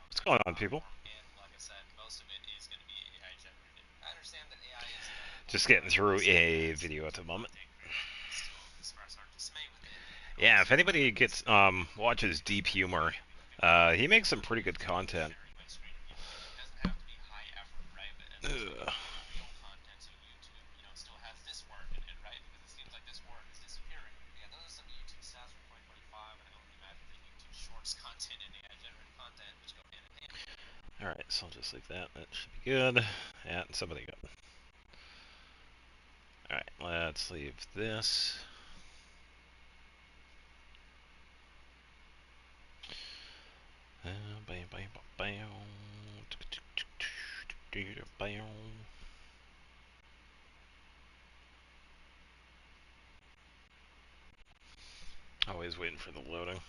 What's going on, people? Just getting through a video at the moment. Yeah, if anybody gets watches Deep Humor, he makes some pretty good content. Ugh. Alright, so I'll just like that. That should be good. Yeah, and somebody got. Alright, let's leave this. Always waiting for the loading.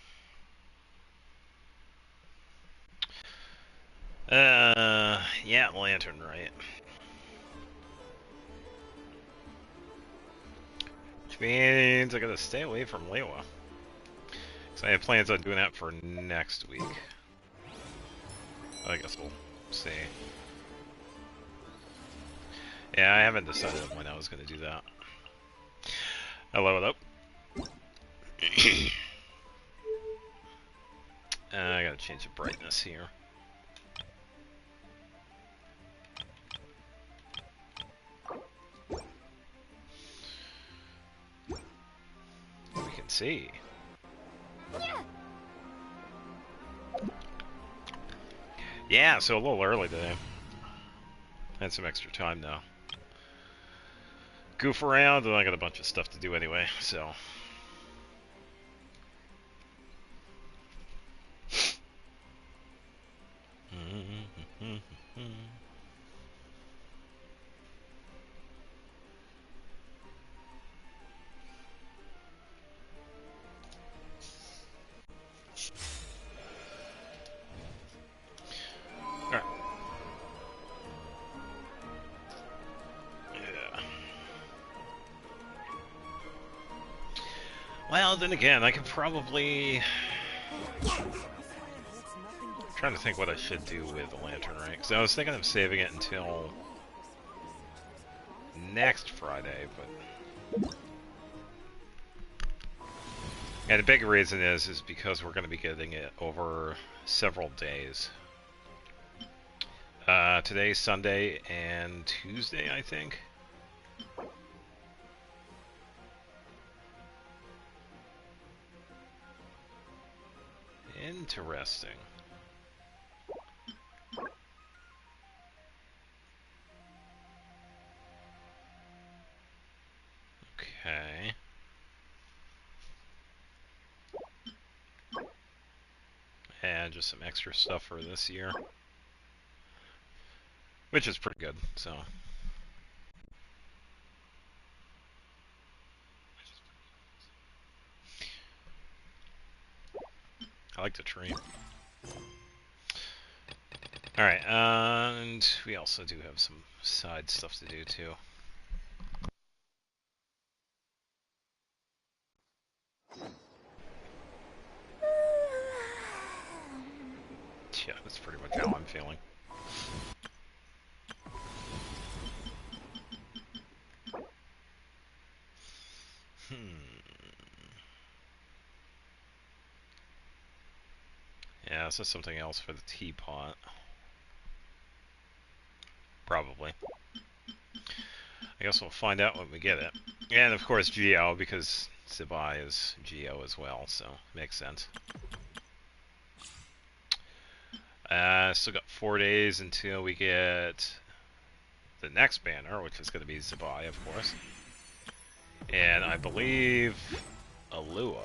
Yeah, Lantern, right. Which means I gotta stay away from Lewa. So I have plans on doing that for next week. I guess we'll see. Yeah, I haven't decided when I was gonna do that. Hello, what up? I gotta change the brightness here. We can see. Yeah, so a little early today. Had some extra time now. Goof around, and I got a bunch of stuff to do anyway, so. Alright. Yeah. Well, then again, I could probably... trying to think what I should do with the lantern, right? Because I was thinking of saving it until next Friday, but... And the big reason is because we're going to be getting it over several days. Today's Sunday and Tuesday, I think. Interesting. Okay. And just some extra stuff for this year. Which is pretty good, so. I like the tree. Alright, and we also do have some side stuff to do too. Yeah, that's pretty much how I'm feeling. Yeah, this is something else for the teapot. Probably. I guess we'll find out when we get it. And of course Geo, because Zibai is Geo as well, so makes sense. Still got 4 days until we get the next banner, which is going to be Zibai, of course. And I believe Alua.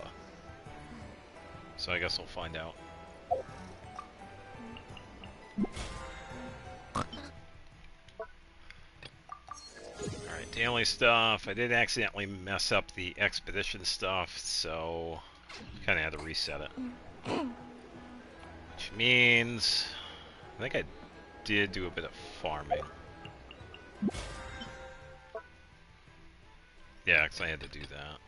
So I guess we'll find out. Alright, daily stuff. I did accidentally mess up the expedition stuff, so kind of had to reset it. Which means I think I did do a bit of farming. Yeah, because I had to do that.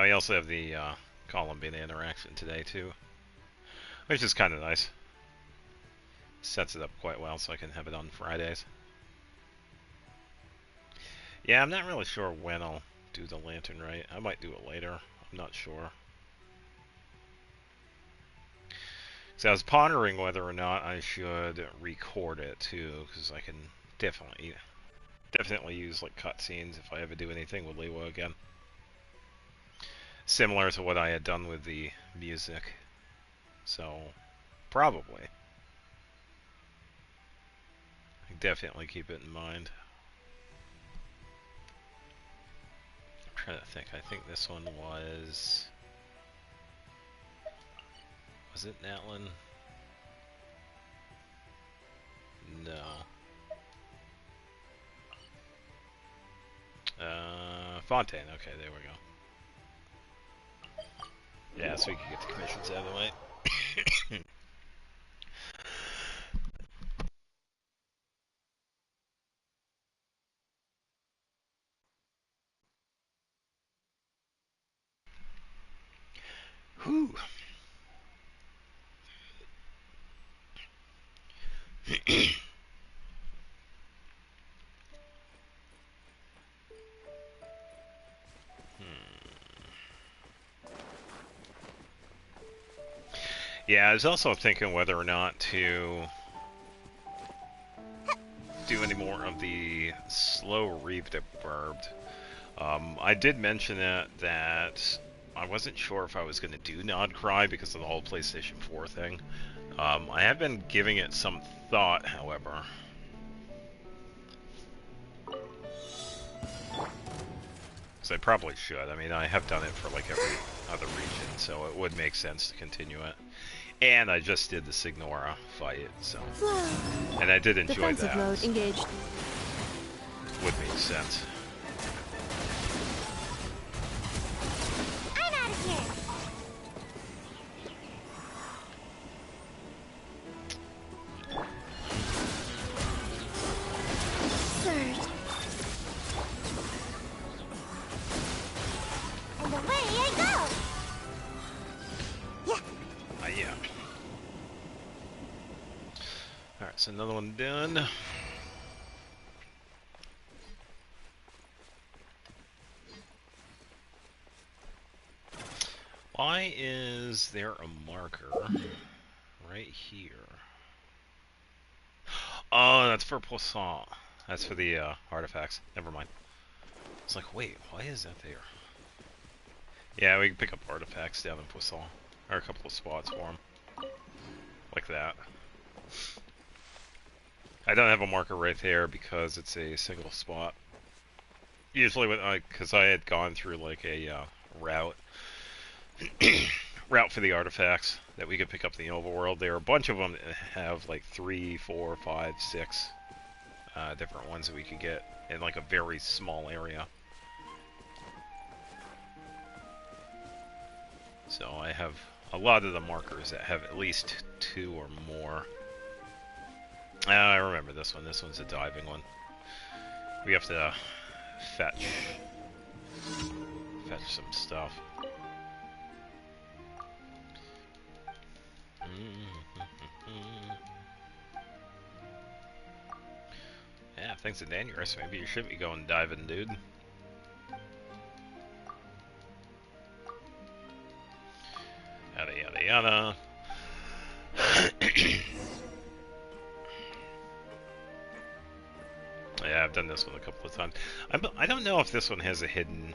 we also have the Columbine interaction today too, which is kind of nice. Sets it up quite well so I can have it on Fridays. Yeah, I'm not really sure when I'll do the Lantern Rite. I might do it later. I'm not sure. So I was pondering whether or not I should record it too, because I can definitely use like cutscenes if I ever do anything with Lewa again. Similar to what I had done with the music. So, probably. I definitely keep it in mind. I'm trying to think. I think this one was... Was it Natlin? No. Fontaine. Okay, there we go. Yeah, so we can get the commissions out of the way. Whew. Yeah, I was also thinking whether or not to do any more of the slow reverbed. I did mention that I wasn't sure if I was going to do Nod Cry because of the whole PlayStation 4 thing. I have been giving it some thought, however. So I probably should. I mean, I have done it for like every other region, so it would make sense to continue it. And I just did the Signora fight, so... And I did enjoy Defensive that. mode engaged. Would make sense. I'm out of here. Surge. And away I go. Yeah. Yeah. Alright, so another one done. Why is there a marker right here? Oh, that's for Poisson. That's for the artifacts. Never mind. It's like, wait, why is that there? Yeah, we can pick up artifacts down in Poisson. Or a couple of spots for them. Like that. I don't have a marker right there because it's a single spot. Usually, because I had gone through like a route route for the artifacts that we could pick up in the overworld. There are a bunch of them that have like 3, 4, 5, 6 different ones that we could get in like a very small area. So I have a lot of the markers that have at least 2 or more. I remember this one. This one's a diving one. We have to fetch some stuff. Yeah, thanks to Dangerous. Maybe you should be going diving, dude. Yada yada yada. Yeah, I've done this one a couple of times. I don't know if this one has a hidden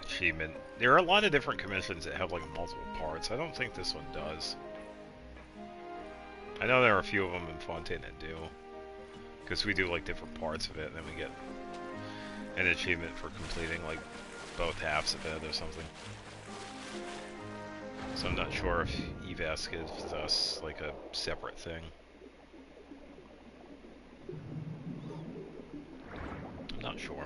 achievement. There are a lot of different commissions that have like multiple parts. I don't think this one does. I know there are a few of them in Fontaine that do. Because we do like different parts of it, and then we get an achievement for completing like both halves of it or something. So I'm not sure if EVAS gives us like a separate thing. I'm not sure.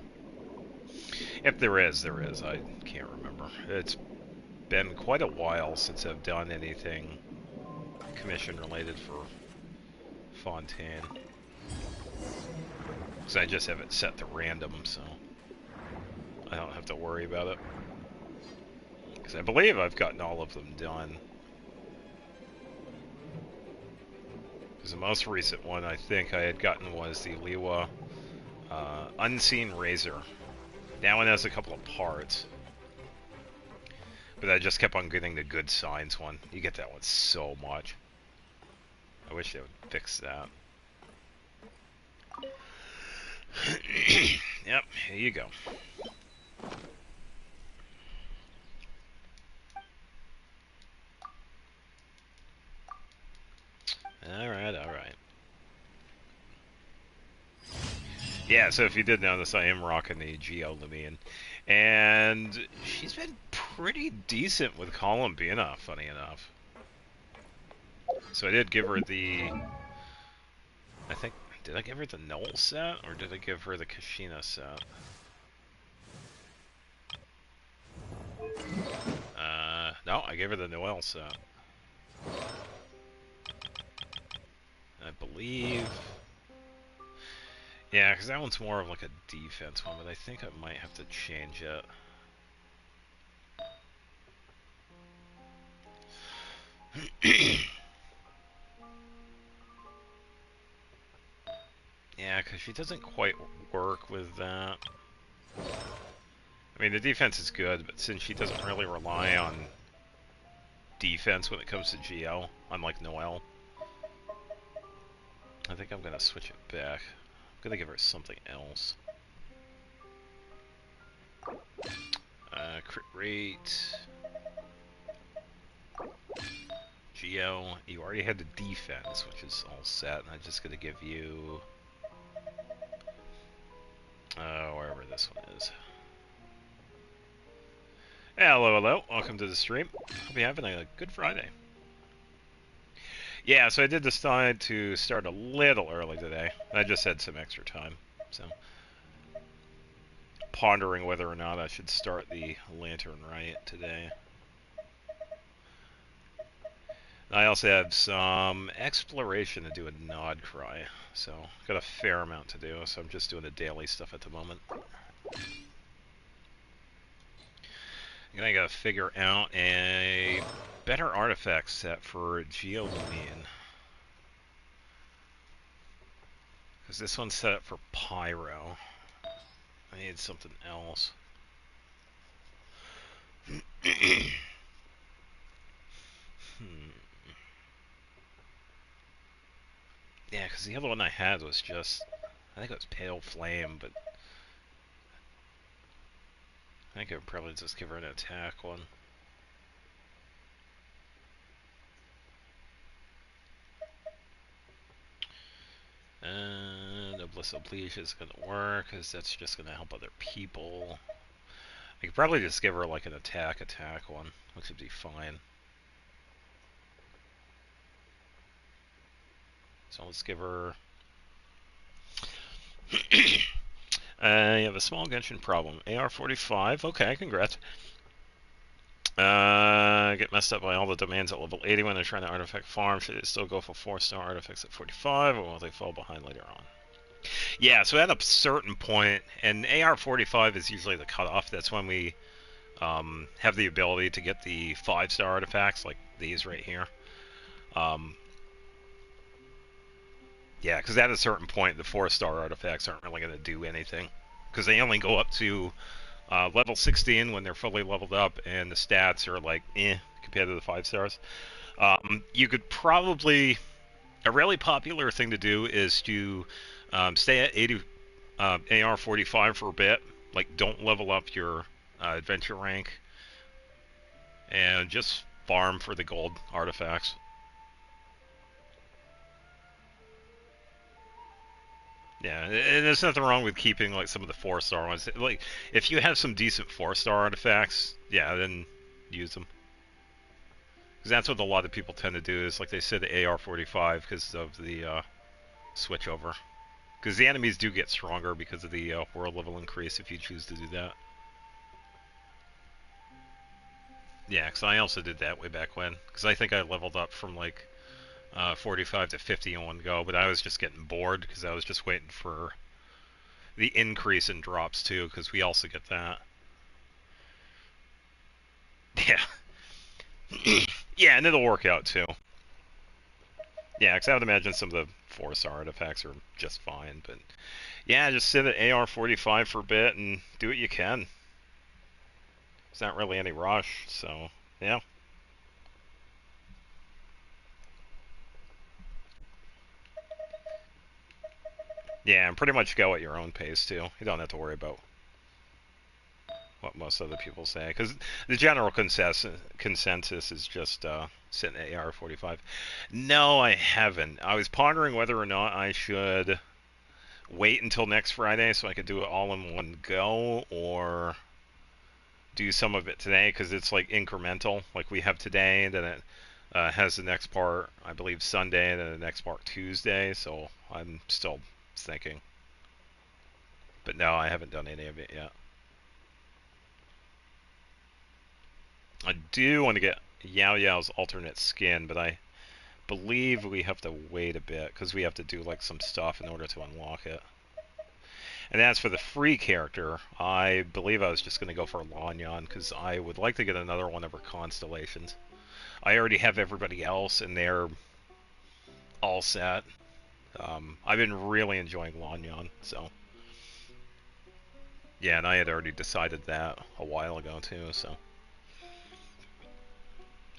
If there is, there is. I can't remember. It's been quite a while since I've done anything commission related for Fontaine. Because I just have it set to random, so I don't have to worry about it. Because I believe I've gotten all of them done. Because the most recent one I think I had gotten was the Liwa Unseen Razor. That one has a couple of parts. But I just kept on getting the Good Signs one. You get that one so much. I wish they would fix that. Yep, here you go. Alright, alright. Yeah, so if you did notice, I am rocking the Geolumian. And she's been pretty decent with Columbina, funny enough. So I did give her the... I think... Did I give her the Noel set? Or did I give her the Kashina set? No, I gave her the Noel set. I believe... Yeah, because that one's more of like a defense one, but I think I might have to change it. Yeah, because she doesn't quite work with that. I mean, the defense is good, but since she doesn't really rely on defense when it comes to GL, unlike Noelle, I think I'm going to switch it back. I'm going to give her something else. Crit rate. GL, you already had the defense, which is all set, and I'm just going to give you... wherever this one is. Hello, hello. Welcome to the stream. Hope you're having a good Friday. Yeah, so I did decide to start a little early today. I just had some extra time, so... Pondering whether or not I should start the Lantern Riot today. I also have some exploration to do a Nod Cry, so got a fair amount to do, so I'm just doing the daily stuff at the moment. I gotta figure out a better artifact set for Geolumian. Because this one's set up for Pyro. I need something else. Yeah, because the other one I had was just... I think it was Pale Flame, but... I think I would probably just give her an attack one. The Bliss of Bleach is going to work, because that's just going to help other people. I could probably just give her like an attack one, which would be fine. So let's give her... you have a small Genshin problem. AR-45, okay, congrats. Get messed up by all the demands at level 80 when they're trying to artifact farm. Should they still go for 4-star artifacts at 45, or will they fall behind later on? Yeah, so at a certain point, and AR-45 is usually the cutoff, that's when we have the ability to get the 5-star artifacts, like these right here. Yeah, because at a certain point, the 4-star artifacts aren't really going to do anything. Because they only go up to level 16 when they're fully leveled up, and the stats are like, compared to the 5 stars. You could probably... A really popular thing to do is to stay at 80 AR-45 for a bit. Like, don't level up your adventure rank. And just farm for the gold artifacts. Yeah, and there's nothing wrong with keeping like some of the 4-star ones. Like, if you have some decent 4-star artifacts, yeah, then use them. Because that's what a lot of people tend to do, is like they said the AR-45 because of the switch over. Because the enemies do get stronger because of the world level increase if you choose to do that. Yeah, because I also did that way back when. Because I think I leveled up from like 45 to 50 in one go, but I was just getting bored because I was just waiting for the increase in drops too, because we also get that. Yeah. Yeah, and it'll work out too. Yeah, because I would imagine some of the Force artifacts are just fine, but yeah, just sit at AR-45 for a bit and do what you can. There's not really any rush, so yeah. Yeah, and pretty much go at your own pace too. You don't have to worry about what most other people say, because the general consensus is just sitting at AR-45. No, I haven't. I was pondering whether or not I should wait until next Friday so I could do it all in one go, or do some of it today because it's like incremental. Like we have today, then it has the next part, I believe Sunday, then the next part Tuesday. So I'm still thinking, but no, I haven't done any of it yet. I do want to get Yao Yao's alternate skin, but I believe we have to wait a bit because we have to do like some stuff in order to unlock it. And as for the free character, I believe I was just going to go for Lanyan because I would like to get another one of her constellations. I already have everybody else, and they're all set. I've been really enjoying Lanyan, so yeah, and I had already decided that a while ago too. So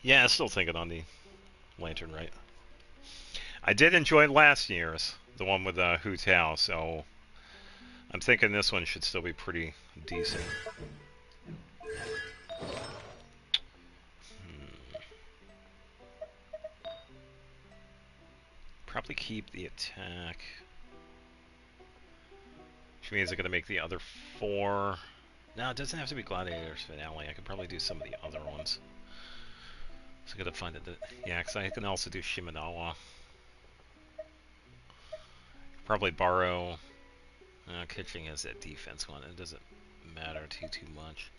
yeah, still thinking on the Lantern Right. I did enjoy last year's, the one with Hu Tao, so I'm thinking this one should still be pretty decent. Hmm. Probably keep the attack, which means I'm gonna make the other four. No, it doesn't have to be Gladiator's Finale. I could probably do some of the other ones. So I gotta find it. Yeah, because I can also do Shimenawa. Probably borrow. Kitching is that defense one. It doesn't matter too much.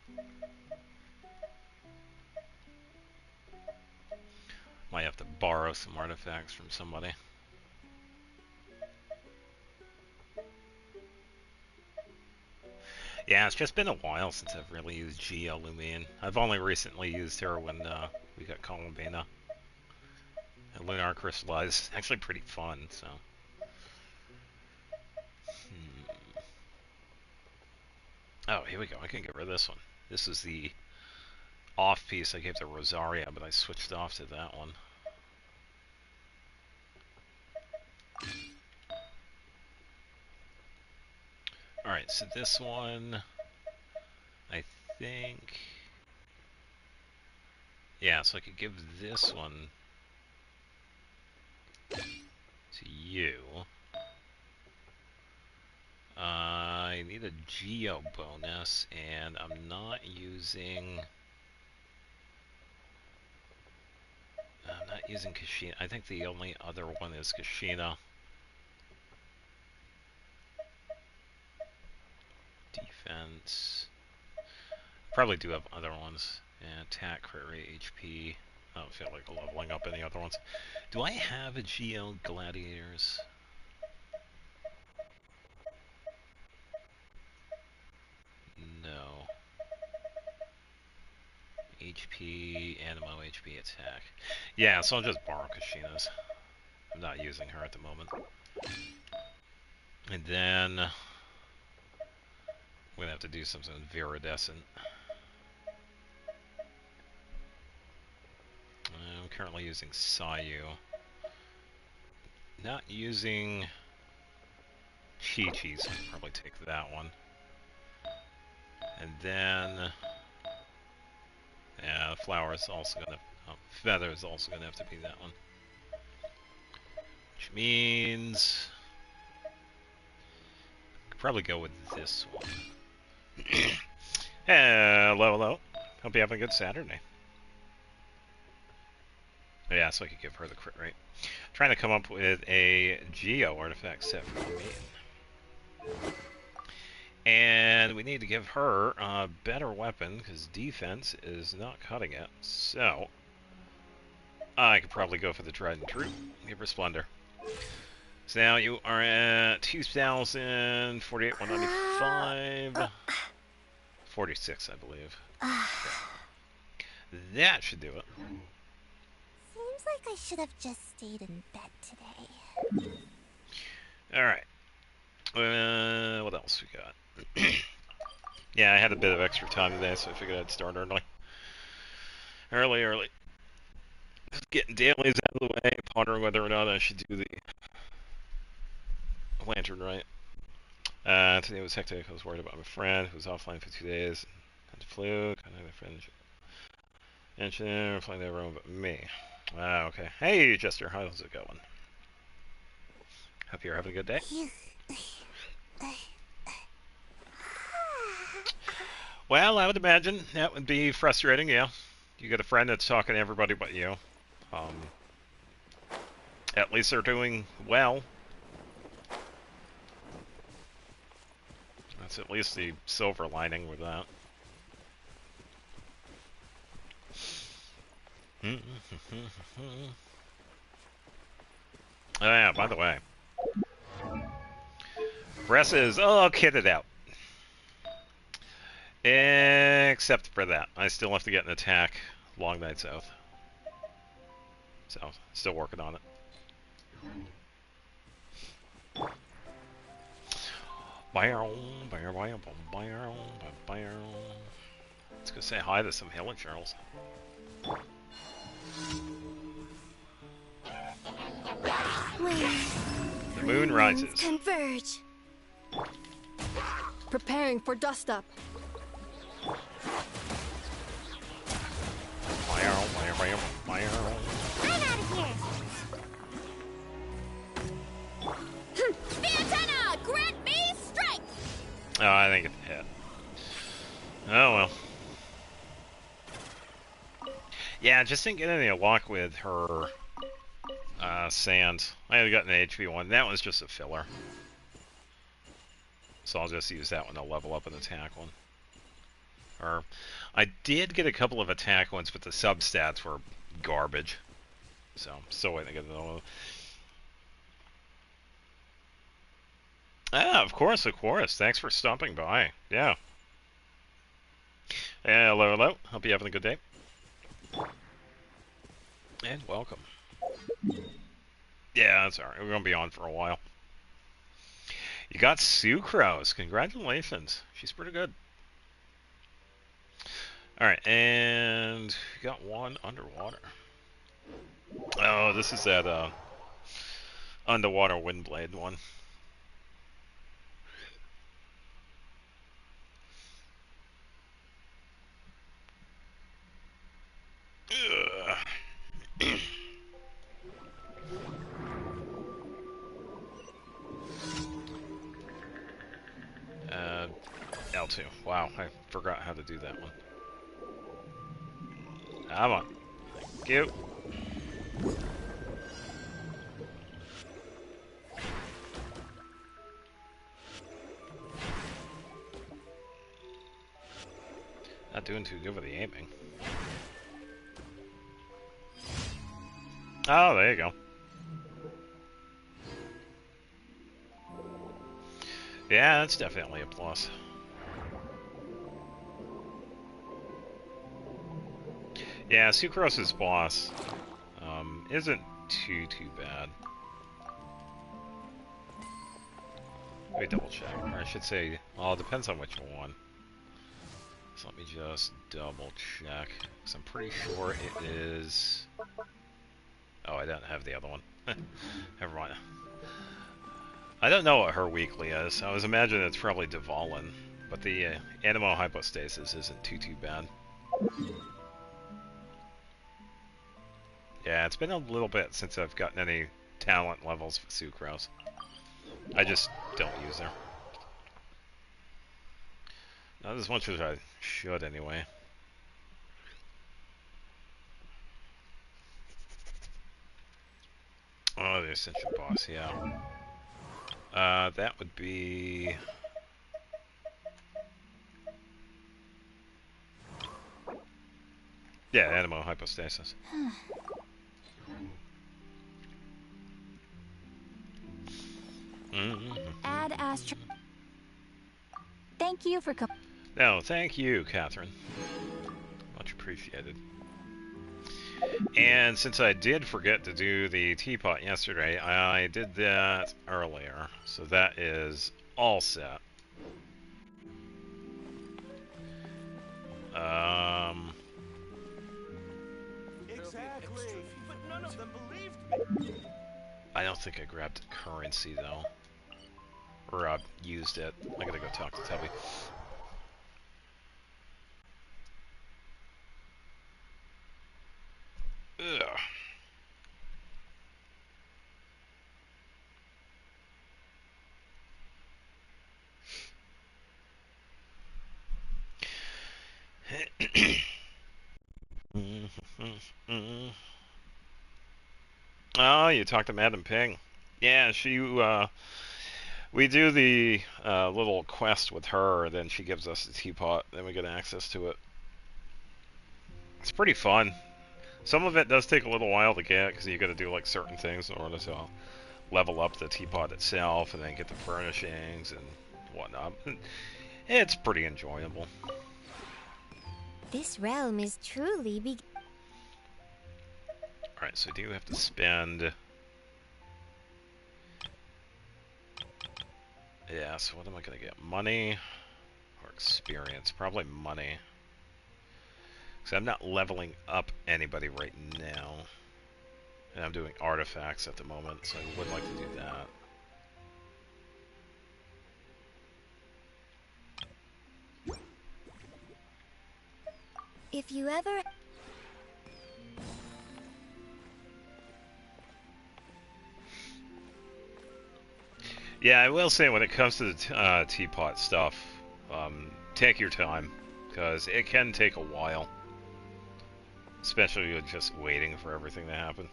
Might have to borrow some artifacts from somebody. Yeah, it's just been a while since I've really used Gia Lumine. I've only recently used her when we got Columbina. And Lunar Crystallize is actually pretty fun, so. Hmm. Oh, here we go. I can get rid of this one. This is the off piece I gave to Rosaria, but I switched off to that one. Alright, so this one, I think. Yeah, so I could give this one to you. I need a Geo bonus, and I'm not using. I'm not using Kashina. I think the only other one is Kashina. Defense. Probably do have other ones. And attack, crit rate, HP. I don't feel like leveling up any other ones. Do I have a Geo Gladiators? No. HP, Animo, HP, attack. Yeah, so I'll just borrow Kashina's. I'm not using her at the moment. And then we're gonna have to do something viridescent. I'm currently using Sayu. Not using Chi-Chi, so I'll probably take that one. And then yeah, Flower is also gonna Feather is also gonna have to be that one. Which means I could probably go with this one. Hello. Hope you're having a good Saturday. Yeah, so I could give her the crit rate. Trying to come up with a Geo artifact set for the main. And we need to give her a better weapon, because defense is not cutting it. So, I could probably go for the Trident True. Give her Splendor. So now you are at 2,048, 195, 46, I believe. That should do it. Seems like I should have just stayed in bed today. Alright. What else we got? Yeah, I had a bit of extra time today, so I figured I'd start early. Early. Just getting dailies out of the way, pondering whether or not I should do the lantern right. Today was hectic. I was worried about my friend who was offline for 2 days. Had the flu. Kind of my friend. Engineer, flying to everyone but me. Okay. Hey, Jester, how's it going? Hope you're having a good day. Well, I would imagine that would be frustrating, yeah. You get a friend that's talking to everybody but you. Um, at least they're doing well. That's at least the silver lining with that. Oh yeah, by the way. Bressa is all kitted out. Except for that. I still have to get an attack Long Night South. So, still working on it. Let's go say hi to some Helen Charles. The moon rises. Converge. Preparing for dust up. I'm out of here. Antenna, grant me strength. Oh, I think it hit. Oh well. Yeah, I just didn't get any luck with her sand. I had gotten an HP one. That was just a filler. So I'll just use that one to level up an attack one. Or I did get a couple of attack ones, but the substats were garbage. So still waiting to get another one. Ah, of course. Thanks for stopping by. Yeah. Hello. Hope you're having a good day. And welcome. Yeah, that's alright. We're going to be on for a while. You got Sucrose. Congratulations. She's pretty good. Alright, and we got one underwater. Oh, this is that underwater windblade one. L2. Wow, I forgot how to do that one. Come on. Thank you. Not doing too good with the aiming. Oh, there you go. Yeah, that's definitely a plus. Yeah, Sucrose's boss isn't too bad. Let me double check. Or I should say, well, it depends on which one. So let me just double check. Because I'm pretty sure it is... Oh, I don't have the other one. Never mind. I don't know what her weekly is. I was imagining it's probably Dvalin. But the Animo Hypostasis isn't too bad. Yeah, it's been a little bit since I've gotten any talent levels with Sucrose. I just don't use her. Not as much as I should, anyway. Oh, the Ascension boss, yeah. That would be... Yeah, Animo Hypostasis. Add Astro. Thank you for No, thank you, Catherine. Much appreciated. And since I did forget to do the teapot yesterday, I did that earlier. So that is all set. Exactly, but none of them believed me. I don't think I grabbed currency though. Or used it. I gotta go talk to Tubby. Ugh. Oh, you talked to Madam Ping. Yeah, we do the little quest with her, then she gives us the teapot, then we get access to it. It's pretty fun. Some of it does take a little while to get, because you gotta do like certain things in order to level up the teapot itself, and then get the furnishings and whatnot. It's pretty enjoyable. This realm is truly Alright, so do you have to spend... Yeah, so what am I gonna get? Money or experience? Probably money. Because I'm not leveling up anybody right now. And I'm doing artifacts at the moment, so I would like to do that. If you ever... Yeah, I will say when it comes to the teapot stuff, take your time, because it can take a while. Especially with just waiting for everything to happen.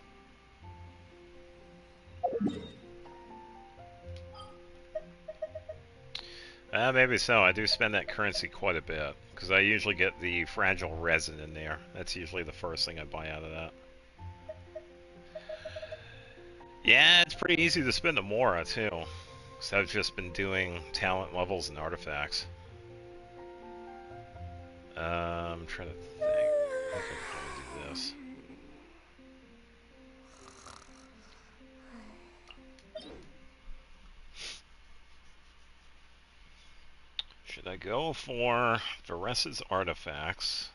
Maybe so. I do spend that currency quite a bit, because I usually get the fragile resin in there. That's usually the first thing I buy out of that. Yeah, it's pretty easy to spend Amora, too. Because I've just been doing talent levels and artifacts. I'm trying to think. I could probably do this. Should I go for Varessa's artifacts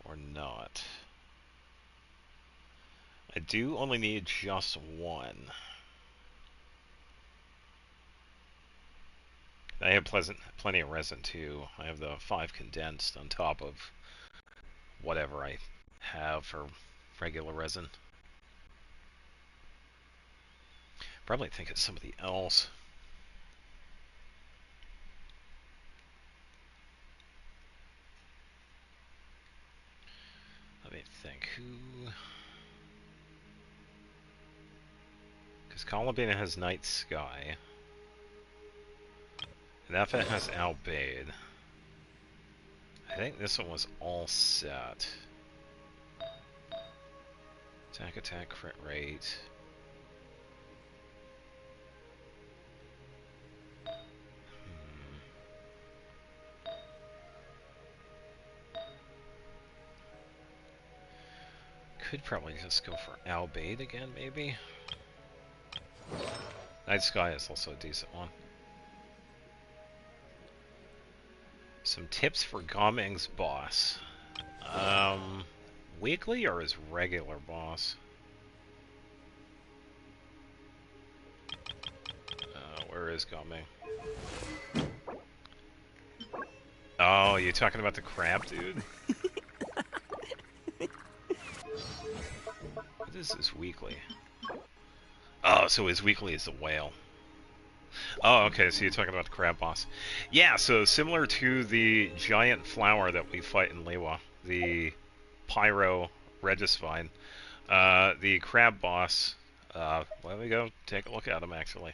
or not? I do only need just one. I have plenty of resin too. I have the 5 condensed on top of whatever I have for regular resin. Probably think it's somebody else. Let me think. Who? Because Columbina has Night Sky. And Effa has Albaid. I think this one was all set. Attack, crit rate. Could probably just go for Albaid again, maybe? Night Sky is also a decent one. Some tips for Goming's boss. Weekly or his regular boss? Where is Goming? Oh, you talking about the crab dude? What is this weekly? Oh, so his weekly is the whale. Oh, okay, so you're talking about the crab boss. Yeah, so similar to the giant flower that we fight in Lewa, the Pyro Regisvine, the crab boss, let me go take a look at him, actually.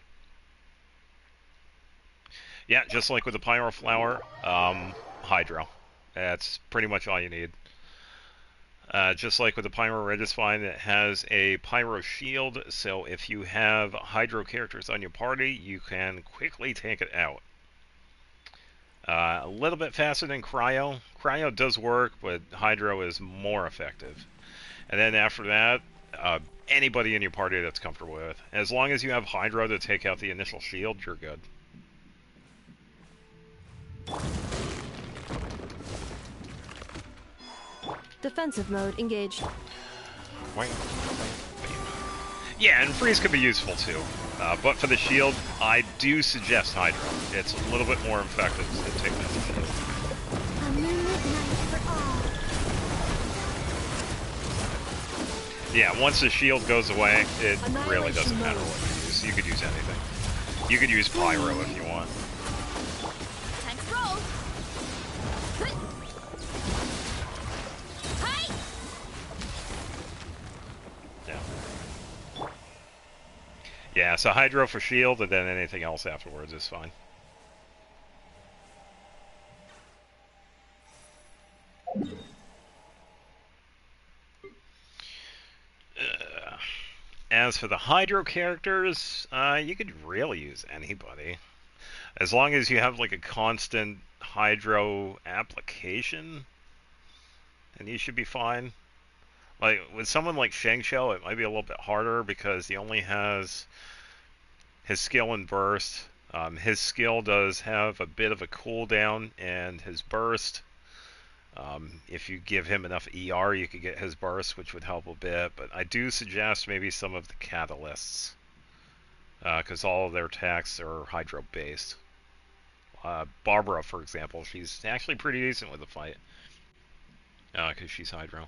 Yeah, just like with the Pyro Flower, Hydro. That's pretty much all you need. Just like with the Pyro Regisvine, it has a Pyro Shield, so if you have Hydro characters on your party, you can quickly take it out. A little bit faster than Cryo. Cryo does work, but Hydro is more effective. And then after that, anybody in your party that's comfortable with. As long as you have Hydro to take out the initial shield, you're good. Defensive mode engaged. Wait. Yeah, and freeze could be useful too. But for the shield, I do suggest Hydro. It's a little bit more effective to take that shield. A moonlit night for all. Yeah, once the shield goes away, it really doesn't matter what you use. You could use anything. You could use Pyro if you want. Time to roll. Hi. Yeah. Yeah, so Hydro for shield, and then anything else afterwards is fine. As for the Hydro characters, you could really use anybody. As long as you have like a constant Hydro application, then you should be fine. Like, with someone like Shengshou, it might be a little bit harder because he only has his skill and burst. His skill does have a bit of a cooldown, and his burst, if you give him enough ER, you could get his burst, which would help a bit. But I do suggest maybe some of the catalysts, because all of their attacks are Hydro-based. Barbara, for example, she's actually pretty decent with the fight, because she's Hydro.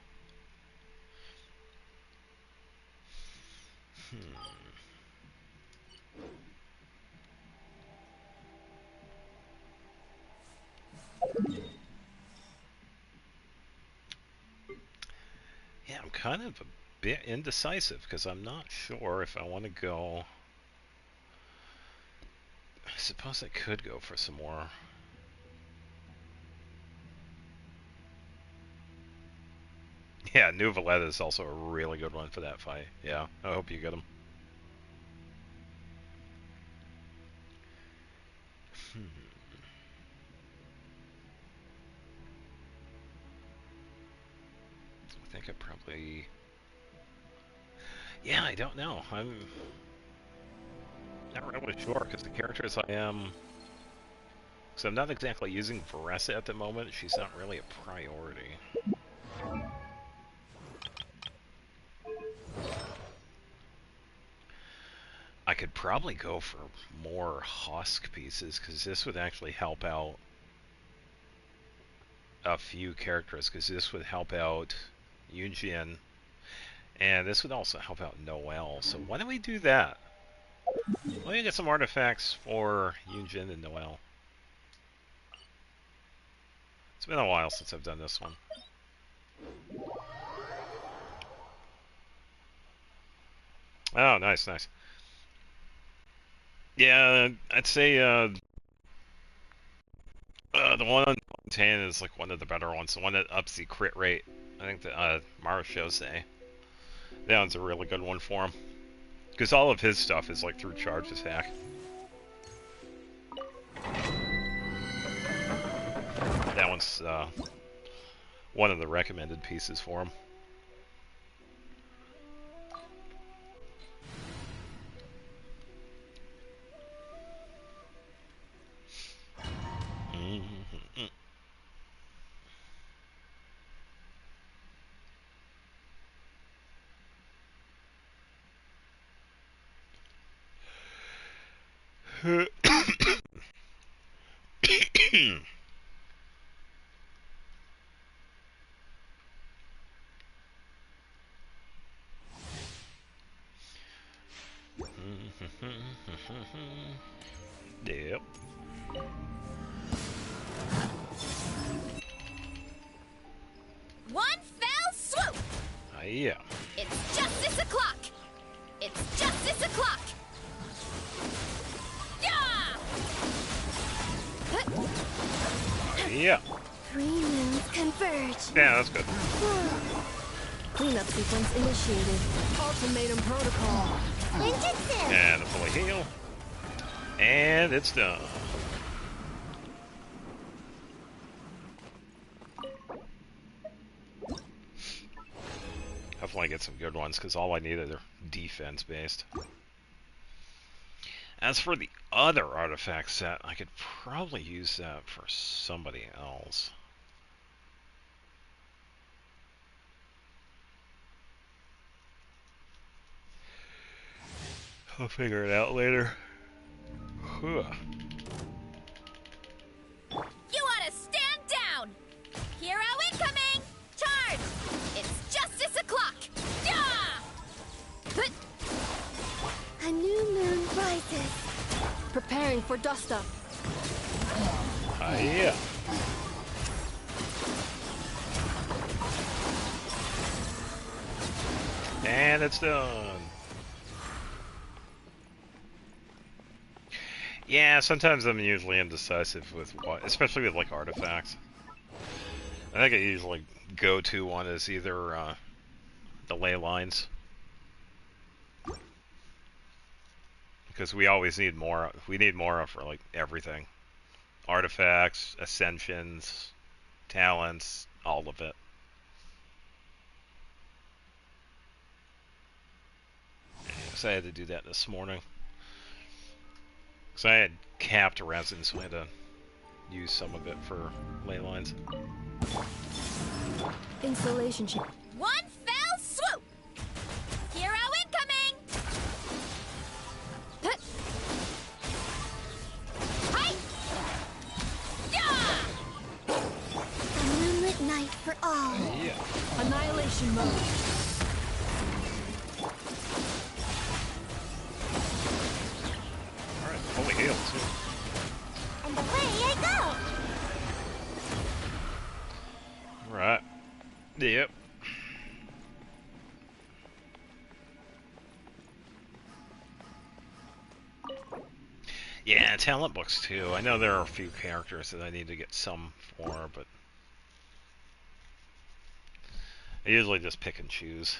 Yeah, I'm kind of a bit indecisive because I'm not sure if I want to go. I suppose I could go for some more. Yeah, New Valletta is also a really good one for that fight. Yeah, I hope you get him. I think I probably... Yeah, I don't know. I'm not really sure because the characters I am... So I'm not exactly using Varessa at the moment. She's not really a priority. I could probably go for more husk pieces because this would actually help out a few characters, because this would help out Yunjin, and this would also help out Noelle. So why don't we do that? Let me get some artifacts for Yunjin and Noelle. It's been a while since I've done this one. Oh, nice, nice. Yeah, I'd say the one on 10 is like one of the better ones, the one that ups the crit rate. I think that Marusho say that one's a really good one for him, because all of his stuff is like through charge attack. That one's one of the recommended pieces for him. Yep. One fell swoop. Yeah. It's justice o'clock. It's justice o'clock. Yeah. Yeah. Three moons converge. Yeah, that's good. Cleanup sequence initiated. Ultimatum protocol. Ninjutsu. And a fully heal. And it's done. want to get some good ones because all I need are defense based. As for the other artifact set, I could probably use that for somebody else. I'll figure it out later. Huh. You ought to stand down! Hero incoming! Charge! It's justice o'clock! Yeah! A new moon rises. Preparing for dust up. Yeah. And it's done. Yeah, sometimes I'm usually indecisive with what, especially with like artifacts. I think I usually go to one is either the ley lines, because we always need more. We need more for like everything: artifacts, ascensions, talents, all of it. So I had to do that this morning. So I had capped resin, so I had to use some of it for ley lines. Installation ship. One fell swoop! Hero incoming! Hi! Yeah! A moonlit night for all. Yeah. Annihilation mode. Alright, holy hail too. And away I go. Right. Yep. Yeah, talent books too. I know there are a few characters that I need to get some for, but I usually just pick and choose.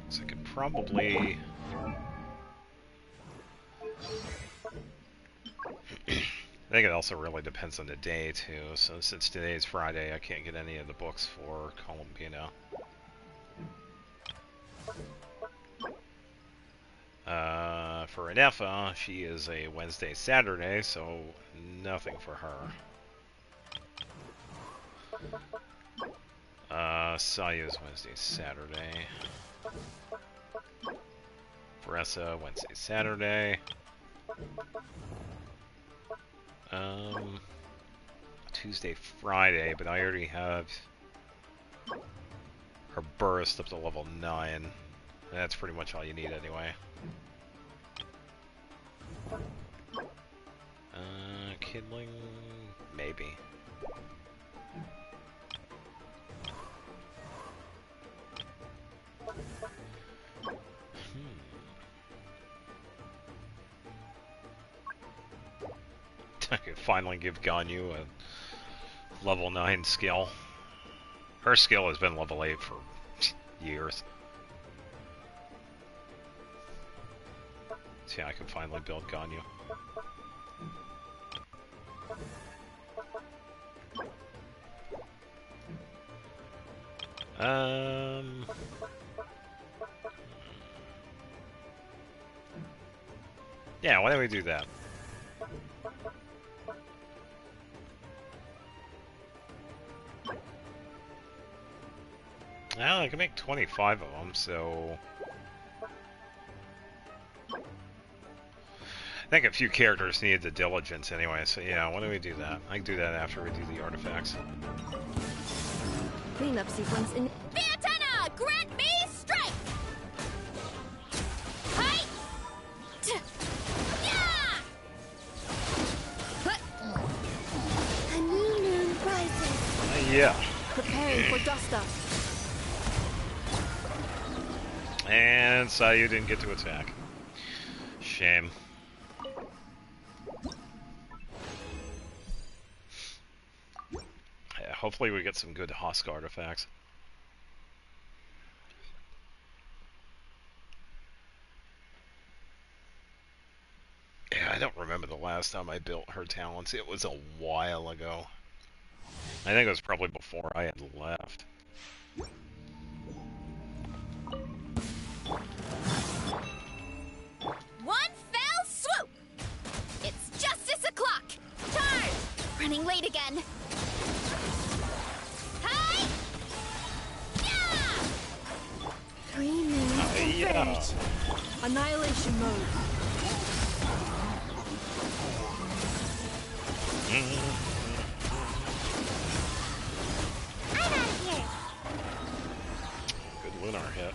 So I could probably... I think it also really depends on the day too. So since today is Friday, I can't get any of the books for Columbina. For Anefa, she is a Wednesday, Saturday, so nothing for her. Saya is Wednesday, Saturday. Veressa, Wednesday, Saturday. Tuesday, Friday, but I already have her burst up to level 9. That's pretty much all you need anyway. Kidling, maybe. I could finally give Ganyu a level 9 skill. Her skill has been level 8 for years. So yeah, I can finally build Ganyu. Yeah, why don't we do that? Well, I can make 25 of them, so... I think a few characters need the diligence anyway, so yeah, why don't we do that? I can do that after we do the artifacts. Cleanup sequence in. Fiatana, grant me strength! Hi! Yeah! A new moon rises. Yeah. Preparing for dust up. And Sayu didn't get to attack. Shame. Yeah, hopefully we get some good Husk artifacts. last time I built her talents. It was a while ago. I think it was probably before I had left. One fell swoop! It's justice o'clock! Charge! Running late again. Hi! Yeah! 3 men Yeah. converge. Annihilation mode. I'm out of here. Good lunar hit.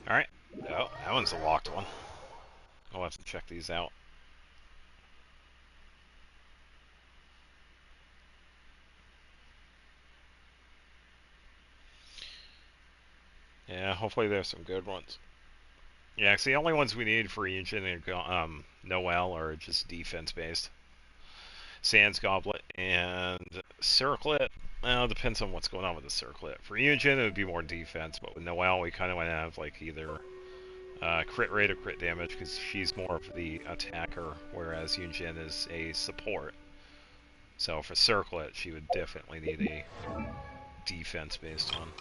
Alright. Oh, that one's a locked one. I'll have to check these out. Yeah, hopefully there's some good ones. Yeah, 'cause the only ones we need for Genshin and Noelle are just defense-based. Sans Goblet and Circlet. Well, it depends on what's going on with the Circlet. For Genshin, it would be more defense, but with Noelle, we kind of want to have like either crit rate or crit damage, because she's more of the attacker, whereas Yunjin is a support. So for Circlet, she would definitely need a defense-based one.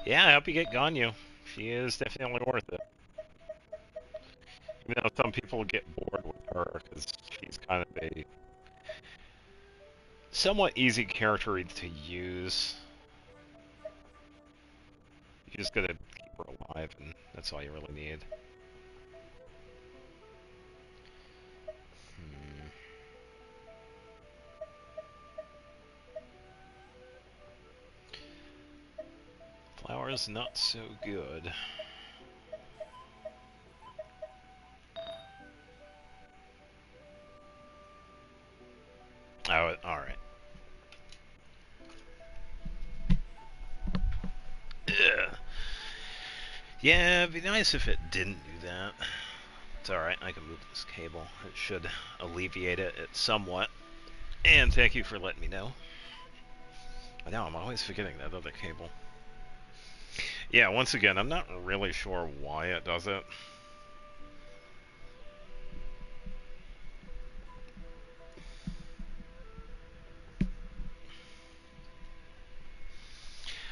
Yeah, I hope you get Ganyu. She is definitely worth it. Even though some people get bored with her, because she's kind of a somewhat easy character to use. You just gotta keep her alive, and that's all you really need. Flowers not so good. Oh, alright. Yeah, it'd be nice if it didn't do that. It's alright, I can move this cable. It should alleviate it somewhat. And thank you for letting me know. But now I'm always forgetting that other cable. Yeah, once again, I'm not really sure why it does it.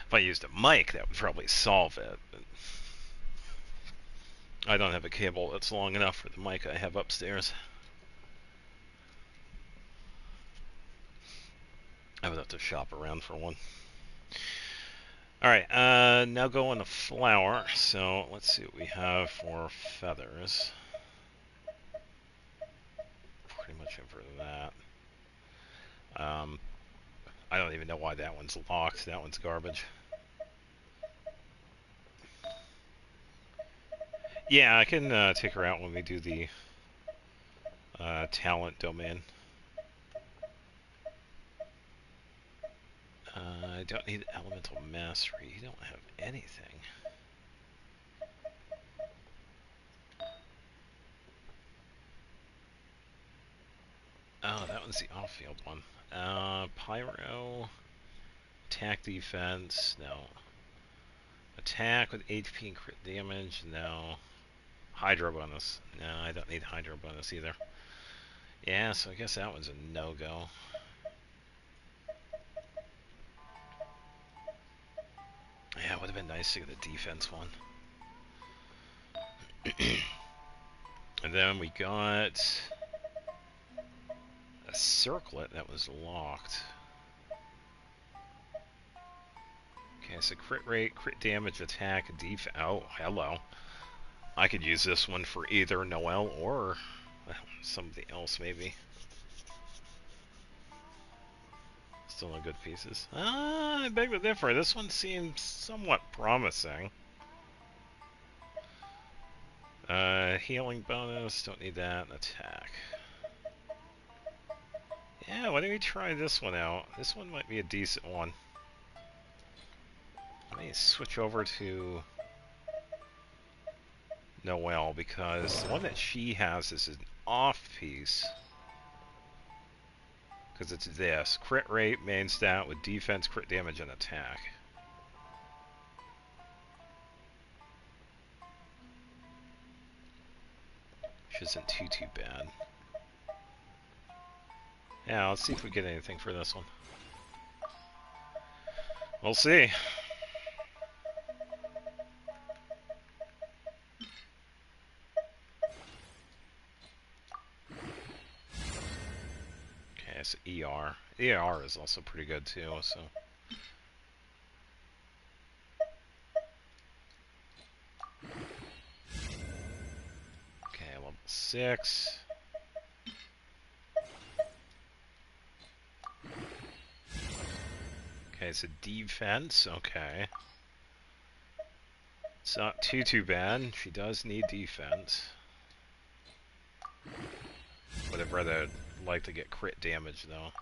If I used a mic, that would probably solve it. But I don't have a cable that's long enough for the mic I have upstairs. I would have to shop around for one. Alright, now go on the flower. So let's see what we have for feathers. Pretty much over that. I don't even know why that one's locked. That one's garbage. Yeah, I can take her out when we do the talent domain. I don't need elemental mastery. You don't have anything. Oh, that one's the off-field one. Pyro, attack defense, no. Attack with HP and crit damage, no. Hydro bonus, no, I don't need Hydro bonus either. Yeah, so I guess that one's a no-go. Yeah, it would have been nice to get a defense one. And then we got a circlet that was locked. Okay, so crit rate, crit damage, attack, defense. Oh, hello. I could use this one for either Noelle or somebody else, maybe. Still no good pieces. I beg to differ. This one seems somewhat promising. Healing bonus, don't need that. Attack. Yeah, why don't we try this one out? This one might be a decent one. Let me switch over to Noelle, because the one that she has is an off piece. Because it's this. Crit rate, main stat with defense, crit damage, and attack. Which isn't too bad. Yeah, let's see if we get anything for this one. We'll see. Okay, it's ER. ER is also pretty good too, so. Okay, level 6. Okay, it's a defense, okay. It's not too bad. She does need defense. Would have rather like to get crit damage though.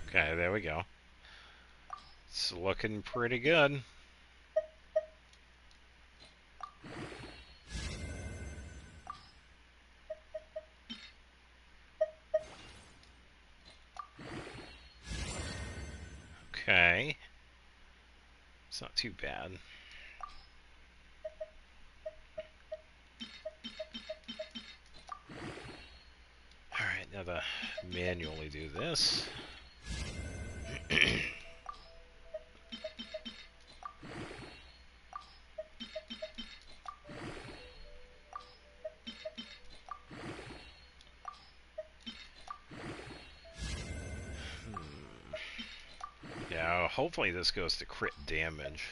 Okay, there we go. It's looking pretty good. Okay. It's not too bad. Alright, now to manually do this. Yeah, hopefully this goes to crit damage.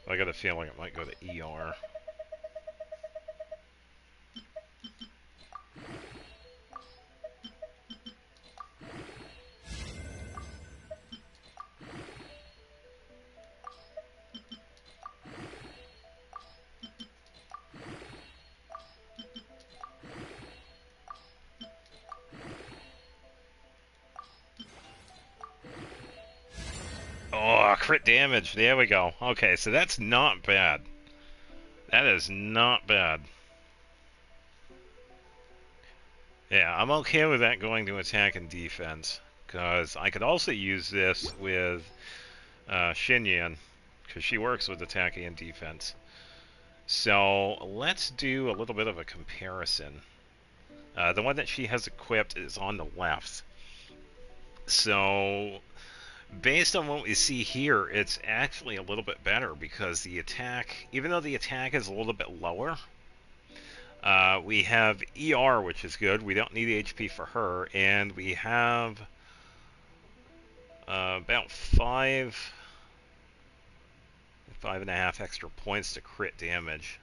I got a feeling it might go to ER. Oh, crit damage. There we go. Okay, so that's not bad. That is not bad. Yeah, I'm okay with that going to attack and defense. Because I could also use this with Xinyan. Because she works with attacking and defense. So let's do a little bit of a comparison. The one that she has equipped is on the left. So based on what we see here, it's actually a little bit better because the attack, even though the attack is a little bit lower, we have ER, which is good. We don't need HP for her, and we have about 5.5 extra points to crit damage.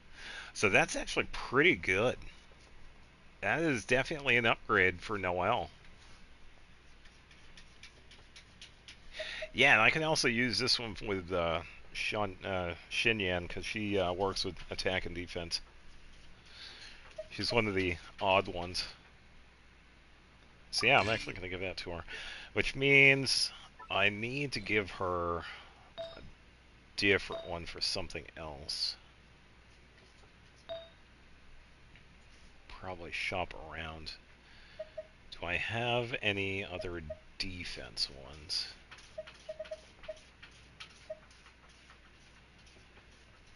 So that's actually pretty good. That is definitely an upgrade for Noelle. Yeah, and I can also use this one with Xinyan because she works with attack and defense. She's one of the odd ones. So yeah, I'm actually going to give that to her. Which means I need to give her a different one for something else. Probably shop around. Do I have any other defense ones?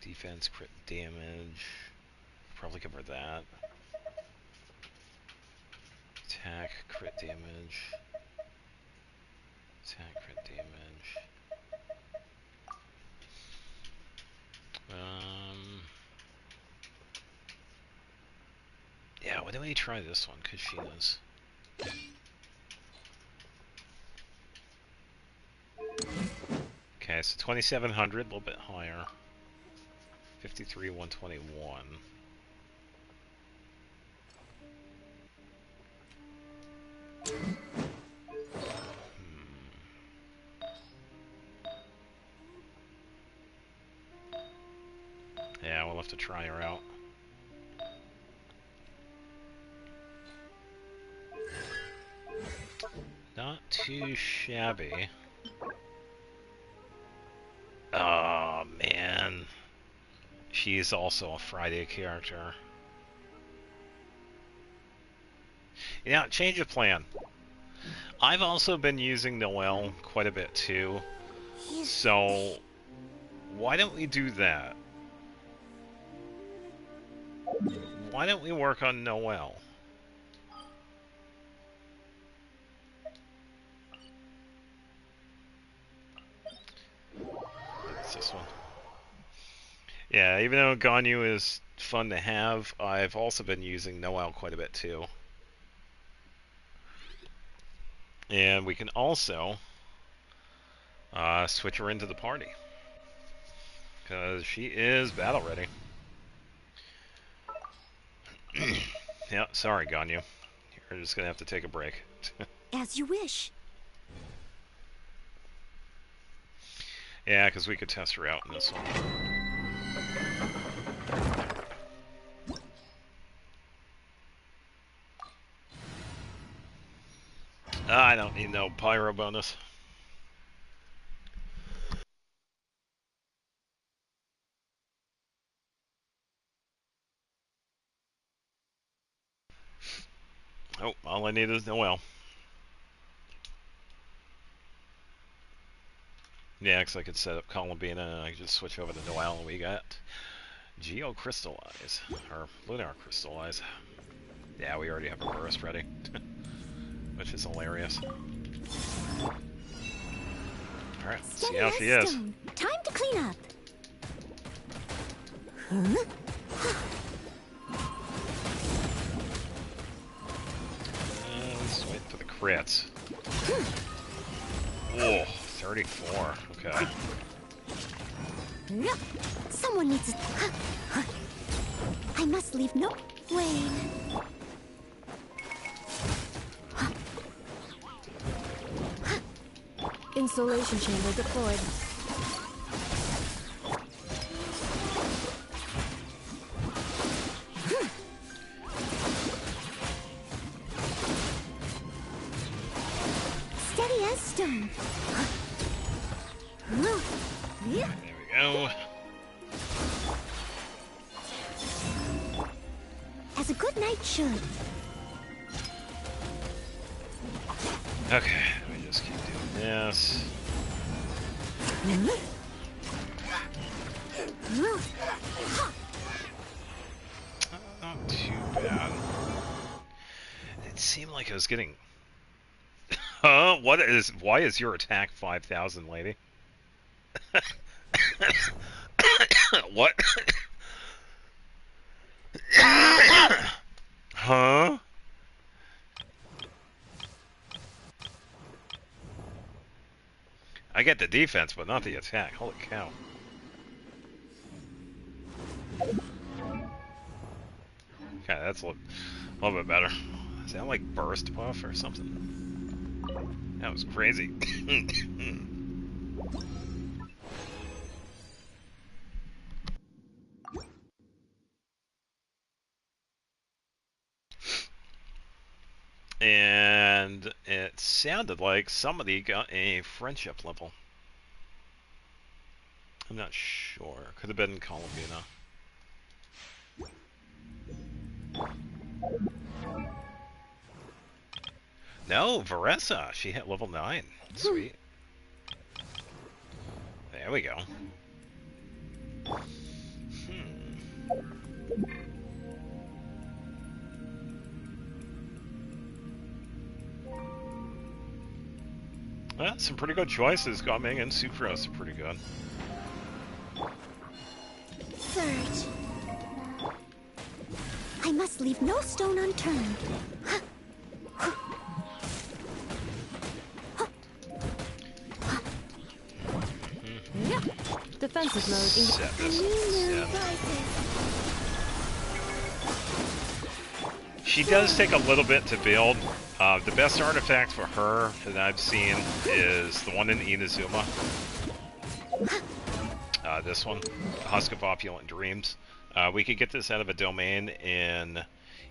Defense, crit damage. Probably give her that. Attack, crit damage. Attack, crit damage. Yeah, why don't we try this one? Because she knows. Okay, so 2,700, a little bit higher. 53, 121. Yeah, we'll have to try her out. Not too shabby. she's also a Friday character. Yeah, change of plan. I've also been using Noelle quite a bit too. So, why don't we do that? Why don't we work on Noelle? What's this one? Yeah, even though Ganyu is fun to have, I've also been using Noelle quite a bit too. And we can also switch her into the party. Because she is battle ready. Yeah, sorry, Ganyu. You're just going to have to take a break. As you wish. Yeah, because we could test her out in this one. I don't need no pyro bonus. Oh, all I need is Noelle. Yeah, because I could set up Columbina and I could just switch over to Noelle and we got Geo Crystallize. Or Lunar Crystallize. Yeah, we already have a burst ready. Which is hilarious. Alright, let's see how she is. Stone. Time to clean up. Huh? Let's wait for the crits. Whoa, 34. Okay. Someone needs to... I must leave no... Wait. Insulation chamber deployed. Steady as stone. There we go. As a good knight should. Okay, let me just keep doing this. Not too bad. It seemed like I was getting... Huh? Why is your attack 5,000, lady? What? Huh? I get the defense, but not the attack. Holy cow. Okay, that's a little bit better. Is that like burst buff or something? That was crazy. And it sounded like somebody got a friendship level. I'm not sure. Could have been Columbina. No, Varessa. She hit level 9. Sweet. There we go. Well, some pretty good choices. Gaming and Sucrose are pretty good. Search. I must leave no stone unturned. Defensive mode. She does take a little bit to build. The best artifact for her that I've seen is the one in Inazuma. This one, Husk of Opulent Dreams. We could get this out of a domain in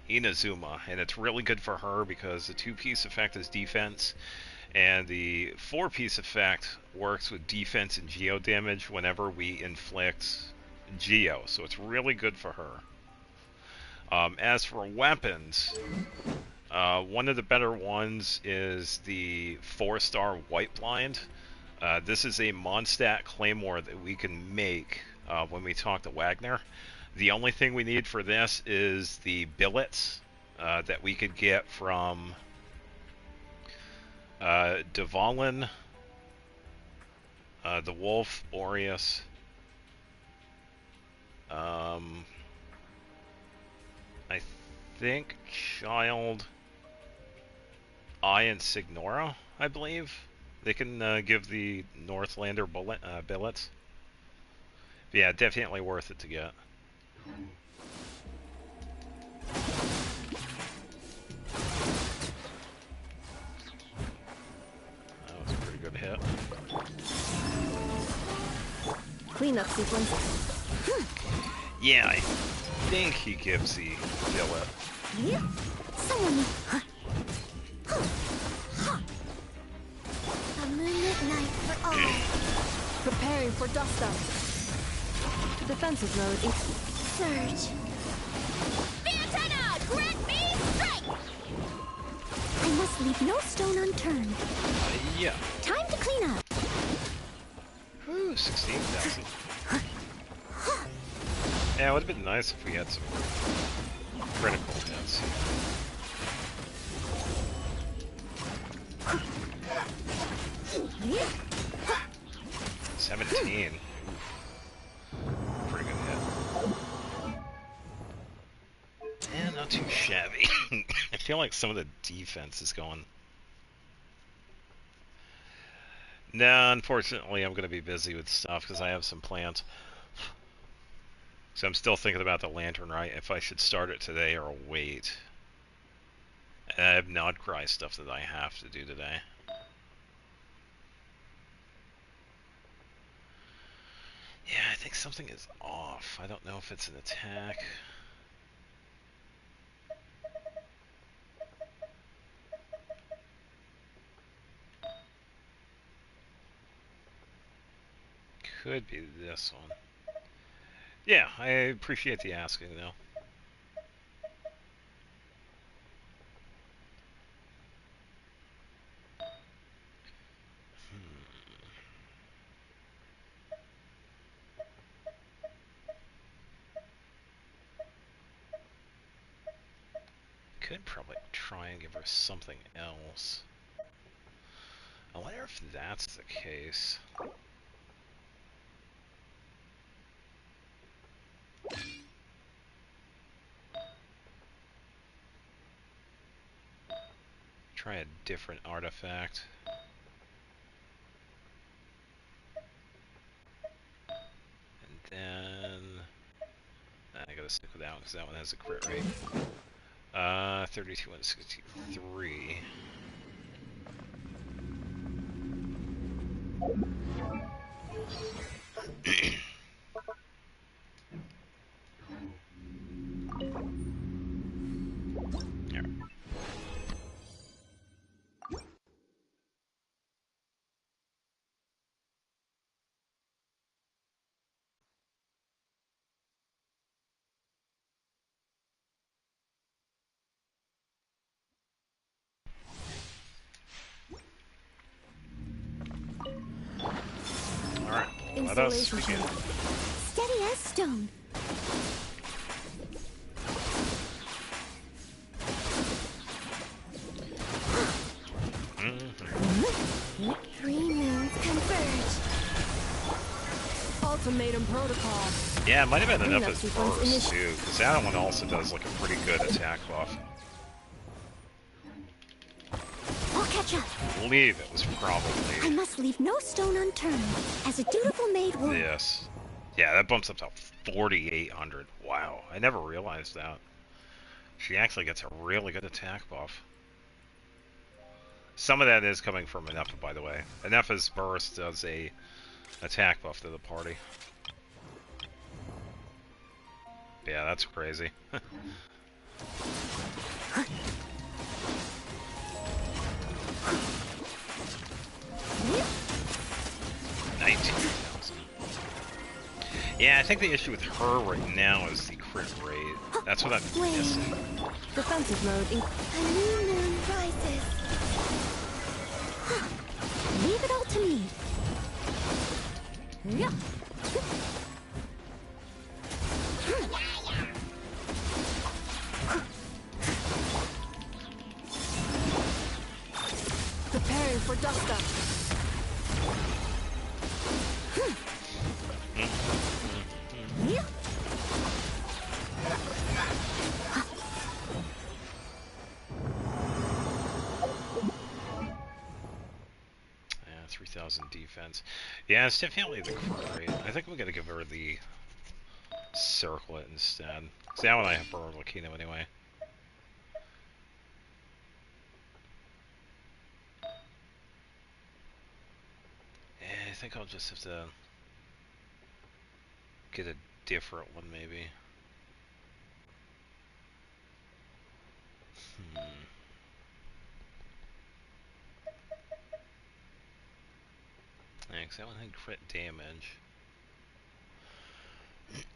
Inazuma, and it's really good for her because the 2-piece effect is defense, and the 4-piece effect works with defense and geo damage whenever we inflict Geo, so it's really good for her. As for weapons, one of the better ones is the 4-star White Blind. This is a Mondstadt Claymore that we can make when we talk to Wagner. The only thing we need for this is the billets that we could get from Devalin, the Wolf, Aureus, I think Child, I, and Signora, I believe. They can give the Northlander billets. But yeah, definitely worth it to get. That was a pretty good hit. Cleanup sequence. Yeah, I think he gives the billet. Yeah. Someone. A moonlit night for all. Preparing for dust up. Defensive mode. Surge. The antenna! Grant me strength! I must leave no stone unturned. Yeah. Time to clean up. Whew, 16,000. Yeah, it would have been nice if we had some critical hits. 17. Oof. Pretty good hit. And not too shabby. I feel like some of the defense is going. No, unfortunately, I'm going to be busy with stuff because I have some plans. So I'm still thinking about the Lantern Rite, if I should start it today or wait. And I have Nodcry stuff that I have to do today. Yeah, I think something is off. I don't know if it's an attack. Could be this one. Yeah, I appreciate the asking, though. Could probably try and give her something else. I wonder if that's the case. Try a different artifact. And then I gotta stick with that one because that one has a crit rate. 32 and 63. There. Alright, let us Installation begin. chamber. Steady as stone. Three moons converge. Ultimatum protocol. Yeah, it might have been enough Cleanup as sequence burst too, because that one also does like a pretty good attack buff. I'll catch up. I believe it was I probably must leave no stone unturned. As a dutiful maid will. this. Yeah, that bumps up to 4,800. Wow, I never realized that. She actually gets a really good attack buff. Some of that is coming from Anefa, by the way. Anefa's burst does a attack buff to the party. Yeah, that's crazy. 19,000. Yeah, I think the issue with her right now is the crit rate. That's what I'm missing. Defensive mode. A new moon rises. Leave it all to me. Yeah. Preparing for dust up. Yeah. Yeah, 3,000 defense. Yeah, it's definitely the crit rate. I think we gotta give her the circlet instead. See, that one I have for Lakino anyway. Yeah, I think I'll just have to get a different one, maybe. Yeah, 'cause that one had crit damage.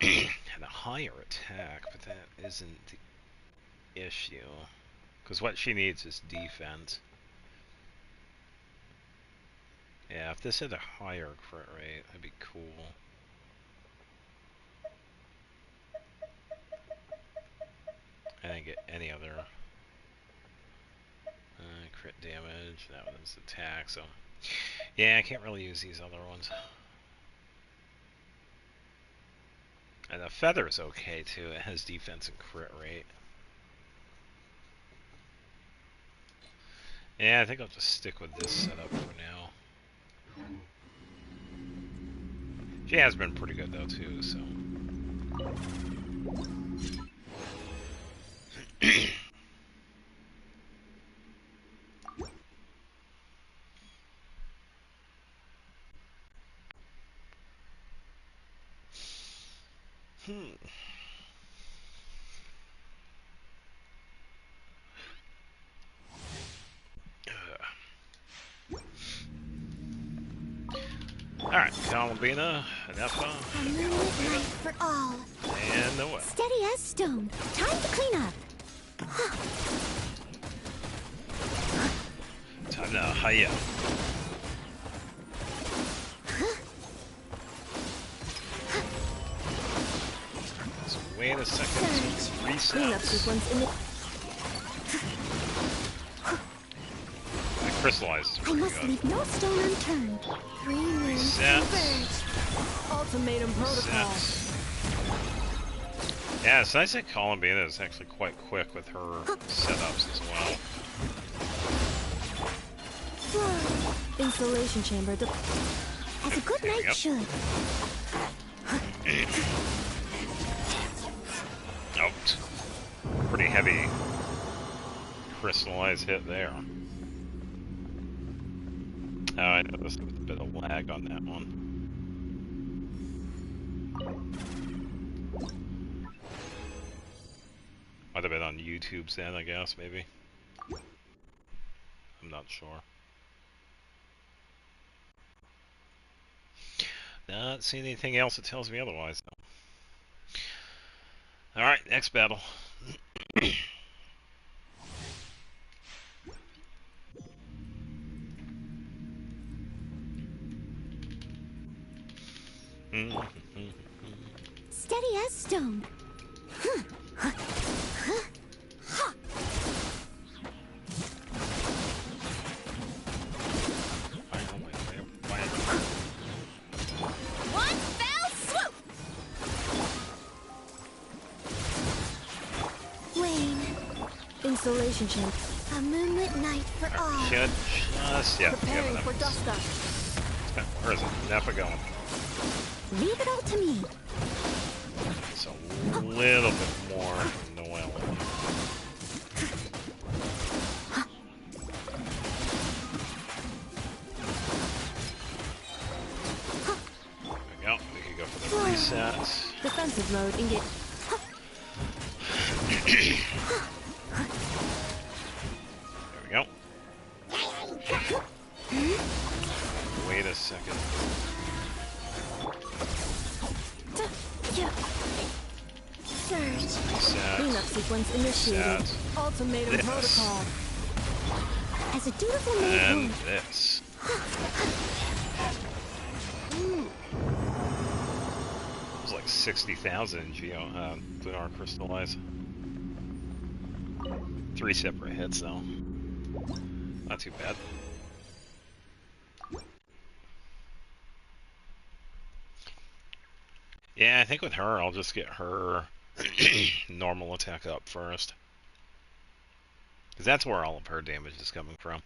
And a higher attack, but that isn't the issue. Because what she needs is defense. Yeah, if this had a higher crit rate, that'd be cool. I didn't get any other crit damage. That one's attack, so yeah, I can't really use these other ones. And the feather's okay too. It has defense and crit rate. Yeah, I think I'll just stick with this setup for now. She has been pretty good though too, so. Alright, Columbina, Anefa, A moonlit night for all. and Noel. Steady as stone. Time to clean up. Time to high up. So wait a second, so Cleanup resets. sequence in the. That crystallizes I pretty must good. leave no stone unturned. Three moons Resets. converge. Ultimatum protocol. Resets. Yeah, it's nice that Columbina is actually quite quick with her setups as well. Installation chamber. As a good night Yep. should. Out. Pretty heavy crystallized hit there. Oh, I noticed there was a bit of lag on that one. Might have been on YouTube's end, I guess, maybe. I'm not sure. Not seeing anything else that tells me otherwise, though. Alright, next battle. Steady as stone. One fell swoop! Wayne, Installation chamber. a moonlit night for all. Should just, yeah. Preparing for dust up. Where is it? Nefa going. Leave it all to me. It's a little bit more from Noel. There we go. We can go for the reset. Defensive mode engage. There we go. Wait a second. Surge. Reset. Cleanup sequence initiated. Reset. Ultimatum This. protocol. As a dutiful maid And would. this. It was like 60,000 Lunar Crystallize. 3 separate hits though. Not too bad. Yeah, I think with her, I'll just get her normal attack up first. Because that's where all of her damage is coming from.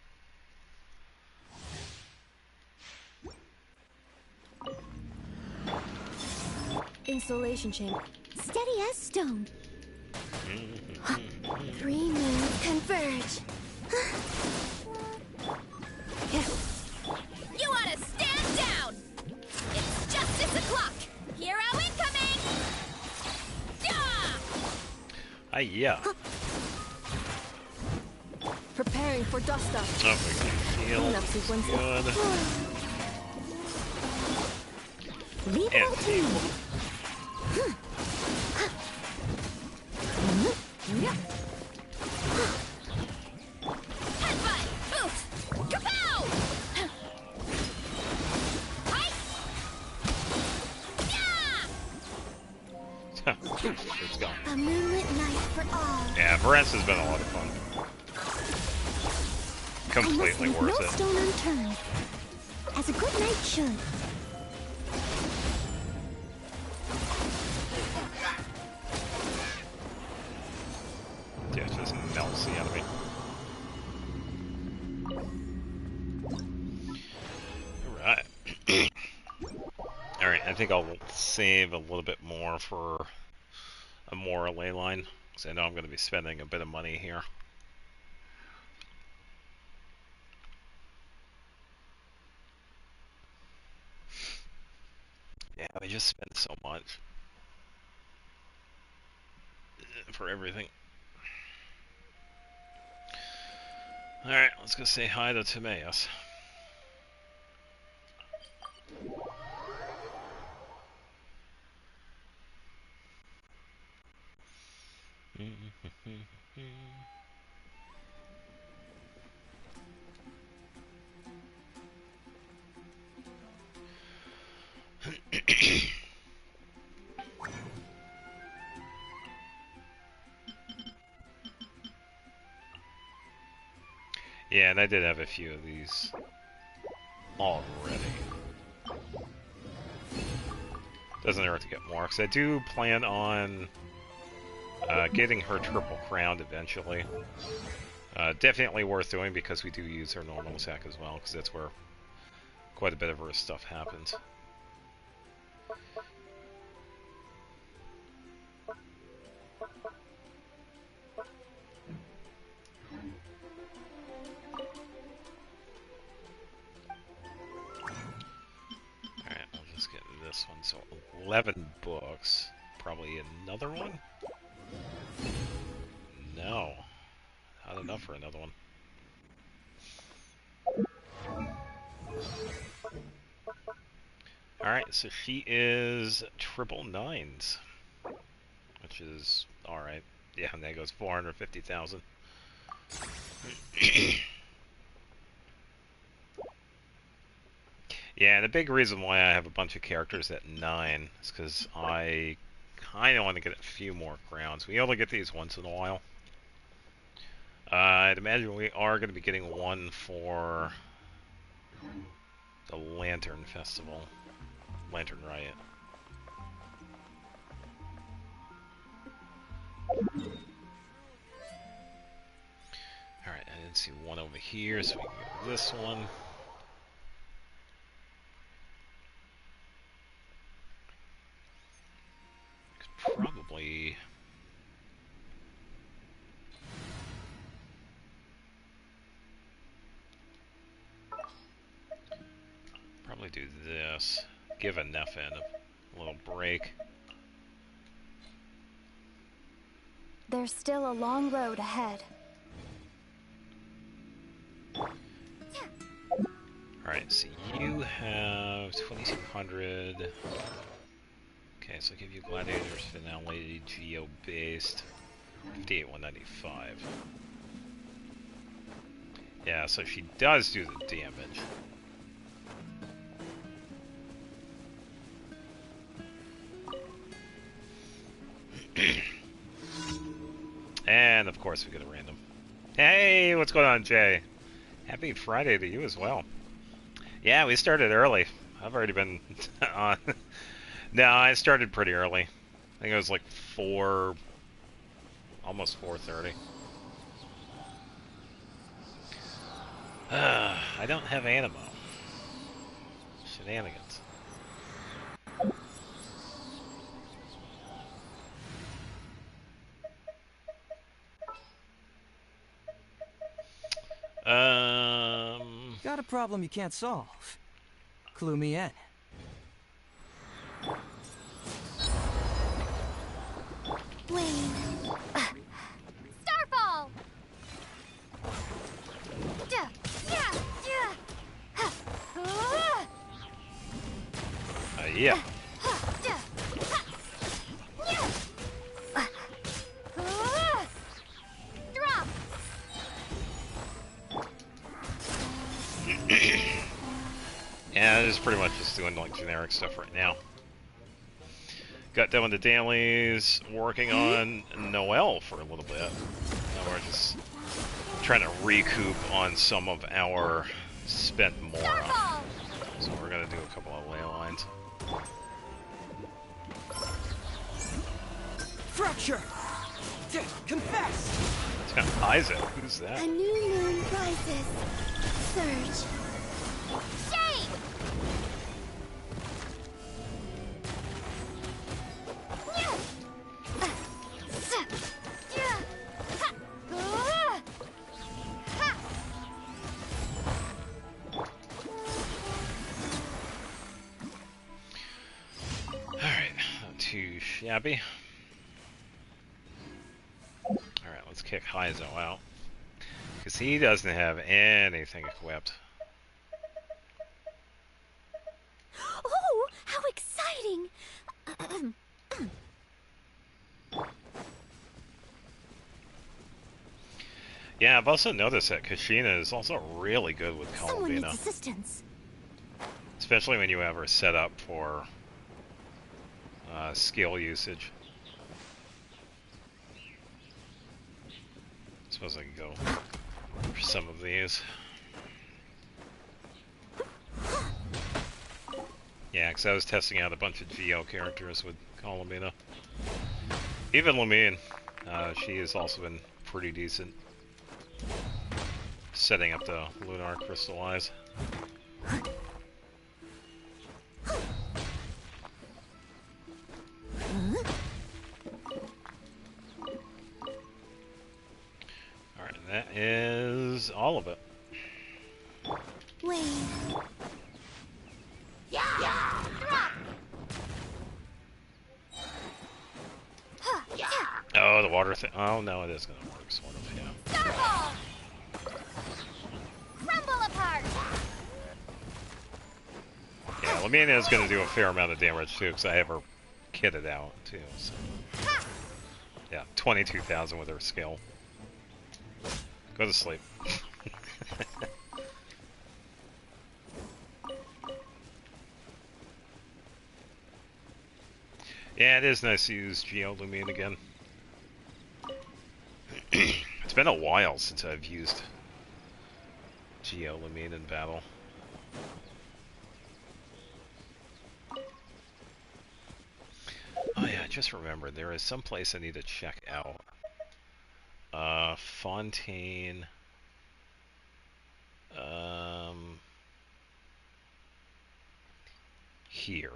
Installation chamber. Steady as stone. 3 moves converge. You ought to stand down! It's justice o'clock! Hero incoming! Yeah! Yeah. Preparing for dust up. Oh, we can heal. Cleanup sequence. Good. Leave it And all to me. Headbutt! Oof! Kapow! Hi! Yeah! Let's go. A moonlit night for all. Yeah, Varese has been a lot of fun. I must Completely leave worth no it. stone unturned. As a good knight should. Yeah, it just melts the enemy. Alright. Alright, I think I'll save a little bit more for a more ley line, because I know I'm going to be spending a bit of money here. Yeah, we just spend so much for everything. Alright, let's go say hi to Timaeus. Yeah, and I did have a few of these already. Doesn't hurt to get more, because I do plan on getting her triple crowned eventually. Definitely worth doing because we do use her normal attack as well, because that's where quite a bit of her stuff happens. Alright, I'll just get this one. So 11 books. Probably another one? No. Not enough for another one. Alright, so she is triple nines. Which is alright. Yeah, and that goes 450,000. Yeah, and the big reason why I have a bunch of characters at 9 is because I kind of want to get a few more crowns. We only get these once in a while. I'd imagine we are going to be getting one for the Lantern Festival. Lantern Riot. Alright, I didn't see one over here, so we can get this one. Could probably do this. Give a Nephin a little break. There's still a long road ahead. Alright, so you have 2200. Okay, so give you Gladiators Finale Geo based 58,195. Yeah, so she does do the damage. And of course we get a random. Hey, what's going on, Jay? Happy Friday to you as well. Yeah, we started early. I've already been on. No, I started pretty early. I think it was like 4, almost 4:30. I don't have animo. Shenanigans. Got a problem you can't solve. Clue me in. Wayne. Starfall! Yeah. Drop! Yeah, it's pretty much just doing like generic stuff right now. Got done with the dailies, working on Noel for a little bit. Now we're just trying to recoup on some of our spent Mora. Starfall! So we're gonna do a couple of ley lines. Fracture! Confess! It's kind of Isaac. Who's A that? new moon rises. Surge. Shade! Alright, not too shabby. Alright, let's kick Heizo out. Because he doesn't have anything equipped. Oh, how exciting! Yeah, I've also noticed that Kashina is also really good with Someone needs Columbina. assistance. Especially when you have her set up for skill usage. I suppose I can go for some of these. Yeah, because I was testing out a bunch of Geo characters with Columbina. Even Lamine, she has also been pretty decent. Setting up the Lunar Crystallize. Alright, that is all of it. Wayne. Oh, the water thing. Oh, no, it is going to work, sort of, yeah. Starfall! Crumble apart! Yeah, Lamina is going to do a fair amount of damage, too, because I have her kitted out, too. So. Yeah, 22,000 with her skill. Go to sleep. Yeah, it is nice to use Geolumine again. It's been a while since I've used Geolumine in battle. Oh yeah, I just remembered there is some place I need to check out. Fontaine. Here.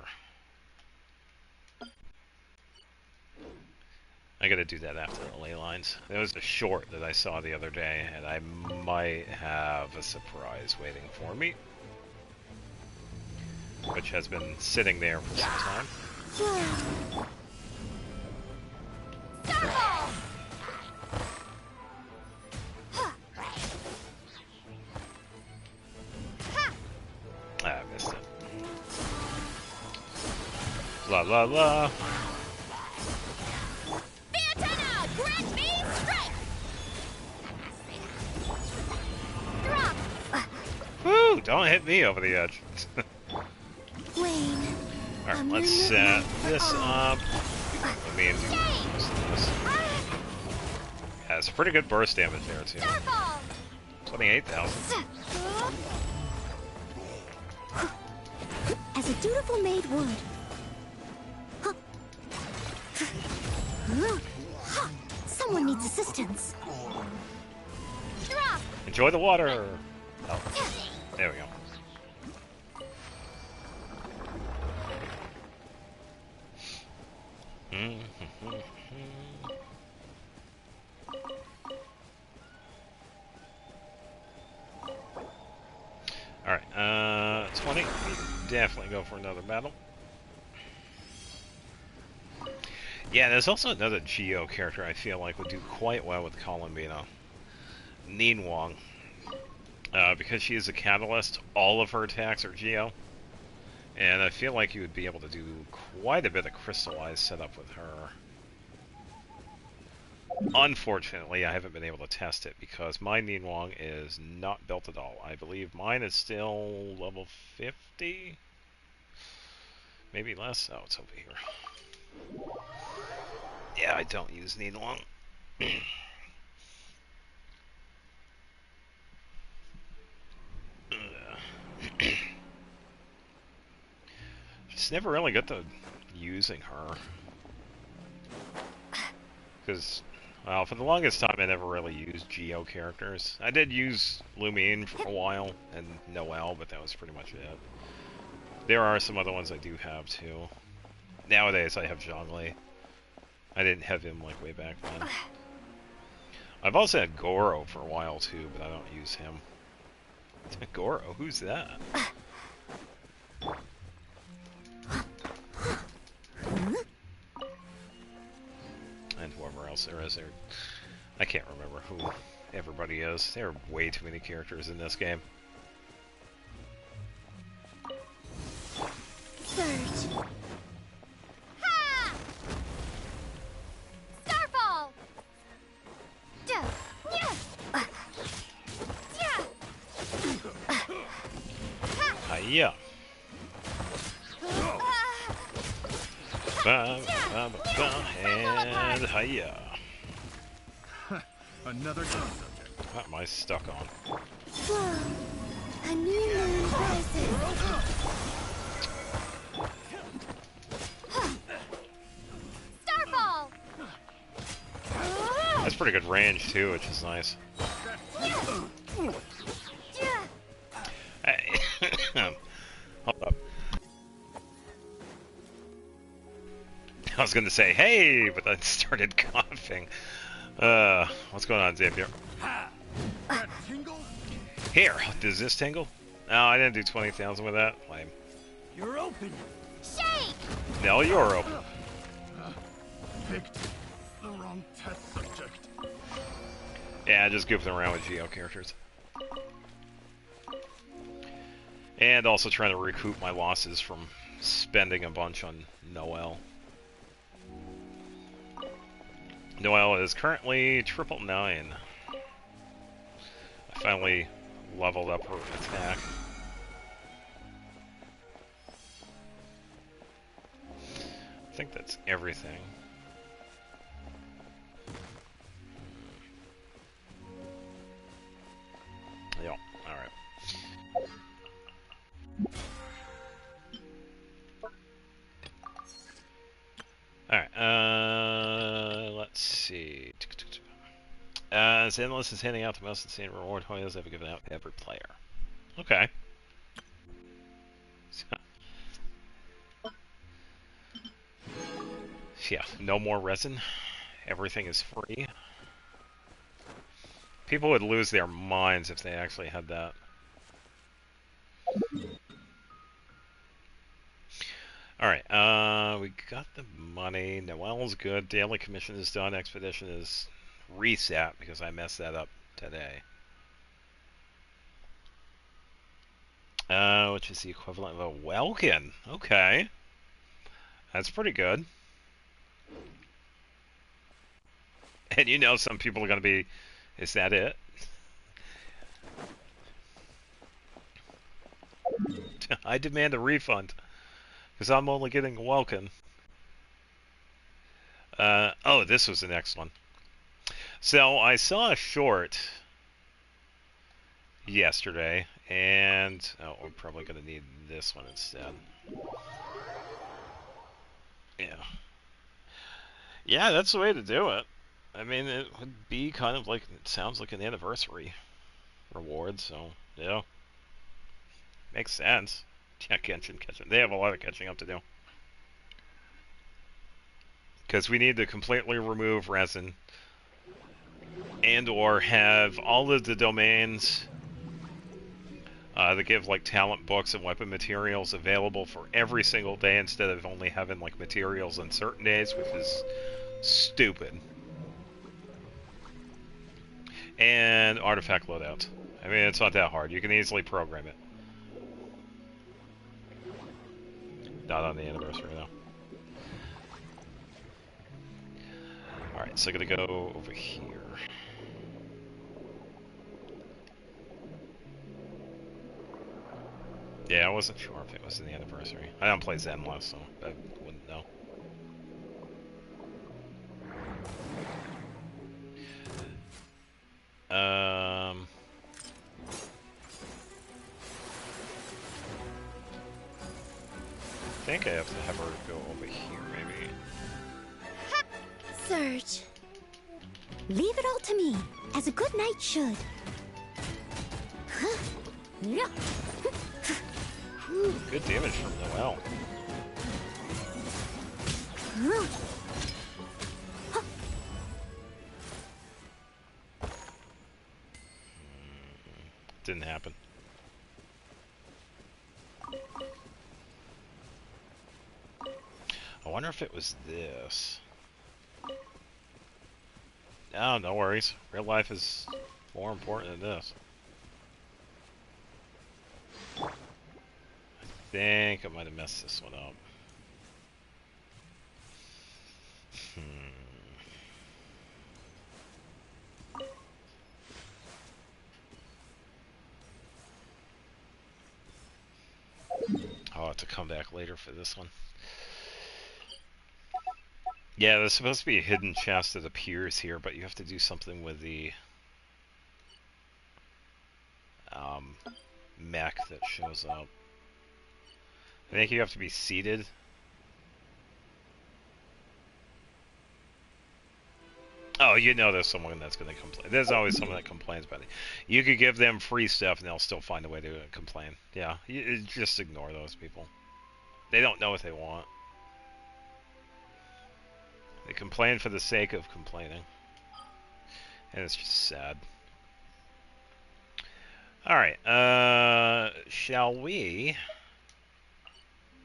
I gotta do that after the ley lines. There was a short that I saw the other day, and I might have a surprise waiting for me. Which has been sitting there for some time. Starfall! Ah, I missed it. La la la. Fiatena, grant me strength! Drop! Woo! Don't hit me over the edge. Wayne. Alright, let's set this up. I mean, this. Yeah, it's pretty good burst damage there, too. Starfall! 28,000. As a dutiful maid would. Someone needs assistance. Drop! Enjoy the water! Oh, there we go. Alright, 20. Definitely go for another battle. Yeah, there's also another Geo character I feel like would do quite well with Columbina. Ninwang. Because she is a catalyst, all of her attacks are Geo. And I feel like you would be able to do quite a bit of crystallized setup with her. Unfortunately, I haven't been able to test it because my Ninwang is not built at all. I believe mine is still level 50? Maybe less? Oh, it's over here. Yeah, I don't use Ninwang. Just never really got to using her. Because, well, for the longest time I never really used Geo characters. I did use Lumine for a while, and Noelle, but that was pretty much it. There are some other ones I do have, too. Nowadays I have Zhongli. I didn't have him, like, way back then. I've also had Goro for a while, too, but I don't use him. Goro? Who's that? And whoever else there is there. I can't remember who everybody is. There are way too many characters in this game. Surge. Ha! Starfall! Duh. Yeah. Yeah. Hiya! And hiya! Another gun subject. What am I stuck on? Whoa. A new moon rises. Starfall! That's pretty good range too, which is nice. Yeah. Hey. Hold up. I was gonna say, hey, but then started coughing. What's going on, Xavier? That tingle? Here, does this tingle? No, I didn't do 20,000 with that. Lame. You're open. Shake! No, you're open. Picked the wrong test subject. Yeah, just goofing around with Geo characters. And also trying to recoup my losses from spending a bunch on Noelle. Noelle is currently 999. I finally leveled up her attack. I think that's everything. Yeah, alright. Alright, let's see. Zenless is handing out the most insane reward Hoyo's ever given out to every player. Okay. Yeah, no more resin. Everything is free. People would lose their minds if they actually had that. Alright, we got the money. Noelle's good. Daily commission is done. Expedition is reset because I messed that up today. Which is the equivalent of a Welkin. Okay. That's pretty good. And you know some people are going to be, is that it? I demand a refund, because I'm only getting a welcome. Oh, this was the next one. So I saw a short yesterday, and oh, we're probably going to need this one instead. Yeah. Yeah, that's the way to do it. I mean, it would be kind of like, it sounds like an anniversary reward, so, yeah. Makes sense. Yeah, Genshin. They have a lot of catching up to do. Because we need to completely remove resin and or have all of the domains that give like talent books and weapon materials available for every single day instead of only having like materials on certain days, which is stupid. And artifact loadout. I mean, it's not that hard. You can easily program it. Not on the anniversary, though. Alright, so I'm gonna go over here. Yeah, I wasn't sure if it was the anniversary. I don't play Zenless, so I wouldn't know. I think I have to have her go over here, maybe. Surge. Leave it all to me, as a good knight should. Good damage from Noelle. Didn't happen. I wonder if it was this. Oh, no worries. Real life is more important than this. I think I might have messed this one up. I'll have to come back later for this one. Yeah, there's supposed to be a hidden chest that appears here, but you have to do something with the mech that shows up. I think you have to be seated. Oh, you know there's someone that's going to complain. There's always someone that complains about it. You could give them free stuff and they'll still find a way to complain. Yeah, you just ignore those people. They don't know what they want. They complain for the sake of complaining. And it's just sad. Alright, shall we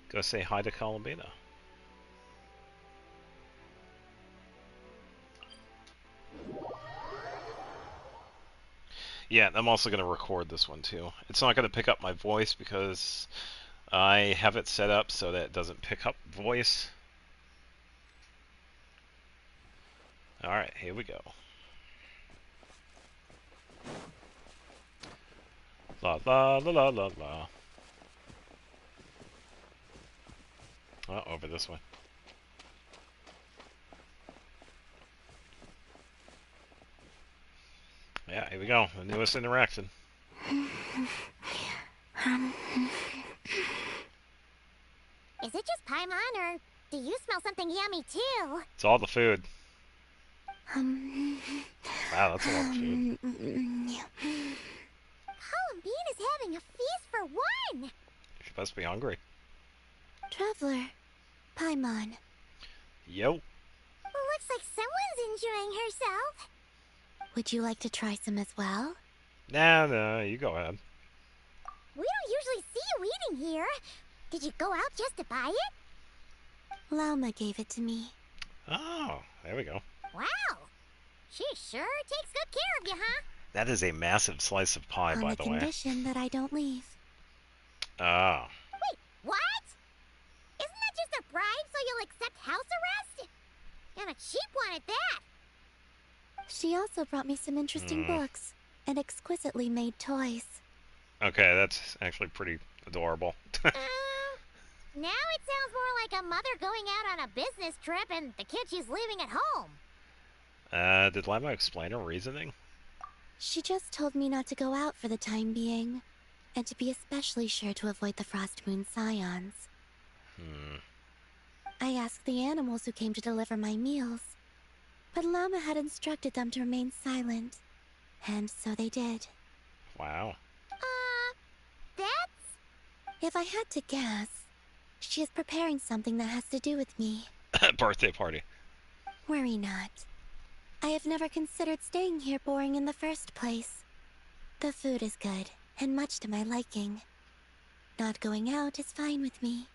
go say hi to Columbina? Yeah, I'm also going to record this one too. It's not going to pick up my voice because I have it set up so that it doesn't pick up voice. Alright, here we go. La la la la la la. Oh, over this way. Yeah, here we go. The newest interaction. Is it just Paimon, or do you smell something yummy too? It's all the food. Wow, that's a lot of food. Columbine is having a feast for one! She must be hungry. Traveler, Paimon. Yo. Looks like someone's enjoying herself. Would you like to try some as well? Nah, you go ahead. We don't usually see you eating here. Did you go out just to buy it? Lauma gave it to me. Oh, there we go. Wow! She sure takes good care of you, huh? That is a massive slice of pie, by the way. On the condition that I don't leave. Oh. Wait, what? Isn't that just a bribe so you'll accept house arrest? And a cheap one at that. She also brought me some interesting books and exquisitely made toys. Okay, that's actually pretty adorable. Now it sounds more like a mother going out on a business trip and the kid she's leaving at home. Did Lemma explain her reasoning? She just told me not to go out for the time being, and to be especially sure to avoid the Frost Moon Scions. I asked the animals who came to deliver my meals, but Llama had instructed them to remain silent, and so they did. Wow. That's... If I had to guess, she is preparing something that has to do with me. Birthday party. Worry not. I have never considered staying here boring in the first place. The food is good, and much to my liking. Not going out is fine with me.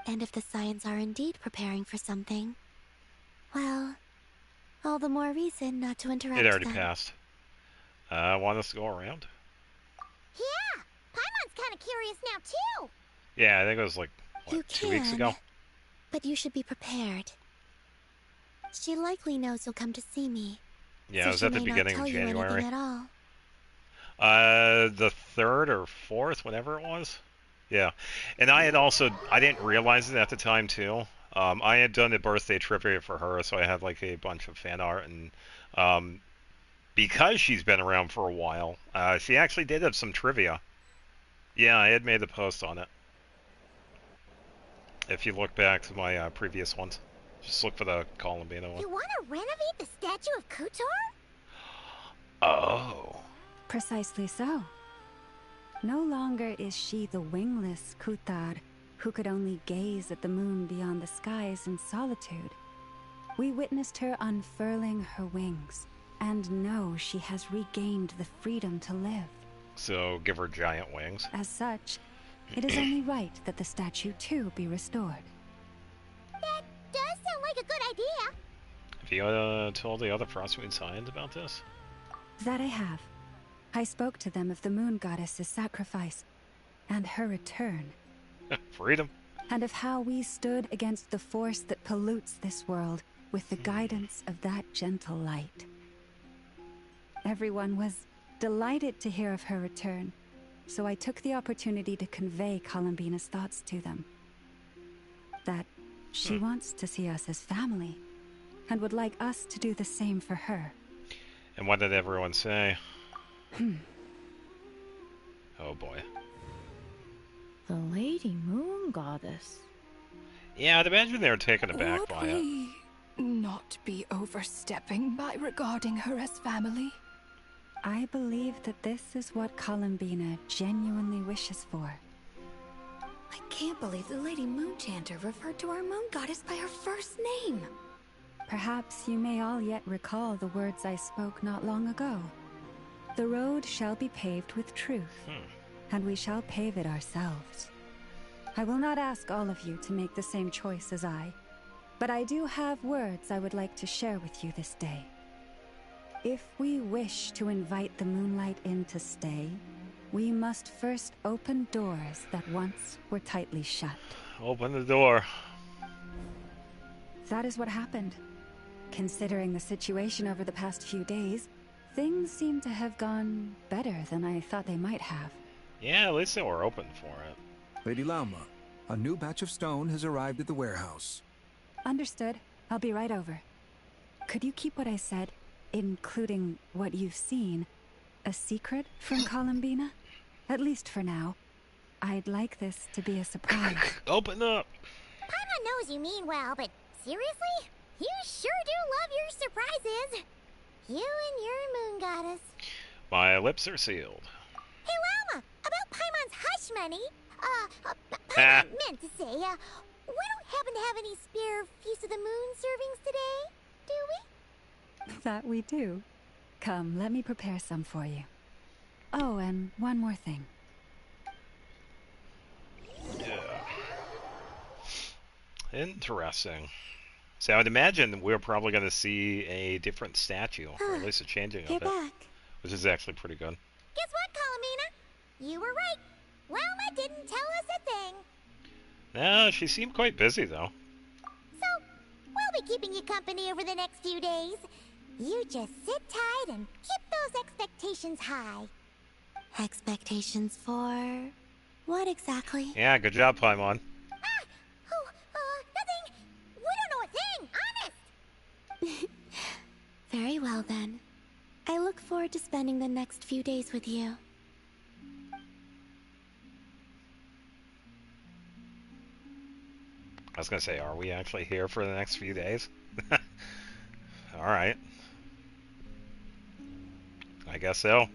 And if the Scions are indeed preparing for something, well, all the more reason not to interrupt them. It already passed. Want us to go around? Yeah! Paimon's kind of curious now, too! Yeah, I think it was like, You what, 2 weeks can, ago? but you should be prepared. She likely knows you'll come to see me. Yeah, so it was she at the may not beginning tell of you anything January. at all. The 3rd or 4th, whatever it was. Yeah. And I didn't realize it at the time, too. I had done a birthday tribute for her, so I had like a bunch of fan art, and because she's been around for a while, she actually did have some trivia. Yeah, I had made a post on it. If you look back to my previous ones. Just look for the Columbina one. You want to renovate the statue of Kutor? Oh. Precisely so. No longer is she the wingless Kutar, who could only gaze at the moon beyond the skies in solitude. We witnessed her unfurling her wings, and know she has regained the freedom to live. So give her giant wings. As such, it is only right that the statue too be restored. That does sound like a good idea. Have you told the other Frostmoon Scions about this? That I have. I spoke to them of the moon goddess's sacrifice, and her return, Freedom. and of how we stood against the force that pollutes this world with the guidance of that gentle light. Everyone was delighted to hear of her return, so I took the opportunity to convey Columbina's thoughts to them. That she wants to see us as family, and would like us to do the same for her. And what did everyone say? Oh boy. The Lady Moon Goddess. Yeah, I'd imagine they were taken aback Would by it. we not be overstepping by regarding her as family? I believe that this is what Columbina genuinely wishes for. I can't believe the Lady Moon Chanter referred to our moon goddess by her first name. Perhaps you may all yet recall the words I spoke not long ago. The road shall be paved with truth, and we shall pave it ourselves. I will not ask all of you to make the same choice as I, but I do have words I would like to share with you this day. If we wish to invite the moonlight in to stay, we must first open doors that once were tightly shut. Open the door. That is what happened. Considering the situation over the past few days, things seem to have gone better than I thought they might have. Yeah, at least they were open for it. Lady Lauma, a new batch of stone has arrived at the warehouse. Understood. I'll be right over. Could you keep what I said, including what you've seen, a secret from Columbina? At least for now. I'd like this to be a surprise. Open up! Paimon knows you mean well, but seriously? You sure do love your surprises. You and your moon goddess. My lips are sealed. Hey, Llama, about Paimon's hush money. Paimon meant to say, we don't happen to have any spare Feast of the Moon servings today, do we? That we do. Come, let me prepare some for you. Oh, and one more thing. Yeah. Interesting. So I would imagine we're probably going to see a different statue, or at least a changing You're of it, back. which is actually pretty good. Guess what, Columbina? You were right. Llama didn't tell us a thing. No, she seemed quite busy, though. So, we'll be keeping you company over the next few days. You just sit tight and keep those expectations high. Expectations for what exactly? Yeah, good job, Paimon. Ah! Oh, nothing! We don't know a thing, honest! Very well then. I look forward to spending the next few days with you. I was gonna say, are we actually here for the next few days? Alright. I guess so.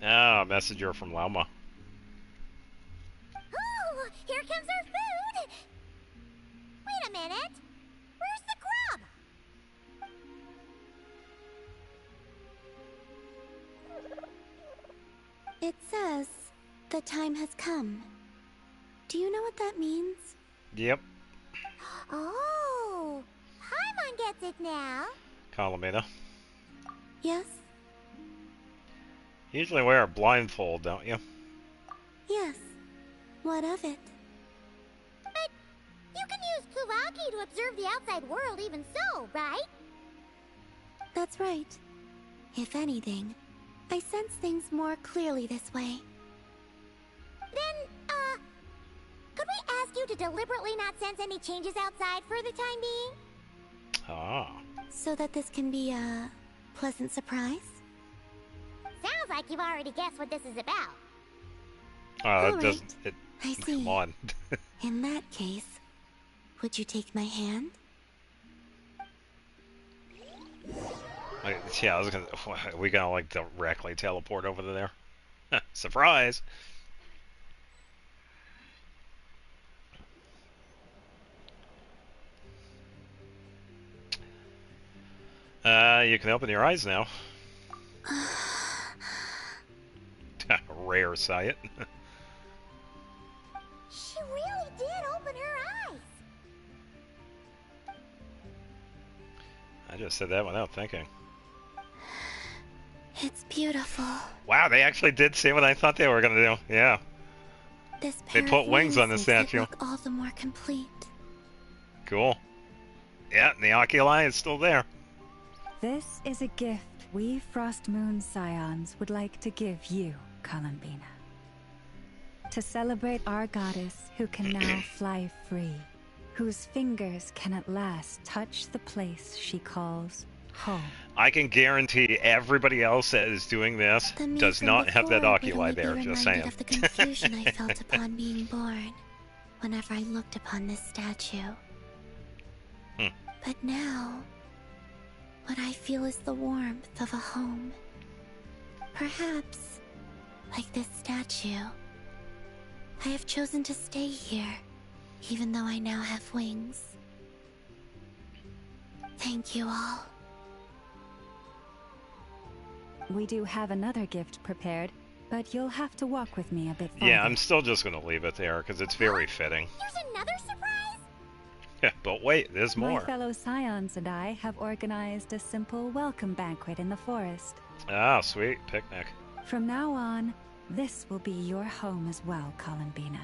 Ah, messenger from Lauma. Oh, here comes our food! Wait a minute! Where's the grub? It says, the time has come. Do you know what that means? Yep. Oh, Paimon gets it now. Colomina. Yes? Usually wear a blindfold, don't you? Yes. What of it? But you can use Kuvaki to observe the outside world even so, right? That's right. If anything, I sense things more clearly this way. Then, could we ask you to deliberately not sense any changes outside for the time being? Ah. So that this can be a pleasant surprise? Sounds like you've already guessed what this is about. It All doesn't. right. It, I see. come on. In that case, would you take my hand? Yeah, I was gonna. Are we gonna like directly teleport over there? Surprise! You can open your eyes now. Rare sight. She really did open her eyes. I just said that without thinking. It's beautiful. Wow, they actually did say what I thought they were gonna do. Yeah. This They pair put of wings on the makes statue. it look all the more complete. Cool. Yeah, and the oculi is still there. This is a gift we Frost Moon Scions would like to give you, Columbina. To celebrate our goddess who can now fly free, whose fingers can at last touch the place she calls home. I can guarantee everybody else that is doing this The me does from not have that before would oculi only be there, just reminded saying. of the confusion I felt upon being born, whenever I looked upon this statue. But now, what I feel is the warmth of a home. Perhaps, like this statue, I have chosen to stay here, even though I now have wings. Thank you all. We do have another gift prepared, but you'll have to walk with me a bit farther. Yeah, I'm still just gonna leave it there, because it's very fitting. There's another surprise? But wait, there's My more. fellow Scions and I have organized a simple welcome banquet in the forest. Ah, sweet. Picnic. From now on, this will be your home as well, Columbina.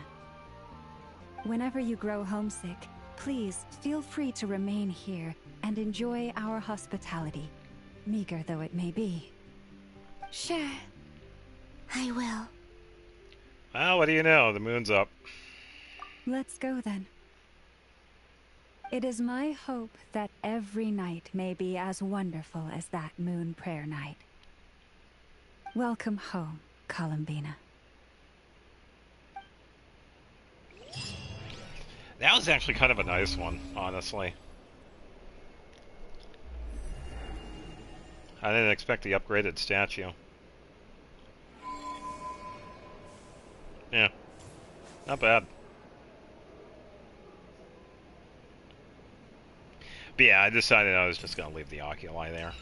Whenever you grow homesick, please feel free to remain here and enjoy our hospitality, meager though it may be. Sure, I will. Well, what do you know? The moon's up. Let's go then. It is my hope that every night may be as wonderful as that moon prayer night. Welcome home, Columbina. That was actually kind of a nice one, honestly. I didn't expect the upgraded statue. Yeah, not bad. But yeah, I decided I was just going to leave the oculi there.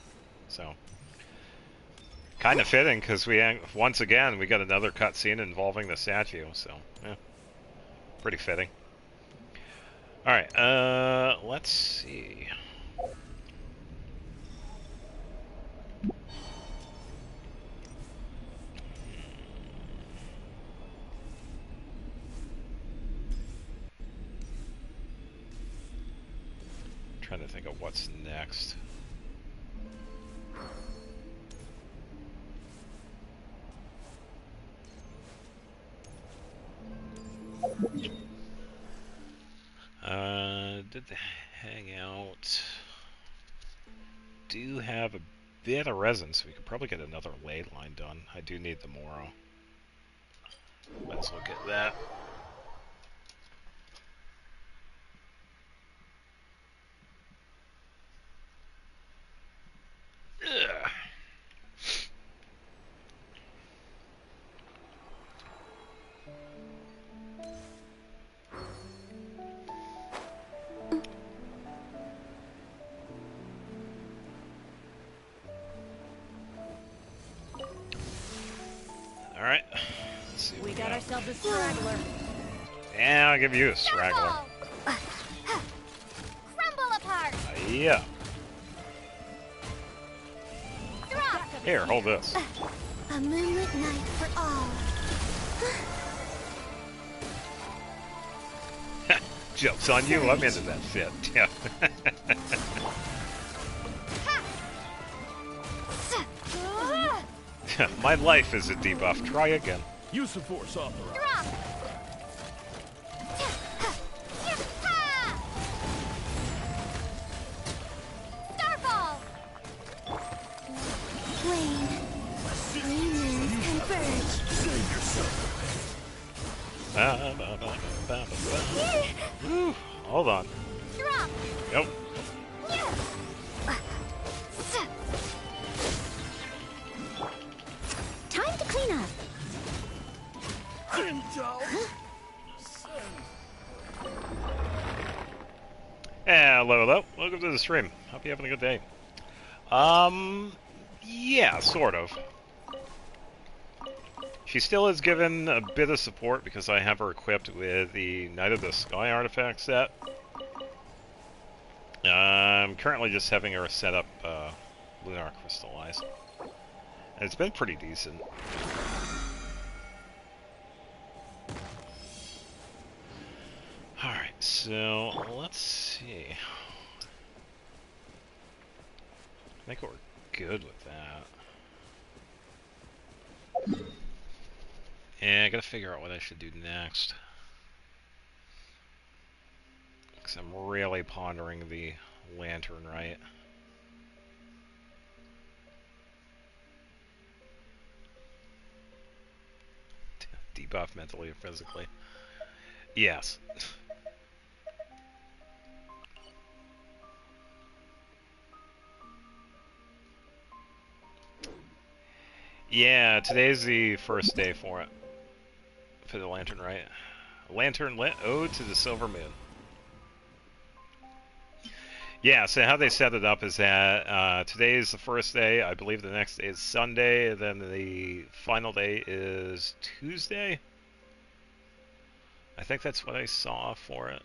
So, kind of fitting, because once again, we got another cutscene involving the statue, so, yeah. Pretty fitting. Alright, let's see. trying to think of what's next. Did the hangout do have a bit of resin, so we could probably get another ley line done. I do need the Moro. Might as well get that. Ugh. Alright. Let's see what We got ourselves a straggler. Yeah, I'll give you a straggler. Crumble apart. Yeah. Drop. Here, hold this. A moonlit night for all. Joke's on you, I'm into that shit. Yeah. My life is a debuff. Try again. Use of force authorized. Drop. Starfall. Flame. Green moons converge. Save yourself. Woo, hold on. Drop. Yep. Time to clean up. Hello, hello. Welcome to the stream. Hope you're having a good day. Yeah, sort of. She still is given a bit of support because I have her equipped with the Night of the Sky artifact set. I'm currently just having her set up Lunar Crystallize. And it's been pretty decent. Alright, so let's see. I think we're good with that. Yeah, I gotta figure out what I should do next. Because I'm really pondering the lantern, right? Debuff mentally or physically. Yes. Yeah, today's the first day for it. For the lantern, right? Lantern lit ode to the silver moon. Yeah, so how they set it up is that today is the first day. I believe the next day is Sunday, and then the final day is Tuesday. I think that's what I saw for it.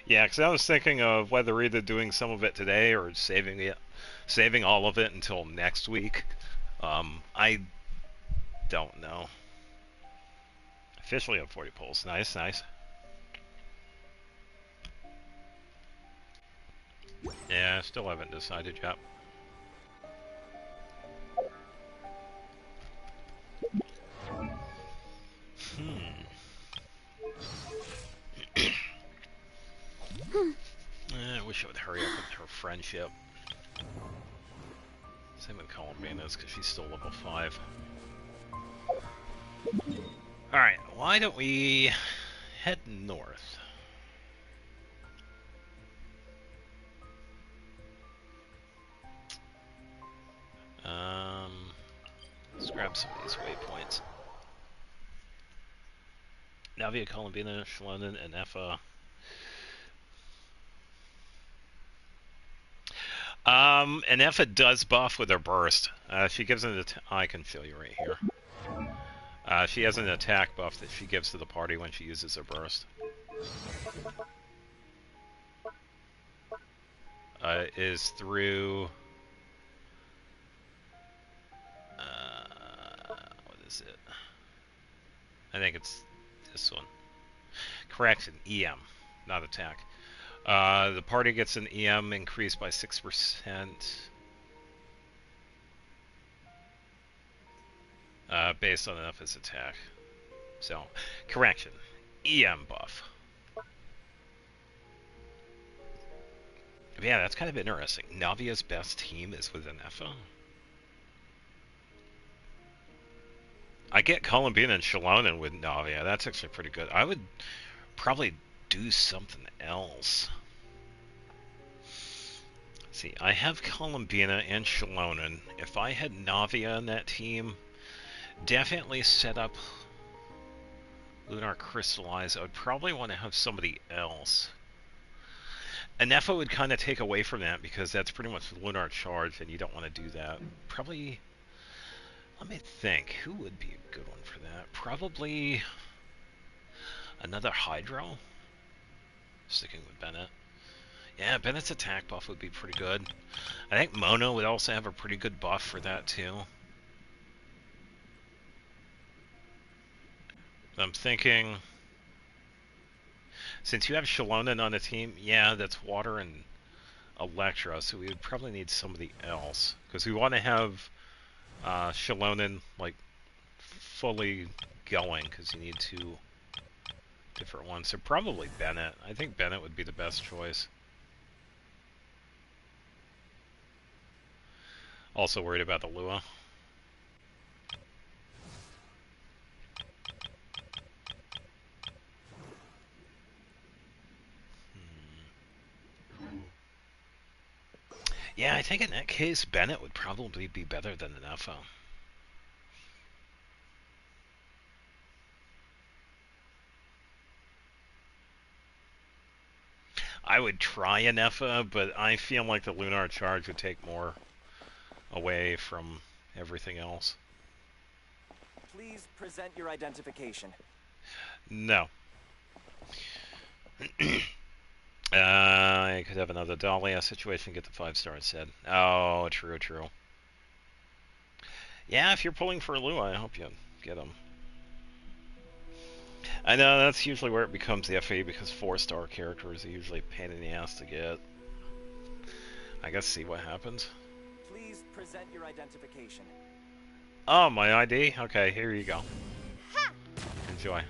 Yeah, because I was thinking of whether either doing some of it today or saving all of it until next week. I don't know. Officially up 40 polls. Nice, nice. Yeah, I still haven't decided yet. I wish I would hurry up with her friendship. Same with Columbina's, because she's still level 5. Alright, why don't we head north? Let's grab some of these waypoints. Navia, Columbina, Schlonen, and Effa. And Effa does buff with her burst. She gives an I can show you right here. She has an attack buff that she gives to the party when she uses her burst. Is through... what is it? I think it's this one. Correction, EM, not attack. The party gets an EM increased by 6%. Based on enough its attack. So, correction. EM buff. Yeah, that's kind of interesting. Navia's best team is with Anefa. I get Columbine and Shalonen with Navia. That's actually pretty good. I would probably do something else. See, I have Columbina and Shalonen. If I had Navia on that team, definitely set up Lunar Crystallize. I would probably want to have somebody else. Anefa would kind of take away from that because that's pretty much Lunar Charge, and you don't want to do that. Probably, let me think, who would be a good one for that? Probably another Hydro. Sticking with Bennett. Yeah, Bennett's attack buff would be pretty good. I think Mono would also have a pretty good buff for that too. I'm thinking, since you have Shalonen on the team, yeah, that's Water and Electra, so we would probably need somebody else. Because we want to have Shalonen, like, fully going, because you need 2 different ones. So probably Bennett. I think Bennett would be the best choice. Also worried about the Lua. Yeah, I think in that case, Bennett would probably be better than an Efa. I would try an Efa, but I feel like the Lunar Charge would take more away from everything else. Please present your identification. No. I could have another Dahlia situation, get the 5-star instead. Oh, true, true. Yeah, if you're pulling for Lua, I hope you get him. I know, that's usually where it becomes the FA, because 4-star characters are usually a pain in the ass to get. I guess see what happens. Please present your identification. Oh, my ID? Okay, here you go. Ha! Enjoy.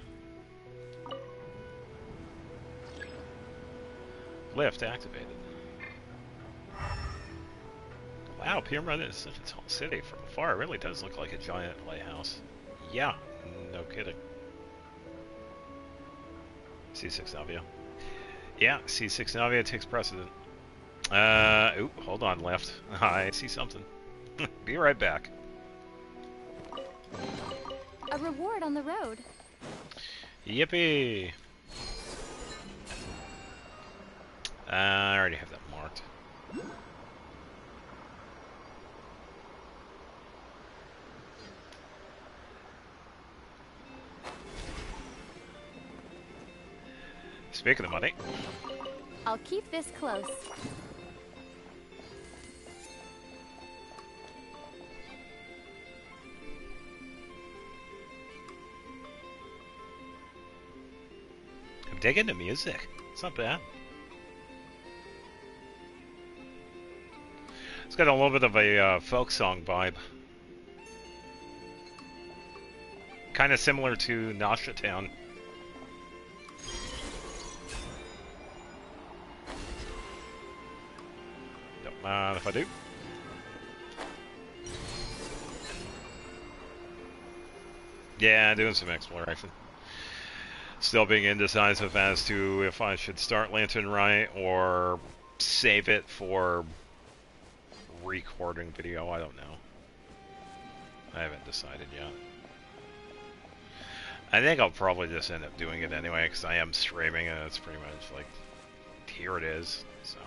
Lift activated. Wow, Pyramid is such a tall city. From afar, it really does look like a giant lighthouse. Yeah, no kidding. C6 Navia. Yeah, C6 Navia takes precedent. Oop, hold on, left. I see something. Be right back. A reward on the road. Yippee! I already have that marked. Speaking of money. I'll keep this close. I'm digging the music. It's not bad. It's got a little bit of a folk song vibe. Kind of similar to Nasha Town. Don't mind if I do. Yeah, doing some exploration. Still being indecisive as to if I should start Lantern Right or save it for recording video. I don't know. I haven't decided yet. I think I'll probably just end up doing it anyway because I am streaming and it's pretty much like, here it is. So,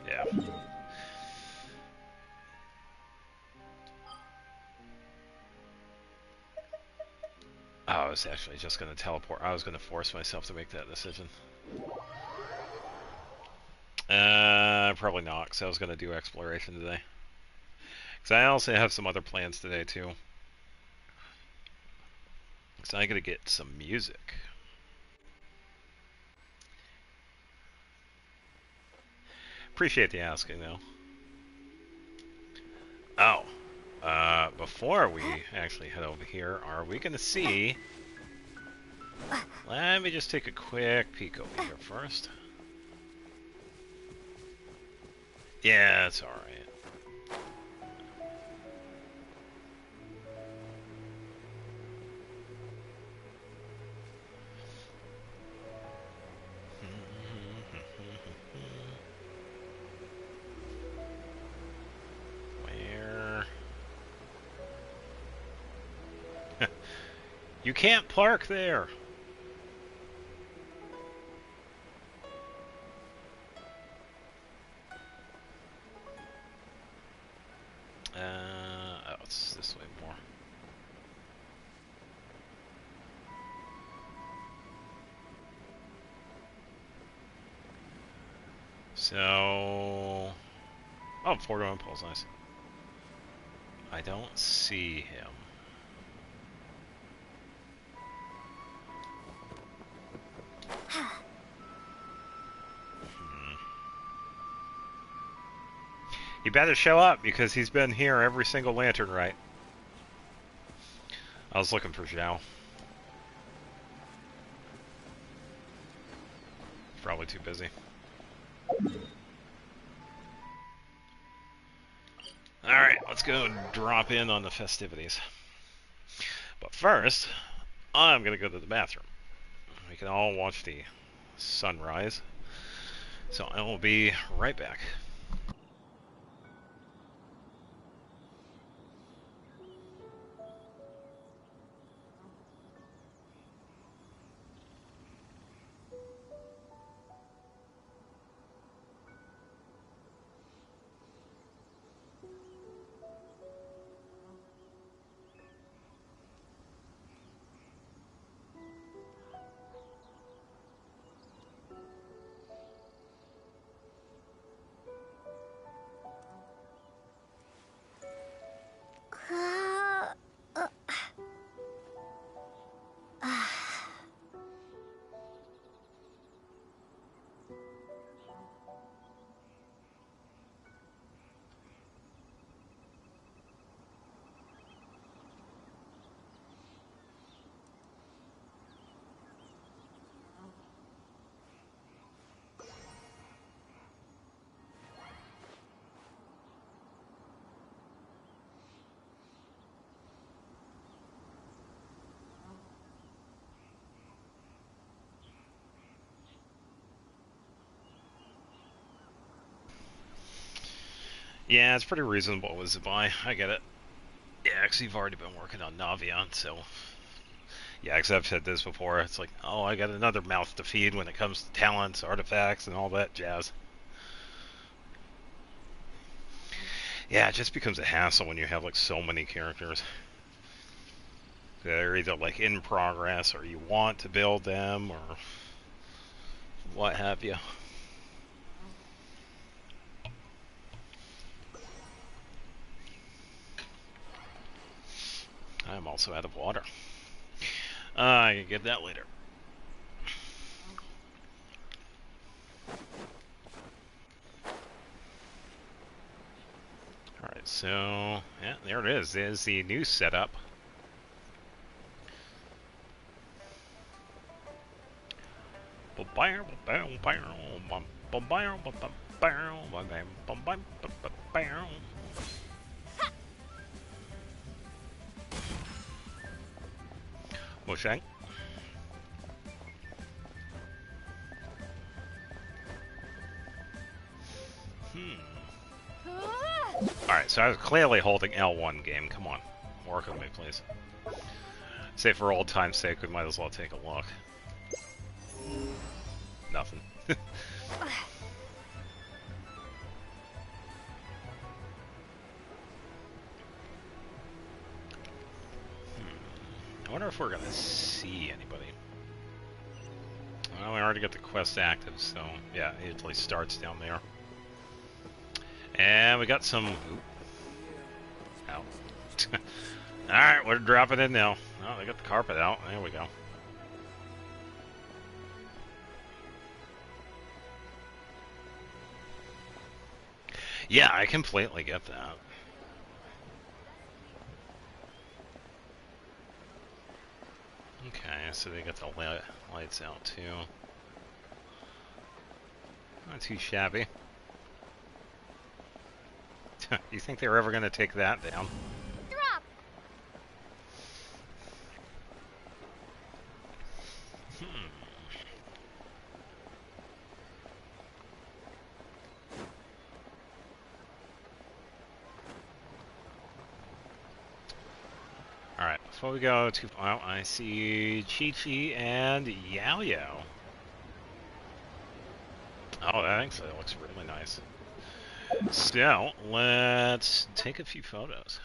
yeah. I was actually just going to teleport. I was going to force myself to make that decision. Probably not, because I was going to do exploration today. Because I also have some other plans today, too. So I gotta get some music. Appreciate the asking, though. Oh. Before we actually head over here, are we gonna see... Let me just take a quick peek over here first. Yeah, it's alright. Where? You can't park there! Oh, it's this way more. So... Oh, Porto Impulse, nice. I don't see him. He better show up, because he's been here every single lantern right. I was looking for Zhao. Probably too busy. Alright, let's go drop in on the festivities. But first, I'm gonna go to the bathroom. We can all watch the sunrise. So I will be right back. Yeah, it's pretty reasonable with Zabai. I get it. Yeah, because you've already been working on Navion, so... Yeah, because I've said this before. It's like, oh, I got another mouth to feed when it comes to talents, artifacts, and all that jazz. Yeah, it just becomes a hassle when you have, like, so many characters. They're either, like, in progress, or you want to build them, or... what have you. I'm also out of water. I can get that later. Alright, so... yeah, there it is. There's the new setup. Moshang. Alright, so I was clearly holding L1 game. Come on. Work with me, please. Say for old time's sake, we might as well take a look. Nothing. I wonder if we're gonna see anybody. Well, we already got the quest active, so yeah, it usually starts down there. And we got some... Ow. Alright, we're dropping in now. Oh, they got the carpet out. There we go. Yeah, I completely get that. Okay, so they got the lights out too. Not too shabby. You think they were ever going to take that down? Drop. Alright, before we go too far, I see Chi-Chi and Yao-Yao. Oh, that actually looks really nice. So, let's take a few photos.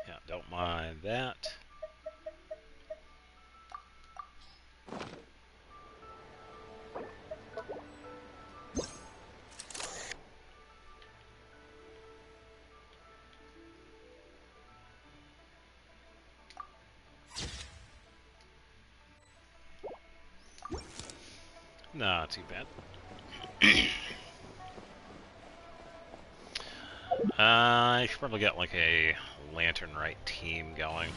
Yeah, don't mind that. Not too bad. I should probably get like a Lantern Right team going.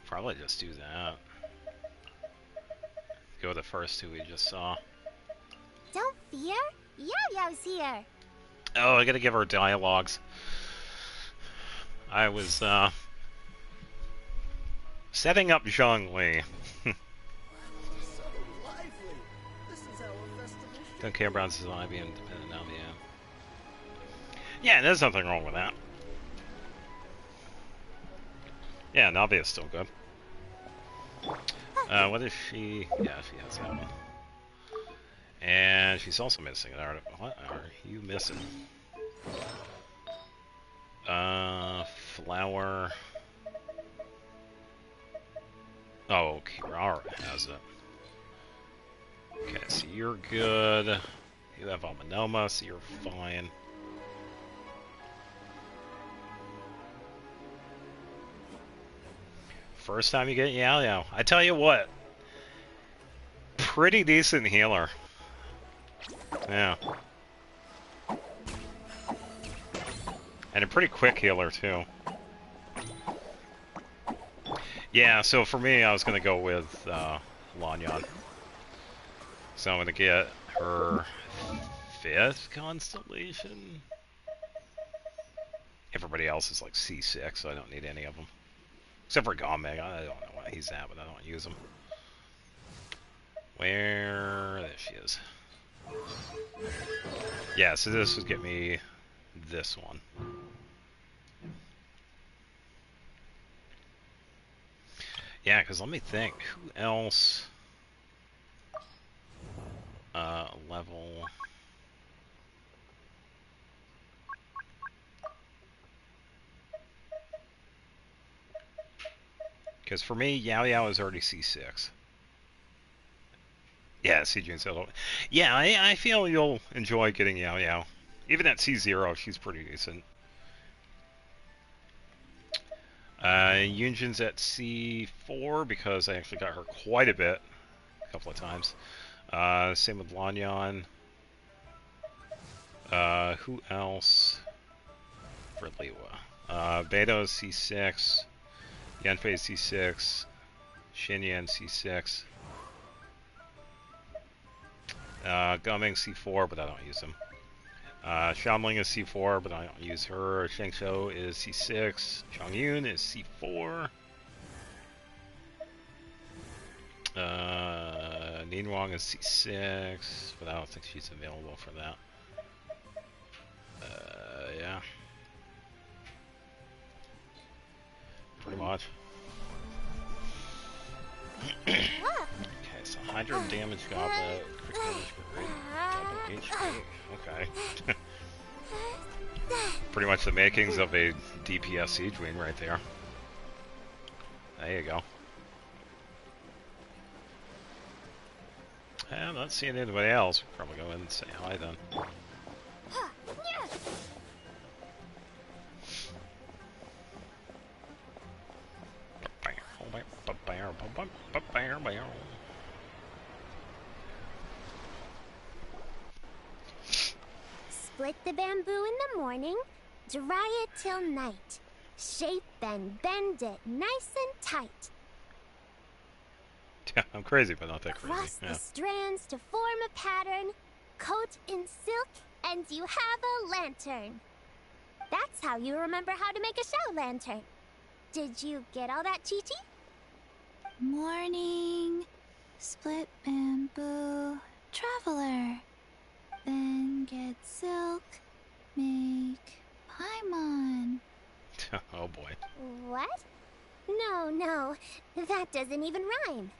Probably just do that. Go with the first two we just saw. Don't fear. Yao-Yao's here. Oh, I gotta give her dialogues. I was, setting up Zhongli. So lively. This is our festival. Don't care about design being dependent on the Yeah, there's nothing wrong with that. Yeah, Navia's still good. What is she? Yeah, she has that one. And she's also missing an art. What are you missing? Flower. Oh, Kirara has it. Okay, so you're good. You have Amanoma, so you're fine. First time you get Yao-Yao. I tell you what. Pretty decent healer. Yeah. And a pretty quick healer, too. Yeah, so for me, I was going to go with Lanyan. So I'm going to get her 5th constellation. Everybody else is like C6, so I don't need any of them. Except for Gomeg. I don't know why he's at, but I don't use him. Where? There she is. Yeah, so this would get me this one. Yeah, because let me think. Who else? Level. Because for me, Yao-Yao is already C6. Yeah, CJ Settle. Yeah, I feel you'll enjoy getting Yao-Yao. Even at C0, she's pretty decent. Yunjin's at C4 because I actually got her quite a bit. A couple of times. Same with Lanyan. Who else? For Liwa. Beto C6. Yanfei C6. Xinyan C6. Gumming C4, but I don't use him. Xiaomling is C4, but I don't use her. Shengshou is C6. Chongyun is C4. Ninhuang is C6, but I don't think she's available for that. Yeah. Pretty much. Okay, so Hydro damage goblet, quick damage berate, double HP. Okay. Pretty much the makings of a DPS siege wing right there. There you go. I'm not seeing anybody else. We'll probably go in and say hi then. Split the bamboo in the morning, dry it till night. Shape and bend it nice and tight. Yeah, I'm crazy, but not that crazy. Cross Yeah. the strands to form a pattern, coat in silk, and you have a lantern. That's how you remember how to make a show lantern. Did you get all that, Chi-Chi? Morning, split bamboo, traveler. Then get silk, make paimon. Oh boy. What? No, that doesn't even rhyme.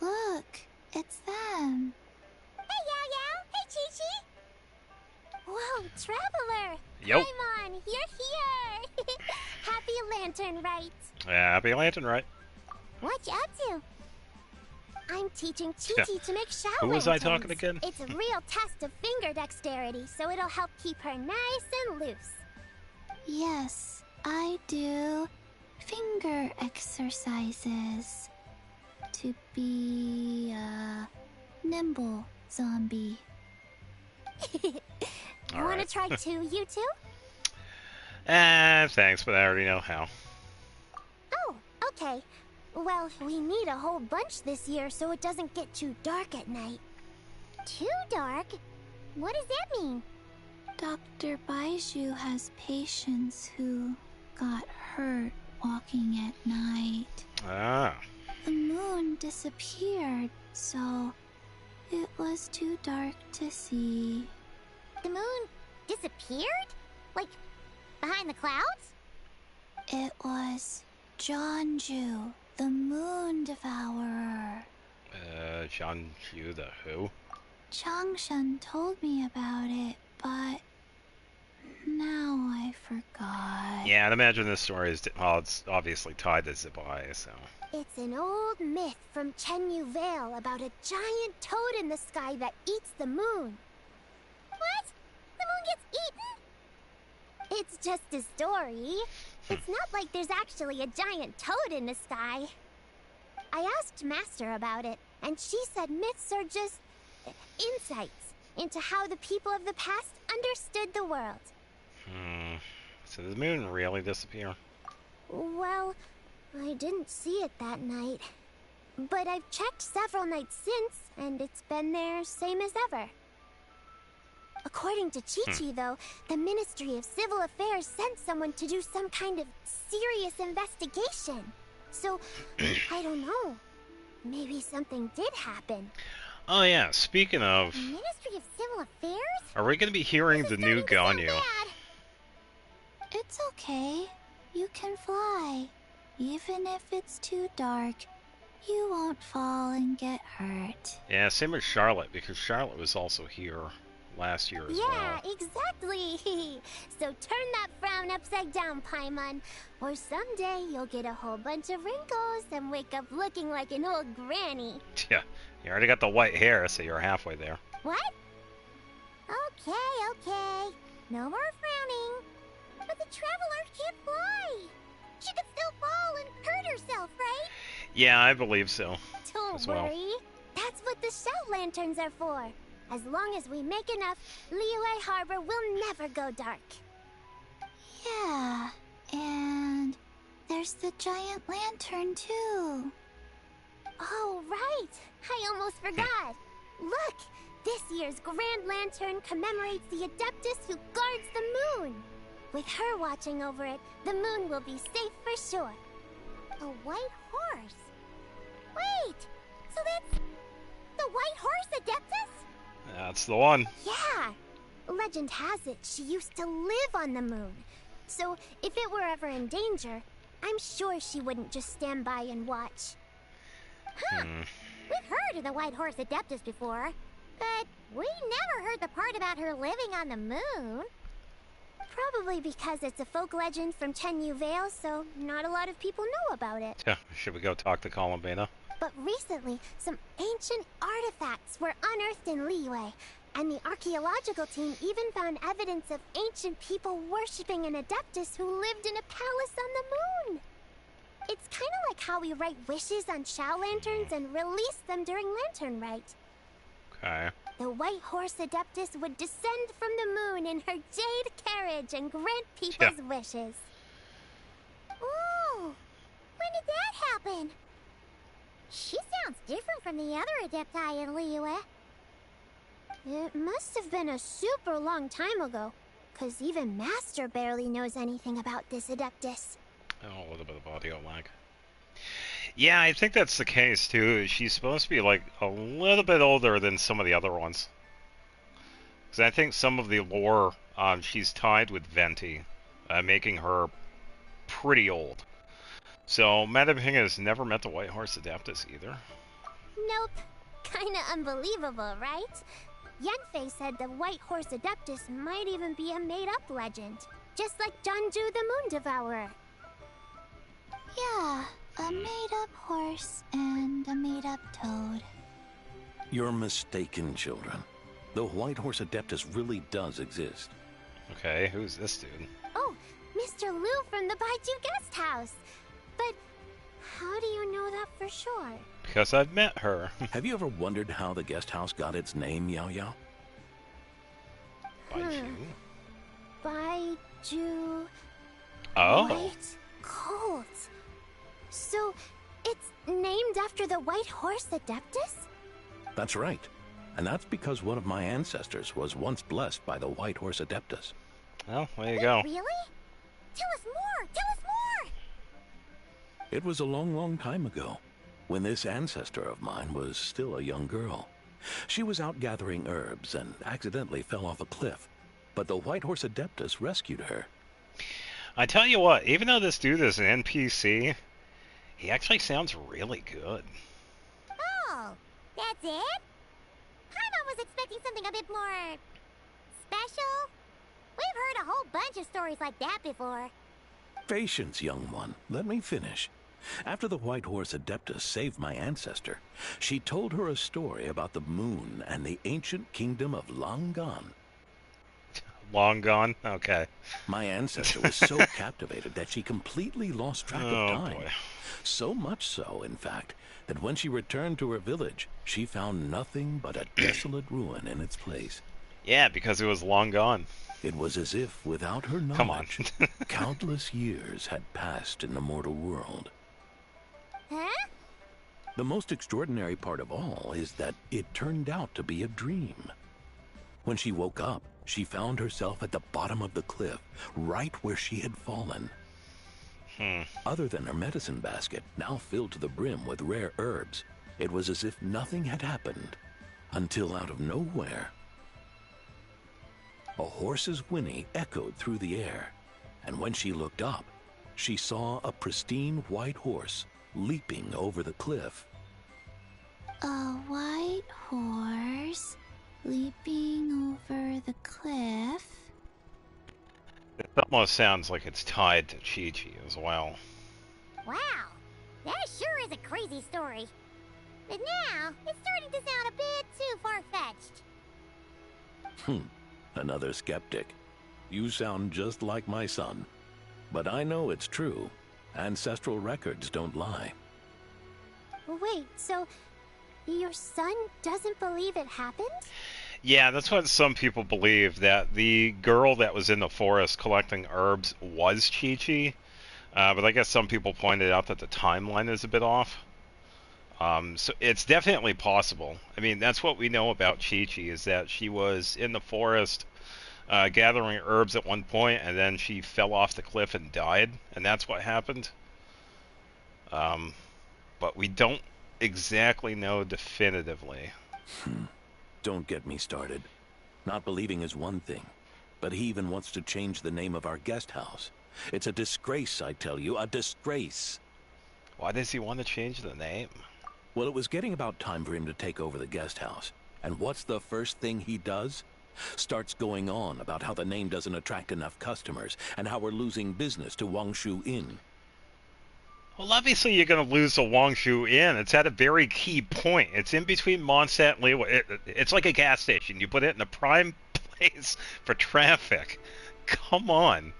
Look, it's them. Hey, Yao Yao! Hey, Chi-Chi! Whoa, traveler! Yo. Paimon, you're here! Happy lantern, right? Yeah, happy lantern, right? What you up to? I'm teaching Chi-Chi to make shower Who was I lanterns. talking again? It's a real test of finger dexterity, so it'll help keep her nice and loose. Yes, I do finger exercises to be a nimble zombie. All Wanna right. try too, you two? Thanks, but I already know how. Oh, okay. Well, we need a whole bunch this year so it doesn't get too dark at night. Too dark? What does that mean? Dr. Baiju has patients who got hurt walking at night. Ah. The moon disappeared, so it was too dark to see. The moon disappeared? Like, behind the clouds? It was Jonju, the moon devourer. Jianju the who? Changshan told me about it, but now I forgot. Yeah, I'd imagine this story is, well, it's obviously tied to Zibai, so. It's an old myth from Chenyu Vale about a giant toad in the sky that eats the moon. What? The moon gets eaten? It's just a story. It's not like there's actually a giant toad in the sky. I asked Master about it, and she said myths are just insights into how the people of the past understood the world. So did the moon really disappear? Well, I didn't see it that night. But I've checked several nights since, and it's been there same as ever. According to Chi-Chi, though, the Ministry of Civil Affairs sent someone to do some kind of serious investigation. So, I don't know. Maybe something did happen. Oh yeah, speaking of, Ministry of Civil Affairs? are we going to be hearing the new Ganyu? Bad. It's okay. You can fly. Even if it's too dark, you won't fall and get hurt. Yeah, same with Charlotte, because Charlotte was also here last year as Yeah, well. exactly. So turn that frown upside down, Paimon. Or someday you'll get a whole bunch of wrinkles and wake up looking like an old granny. Yeah, you already got the white hair, so you're halfway there. What? Okay. No more frowning. But the traveler can't fly. She could still fall and hurt herself, right? Yeah, I believe so. Don't As well. worry. That's what the shout lanterns are for. As long as we make enough, Liyue Harbor will never go dark. Yeah, and there's the giant lantern too. Oh, right. I almost forgot. Look, this year's Grand Lantern commemorates the Adeptus who guards the moon. With her watching over it, the moon will be safe for sure. A white horse? Wait, so that's the white horse Adeptus? That's the one. Yeah. Legend has it she used to live on the moon. So if it were ever in danger, I'm sure she wouldn't just stand by and watch. Huh. We've heard of the White Horse Adeptus before, but we never heard the part about her living on the moon. Probably because it's a folk legend from Chenyu Vale, so not a lot of people know about it. Yeah, should we go talk to Columbina? But recently, some ancient artifacts were unearthed in Liyue, and the archaeological team even found evidence of ancient people worshipping an Adeptus who lived in a palace on the moon. It's kind of like how we write wishes on Shao lanterns and release them during Lantern Rite. Okay. The White Horse Adeptus would descend from the moon in her jade carriage and grant people's wishes. Ooh, when did that happen? She sounds different from the other Adepti in Liyue. It must have been a super long time ago, because even Master barely knows anything about this Adeptus. Oh, a little bit of audio lag. Yeah, I think that's the case, too. She's supposed to be, like, a little bit older than some of the other ones. Because I think some of the lore, she's tied with Venti, making her pretty old. So, Madame has never met the White Horse Adeptus either. Nope. Kinda unbelievable, right? Yanfei said the White Horse Adeptus might even be a made-up legend. Just like Janju the Moon Devourer. Yeah, a made-up horse and a made-up toad. You're mistaken, children. The White Horse Adeptus really does exist. Okay, who's this dude? Oh, Mr. Liu from the Baiju Guest House. But how do you know that for sure? Because I've met her. Have you ever wondered how the guest house got its name, Yao Yao? Baiju... Oh. White Colt. So, it's named after the White Horse Adeptus? That's right. And that's because one of my ancestors was once blessed by the White Horse Adeptus. Well, there you go. Really? Tell us more! Tell us more! It was a long, long time ago, when this ancestor of mine was still a young girl. She was out gathering herbs and accidentally fell off a cliff, but the White Horse Adeptus rescued her. I tell you what, even though this dude is an NPC, he actually sounds really good. Oh, that's it? Paimon was expecting something a bit more... special? We've heard a whole bunch of stories like that before. Patience, young one. Let me finish. After the White Horse Adeptus saved my ancestor, she told her a story about the moon and the ancient kingdom of Long Gone. Long Gone? Okay. My ancestor was so captivated that she completely lost track of time. Boy. So much so, in fact, that when she returned to her village, she found nothing but a desolate ruin in its place. Yeah, because it was long gone. It was as if, without her knowledge, Come on. countless years had passed in the mortal world. Huh? The most extraordinary part of all is that it turned out to be a dream. When she woke up, she found herself at the bottom of the cliff, right where she had fallen. Other than her medicine basket, now filled to the brim with rare herbs, it was as if nothing had happened, until out of nowhere, a horse's whinny echoed through the air, and when she looked up, she saw a pristine white horse leaping over the cliff. A white horse leaping over the cliff? It almost sounds like it's tied to Chi-Chi as well. Wow, that sure is a crazy story. But now, it's starting to sound a bit too far-fetched. Another skeptic. You sound just like my son. But I know it's true. Ancestral records don't lie. Wait, so your son doesn't believe it happened? Yeah, that's what some people believe, that the girl that was in the forest collecting herbs was Chi-Chi. But I guess some people pointed out that the timeline is a bit off. So it's definitely possible. I mean, that's what we know about Chi-Chi, is that she was in the forest gathering herbs at one point, and then she fell off the cliff and died, and that's what happened. But we don't exactly know definitively. Don't get me started. Not believing is one thing, but he even wants to change the name of our guest house. It's a disgrace, I tell you, a disgrace. Why does he want to change the name? Well, it was getting about time for him to take over the guest house. And what's the first thing he does? Starts going on about how the name doesn't attract enough customers and how we're losing business to Wangshu Inn. Well, obviously you're going to lose the Wangshu Inn. It's at a very key point. It's in between Mondstadt and Liyue. It's like a gas station. You put it in the prime place for traffic. Come on.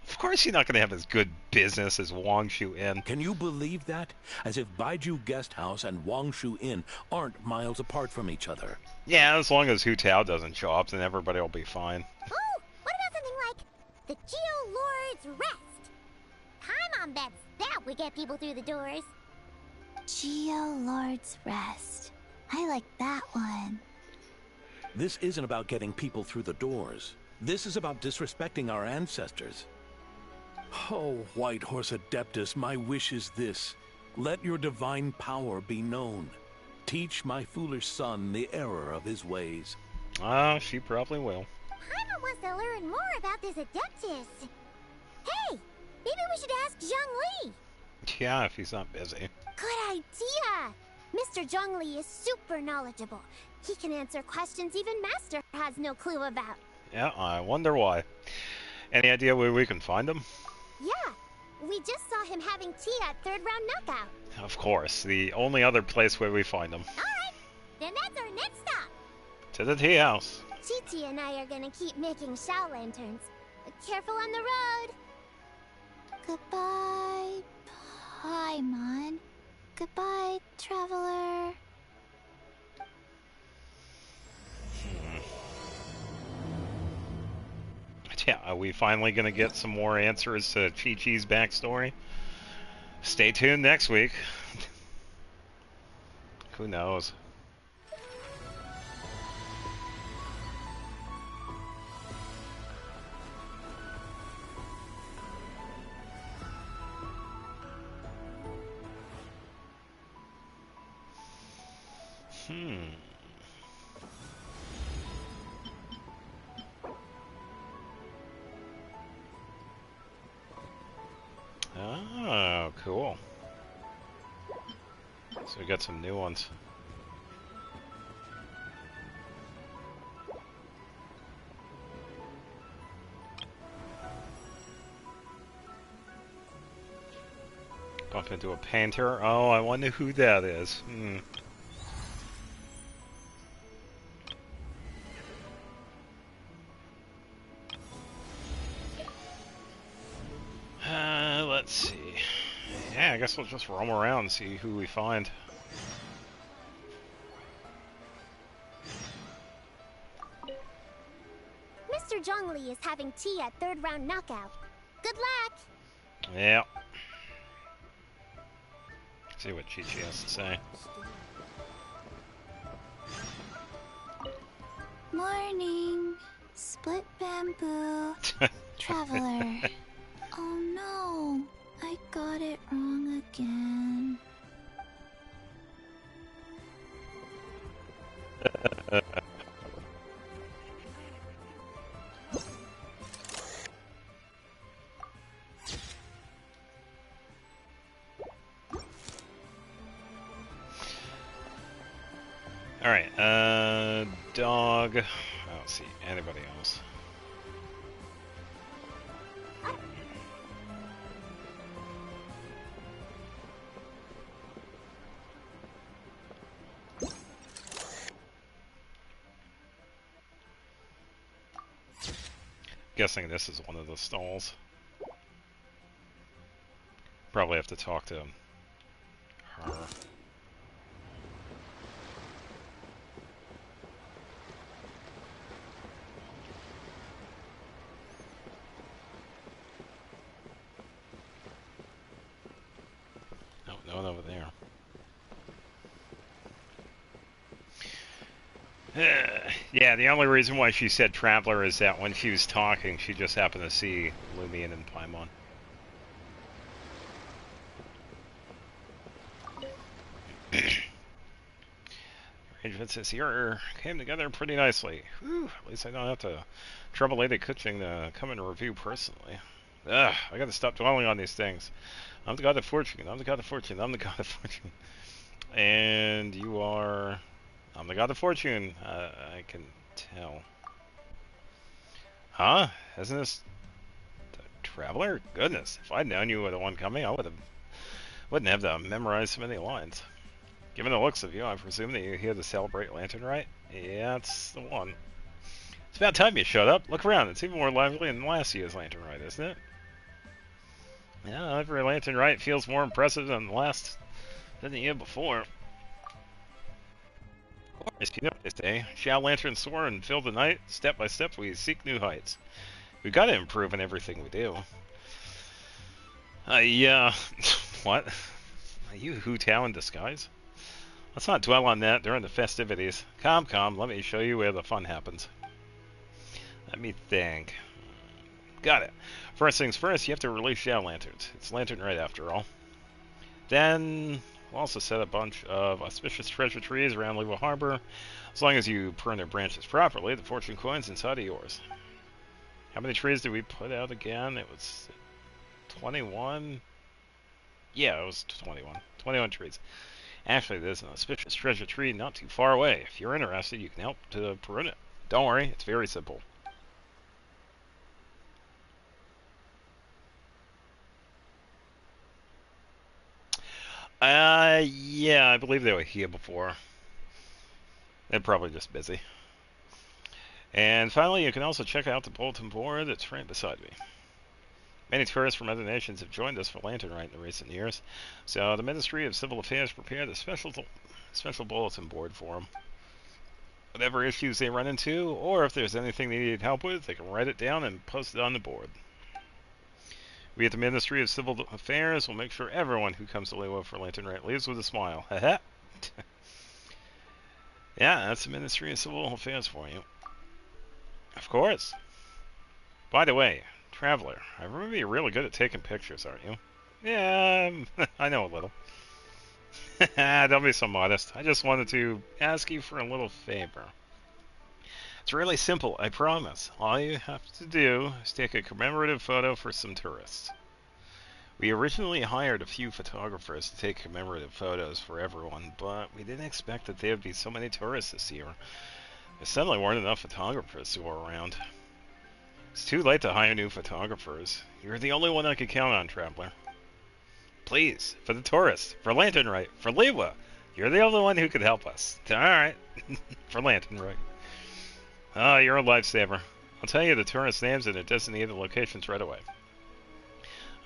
Of course he's not going to have as good business as Wangshu Inn. Can you believe that? As if Baiju Guest House and Wangshu Inn aren't miles apart from each other. Yeah, as long as Hu Tao doesn't show up, then everybody will be fine. Oh, what about something like the Geo Lord's Rest? Paimon bets that would get people through the doors. Geo Lord's Rest. I like that one. This isn't about getting people through the doors. This is about disrespecting our ancestors. Oh, White Horse Adeptus, my wish is this. Let your divine power be known. Teach my foolish son the error of his ways. Ah, she probably will. Paimon wants to learn more about this Adeptus. Hey, maybe we should ask Zhongli. Yeah, if he's not busy. Good idea! Mr. Zhongli is super knowledgeable. He can answer questions even Master has no clue about. Yeah, I wonder why. Any idea where we can find him? Yeah, we just saw him having tea at third round knockout. Of course, the only other place where we find him. Alright, then that's our next stop. To the tea house. Chi-Chi and I are gonna keep making Shao lanterns. Careful on the road. Goodbye, Paimon. Goodbye, traveler. Yeah, are we finally going to get some more answers to Chi-Chi's backstory? Stay tuned next week. Who knows? Oh, cool. So we got some new ones. Bump into a painter. Oh, I wonder who that is. Let's see. Yeah, I guess we'll just roam around and see who we find. Mr. Zhongli is having tea at third round knockout. Good luck! Yeah. See what Chi-Chi has to say. Morning. Split bamboo. Traveler. Oh no. I got it wrong again. Alright, dog. I don't see anybody else. Guessing this is one of the stalls. Probably have to talk to her. No, no one over there. Yeah, the only reason why she said Traveler is that when she was talking, she just happened to see Lumion and Paimon. Arrangements this year came together pretty nicely. Whew, at least I don't have to trouble Lady Kuching to come and review personally. Ugh, I gotta stop dwelling on these things. I'm the god of fortune, I'm the god of fortune, I'm the god of fortune. And you are... I'm the god of fortune. I can tell. Huh? Isn't this the Traveler? Goodness, if I'd known you were the one coming, I wouldn't have to memorize so many lines. Given the looks of you, I presume that you're here to celebrate Lantern Rite? Yeah, that's the one. It's about time you showed up. Look around. It's even more lively than last year's Lantern Rite, isn't it? Yeah, every lantern rite feels more impressive than the year before. As you know, they say, shall lanterns soar and fill the night? Step by step, we seek new heights. We gotta improve in everything we do. Yeah. What? Are you Hu Tao in disguise? Let's not dwell on that during the festivities. Come, let me show you where the fun happens. Let me think. Got it. First things first, you have to release Shadow Lanterns. It's Lantern Rite after all. Then, we'll also set a bunch of auspicious treasure trees around Lewa Harbor. As long as you prune their branches properly, the fortune coins inside are yours. How many trees did we put out again? It was 21? Yeah, it was 21. 21 trees. Actually, there's an auspicious treasure tree not too far away. If you're interested, you can help to prune it. Don't worry, it's very simple. Yeah, I believe they were here before. They're probably just busy. And finally, you can also check out the bulletin board that's right beside me. Many tourists from other nations have joined us for Lantern Rite in the recent years, so the Ministry of Civil Affairs prepared a special bulletin board for them. Whatever issues they run into, or if there's anything they need help with, they can write it down and post it on the board. We at the Ministry of Civil Affairs will make sure everyone who comes to Lewa for Lantern Rite leaves with a smile. Haha. Yeah, that's the Ministry of Civil Affairs for you. Of course. By the way, Traveler, I remember you're really good at taking pictures, aren't you? Yeah, I know a little. Don't be so modest. I just wanted to ask you for a little favor. It's really simple, I promise. All you have to do is take a commemorative photo for some tourists. We originally hired a few photographers to take commemorative photos for everyone, but we didn't expect that there would be so many tourists this year. There suddenly weren't enough photographers to go around. It's too late to hire new photographers. You're the only one I could count on, Traveler. Please, for the tourists, for Lantern Rite, for Lewa, you're the only one who could help us. Alright, for Lantern Rite. Oh, you're a lifesaver. I'll tell you the tourist names and the designated locations right away.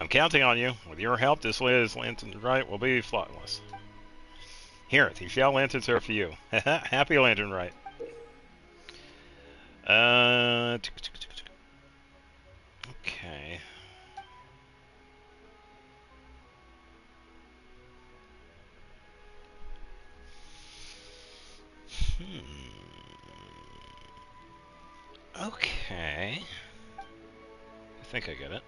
I'm counting on you. With your help, this latest Lantern Rite will be flawless. Here, these shell lanterns are for you. Happy Lantern Rite. Okay. Okay. I think I get it.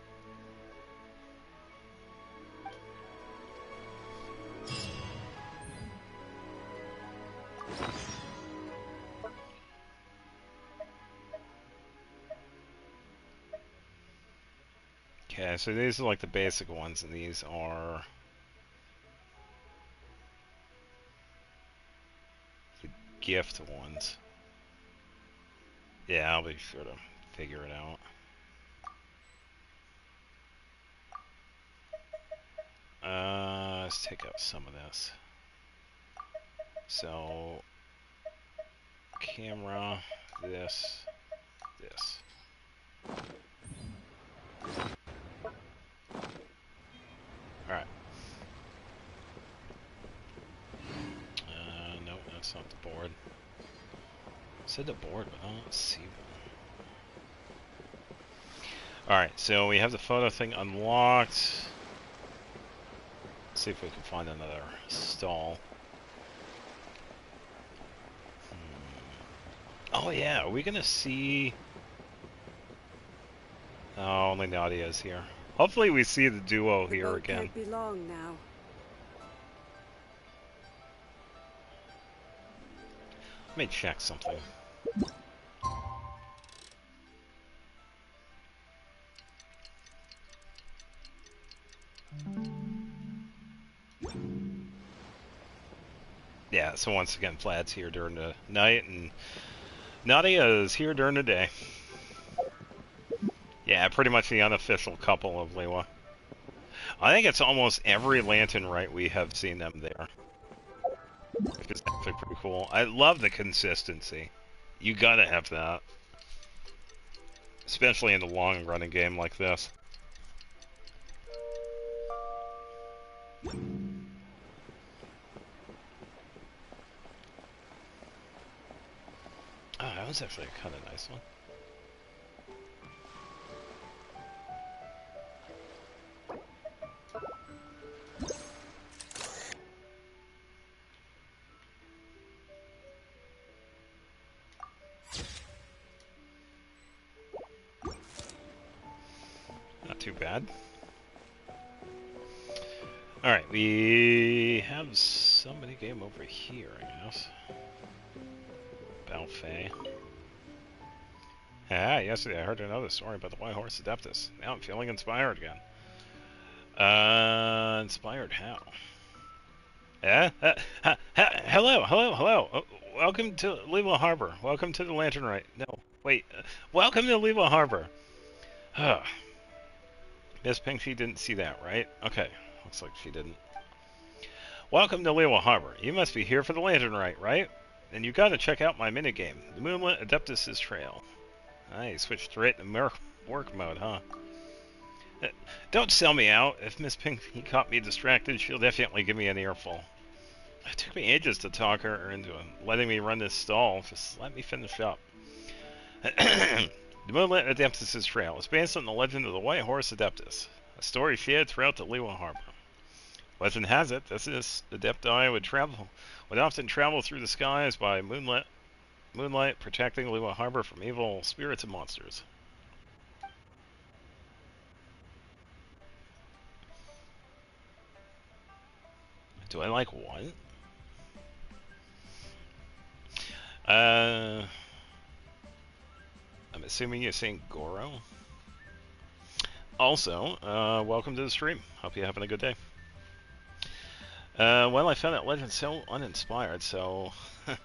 Okay, so these are like the basic ones, and these are the gift ones. Yeah, I'll be sure to figure it out. Let's take out some of this. So, camera, this. Alright. No, that's not the board. I said the board, but I don't see one. Alright, so we have the photo thing unlocked. Let's see if we can find another stall. Oh yeah, are we gonna see... Oh, only Nadia's here. Hopefully we see the duo here again. Can't be long now. Let me check something. Yeah, so once again, Vlad's here during the night, and Nadia is here during the day. Yeah, pretty much the unofficial couple of Lewa. I think it's almost every Lantern Rite we have seen them there. Which is actually pretty cool. I love the consistency. You gotta have that. Especially in a long-running game like this. Oh, that was actually a kind of nice one. Not too bad. Alright, we have somebody game over here, I guess. Balfay. Ah, yesterday I heard another story about the White Horse Adeptus. Now I'm feeling inspired again. Inspired how? Yeah? Hello. Welcome to Leela Harbor. Welcome to the Lantern Rite. No, wait. Welcome to Leela Harbor. Miss Pink, she didn't see that, right? Okay. Looks like she didn't. Welcome to Leela Harbor. You must be here for the Lantern Rite, right? And you gotta check out my minigame, the Moonlit Adeptus' Trail. I switched straight to work mode, huh? Don't sell me out. If Miss Pink caught me distracted, she'll definitely give me an earful. It took me ages to talk her into letting me run this stall. Just let me finish up. The Moonlit Adeptus' Trail is based on the legend of the White Horse Adeptus, a story shared throughout the Leela Harbor. Legend has it, this Adepti would often travel through the skies by moonlight protecting Leela Harbor from evil spirits and monsters. Do I like what? I'm assuming you're saying Goro. Also, welcome to the stream. Hope you're having a good day. Well, I found that legend so uninspired, so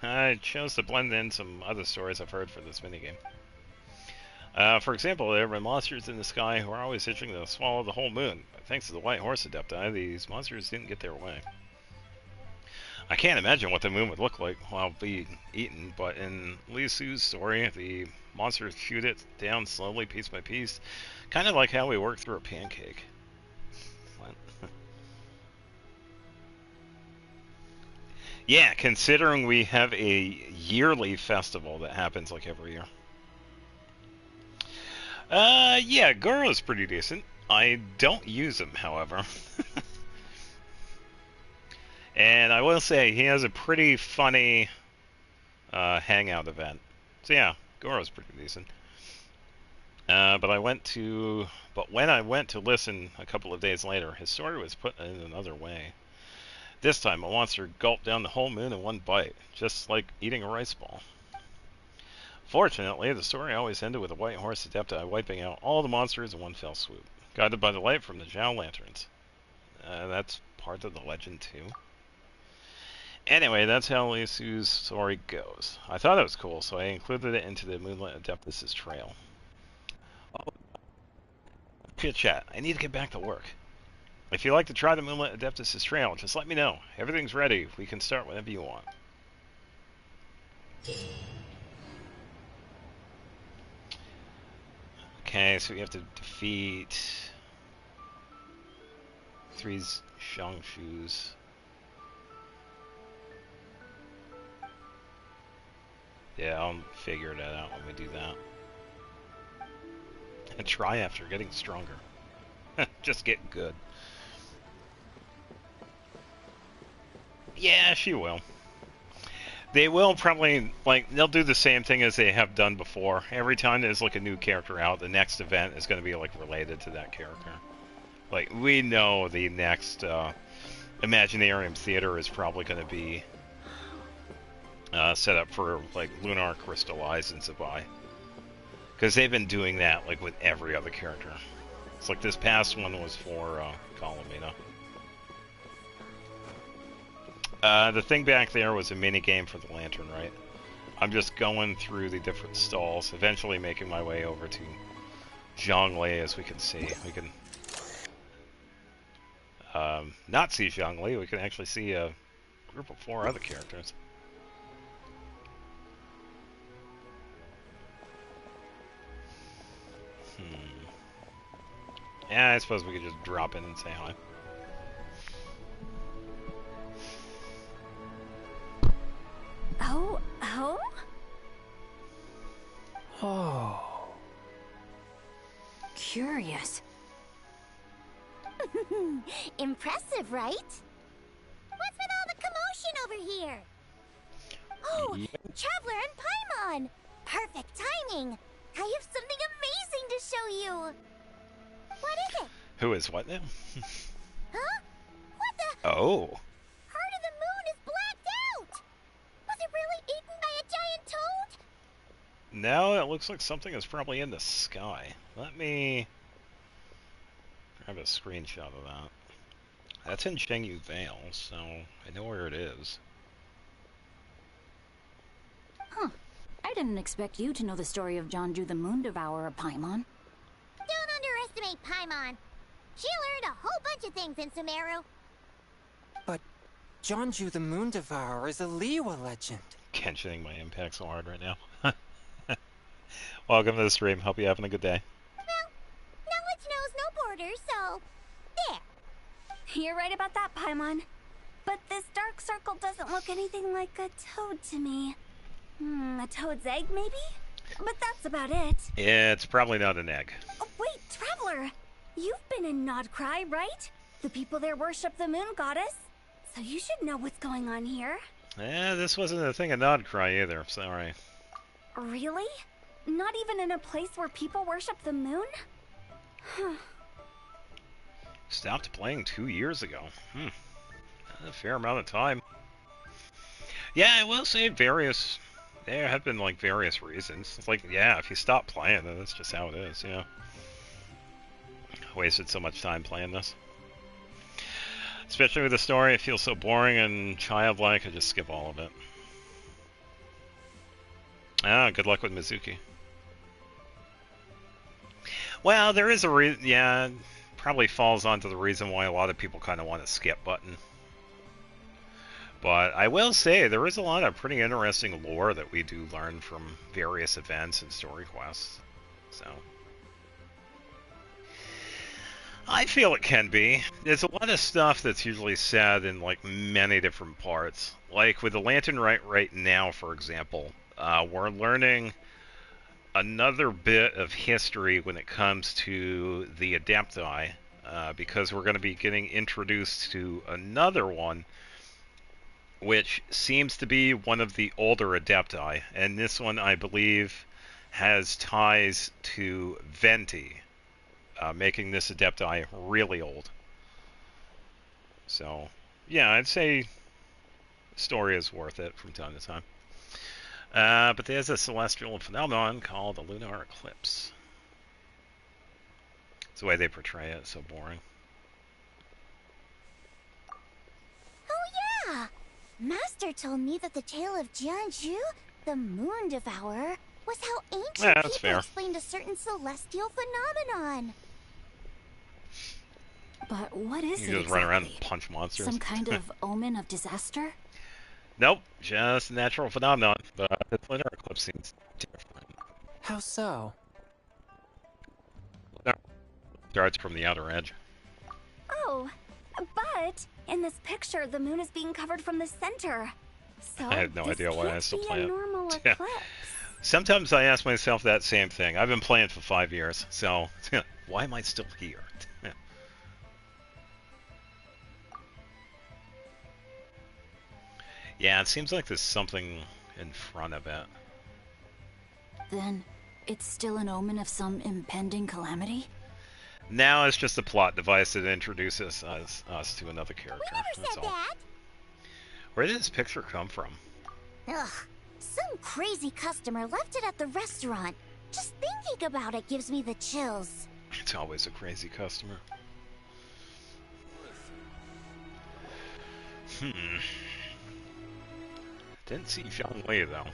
I chose to blend in some other stories I've heard for this minigame. For example, there were monsters in the sky who are always itching to swallow the whole moon. But thanks to the White Horse Adepti, these monsters didn't get their way. I can't imagine what the moon would look like while being eaten, but in Li Su's story, the monsters chewed it down slowly, piece by piece, kind of like how we work through a pancake. What? Yeah, considering we have a yearly festival that happens like every year. Yeah, Goro's pretty decent. I don't use him, however. And I will say, he has a pretty funny hangout event. So yeah, Goro's pretty decent. But when I went to listen a couple of days later, his story was put in another way. This time, a monster gulped down the whole moon in one bite, just like eating a rice ball. Fortunately, the story always ended with a White Horse Adepti wiping out all the monsters in one fell swoop, guided by the light from the Zhao lanterns. That's part of the legend, too. Anyway, that's how Li Su's story goes. I thought it was cool, so I included it into the Moonlit Adeptus' trail. Oh, chit chat. I need to get back to work. If you'd like to try the Moonlit Adeptus' trail, just let me know. Everything's ready. We can start whenever you want. Okay, so we have to defeat 3 Shangshus. Yeah, I'll figure that out when we do that. And try after getting stronger. Just get good. Yeah, she will. They will probably, like, they'll do the same thing as they have done before. Every time there's, like, a new character out, the next event is going to be, like, related to that character. Like, we know the next Imaginarium Theater is probably going to be set up for, like, Lunar Crystallize and Zabai. Because they've been doing that, like, with every other character. It's like this past one was for Colomina. The thing back there was a mini game for the Lantern, right? I'm just going through the different stalls, eventually making my way over to Zhongli, as we can see. We can not see Zhongli, we can actually see a group of 4 other characters. Yeah, I suppose we could just drop in and say hi. Oh? Oh. Curious. Impressive, right? What's with all the commotion over here? Oh, Traveler and Paimon! Perfect timing! I have something amazing to show you! What is it? Who is what now? Huh? What the? Oh. Heart of the Moon is blacked out! Was it really eaten by a giant toad? Now it looks like something is probably in the sky. Let me grab a screenshot of that. That's in Shengyu Vale, so I know where it is. Huh. I didn't expect you to know the story of Jonju the Moon Devourer, Paimon. Don't underestimate Paimon. She learned a whole bunch of things in Sumeru. But Jonju the Moon Devourer is a Liyue legend. Genshining my impact so hard right now. Welcome to the stream. Hope you're having a good day. Well, knowledge knows no borders, so there. You're right about that, Paimon. But this dark circle doesn't look anything like a toad to me. A toad's egg, maybe? But that's about it. It's probably not an egg. Oh, wait, Traveler! You've been in Nodcry, right? The people there worship the moon goddess. So you should know what's going on here. This wasn't a thing of Nodcry either, sorry. Really? Not even in a place where people worship the moon? Huh. Stopped playing 2 years ago. A fair amount of time. Yeah, I will say there have been like various reasons. It's like, yeah, if you stop playing, then that's just how it is, yeah. Wasted so much time playing this. Especially with the story, it feels so boring and childlike, I just skip all of it. Good luck with Mizuki. Well, there is a reason, yeah, probably falls onto the reason why a lot of people kind of want a skip button. But I will say, there is a lot of pretty interesting lore that we do learn from various events and story quests. So I feel it can be. There's a lot of stuff that's usually said in like many different parts. Like with the Lantern Rite right now, for example, we're learning another bit of history when it comes to the Adepti, because we're going to be getting introduced to another one, which seems to be one of the older Adepti, and this one, I believe, has ties to Venti, making this Adepti really old. So, yeah, I'd say the story is worth it from time to time. But there's a celestial phenomenon called a lunar eclipse. It's the way they portray it, so boring. Oh yeah! Master told me that the tale of Jianzhu, the Moon Devourer, was how ancient people explained a certain celestial phenomenon. But what is it You just run around and punch monsters. Some kind of omen of disaster? Nope, just a natural phenomenon, but the lunar eclipse seems different. How so? Starts from the outer edge. Oh, but in this picture, the moon is being covered from the center. So I had no idea why I still play a it. normal Yeah. eclipse. Sometimes I ask myself that same thing. I've been playing for 5 years, so why am I still here? Yeah, it seems like there's something in front of it. Then it's still an omen of some impending calamity? Now it's just a plot device that introduces us to another character. We never said that! Where did this picture come from? Ugh, some crazy customer left it at the restaurant. Just thinking about it gives me the chills. It's always a crazy customer. Didn't see Zhang Wei, though.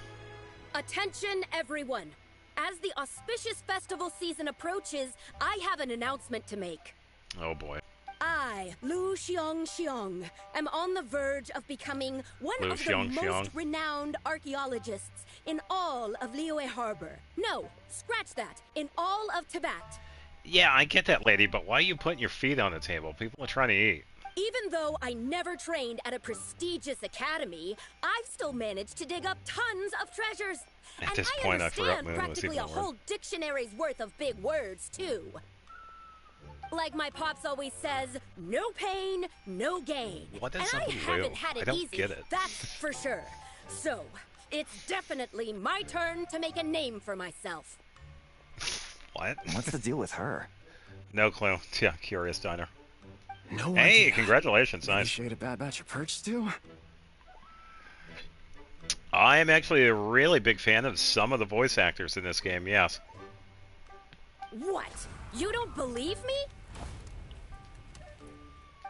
Attention, everyone! As the auspicious festival season approaches, I have an announcement to make. Oh boy. I, Lu Xiong, am on the verge of becoming one of the most renowned archaeologists in all of Liyue Harbor. No, scratch that, in all of Tibet. Yeah, I get that, lady, but why are you putting your feet on the table? People are trying to eat. Even though I never trained at a prestigious academy, I've still managed to dig up tons of treasures. At And this I point, I forgot understand Moon was practically even a a word. whole dictionary's worth of big words, too. Like my pops always says, no pain, no gain. What is and up I with haven't Lou? had I it don't easy, get it. that's for sure. So, it's definitely my turn to make a name for myself. What? What's the deal with her? No clue. Yeah, curious diner. No Hey, idea. congratulations, Maybe nice. she ate a bad batch of perch stew? I am actually a really big fan of some of the voice actors in this game, yes. What? You don't believe me?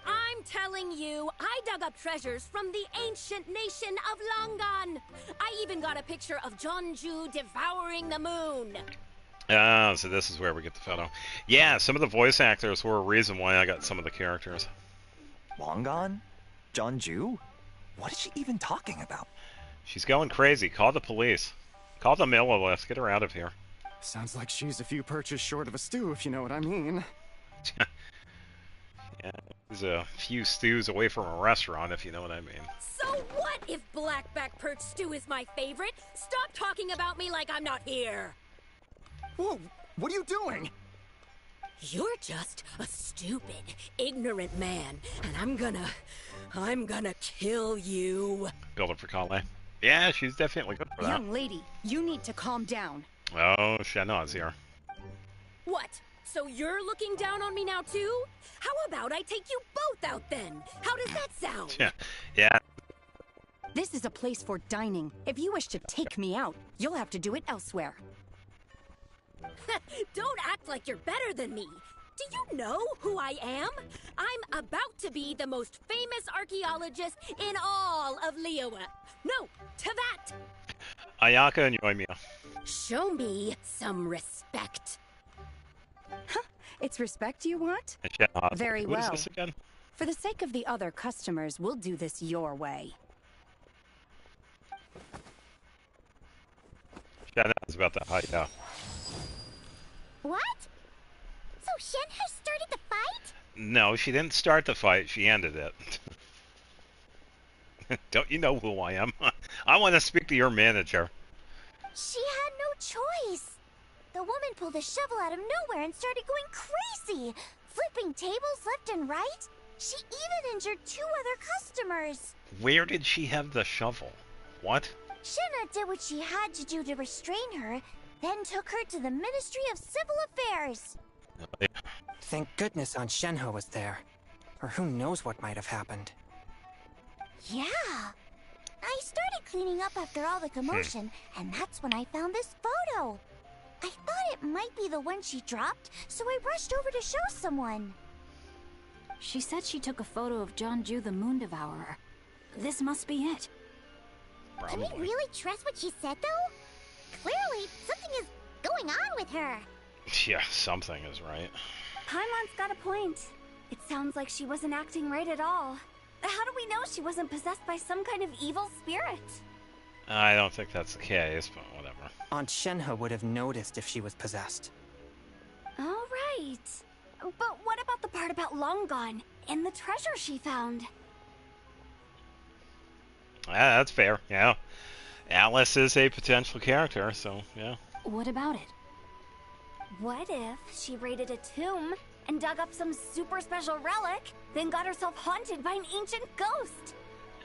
I'm telling you, I dug up treasures from the ancient nation of Longan. I even got a picture of Jeonju devouring the moon. Oh, so this is where we get the photo. Yeah, some of the voice actors were a reason why I got some of the characters. Longan? Jeonju? What is she even talking about? She's going crazy. Call the police. Call the Millilith. Get her out of here. Sounds like she's a few perches short of a stew, if you know what I mean. Yeah, there's a few stews away from a restaurant, if you know what I mean. So what if blackback perch stew is my favorite? Stop talking about me like I'm not here. Whoa, what are you doing? You're just a stupid, ignorant man, and I'm gonna kill you. Build up for Kale. Yeah, she's definitely good for that. Young lady, you need to calm down. Oh, Shanna's here. What? So you're looking down on me now too? How about I take you both out then? How does that sound? Yeah. This is a place for dining. If you wish to take me out, you'll have to do it elsewhere. Don't act like you're better than me. Do you know who I am? I'm about to be the most famous archaeologist in all of Liyue. No, Tevat! Ayaka and Yoimiya. Show me some respect. It's respect you want? And Shanna. Very Who is well. this again? For the sake of the other customers, we'll do this your way. Shanna's about to hide out. What? So Shenhe started the fight? No, she didn't start the fight. She ended it. Don't you know who I am? I want to speak to your manager. She had no choice. The woman pulled a shovel out of nowhere and started going crazy, flipping tables left and right. She even injured 2 other customers. Where did she have the shovel? What? Shenhe did what she had to do to restrain her, then took her to the Ministry of Civil Affairs. Thank goodness Aunt Shenhe was there. Or who knows what might have happened. Yeah. I started cleaning up after all the commotion, and that's when I found this photo. I thought it might be the one she dropped, so I rushed over to show someone. She said she took a photo of Jeonju the Moon Devourer. This must be it. Can we really trust what she said, though? Clearly, something is going on with her. Yeah, something is right. Paimon's got a point. It sounds like she wasn't acting right at all. How do we know she wasn't possessed by some kind of evil spirit? I don't think that's the case, but whatever. Aunt Shenhe would have noticed if she was possessed. All right. But what about the part about Longan and the treasure she found? Yeah, that's fair, yeah. Alice is a potential character, so, yeah. What about it? What if she raided a tomb and dug up some super special relic, then got herself haunted by an ancient ghost?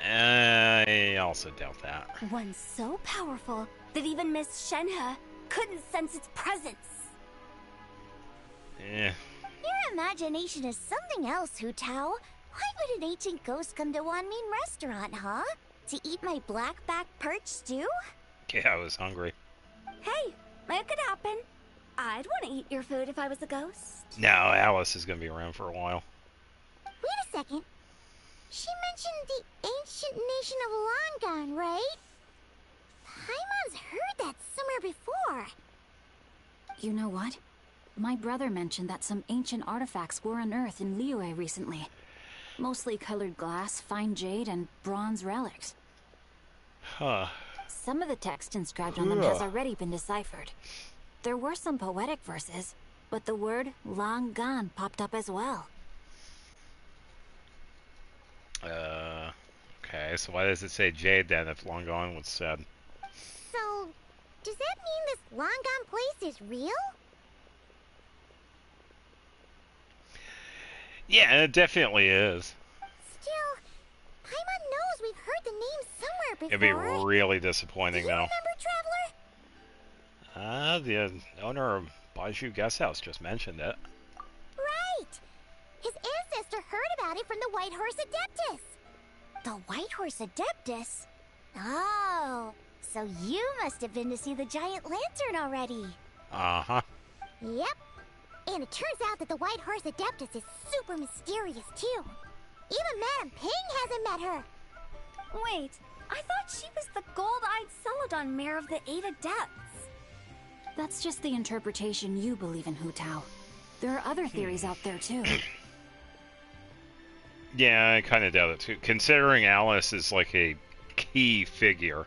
I also doubt that. One so powerful that even Miss Shenhe couldn't sense its presence. Yeah. Your imagination is something else, Hu Tao. Why would an ancient ghost come to Wanmin restaurant, huh? To eat my blackback perch stew? Yeah, I was hungry. Hey, it could happen. I'd want to eat your food if I was a ghost. No, Alice is going to be around for a while. Wait a second. She mentioned the ancient nation of Longan, right? Paimon's heard that somewhere before. You know what? My brother mentioned that some ancient artifacts were unearthed in Liyue recently. Mostly colored glass, fine jade, and bronze relics. Huh. Some of the text inscribed on them has already been deciphered. There were some poetic verses, but the word Longan popped up as well. Okay, so why does it say Jade then if Long Gone was said? So, does that mean this long gone place is real? Yeah, it definitely is. Still, Paimon knows we've heard the name somewhere before. It'd be really disappointing, Do you though. remember, Traveler? The owner of Baiju Guest House just mentioned it. Right! His ancestor heard about it from the White Horse Adeptus. The White Horse Adeptus? Oh, so you must have been to see the giant lantern already. Uh-huh. Yep. And it turns out that the White Horse Adeptus is super mysterious, too. Even Madame Ping hasn't met her. Wait, I thought she was the gold-eyed Celadon mare of the Eight Adepts. That's just the interpretation you believe in, Hu Tao. There are other theories out there, too. Yeah, I kind of doubt it, too. Considering Alice is, like, a key figure.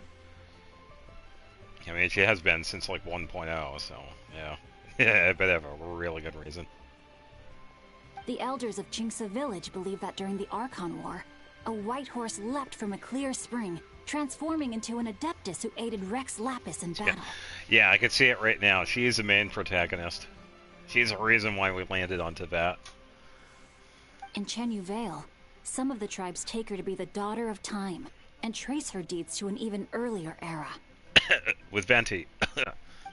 I mean, she has been since, like, 1.0, so, yeah. Yeah, I bet I have a really good reason. The elders of Qingce village believe that during the Archon War, a white horse leapt from a clear spring, transforming into an Adeptus who aided Rex Lapis in battle. Yeah, I can see it right now. She is the main protagonist. She's the reason why we landed on Tibet. In Chenyu Vale, some of the tribes take her to be the daughter of time, and trace her deeds to an even earlier era. With Venti.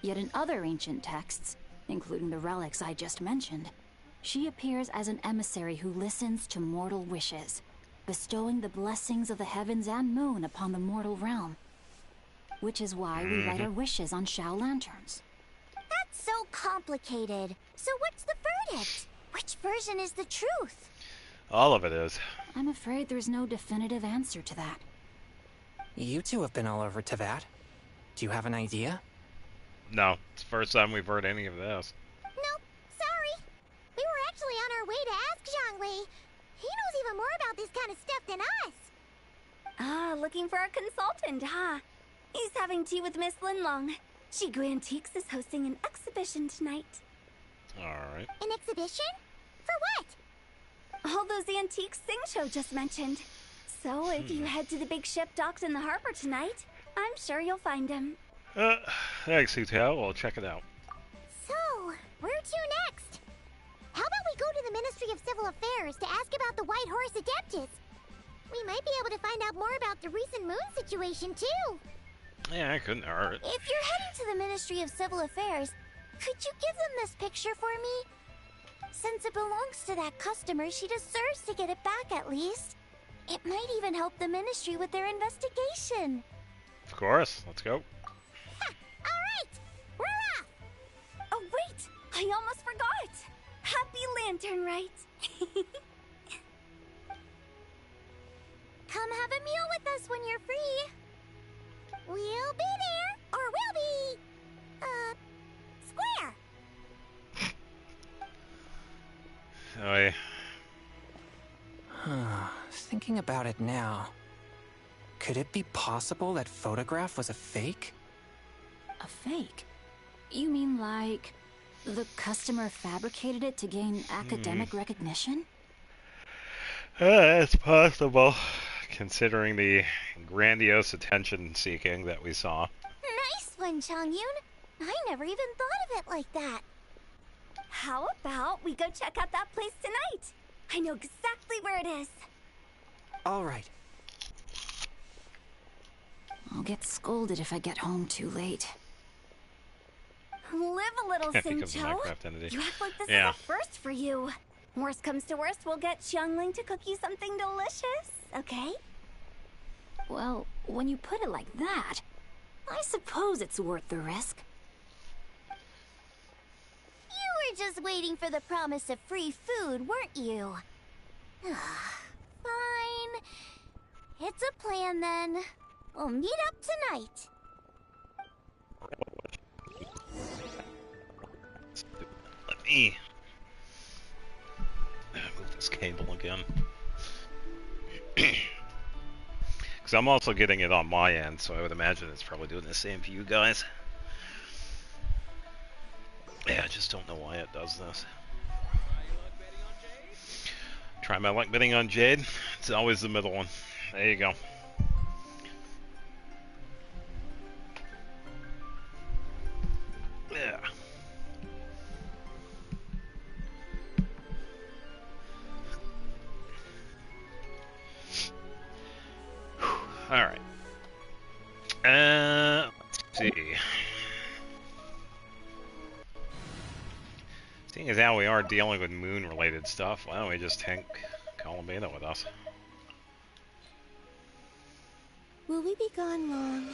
Yet in other ancient texts, including the relics I just mentioned, she appears as an emissary who listens to mortal wishes, bestowing the blessings of the heavens and moon upon the mortal realm. Which is why we write our wishes on Shao lanterns. That's so complicated. So what's the verdict? Which version is the truth? All of it is. I'm afraid there's no definitive answer to that. You two have been all over Tibet. Do you have an idea? No, it's the first time we've heard any of this. Nope, sorry. We were actually on our way to ask Zhongli. He knows even more about this kind of stuff than us. Ah, looking for a consultant, huh? He's having tea with Miss Linlong. Shigu Antiques is hosting an exhibition tonight. Alright. An exhibition? For what? All those antiques Sing Show just mentioned. So if you head to the big ship docked in the harbor tonight, I'm sure you'll find him. Thanks, Hu Tao. We'll check it out. So, where to next? How about we go to the Ministry of Civil Affairs to ask about the White Horse Adeptus? We might be able to find out more about the recent moon situation, too. Yeah, it couldn't hurt. If you're heading to the Ministry of Civil Affairs, could you give them this picture for me? Since it belongs to that customer, she deserves to get it back at least. It might even help the Ministry with their investigation. Of course. Let's go. Alright! We're off! Oh, wait! I almost forgot! Happy Lantern, right? Come have a meal with us when you're free. We'll be there, or we'll be... square. Thinking about it now, could it be possible that photograph was a fake? A fake? You mean like the customer fabricated it to gain academic recognition? It's possible, considering the grandiose attention-seeking that we saw. Nice one, Changyun. I never even thought of it like that. How about we go check out that place tonight? I know exactly where it is. All right. I'll get scolded if I get home too late. Live a little, Because of Singcho. Minecraft entity. You act like this Yeah. is a first for you. Worst comes to worst, we'll get Xiangling to cook you something delicious, okay? Well, when you put it like that, I suppose it's worth the risk. You were just waiting for the promise of free food, weren't you? Fine. It's a plan then. We'll meet up tonight. Let me move this cable again. Because I'm also getting it on my end, so I would imagine it's probably doing the same for you guys. Yeah, I just don't know why it does this. Try my luck bidding on Jade. It's always the middle one. There you go. Yeah. Alright. Let's see. Seeing as how we are dealing with moon-related stuff, why don't we just take Columbato with us? Will we be gone long?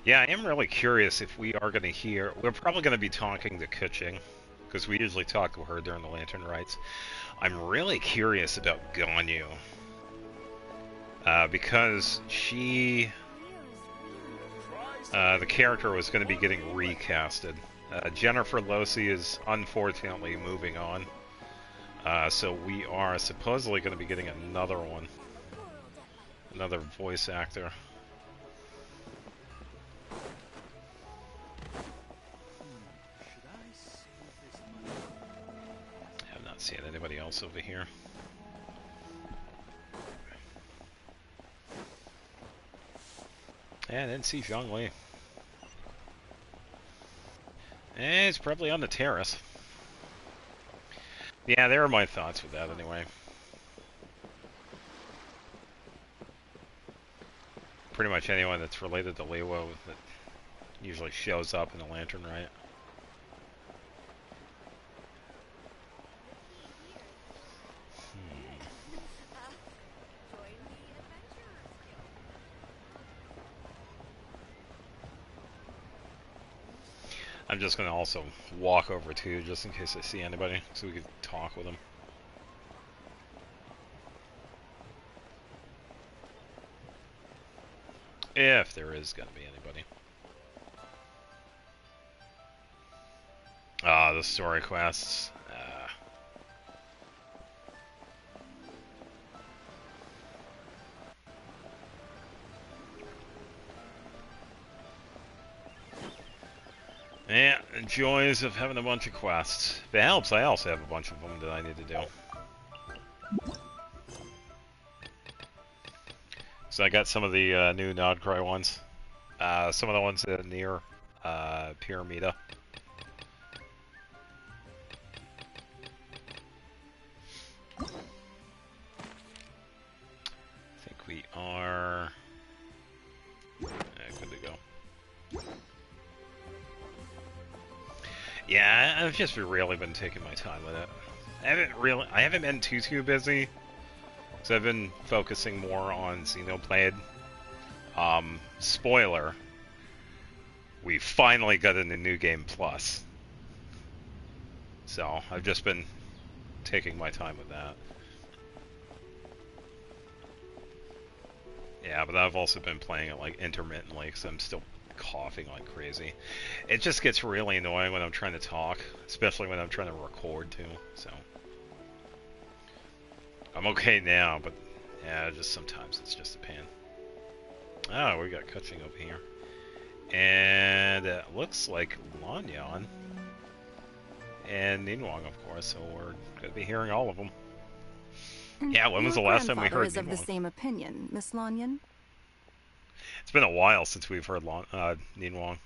Yeah, I am really curious if we are going to hear... We're probably going to be talking to Kuching, because we usually talk to her during the Lantern Rites. I'm really curious about Ganyu. Because she... the character was going to be getting recasted. Jennifer Losi is unfortunately moving on. So we are supposedly going to be getting another one. Another voice actor. Have not seen anybody else over here. And I didn't see Zhongli. It's probably on the terrace. Yeah, there are my thoughts with that anyway. Pretty much anyone that's related to Liwo that usually shows up in the Lantern Rite. I'm just going to also walk over too, just in case I see anybody, so we could talk with them. If there is going to be anybody. The story quests. Yeah, the joys of having a bunch of quests. If it helps, I also have a bunch of them that I need to do. So I got some of the new Nodcry ones. Some of the ones that are near Pyramida. I think we are... good to go. Yeah, I've just really been taking my time with it. I haven't been too busy, so I've been focusing more on Xenoblade. Spoiler, we finally got in the New Game Plus. So, I've just been taking my time with that. Yeah, but I've also been playing it like intermittently, because I'm still coughing like crazy. It just gets really annoying when I'm trying to talk, especially when I'm trying to record too, so. I'm okay now, but yeah, just sometimes it's just a pain. Oh, we got Kuching over here. And it looks like Lanyan and Ningguang, of course, so we're going to be hearing all of them. Yeah, when was the last time we heard is of the same opinion, Miss Lanyan? It's been a while since we've heard Ningguang.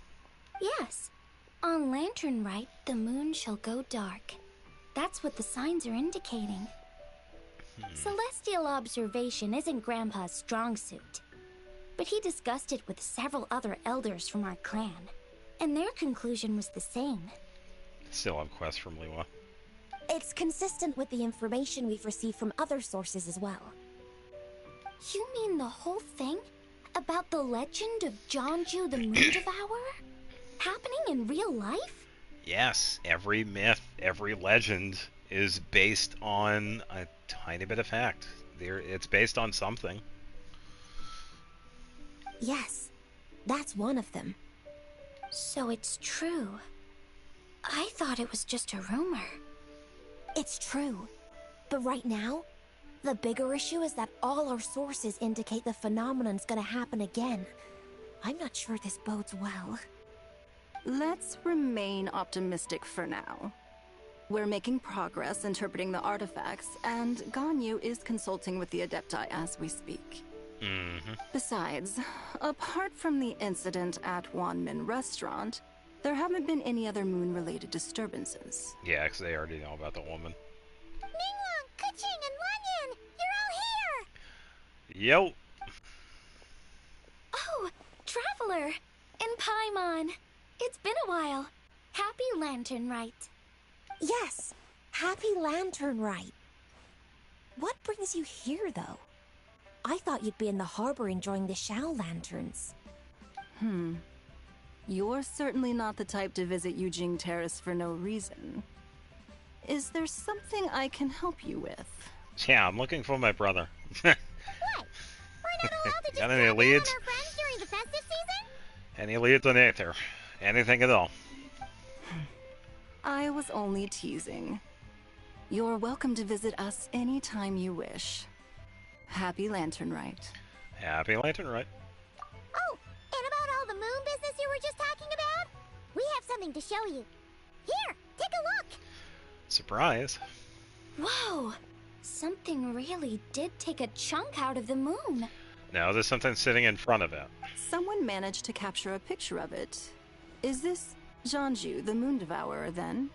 Yes. On Lantern Rite, the moon shall go dark. That's what the signs are indicating. Celestial observation isn't Grandpa's strong suit. But he discussed it with several other elders from our clan, and their conclusion was the same. Still have quests from Liwa. It's consistent with the information we've received from other sources as well. You mean the whole thing? About the legend of Jonju the Moon Devourer? Happening in real life? Yes, every myth, every legend is based on a tiny bit of fact. It's based on something. Yes, that's one of them. So it's true. I thought it was just a rumor. It's true. But right now, the bigger issue is that all our sources indicate the phenomenon's gonna happen again. I'm not sure this bodes well. Let's remain optimistic for now. We're making progress interpreting the artifacts, and Ganyu is consulting with the Adepti as we speak. Besides, apart from the incident at Wanmin Restaurant, there haven't been any other moon-related disturbances. Yeah, because they already know about the woman. Minglong, Kuching, and Lanyan! You're all here! Yo! Oh, Traveler! And Paimon! It's been a while. Happy Lantern Rite. Yes, Happy Lantern Rite. What brings you here, though? I thought you'd be in the harbor enjoying the Shao Lanterns. You're certainly not the type to visit Yujing Terrace for no reason. Is there something I can help you with? Yeah, I'm looking for my brother. What? We're not allowed to just Got drop any in on leads? our friends during the festive season? Any leads on Aether? Anything at all? I was only teasing. You're welcome to visit us anytime you wish. Happy Lantern Rite. Happy Lantern Rite. Oh, and about all the moon business you were just talking about? We have something to show you. Here, take a look! Surprise. Whoa! Something really did take a chunk out of the moon. No, there's something sitting in front of it. Someone managed to capture a picture of it. Is this Zhanju, the Moon Devourer, then?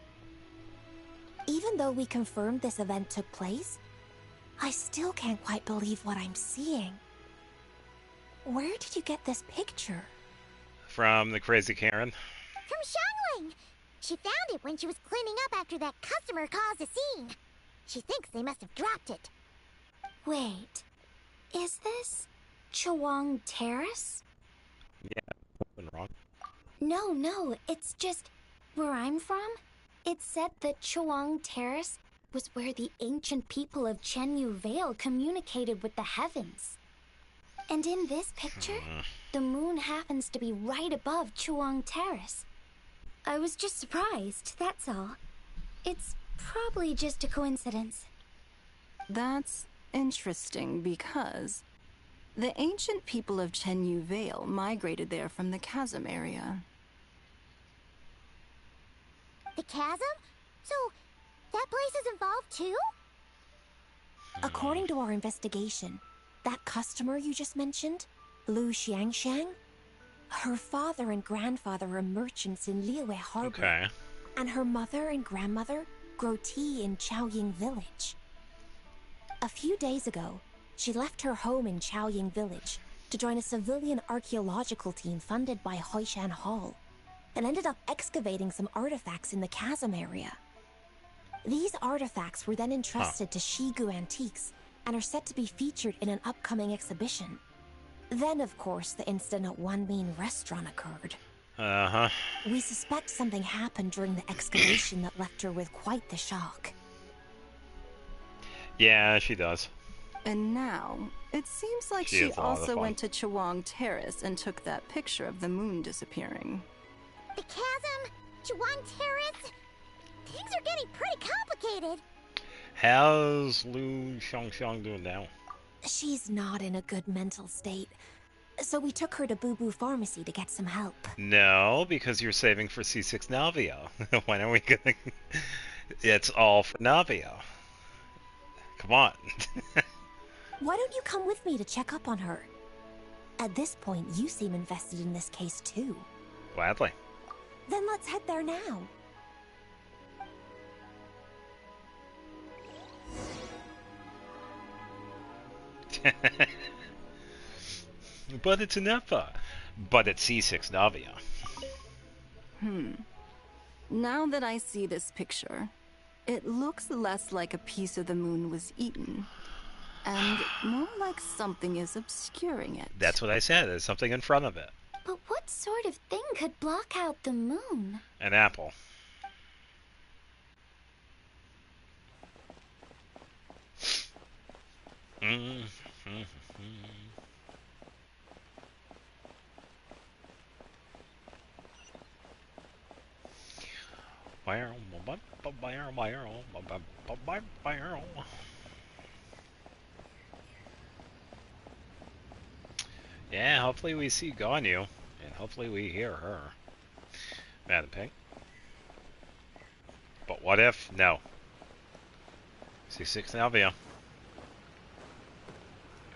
Even though we confirmed this event took place, I still can't quite believe what I'm seeing. Where did you get this picture? From the Crazy Karen. From Xiangling! She found it when she was cleaning up after that customer caused a scene. She thinks they must have dropped it. Wait, is this Chawang Terrace? Yeah, nothing wrong. No, it's just where I'm from. It said that Chawang Terrace was where the ancient people of Chenyu Vale communicated with the heavens. And in this picture, the moon happens to be right above Chawang Terrace. I was just surprised, that's all. It's probably just a coincidence. That's interesting because the ancient people of Chenyu Vale migrated there from the chasm area. The chasm? So, that place is involved too? According to our investigation, that customer you just mentioned, Lu Xiangxiang, her father and grandfather are merchants in Liyue Harbor. Okay. And her mother and grandmother grow tea in Chaoying Village. A few days ago, she left her home in Chaoying Village to join a civilian archaeological team funded by Hoishan Hall, and ended up excavating some artifacts in the chasm area. These artifacts were then entrusted to Shigu Antiques and are set to be featured in an upcoming exhibition. Then, of course, the incident at Wanmin Restaurant occurred. Uh-huh. We suspect something happened during the excavation that left her with quite the shock. Yeah, she does. And now, it seems like She she has a lot of also fun. went to Chawang Terrace and took that picture of the moon disappearing. The chasm? Chuan Terrace? Things are getting pretty complicated. How's Lu Xiangxiang doing now? She's not in a good mental state, so we took her to Boo Boo Pharmacy to get some help. No, because you're saving for C6 Navio. When are we gonna... It's all for Navio. Come on. Why don't you come with me to check up on her? At this point, you seem invested in this case too. Gladly. Then let's head there now. But it's an EPA. But it's C6 Navia. Now that I see this picture, it looks less like a piece of the moon was eaten, and more like something is obscuring it. That's what I said. There's something in front of it. But what sort of thing could block out the moon? An apple. Yeah, hopefully we see Ganyu, and hopefully we hear her. Mad and pink. But what if? No. C6 Navia.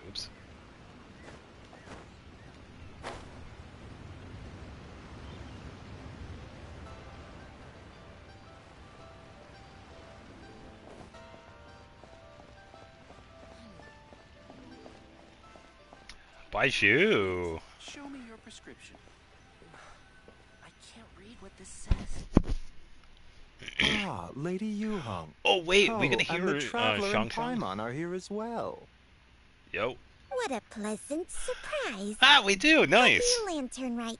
Oops. Baiju. Show me your prescription. I can't read what this says. Ah, Lady Yuhong. Oh wait, we're gonna and hear the Traveler and Shang. Paimon are here as well. Yo. What a pleasant surprise. Ah, we do. Nice. Happy lantern right.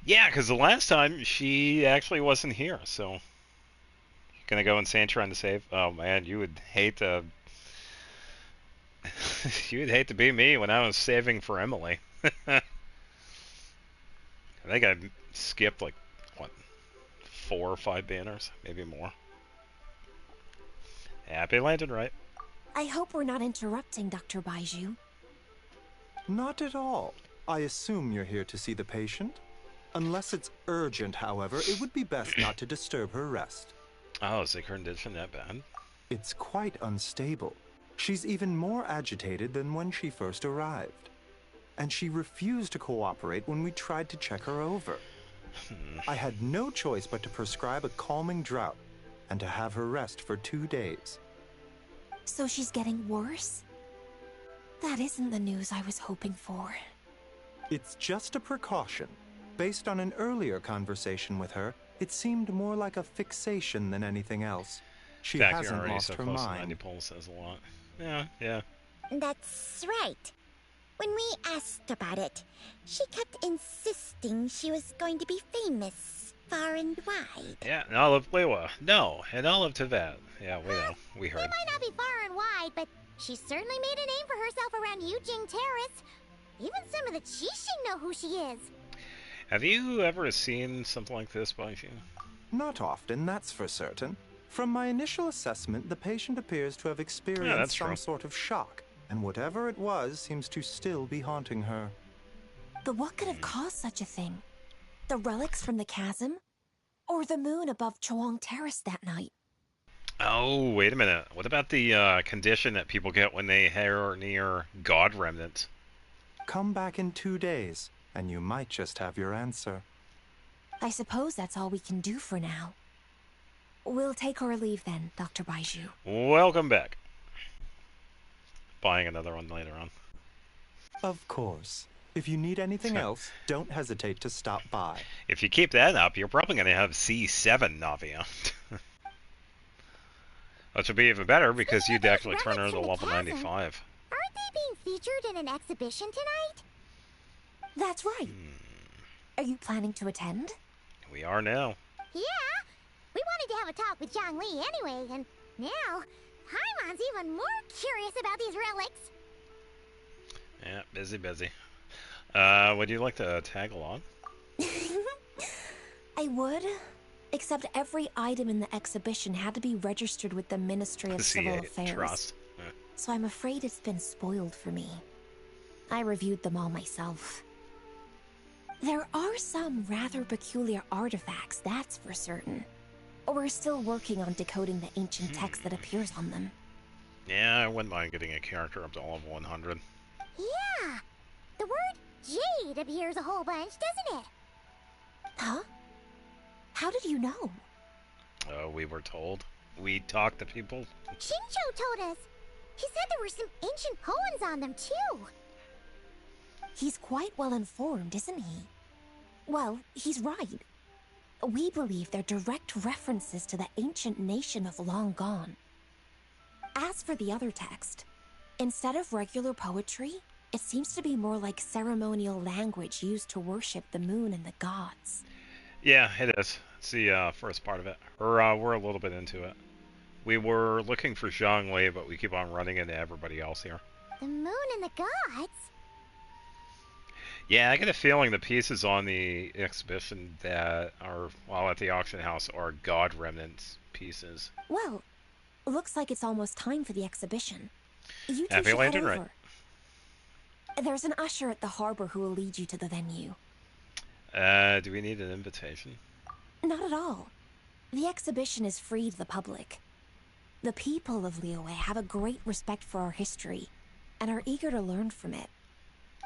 Yeah, because the last time she actually wasn't here, so gonna go insane trying to save. Oh man, you would hate to. You'd hate to be me when I was saving for Emily. I think I skipped like what, 4 or 5 banners, maybe more. Happy lantern right. I hope we're not interrupting Dr. Baiju. Not at all. I assume you're here to see the patient. Unless it's urgent, however, it would be best not to disturb her rest. Oh, is the condition that bad? It's quite unstable. She's even more agitated than when she first arrived. And she refused to cooperate when we tried to check her over. I had no choice but to prescribe a calming draught and to have her rest for 2 days. So she's getting worse? That isn't the news I was hoping for. It's just a precaution. Based on an earlier conversation with her, it seemed more like a fixation than anything else. She hasn't lost her mind. 90 pulse says a lot. Yeah, yeah. That's right. When we asked about it, she kept insisting she was going to be famous far and wide. Yeah, and all of Lewa. No, and all of Tibet. Yeah, we know. We heard. She might not be far and wide, but she certainly made a name for herself around Yujing Terrace. Even some of the Qixing know who she is. Have you ever seen something like this, Baiju? Not often, that's for certain. From my initial assessment, the patient appears to have experienced some sort of shock, and whatever it was seems to still be haunting her. But what could have caused such a thing? The relics from the chasm? Or the moon above Chuang Terrace that night? Oh, wait a minute. What about the condition that people get when they are near god remnants? Come back in 2 days, and you might just have your answer. I suppose that's all we can do for now. We'll take our leave then, Dr. Baiju. Welcome back. Buying another one later on. Of course. If you need anything else, don't hesitate to stop by. If you keep that up, you're probably going to have C7 Navia. Which would be even better because you'd actually turn her to level 95. Aren't they being featured in an exhibition tonight? That's right. Are you planning to attend? We are now. Yeah. We wanted to have a talk with Zhang Li anyway, and now Paimon's even more curious about these relics. Yeah, busy. Would you like to tag along? I would, except every item in the exhibition had to be registered with the Ministry of Civil Affairs. Trust. Yeah. So I'm afraid it's been spoiled for me. I reviewed them all myself. There are some rather peculiar artifacts, that's for certain. We're still working on decoding the ancient text that appears on them. Yeah, I wouldn't mind getting a character up to level 100. Yeah! The word Jade appears a whole bunch, doesn't it? Huh? How did you know? We were told. We talked to people. Shincho told us. He said there were some ancient poems on them, too. He's quite well informed, isn't he? Well, he's right. We believe they're direct references to the ancient nation of long gone. As for the other text, instead of regular poetry, it seems to be more like ceremonial language used to worship the moon and the gods. Yeah, it is. It's the first part of it. We're a little bit into it. We were looking for Zhang Li, but we keep on running into everybody else here. The moon and the gods? Yeah, I get a feeling the pieces on the exhibition that are, well, at the auction house are god remnants pieces. Well, looks like it's almost time for the exhibition. You two Happy should head Lantern, over. right? There's an usher at the harbor who will lead you to the venue. Do we need an invitation? Not at all. The exhibition is free to the public. The people of Liyue have a great respect for our history and are eager to learn from it.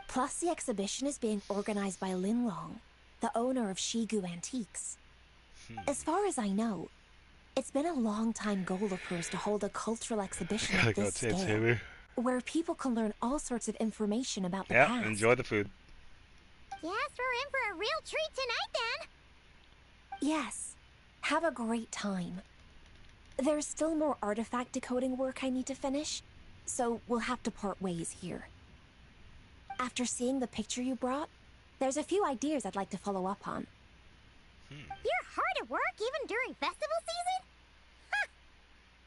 Plus, the exhibition is being organized by Linlong, the owner of Shigu Antiques. As far as I know, it's been a long-time goal of hers to hold a cultural exhibition of this scale, where people can learn all sorts of information about the past. Yeah, enjoy the food. Yes, we're in for a real treat tonight, then. Yes. Have a great time. There's still more artifact decoding work I need to finish, so we'll have to part ways here. After seeing the picture you brought, there's a few ideas I'd like to follow up on. You're hard at work even during festival season? Huh.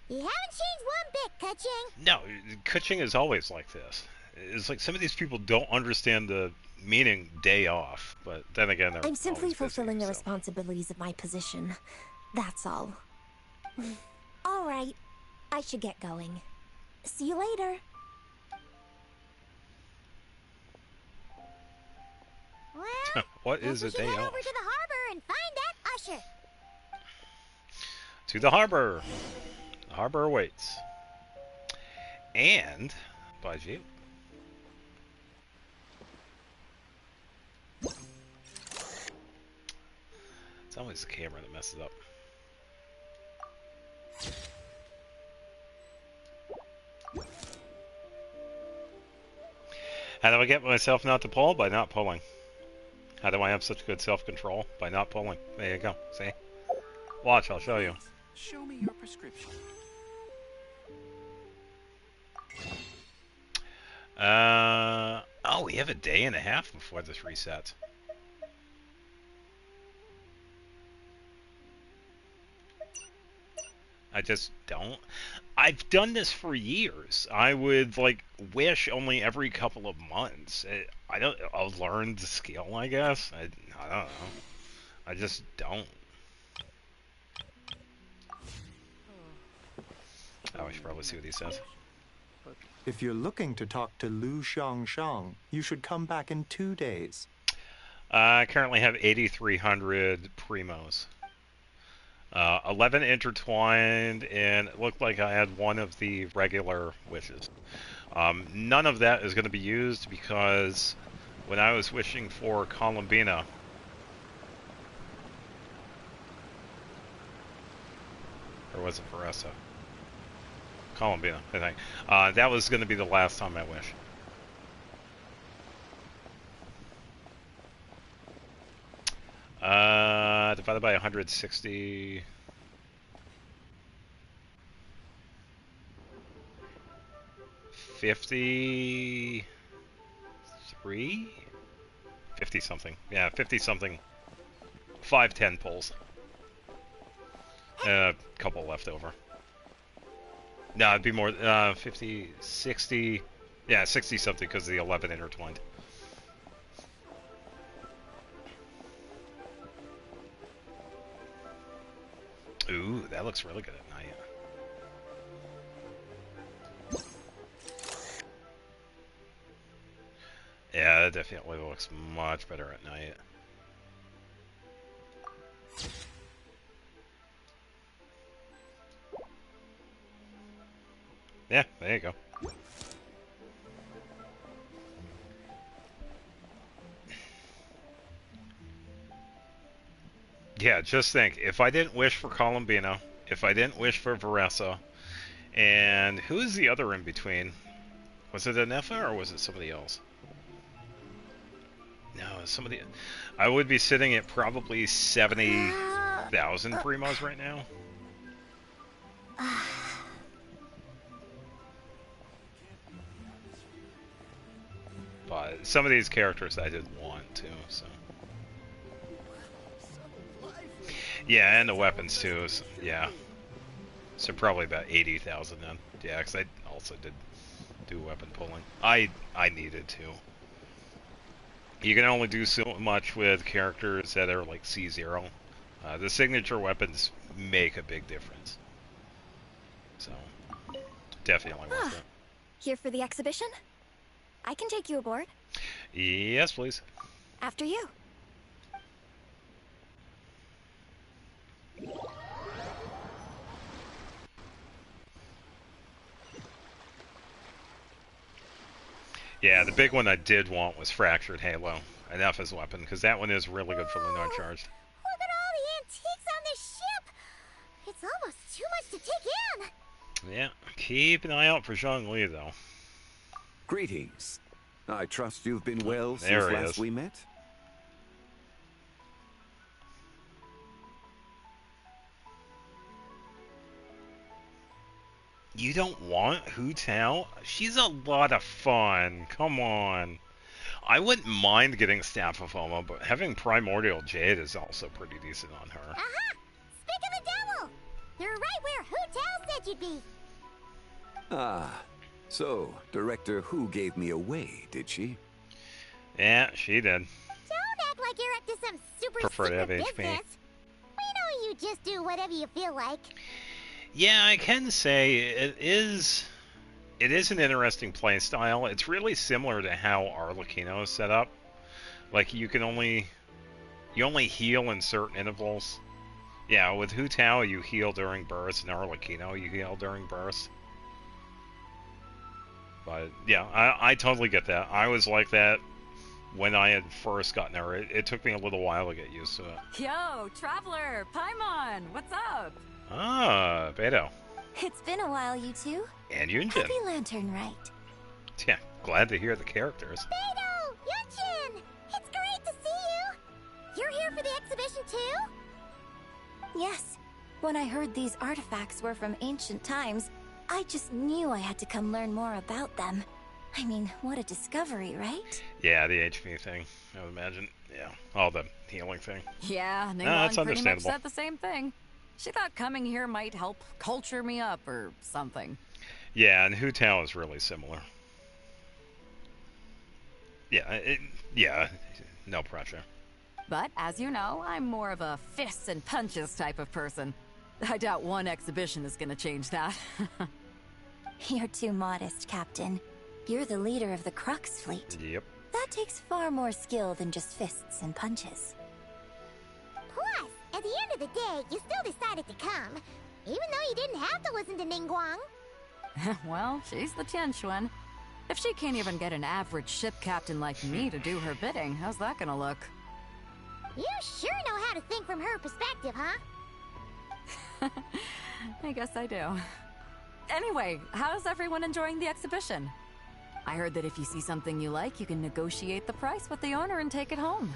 You haven't changed one bit, Kuching. No, Kuching is always like this. It's like some of these people don't understand the meaning day off, but then again, they're I'm simply fulfilling busy, the responsibilities of my position. That's all. All right. I should get going. See you later. Well, what is a day head off? over to the harbor and find that usher. To the harbor. The harbor awaits. And by view. It's always the camera that messes up. How do I get myself not to pull? By not pulling. How do I have such good self-control? By not pulling. There you go. See? Watch, I'll show you. Show me your prescription. Oh, we have a day and a half before this resets. I just don't. I've done this for years. I would like wish only every couple of months. I'll learn the skill, I guess. I don't know. I just don't. Oh, I should probably see what he says. If you're looking to talk to Lu Xiangshang, you should come back in 2 days. I currently have 8,300 primos. 11 intertwined, and it looked like I had one of the regular wishes. None of that is going to be used because when I was wishing for Columbina, or was it Veressa? Columbina, I think. That was going to be the last time I wish. Divided by 160. 53? 50 something. Yeah, 50 something. 510 pulls. A couple left over. No, it'd be more, 50, 60, yeah, 60 something because of the 11 intertwined. Ooh, that looks really good at night. Yeah, that definitely looks much better at night. Yeah, there you go. Yeah, just think, if I didn't wish for Columbina, if I didn't wish for Veressa, and who is the other in between? Was it Anefa or was it somebody else? No, somebody. I would be sitting at probably 70,000 primos right now. But some of these characters I did want too, so. Yeah, and the weapons too, so, yeah. So probably about 80,000 then. Yeah, because I also did do weapon pulling. I needed to. You can only do so much with characters that are like C0. The signature weapons make a big difference. So, definitely worth it. Here for the exhibition? I can take you aboard. Yes, please. After you. Yeah, the big one I did want was Fractured Halo. Enough as weapon, because that one is really good for the not charged. Look at all the antiques on this ship! It's almost too much to take in! Yeah, keep an eye out for Zhongli, though. Greetings. I trust you've been well There since he last is. we met? You don't want Hu Tao? She's a lot of fun. Come on. I wouldn't mind getting Staff of Homa, but having Primordial Jade is also pretty decent on her. Aha! Speak of the devil! You're right where Hu Tao said you'd be. Ah, so Director Hu gave me away, did she? Yeah, she did. Don't act like you're up to some super Prefer to have secret HP. business. We know you just do whatever you feel like. Yeah, I can say it is an interesting play style. It's really similar to how Arlecchino is set up. Like you only heal in certain intervals. Yeah, with Hu Tao you heal during bursts, and Arlecchino you heal during bursts. But yeah, I totally get that. I was like that when I had first gotten her. It took me a little while to get used to it. Yo, Traveler, Paimon, what's up? Ah, Beto. It's been a while, you two. And Yunjin. Happy Lantern, right? Yeah, glad to hear the characters. Beto! Yunjin! It's great to see you! You're here for the exhibition too? Yes. When I heard these artifacts were from ancient times, I just knew I had to come learn more about them. I mean, what a discovery, right? Yeah, the HP thing, I would imagine. Yeah, all the healing thing. Yeah, No, Ningon that's pretty much understandable. said the same thing. She thought coming here might help culture me up or something. Yeah, and Hu Tao is really similar. Yeah, no pressure. But as you know, I'm more of a fists and punches type of person. I doubt one exhibition is gonna change that. You're too modest, Captain. You're the leader of the Crux fleet. Yep. That takes far more skill than just fists and punches. Plus, at the end of the day, you still decided to come, even though you didn't have to listen to Ningguang. Well, she's the Tianquan. If she can't even get an average ship captain like me to do her bidding, how's that gonna look? You sure know how to think from her perspective, huh? I guess I do. Anyway, how's everyone enjoying the exhibition? I heard that if you see something you like, you can negotiate the price with the owner and take it home.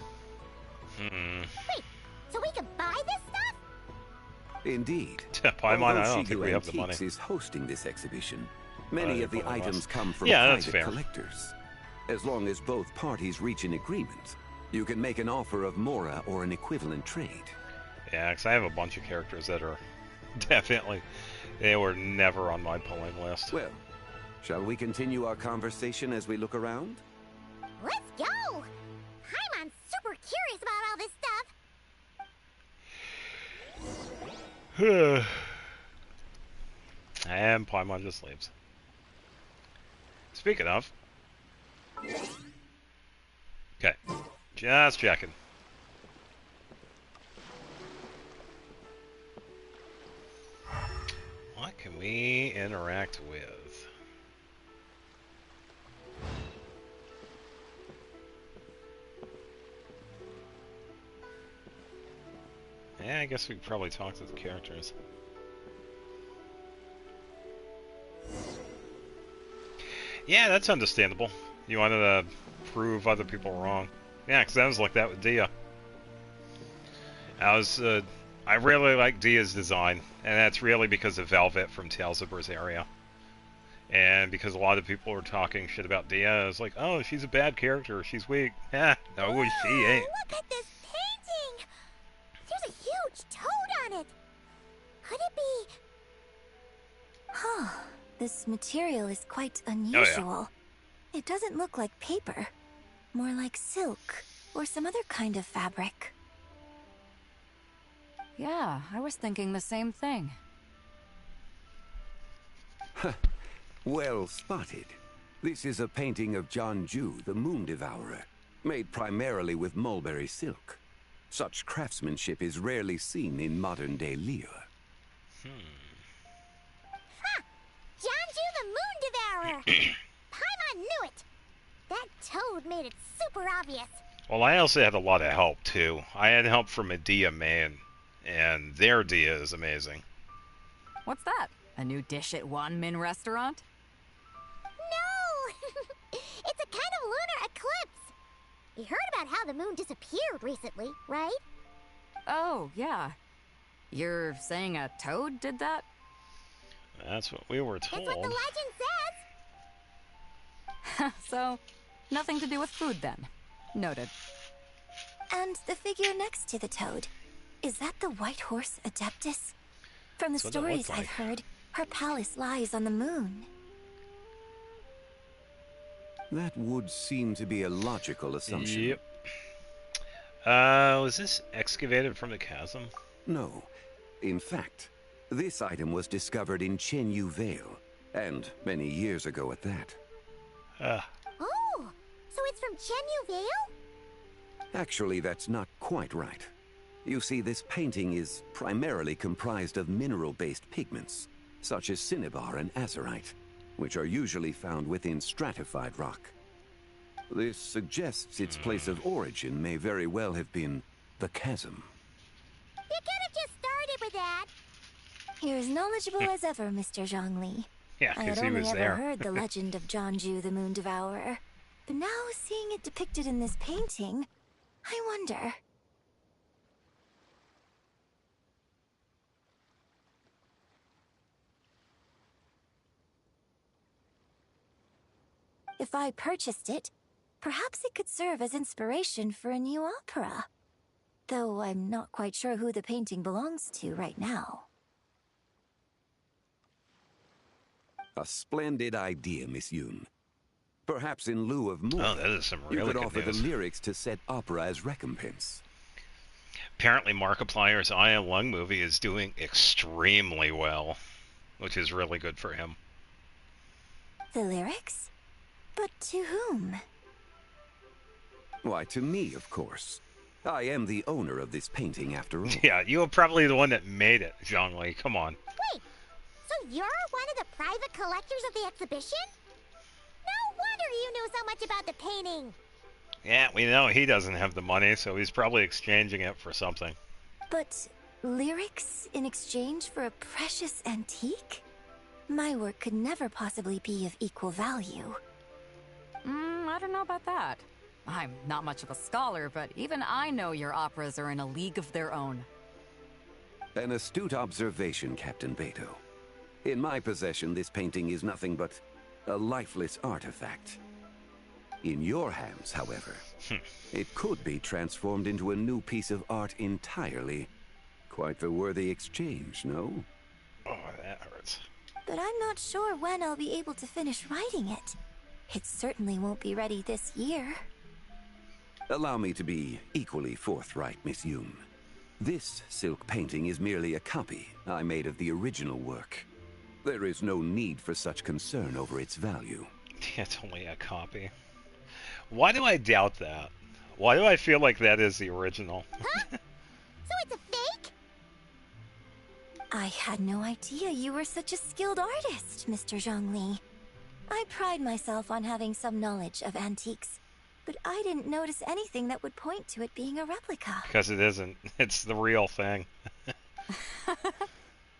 Wait, so we can buy this stuff? Indeed. Paimon, I Although don't think Shigu we have the money. Antiques is hosting this exhibition, many you of the probably items must. come from Yeah, that's private fair. collectors. As long as both parties reach an agreement, you can make an offer of Mora or an equivalent trade. Yeah, because I have a bunch of characters that are definitely... They were never on my pulling list. Well, shall we continue our conversation as we look around? Let's go! Paimon's super curious about all this stuff. And Paimon just leaves. Speaking of... Okay, just checking. What can we interact with? Yeah, I guess we could probably talk to the characters. Yeah, that's understandable. You wanted to prove other people wrong. Yeah, because I was like that with Dia. I really like Dia's design, and that's really because of Velvet from Tales of Berseria. And because a lot of people were talking shit about Dia, I was like, oh, she's a bad character, she's weak. No, she ain't. Look at this painting! There's a huge toad on it! Could it be... Huh. This material is quite unusual. It doesn't look like paper. More like silk, or some other kind of fabric. Yeah, I was thinking the same thing. Well spotted. This is a painting of John Ju, the Moon Devourer, made primarily with mulberry silk. Such craftsmanship is rarely seen in modern-day Liyue. Ha! Janju the Moon Devourer! Paimon knew it! That toad made it super obvious. Well, I also had a lot of help, too. I had help from Medea Main, and their dia is amazing. What's that? A new dish at Wan Min restaurant? No! It's a kind of lunar eclipse. You heard about how the moon disappeared recently, right? Oh, yeah. You're saying a toad did that? That's what we were told. That's what the legend says. So, nothing to do with food then. Noted. And the figure next to the toad, is that the white horse Adeptus? From the stories I've heard, her palace lies on the moon. That would seem to be a logical assumption. Yep. Was this excavated from the chasm? No. In fact, this item was discovered in Chenyu Vale, and many years ago at that. Oh, so it's from Chenyu Vale? Actually, that's not quite right. You see, this painting is primarily comprised of mineral-based pigments, such as cinnabar and azurite, which are usually found within stratified rock. This suggests its place of origin may very well have been the chasm. You could have just started with that. You're as knowledgeable as ever, Mr. Zhongli. Yeah, I had he only was ever there. heard the legend of Jianzhu the Moon Devourer, but now seeing it depicted in this painting, I wonder. If I purchased it, perhaps it could serve as inspiration for a new opera. Though I'm not quite sure who the painting belongs to right now. A splendid idea, Miss Yoon. Perhaps in lieu of more, that is some you really could good offer news. the lyrics to said opera as recompense. Apparently, Markiplier's Aya Lung movie is doing extremely well, which is really good for him. The lyrics? But to whom? Why, to me, of course. I am the owner of this painting, after all. Yeah, you were probably the one that made it, Zhongli. Come on. Wait, so you're one of the private collectors of the exhibition? No wonder you knew so much about the painting. Yeah, we know he doesn't have the money, so he's probably exchanging it for something. But lyrics in exchange for a precious antique? My work could never possibly be of equal value. I don't know about that. I'm not much of a scholar, but even I know your operas are in a league of their own. An astute observation, Captain Beto. In my possession, this painting is nothing but a lifeless artifact. In your hands, however, it could be transformed into a new piece of art entirely. Quite the worthy exchange, no? Oh, that hurts. But I'm not sure when I'll be able to finish writing it. It certainly won't be ready this year. Allow me to be equally forthright, Miss Yoon. This silk painting is merely a copy I made of the original work. There is no need for such concern over its value. It's only a copy. Why do I doubt that? Why do I feel like that is the original? Huh? So it's a fake? I had no idea you were such a skilled artist, Mr. Zhongli. I pride myself on having some knowledge of antiques, but I didn't notice anything that would point to it being a replica. Because it isn't. It's the real thing.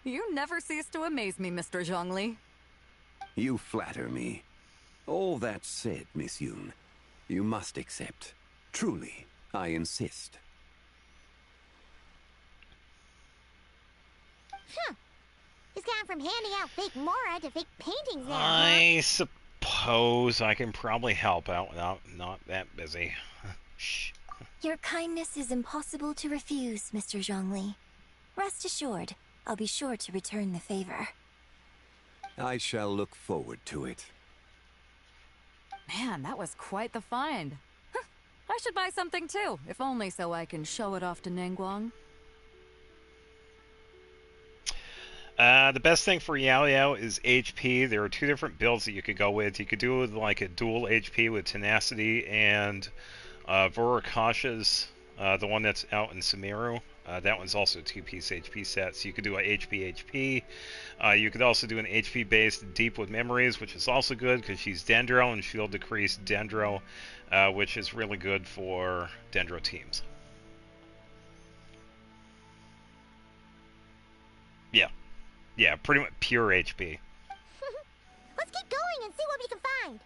You never cease to amaze me, Mr. Zhongli. You flatter me. All that said, Miss Yoon, you must accept. Truly, I insist. Huh. He's gone from handing out fake Mora to fake paintings now, I suppose I can probably help out without not that busy. Shh. Your kindness is impossible to refuse, Mr. Zhongli. Rest assured, I'll be sure to return the favor. I shall look forward to it. Man, that was quite the find. I should buy something too, if only so I can show it off to Ningguang. The best thing for Yao Yao is HP. There are two different builds that you could go with. You could do with like a dual HP with Tenacity and Vorokasha's, the one that's out in Sumeru. That one's also a 2-piece HP set, so you could do a HP. You could also do an HP-based Deep with Memories, which is also good because she's Dendro, and she'll decrease Dendro, which is really good for Dendro teams. Yeah, pretty much pure HP. Let's keep going and see what we can find.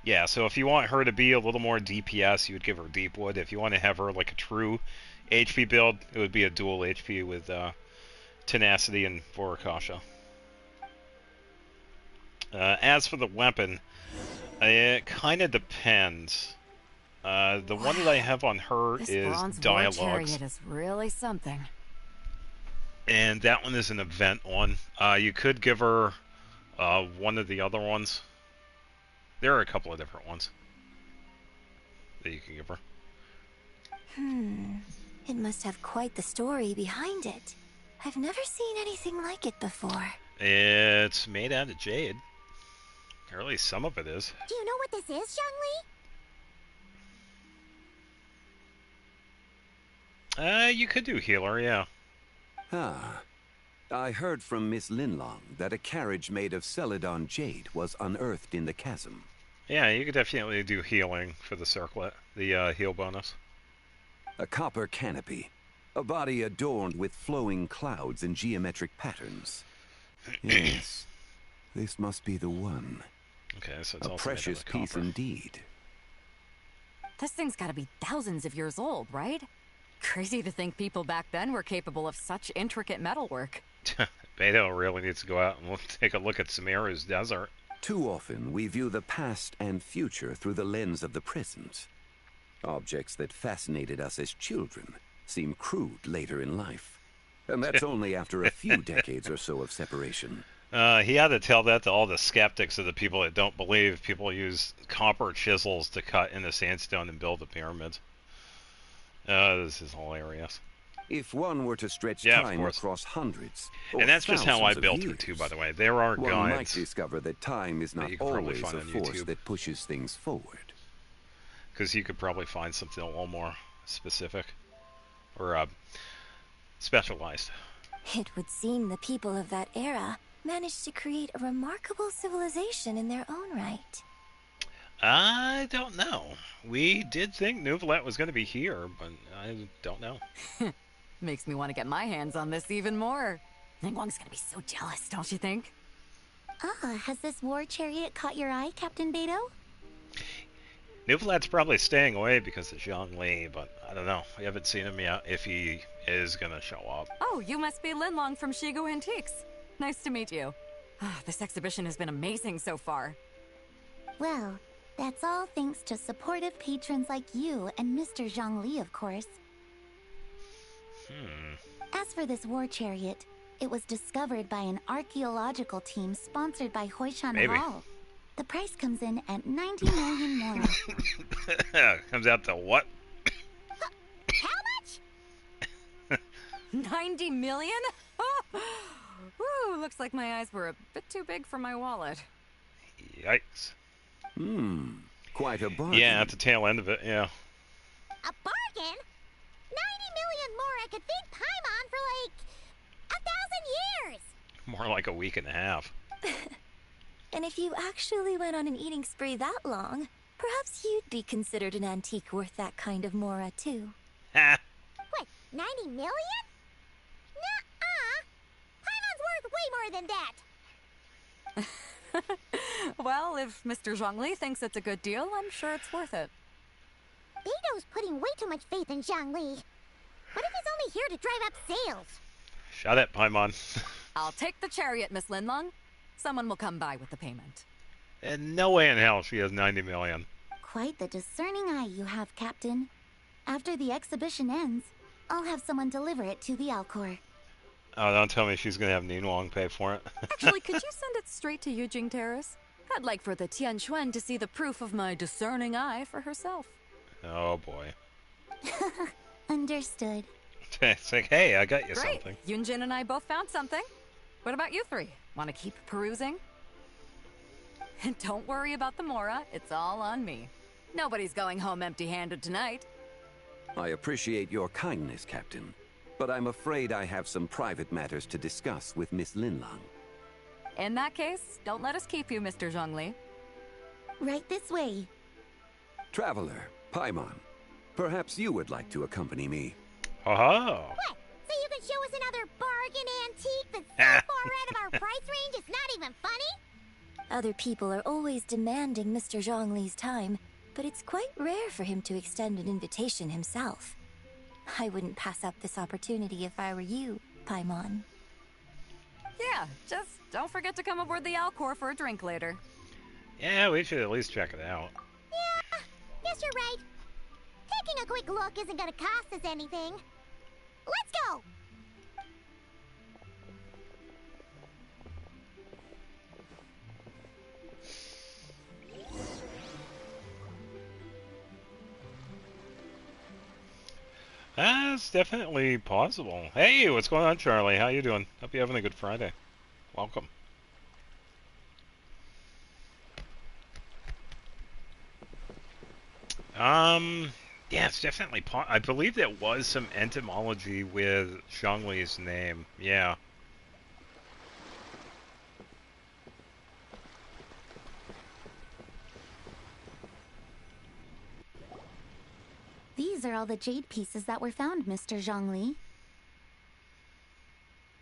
Yeah, so if you want her to be a little more DPS, you would give her Deepwood. If you want to have her like a true HP build, it would be a dual HP with Tenacity and Voracasha. As for the weapon, it kind of depends. The one that I have on her this is bronze Dialogues. war chariot is really something. And that one is an event one. You could give her one of the other ones. There are a couple of different ones that you can give her. It must have quite the story behind it. I've never seen anything like it before. It's made out of jade. Or at least some of it is. Do you know what this is, Zhongli? You could do healer, yeah. Ah. I heard from Miss Linlong that a carriage made of Celadon jade was unearthed in the chasm. Yeah, you could definitely do healing for the circlet, the heal bonus. A copper canopy, a body adorned with flowing clouds and geometric patterns. Yes, this must be the one. Okay, so it's a also precious piece copper. indeed. This thing's gotta be thousands of years old, right? Crazy to think people back then were capable of such intricate metalwork. Beto really needs to go out and take a look at Sumeru's desert. Too often, we view the past and future through the lens of the present. Objects that fascinated us as children seem crude later in life. And that's only after a few decades or so of separation. He had to tell that to all the skeptics of the people that don't believe people use copper chisels to cut into sandstone and build the pyramids. This is hilarious. If one were to stretch time across hundreds, and that's just how I built years, her too, by the way. There are one guides. might discover that time is not always a force that pushes things forward. Because you could probably find something a little more specific or specialized. It would seem the people of that era managed to create a remarkable civilization in their own right. I don't know. We did think Neuvillette was going to be here, but I don't know. Makes me want to get my hands on this even more. Ningguang's gonna be so jealous, don't you think? Has this war chariot caught your eye, Captain Beto? Neuvillette's probably staying away because of Zhongli, but I don't know. We haven't seen him yet, if he is gonna show up. Oh, you must be Linlong from Shigo Antiques. Nice to meet you. This exhibition has been amazing so far. Well, that's all thanks to supportive patrons like you and Mr. Zhongli, of course. As for this war chariot, it was discovered by an archaeological team sponsored by Hoishan Hall. The price comes in at 90 million more. Comes out to what? How much? 90 million? Woo, looks like my eyes were a bit too big for my wallet. Yikes. Quite a bargain. Yeah, at the tail end of it, yeah. A bargain? 90 million more I could feed Paimon for like 1,000 years. More like a week and a half. And if you actually went on an eating spree that long, perhaps you'd be considered an antique worth that kind of mora too. Ha! What, 90 million? Nuh-uh. Paimon's worth way more than that. Well, if Mr. Zhongli thinks it's a good deal, I'm sure it's worth it. Beto's putting way too much faith in Zhongli. What if he's only here to drive up sales? Shut it, Paimon. I'll take the chariot, Miss Linlong. Someone will come by with the payment. And no way in hell she has 90 million. Quite the discerning eye you have, Captain. After the exhibition ends, I'll have someone deliver it to the Alcor. Oh, don't tell me she's going to have Ningguang pay for it. Actually, could you send it straight to Yujing Terrace? I'd like for the Tianquan to see the proof of my discerning eye for herself. Oh, boy. Understood. It's like, hey, I got you Great. something. Yunjin and I both found something. What about you three? Want to keep perusing? And don't worry about the mora. It's all on me. Nobody's going home empty-handed tonight. I appreciate your kindness, Captain, but I'm afraid I have some private matters to discuss with Miss Linlang. In that case, don't let us keep you, Mr. Zhongli. Right this way. Traveler, Paimon, perhaps you would like to accompany me. Oh. What? So you can show us another bargain antique that's so far out of our price range it's not even funny? Other people are always demanding Mr. Zhongli's time, but it's quite rare for him to extend an invitation himself. I wouldn't pass up this opportunity if I were you, Paimon. Yeah, just don't forget to come aboard the Alcor for a drink later. Yeah, we should at least check it out. Yeah, guess you're right. Taking a quick look isn't gonna cost us anything. Let's go! That's definitely possible. Hey, what's going on, Charlie? How you doing? Hope you're having a good Friday. Welcome. Yeah, it's definitely I believe there was some etymology with Zhongli's name. Yeah. These are all the jade pieces that were found, Mr. Zhongli.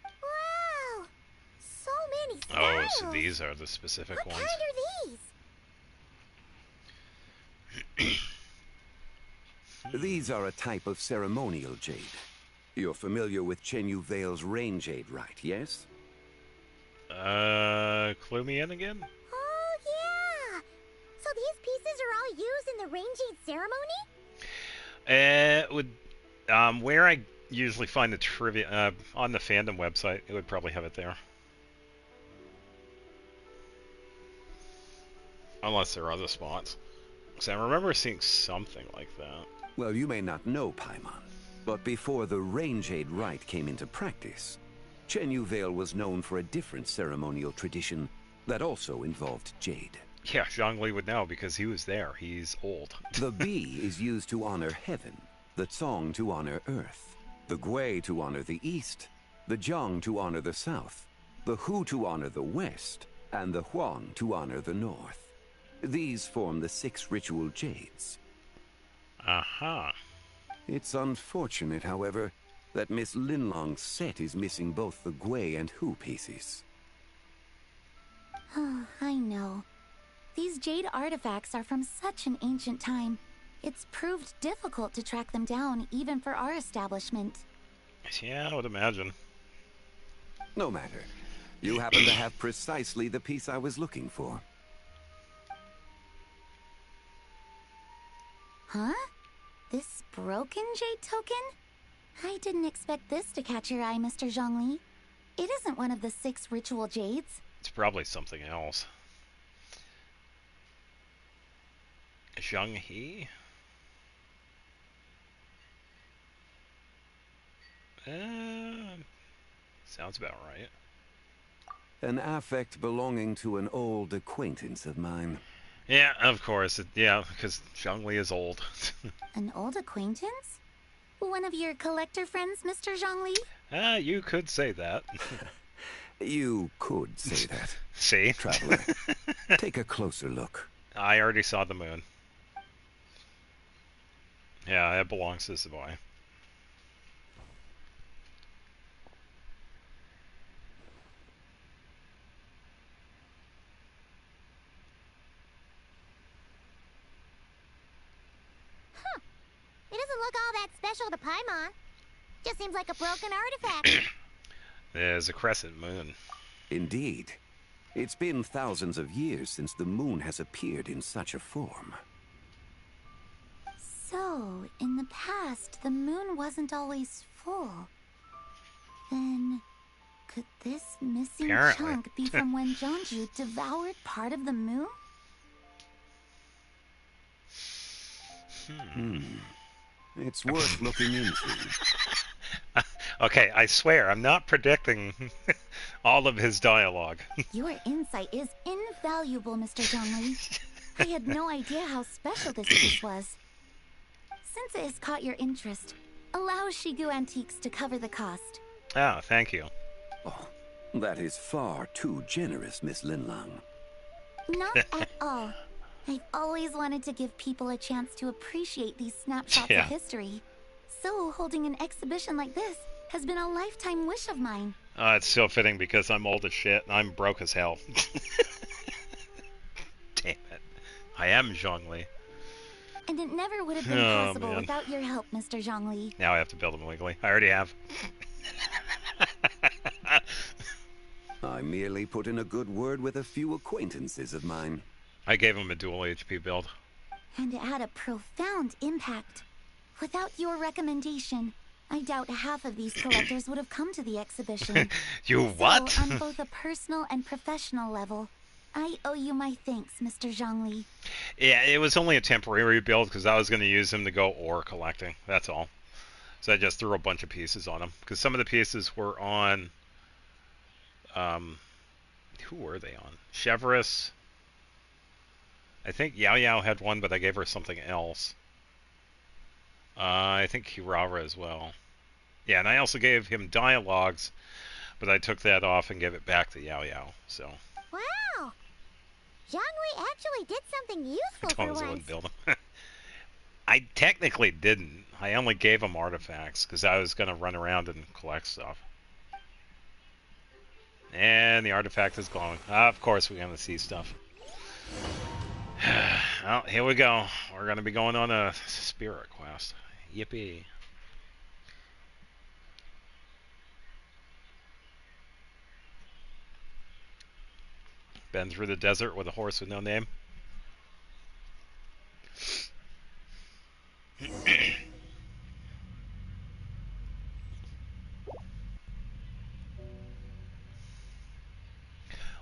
Wow! So many Oh, styles! so these are the specific What ones. kind are these? These are a type of ceremonial jade. You're familiar with Chenyu Vale's rain jade, right, yes? Clue me in again? Oh, yeah! So these pieces are all used in the rain jade ceremony? Where I usually find the trivia, on the fandom website, it would probably have it there. Unless there are other spots. Because I remember seeing something like that. Well, you may not know, Paimon, but before the rain jade rite came into practice, Chenyu Vale was known for a different ceremonial tradition that also involved jade. Yeah, Zhongli would know because he was there. He's old. The Bi is used to honor heaven, the Cong to honor earth, the Gui to honor the east, the Jiang to honor the south, the Hu to honor the west, and the Huang to honor the north. These form the 6 ritual jades. Aha. It's unfortunate, however, that Miss Linlong's set is missing both the Gui and Hu pieces. Oh, I know. These jade artifacts are from such an ancient time. It's proved difficult to track them down, even for our establishment. Yeah, I would imagine. No matter. You happen to have precisely the piece I was looking for. Huh? This broken jade token? I didn't expect this to catch your eye, Mr. Zhongli. It isn't one of the 6 ritual jades. It's probably something else. Zheng He? Sounds about right. An affect belonging to an old acquaintance of mine. Yeah, of course. Yeah, because Zhongli is old. An old acquaintance? One of your collector friends, Mr. Zhongli? You could say that. You could say that. See? Traveler, take a closer look. I already saw the moon. Yeah, it belongs to this boy. Huh. It doesn't look all that special to Paimon. Just seems like a broken artifact. There's a crescent moon. Indeed. It's been thousands of years since the moon has appeared in such a form. So, in the past, the moon wasn't always full. Then, could this missing Apparently. chunk be from when Jeonju devoured part of the moon? It's worth looking into. Okay, I swear, I'm not predicting all of his dialogue. Your insight is invaluable, Mr. Zhongli. I had no idea how special this piece was. Since it has caught your interest, Allow Shigu Antiques to cover the cost. Oh, thank you. Oh, that is far too generous, Miss Linlang. Not at all. I've always wanted to give people a chance to appreciate these snapshots Yeah. of history. So holding an exhibition like this has been a lifetime wish of mine. It's so fitting because I'm old as shit and I'm broke as hell. Damn it. I am Zhongli. And it never would have been possible man. without your help, Mr. Zhongli. Now I have to build them legally. I already have. I merely put in a good word with a few acquaintances of mine. I gave him a dual HP build. And it had a profound impact. Without your recommendation, I doubt half of these collectors would have come to the exhibition. You what? So, on both a personal and professional level, I owe you my thanks, Mr. Zhongli. Yeah, it was only a temporary build because I was going to use him to go ore collecting. That's all. So I just threw a bunch of pieces on him because some of the pieces were on. Who were they on? Chevrolet. I think Yao Yao had one, but I gave her something else. I think Kirara as well. Yeah, and I also gave him dialogues, but I took that off and gave it back to Yao Yao. So. Wow! Zhongli actually did something useful for once. Build him. I technically didn't. I only gave him artifacts because I was going to run around and collect stuff. And the artifact is glowing. Of course we're going to see stuff. Well, here we go. We're going to be going on a spirit quest. Yippee. Been through the desert with a horse with no name.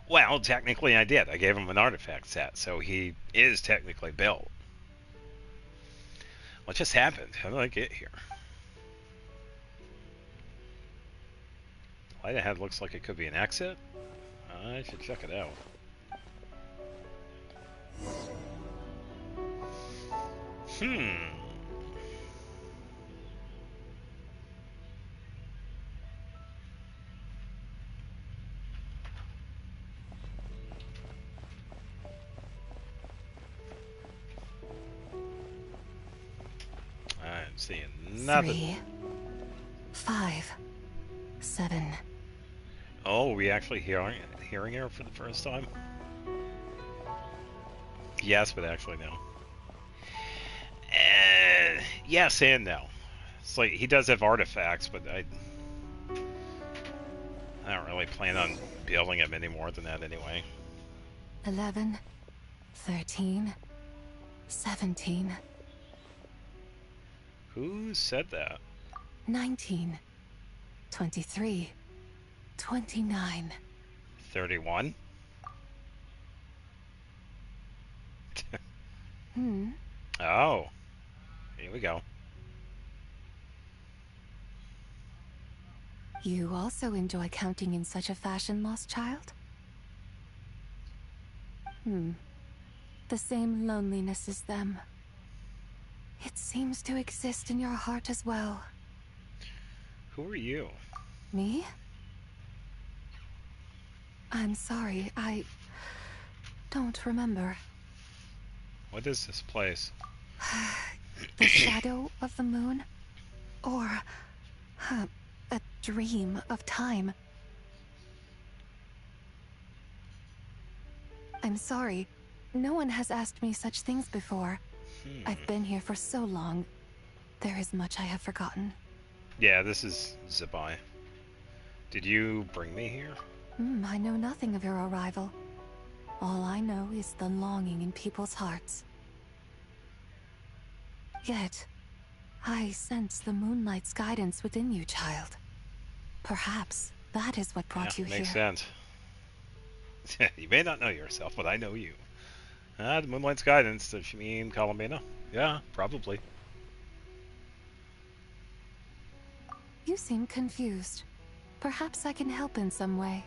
Well, technically I did. I gave him an artifact set, so he is technically built. What just happened? How did I get here? Light ahead looks like it could be an exit. I should check it out. I'm seeing nothing. 3, 5, 7. Oh, we actually hearing her for the first time? Yes, but actually no. Yes and no. It's like he does have artifacts, but I don't really plan on building him any more than that anyway. 11, 13, 17. Who said that? 19, 23, 29. 31? Oh. Here we go. You also enjoy counting in such a fashion, lost child? The same loneliness as them. It seems to exist in your heart as well. Who are you? Me? I'm sorry, I don't remember. What is this place? The shadow of the moon? Or a dream of time? I'm sorry. No one has asked me such things before. I've been here for so long. There is much I have forgotten. Yeah, this is Zabai. Did you bring me here? I know nothing of your arrival. All I know is the longing in people's hearts. Yet, I sense the moonlight's guidance within you, child. Perhaps that is what brought you here. Makes sense. You may not know yourself, but I know you. The moonlight's guidance, does she mean Colomena? Yeah, probably. You seem confused. Perhaps I can help in some way.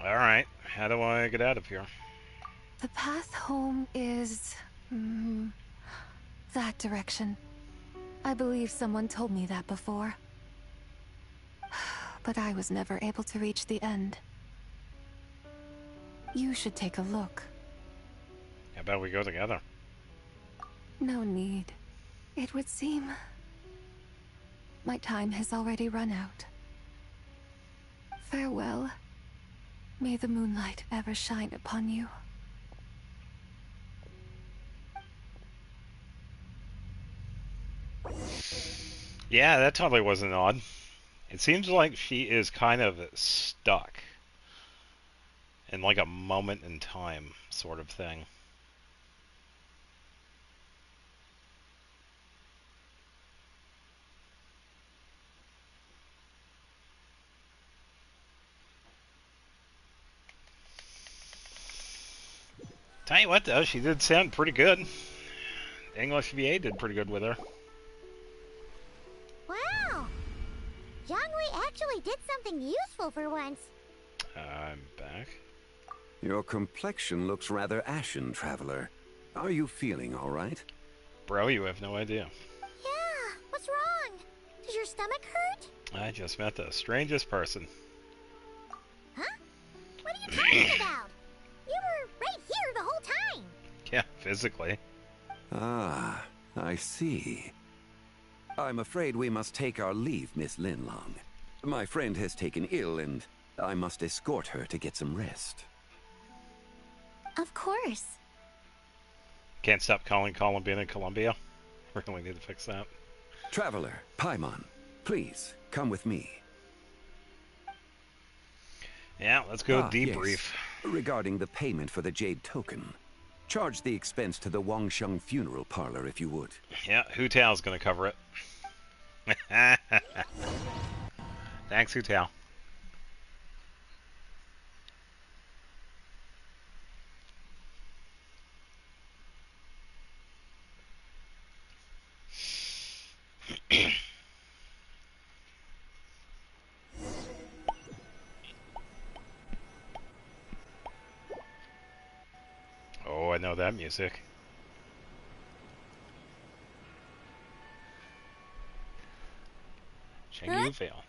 Alright, how do I get out of here? The path home is... that direction. I believe someone told me that before. But I was never able to reach the end. You should take a look. How about we go together? No need. It would seem my time has already run out. Farewell. May the moonlight ever shine upon you. Yeah, that totally wasn't odd. It seems like she is kind of stuck in like a moment in time sort of thing. Tell you what though, she did sound pretty good. English VA did pretty good with her. Wow! Jiangwei actually did something useful for once. I'm back. Your complexion looks rather ashen, traveler. Are you feeling all right? Bro, you have no idea. Yeah, what's wrong? Does your stomach hurt? I just met the strangest person. Huh? What are you talking about? You were right here the whole time. Yeah, physically. Ah, I see. I'm afraid we must take our leave, Miss Linlong. My friend has taken ill, and I must escort her to get some rest. Of course. Can't stop calling Columbia Columbia. Really need to fix that. Traveler, Paimon, please, come with me. Yeah, let's go debrief. Yes. Regarding the payment for the Jade Token. Charge the expense to the Wangsheng Funeral Parlor if you would. Yeah, Hu Tao's gonna cover it. Thanks, Hu Tao. Oh, I know that music. Chengyu Vale.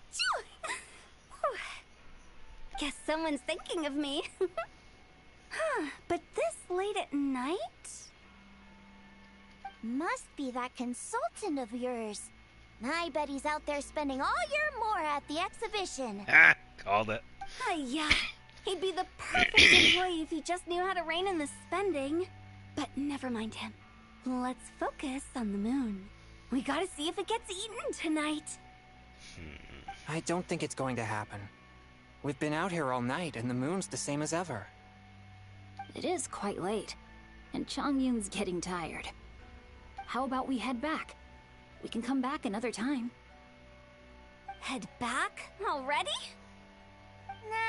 Guess someone's thinking of me. Huh, but this late at night? Must be that consultant of yours. I bet he's out there spending all year more at the exhibition. Ah, called it. Yeah, he'd be the perfect employee if he just knew how to rein in the spending. But never mind him. Let's focus on the moon. We gotta see if it gets eaten tonight. I don't think it's going to happen. We've been out here all night, and the moon's the same as ever. It is quite late, and Chongyun's getting tired. How about we head back? We can come back another time. Head back? Already?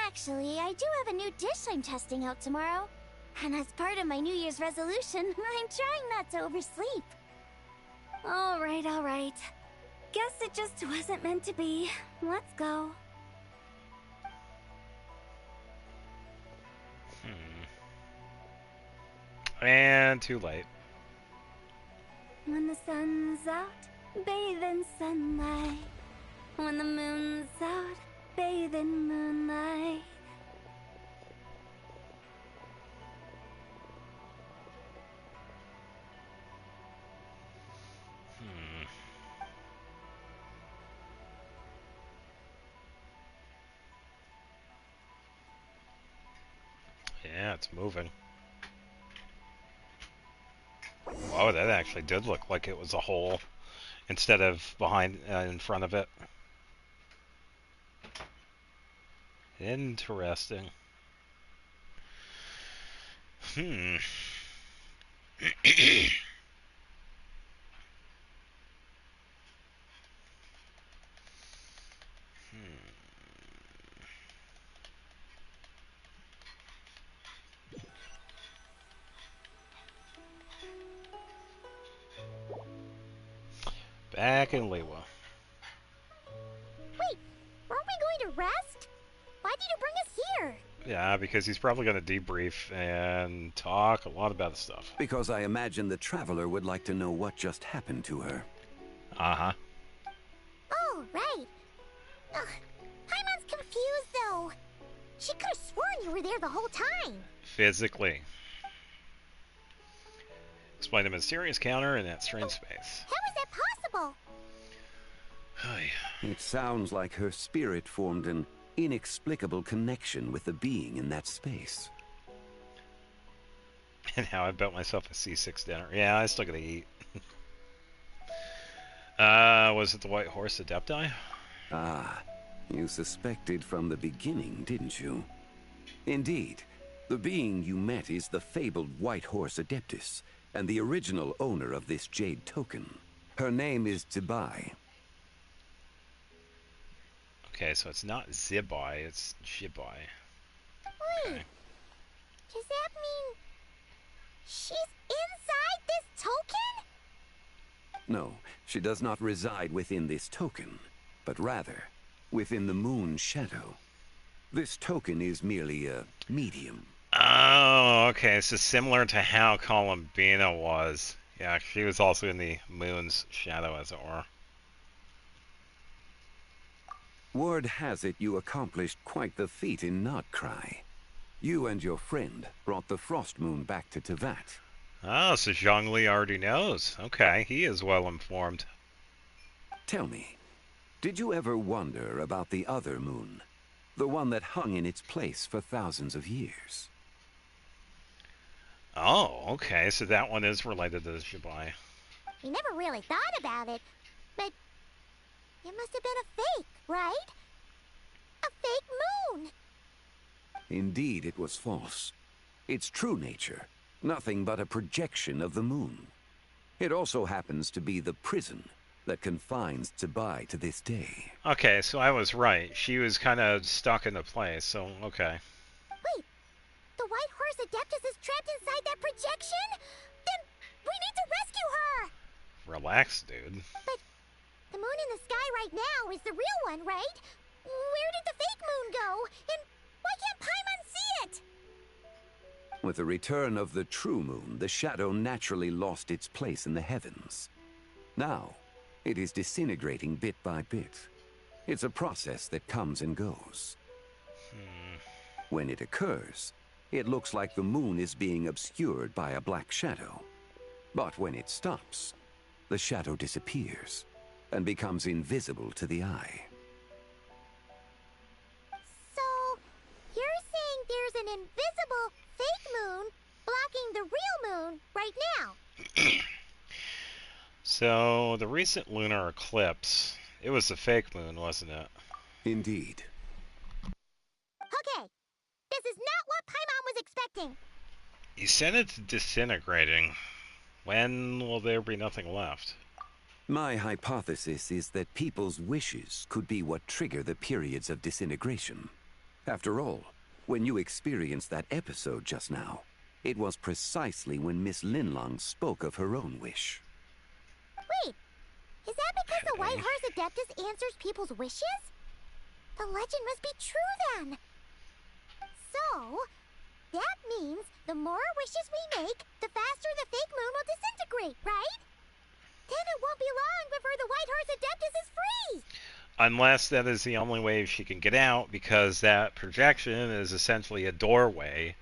Actually, I do have a new dish I'm testing out tomorrow. And as part of my New Year's resolution, I'm trying not to oversleep. Alright, alright. Guess it just wasn't meant to be. Let's go. And too late. When the sun's out, bathe in sunlight. When the moon's out, bathe in moonlight. Yeah, it's moving. Wow, that actually did look like it was a hole instead of behind, in front of it. Interesting. Back in Lewa. Wait, weren't we going to rest? Why did you bring us here? Yeah, because he's probably going to debrief and talk a lot about stuff. Because I imagine the traveler would like to know what just happened to her. Uh-huh. Oh, right. Ugh, Paimon's confused, though. She could have sworn you were there the whole time. Physically. Explain the mysterious counter in that strange space. How is that possible? It sounds like her spirit formed an inexplicable connection with the being in that space. And how I built myself a C6 dinner. Yeah, I still gotta eat. Was it the White Horse Adepti? Ah, you suspected from the beginning, didn't you? Indeed, the being you met is the fabled White Horse Adeptus, and the original owner of this jade token. Her name is Zibai. Okay, so it's not Zibai, it's Jibai. Wait, does that mean she's inside this token? No, she does not reside within this token, but rather within the moon's shadow. This token is merely a medium. Oh, okay, so similar to how Columbina was. Yeah, she was also in the moon's shadow, as it were. Word has it you accomplished quite the feat in Nodcry. You and your friend brought the Frost Moon back to Tevat. Oh, so Zhongli already knows. Okay, he is well informed. Tell me, did you ever wonder about the other moon? The one that hung in its place for thousands of years? Oh, okay, so that one is related to the Jibai. We never really thought about it, but it must have been a fake, right? A fake moon! Indeed, it was false. Its true nature, nothing but a projection of the moon. It also happens to be the prison that confines Zibai to this day. Okay, so I was right. She was kind of stuck in a place, so okay. Wait, the White Horse Adeptus is trapped inside that projection? Then we need to rescue her! Relax, dude. But the moon in the sky right now is the real one, right? Where did the fake moon go? And why can't Paimon see it? With the return of the true moon, the shadow naturally lost its place in the heavens. Now, it is disintegrating bit by bit. It's a process that comes and goes. When it occurs, it looks like the moon is being obscured by a black shadow. But when it stops, the shadow disappears and becomes invisible to the eye. So, you're saying there's an invisible fake moon blocking the real moon right now? So, the recent lunar eclipse, it was a fake moon, wasn't it? Indeed. Okay, this is not what Paimon was expecting. You said it's disintegrating. When will there be nothing left? My hypothesis is that people's wishes could be what trigger the periods of disintegration. After all, when you experienced that episode just now, it was precisely when Miss Linlong spoke of her own wish. Wait, is that because the White Horse Adeptus answers people's wishes? The legend must be true then. So, that means the more wishes we make, the faster the fake moon will disintegrate, right? Then it won't be long before the White Horse Adeptus is free! Unless that is the only way she can get out, because that projection is essentially a doorway,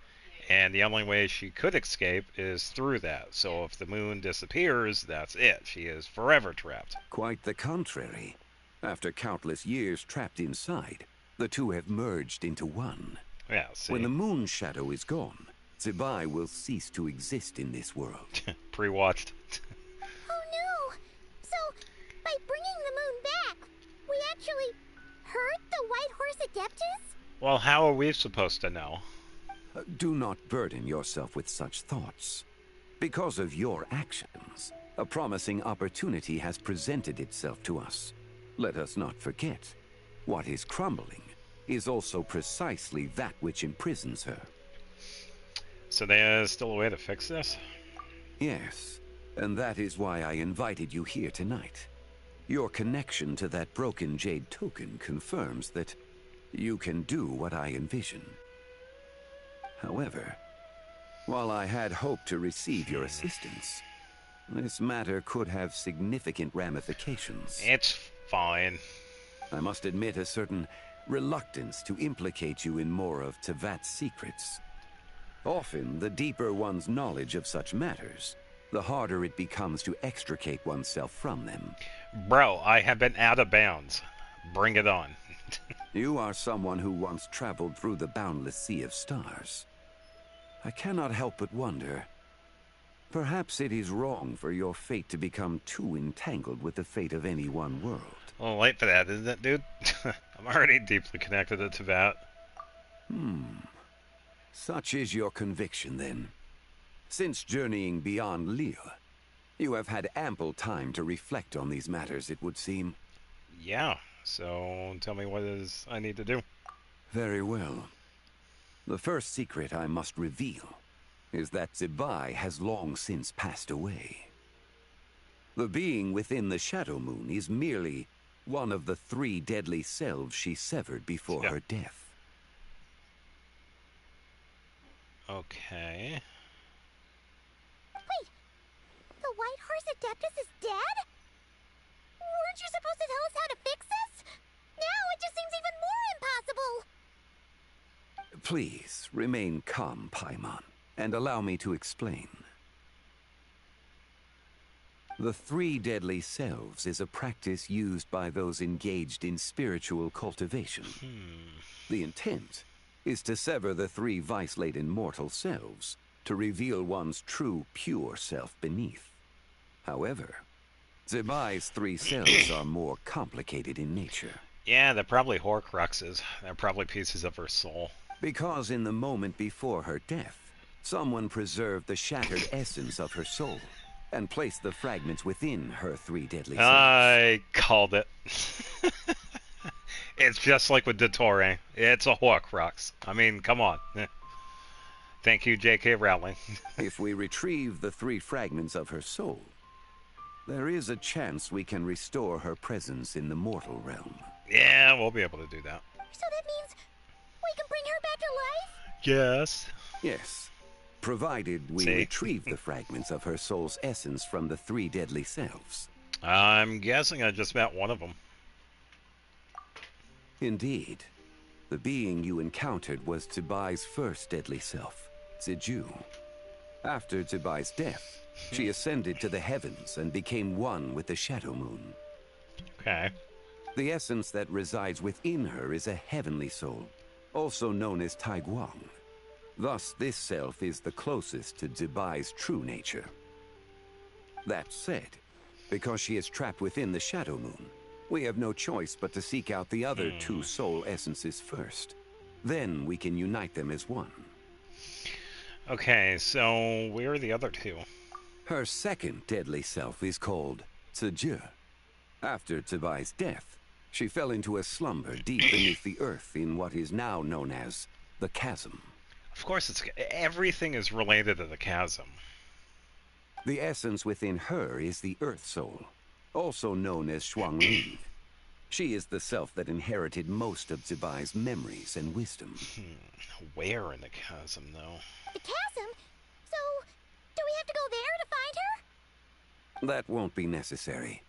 and the only way she could escape is through that. So if the moon disappears, that's it. She is forever trapped. Quite the contrary. After countless years trapped inside, the two have merged into one. Yeah, see? When the moon shadow is gone, Zibai will cease to exist in this world. Pre-watched. Oh no! So, by bringing the moon back, we actually hurt the White Horse Adeptus? Well, how are we supposed to know? Do not burden yourself with such thoughts. Because of your actions, a promising opportunity has presented itself to us. Let us not forget, what is crumbling is also precisely that which imprisons her. So there's still a way to fix this? Yes, and that is why I invited you here tonight. Your connection to that broken jade token confirms that you can do what I envision. However, while I had hoped to receive your assistance, This matter could have significant ramifications. It's fine. I must admit a certain reluctance to implicate you in more of Tevat's secrets. Often, the deeper one's knowledge of such matters, the harder it becomes to extricate oneself from them. Bro, I have been out of bounds. Bring it on. You are someone who once traveled through the boundless sea of stars. I cannot help but wonder, perhaps it is wrong for your fate to become too entangled with the fate of any one world. A little late for that, isn't it, dude? I'm already deeply connected to Tevat. Such is your conviction, then. Since journeying beyond Liyue, you have had ample time to reflect on these matters, it would seem. Yeah, so tell me what it is I need to do. Very well. The first secret I must reveal is that Zebai has long since passed away. The being within the Shadow Moon is merely one of the 3 deadly selves she severed before her death. Okay. Wait, the White Horse Adeptus is dead? Weren't you supposed to tell us how to fix this? Now it just seems even more impossible. Please, remain calm, Paimon, and allow me to explain. The 3 deadly selves is a practice used by those engaged in spiritual cultivation. The intent is to sever the 3 vice-laden mortal selves to reveal one's true, pure self beneath. However, Zebai's 3 selves are more complicated in nature. Yeah, they're probably Horcruxes. They're probably pieces of her soul. Because in the moment before her death, someone preserved the shattered essence of her soul and placed the fragments within her 3 deadly selves. I called it. It's just like with Dottore. It's a Horcrux. I mean, come on. Thank you, J.K. Rowling. If we retrieve the 3 fragments of her soul, there is a chance we can restore her presence in the mortal realm. Yeah, we'll be able to do that. So that means we can bring her back to life? Yes. Yes. Provided we retrieve the fragments of her soul's essence from the 3 deadly selves. I'm guessing I just met one of them. Indeed. The being you encountered was Tebai's first deadly self, Ziju. After Tebai's death, she ascended to the heavens and became one with the Shadow Moon. Okay. The essence that resides within her is a heavenly soul, also known as Taiguang. Thus, this self is the closest to Zebai's true nature. That said, because she is trapped within the Shadow Moon, we have no choice but to seek out the other 2 soul essences first. Then we can unite them as one. Okay, so where are the other 2? Her second deadly self is called Ziju. After Tebai's death, she fell into a slumber deep beneath the earth in what is now known as the Chasm. Of course, everything is related to the chasm. The essence within her is the Earth Soul, also known as Shuangli. She is the self that inherited most of Zebai's memories and wisdom. Where in the chasm, though? The chasm? So, do we have to go there to find her? That won't be necessary.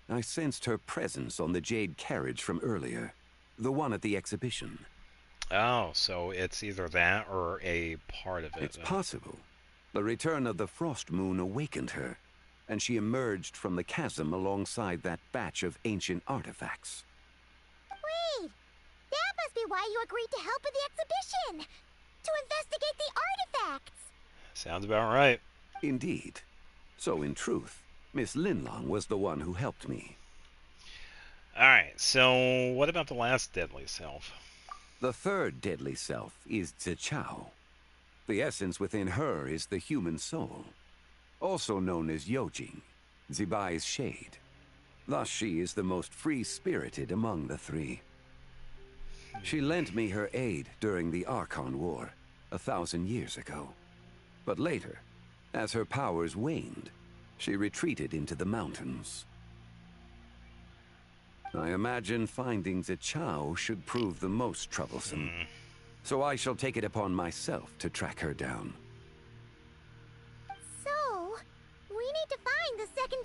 I sensed her presence on the jade carriage from earlier, the one at the exhibition. Oh, so it's either that or a part of it. It's possible. The return of the Frost Moon awakened her, and she emerged from the chasm alongside that batch of ancient artifacts. Wait! That must be why you agreed to help with the exhibition! To investigate the artifacts! Sounds about right. Indeed. So in truth, Miss Linlong was the one who helped me. Alright, so what about the last deadly self? The third deadly self is Zichao. The essence within her is the human soul, also known as Yojing, Zebai's shade. Thus she is the most free-spirited among the 3. She lent me her aid during the Archon War, 1,000 years ago. But later, as her powers waned, she retreated into the mountains. I imagine finding Zichao should prove the most troublesome. So I shall take it upon myself to track her down. So, we need to find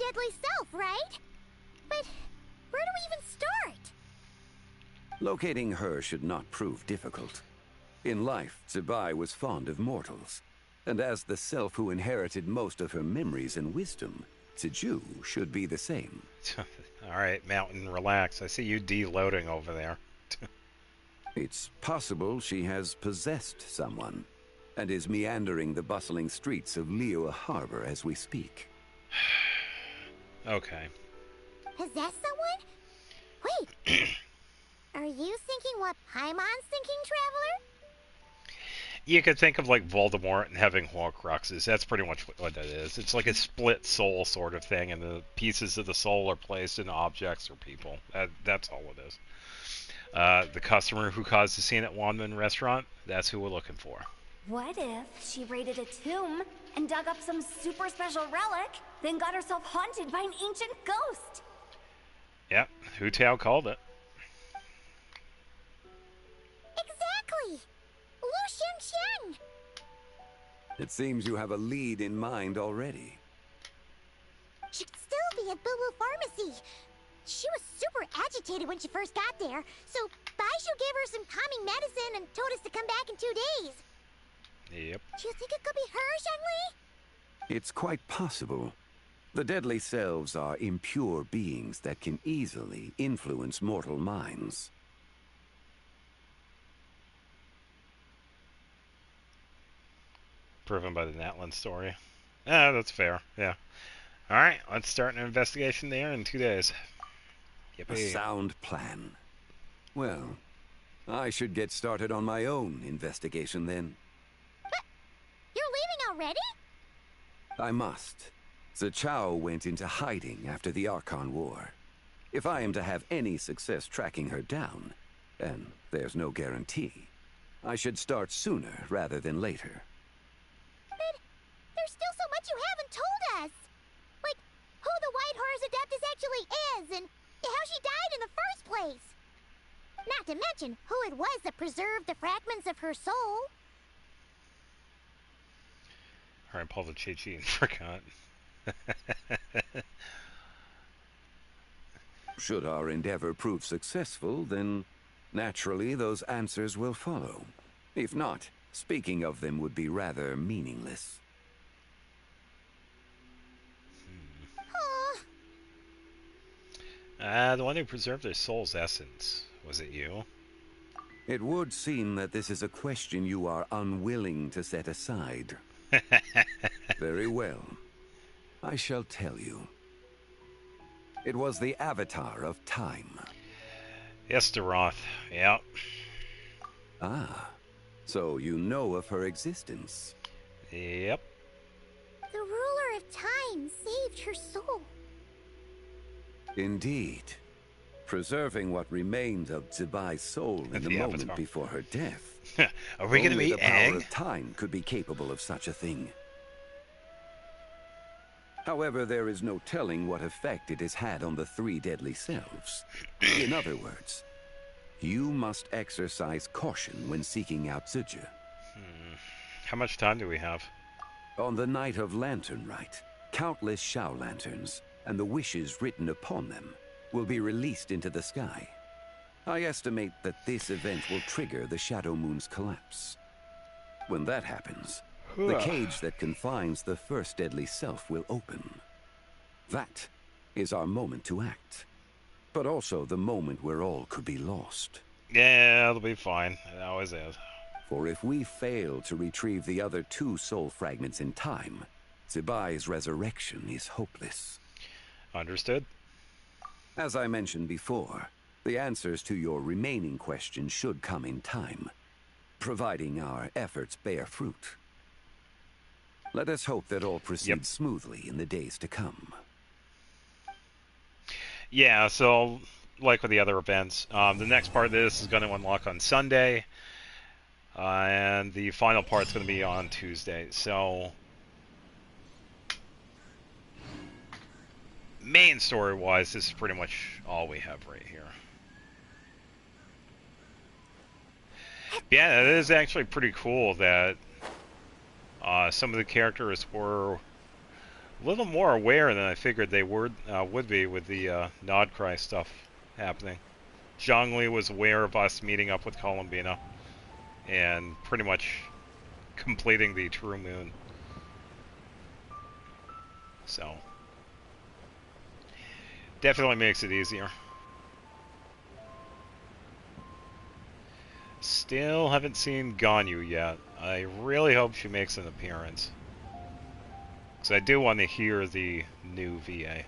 deadly self, right? But where do we even start? Locating her should not prove difficult. In life, Zibai was fond of mortals, and as the self who inherited most of her memories and wisdom, Tiju should be the same. Alright, Mountain, relax. I see you deloading over there. It's possible she has possessed someone, and is meandering the bustling streets of Liyue Harbor as we speak. Okay. Possess someone? Wait. Are you thinking what Paimon's thinking, Traveler? You could think of like Voldemort and having Horcruxes. That's pretty much what that is. It's like a split soul sort of thing, and the pieces of the soul are placed in objects or people. That's all it is. The customer who caused the scene at Wanman Restaurant, that's who we're looking for. What if she raided a tomb and dug up some super special relic, then got herself haunted by an ancient ghost? Yep, Hu Tao called it. Exactly! Lu Xingxiang! It seems you have a lead in mind already. She'd still be at Boo Boo Pharmacy. She was super agitated when she first got there, so Baishu gave her some calming medicine and told us to come back in 2 days. Yep. Do you think it could be her, Zhengli? It's quite possible. The deadly selves are impure beings that can easily influence mortal minds. Proven by the Natlan story. Ah, that's fair. Yeah. Alright, let's start an investigation there in 2 days. A sound plan. Well, I should get started on my own investigation then. But you're leaving already? I must. Zichao went into hiding after the Archon War. If I am to have any success tracking her down, and there's no guarantee, I should start sooner rather than later. But there's still so much you haven't told us. Like, who the White Horrors Adeptus actually is, and how she died in the first place. Not to mention who it was that preserved the fragments of her soul. Alright, Paul the Chi-Chi and forgot. Should our endeavor prove successful, then naturally those answers will follow. If not, speaking of them would be rather meaningless. The one who preserved their soul's essence. Was it you? It would seem that this is a question you are unwilling to set aside. Very well. I shall tell you. It was the Avatar of Time. Yes, Deroth. Yep. Ah, so you know of her existence. Yep. The ruler of time saved her soul. Indeed. Preserving what remained of Zibai's soul in the moment Avatar. before her death. Are we going to Only meet the power Aang? of time could be capable of such a thing. However, there is no telling what effect it has had on the three deadly selves. In other words, you must exercise caution when seeking out Zizhi. How much time do we have? On the night of Lantern Rite, countless Shao lanterns and the wishes written upon them will be released into the sky. I estimate that this event will trigger the Shadow Moon's collapse. When that happens, the cage that confines the first deadly self will open. That is our moment to act, but also the moment where all could be lost. Yeah, it'll be fine. It always is. For if we fail to retrieve the other two soul fragments in time, Zibai's resurrection is hopeless. Understood. As I mentioned before, the answers to your remaining questions should come in time, providing our efforts bear fruit. Let us hope that all proceeds smoothly in the days to come. Yeah, so like with the other events, the next part of this is going to unlock on Sunday, and the final part's going to be on Tuesday. So, main story-wise, this is pretty much all we have right here. Yeah, it is actually pretty cool that some of the characters were A little more aware than I figured they would be with the nod cry stuff happening. Zhongli was aware of us meeting up with Columbina and pretty much completing the true moon. So, definitely makes it easier. Still haven't seen Ganyu yet. I really hope she makes an appearance. Because I do want to hear the new VA.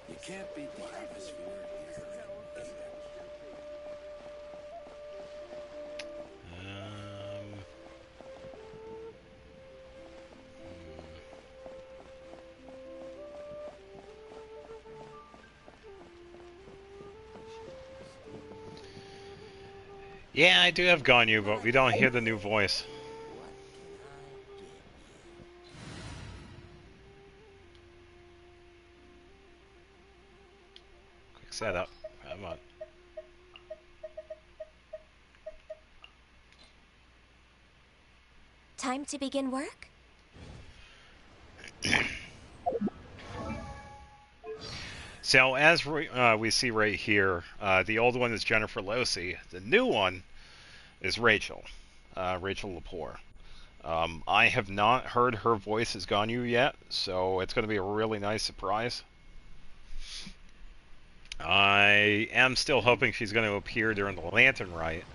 You can't beat the atmosphere here. Yeah, I do have Ganyu, but we don't hear the new voice. Quick setup. Come on. Time to begin work? So as we see right here, the old one is Jennifer Losey. The new one is Rachel, Rachel Lepore. I have not heard her voice as Ganyu yet, so it's going to be a really nice surprise. I am still hoping she's going to appear during the Lantern Rite,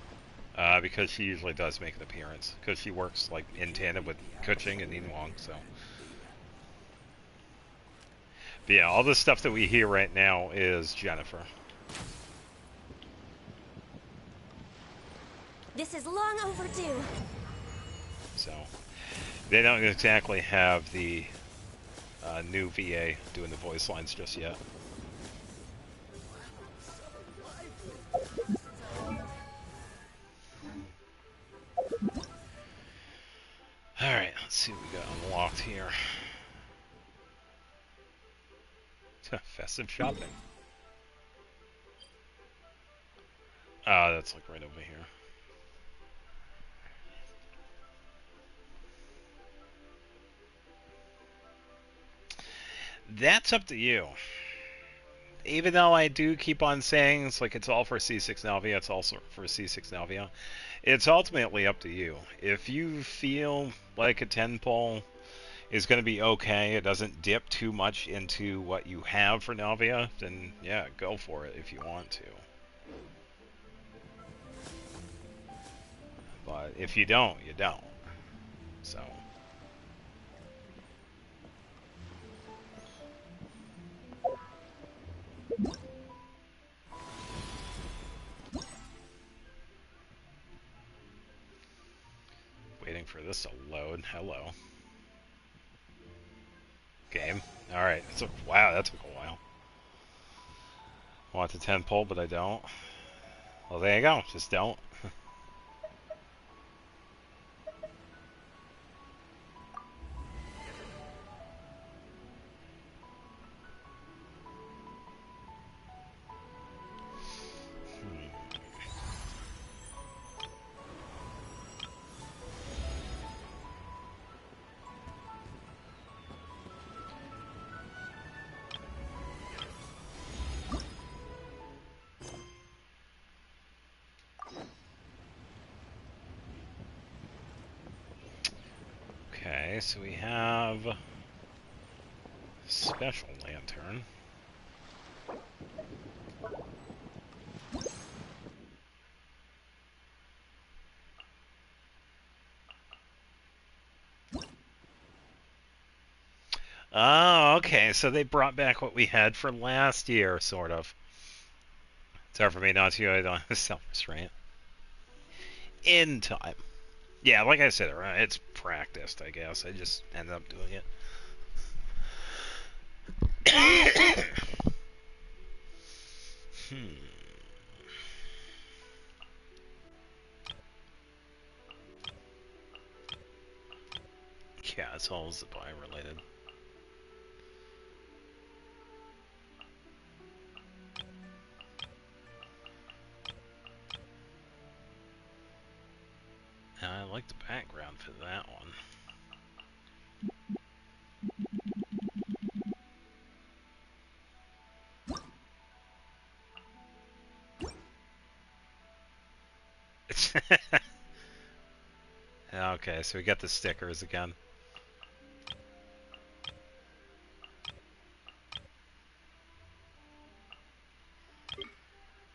because she usually does make an appearance, because she works like in tandem with Kuching and Ninhuang, so. But yeah, all the stuff that we hear right now is Jennifer. This is long overdue. So, they don't exactly have the new VA doing the voice lines just yet. Alright, let's see what we got unlocked here. Festive shopping. Oh, that's like right over here. That's up to you. Even though I do keep on saying it's like it's all for C6 Navia, it's also for C6 Navia. It's ultimately up to you. If you feel like a 10 pole is going to be okay, it doesn't dip too much into what you have for Navia, then yeah, go for it if you want to. But if you don't, you don't. So. Waiting for this to load. Hello. Game. Alright. Wow, that took a while. I want the 10 pull, but I don't. Well, there you go. Just don't. Okay, so we have special lantern. Oh, okay, so they brought back what we had for last year, sort of. It's hard for me not to, I don't have self-restraint. In time. Yeah, like I said, it's practiced, I guess. I just ended up doing it. Yeah, it's all Zabai related. I like the background for that one. Okay, so we got the stickers again.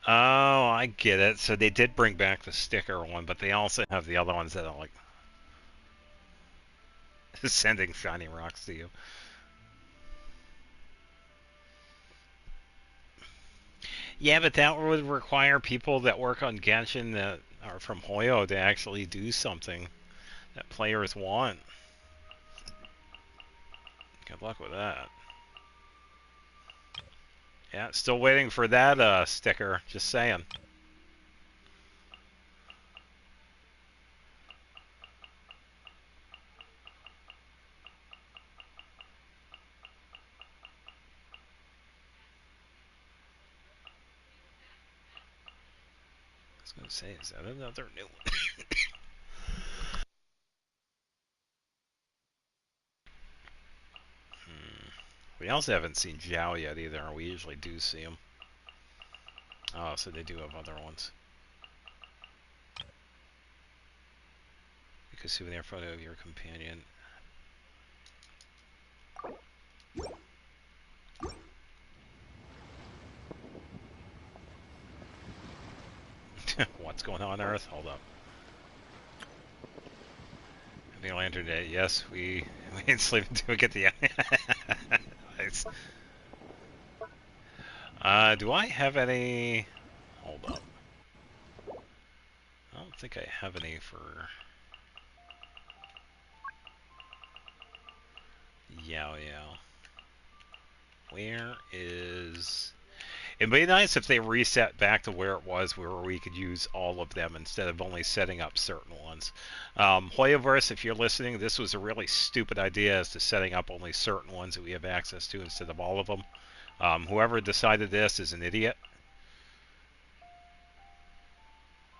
Oh, I get it. So they did bring back the sticker one, but they also have the other ones that are like sending shiny rocks to you. Yeah, but that would require people that work on Genshin that are from Hoyo to actually do something that players want. Good luck with that. Yeah, still waiting for that sticker, just saying. I was going to say, is that another new one? We also haven't seen Zhao yet either. We usually do see him. Oh, so they do have other ones. Because souvenir photo of your companion. What's going on, Earth? Hold up. Having a lantern day. Yes, we ain't sleeping until we get the. Nice. Do I have any? Hold up. I don't think I have any for Yao Yao. Where is? It'd be nice if they reset back to where it was, where we could use all of them instead of only setting up certain ones. Hoyoverse, if you're listening, this was a really stupid idea as to setting up only certain ones that we have access to instead of all of them. Whoever decided this is an idiot.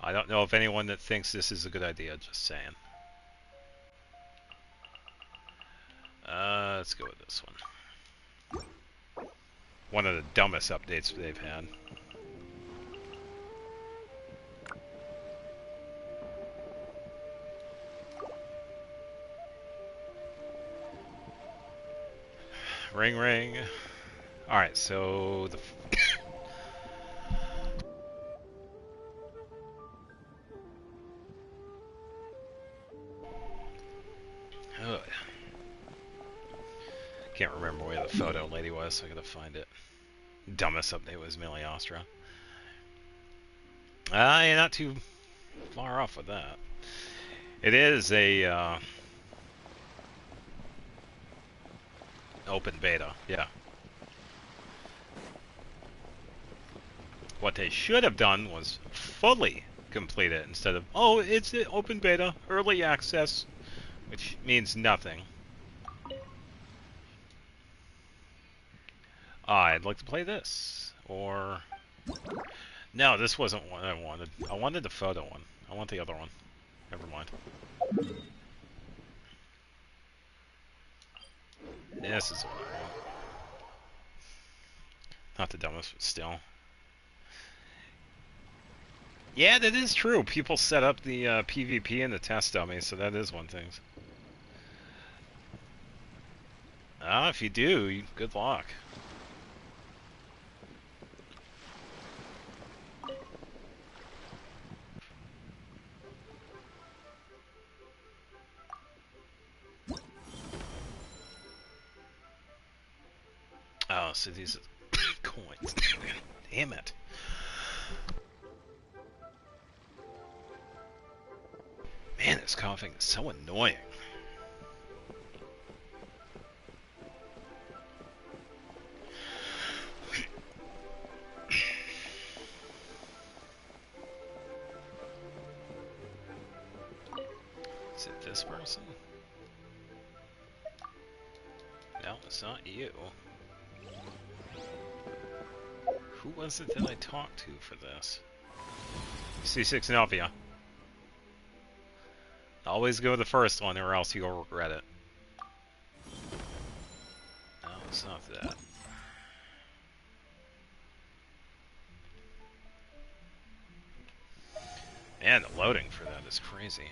I don't know of anyone that thinks this is a good idea, just saying. Let's go with this one. One of the dumbest updates they've had. Ring ring. Alright, so the oh. Can't remember where the photo lady was, so I gotta find it. Dumbest update was Meliostra. You're not too far off with that. It is a open beta, yeah. What they should have done was fully complete it instead of, oh, it's an open beta, early access, which means nothing. I'd like to play this, or... No, this wasn't what I wanted. I wanted the photo one. I want the other one. Never mind. This is what I want. Not the dumbest, but still. Yeah, that is true. People set up the PvP in the test dummy, so that is one thing. If you do, good luck. Oh, so these are coins. Damn it. Man, this coughing is so annoying. Is it this person? it's not you. Who was it that I talked to for this? C6 Novia. Always go with the first one or else you'll regret it. No, it's not that. Man, the loading for that is crazy.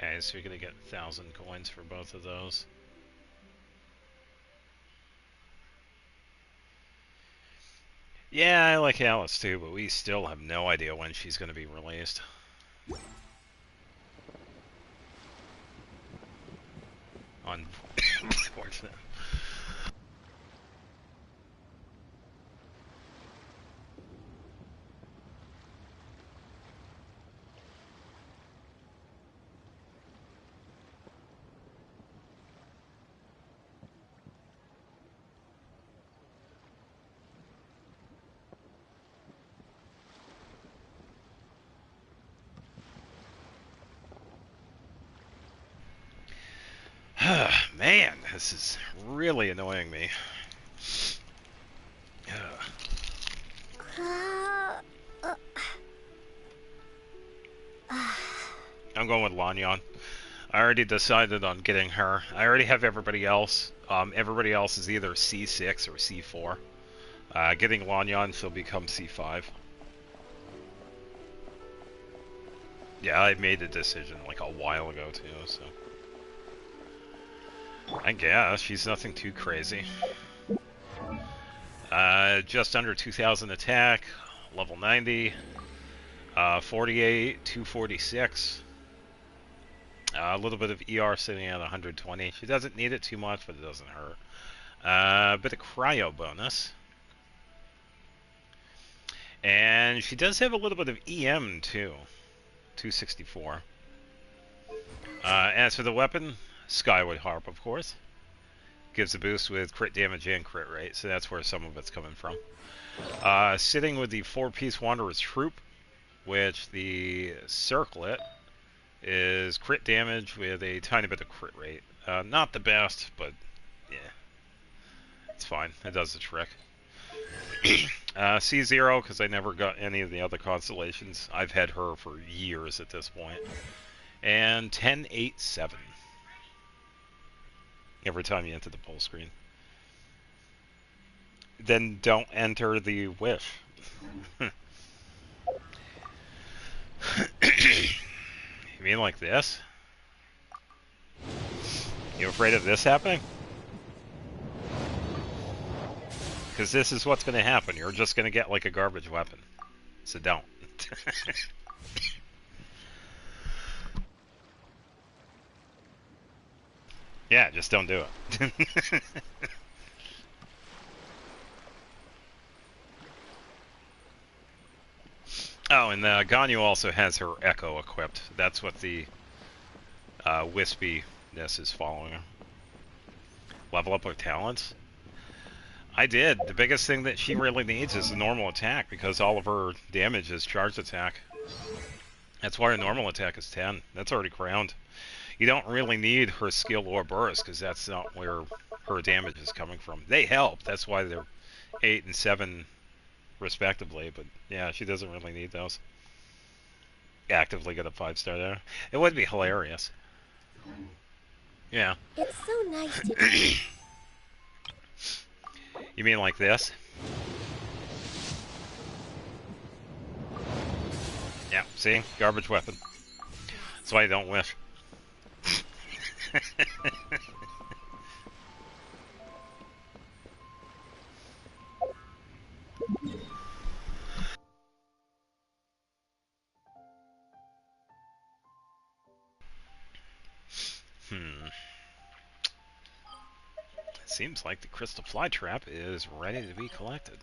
Okay, so you're gonna get 1,000 coins for both of those. Yeah, I like Alice too, but we still have no idea when she's gonna be released. Unfortunate. Man, this is really annoying me. I'm going with Lanyan. I already decided on getting her. I already have everybody else. Everybody else is either C6 or C4. Getting Lanyan, she'll become C5. Yeah, I made the decision like a while ago too, so... I guess she's nothing too crazy. Just under 2,000 attack, level 90, 48, 246. A little bit of ER sitting at 120. She doesn't need it too much, but it doesn't hurt. A bit of cryo bonus. And she does have a little bit of EM too. 264. As for the weapon, Skyward Harp, of course. Gives a boost with crit damage and crit rate, so that's where some of it's coming from. Sitting with the 4-piece Wanderer's Troop, which the Circlet is crit damage with a tiny bit of crit rate. Not the best, but yeah, it's fine. It does the trick. C0, because I never got any of the other constellations. I've had her for years at this point. And 1087. Every time you enter the poll screen. Then don't enter the wish. You mean like this? You afraid of this happening? Because this is what's going to happen. You're just going to get like a garbage weapon. So don't. Yeah, just don't do it. Oh, and Ganyu also has her Echo equipped. That's what the wispiness is following her. Level up her talents? I did. The biggest thing that she really needs is a normal attack, because all of her damage is charged attack. That's why her normal attack is 10. That's already crowned. You don't really need her skill or burst, because that's not where her damage is coming from. They help. That's why they're 8 and 7 respectively, but yeah, she doesn't really need those. Actively get a 5-star there. It would be hilarious. Yeah. It's so nice to You mean like this? Yeah, see? Garbage weapon. That's why you don't wish. Seems like the crystal fly trap is ready to be collected.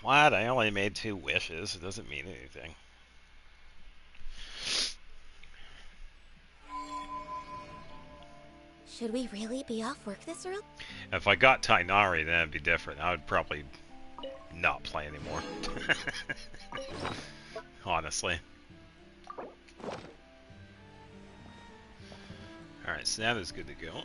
What? I only made 2 wishes. It doesn't mean anything. Should we really be off work this early? If I got Tainari, then it'd be different. I would probably not play anymore. Honestly. Alright, so that is good to go.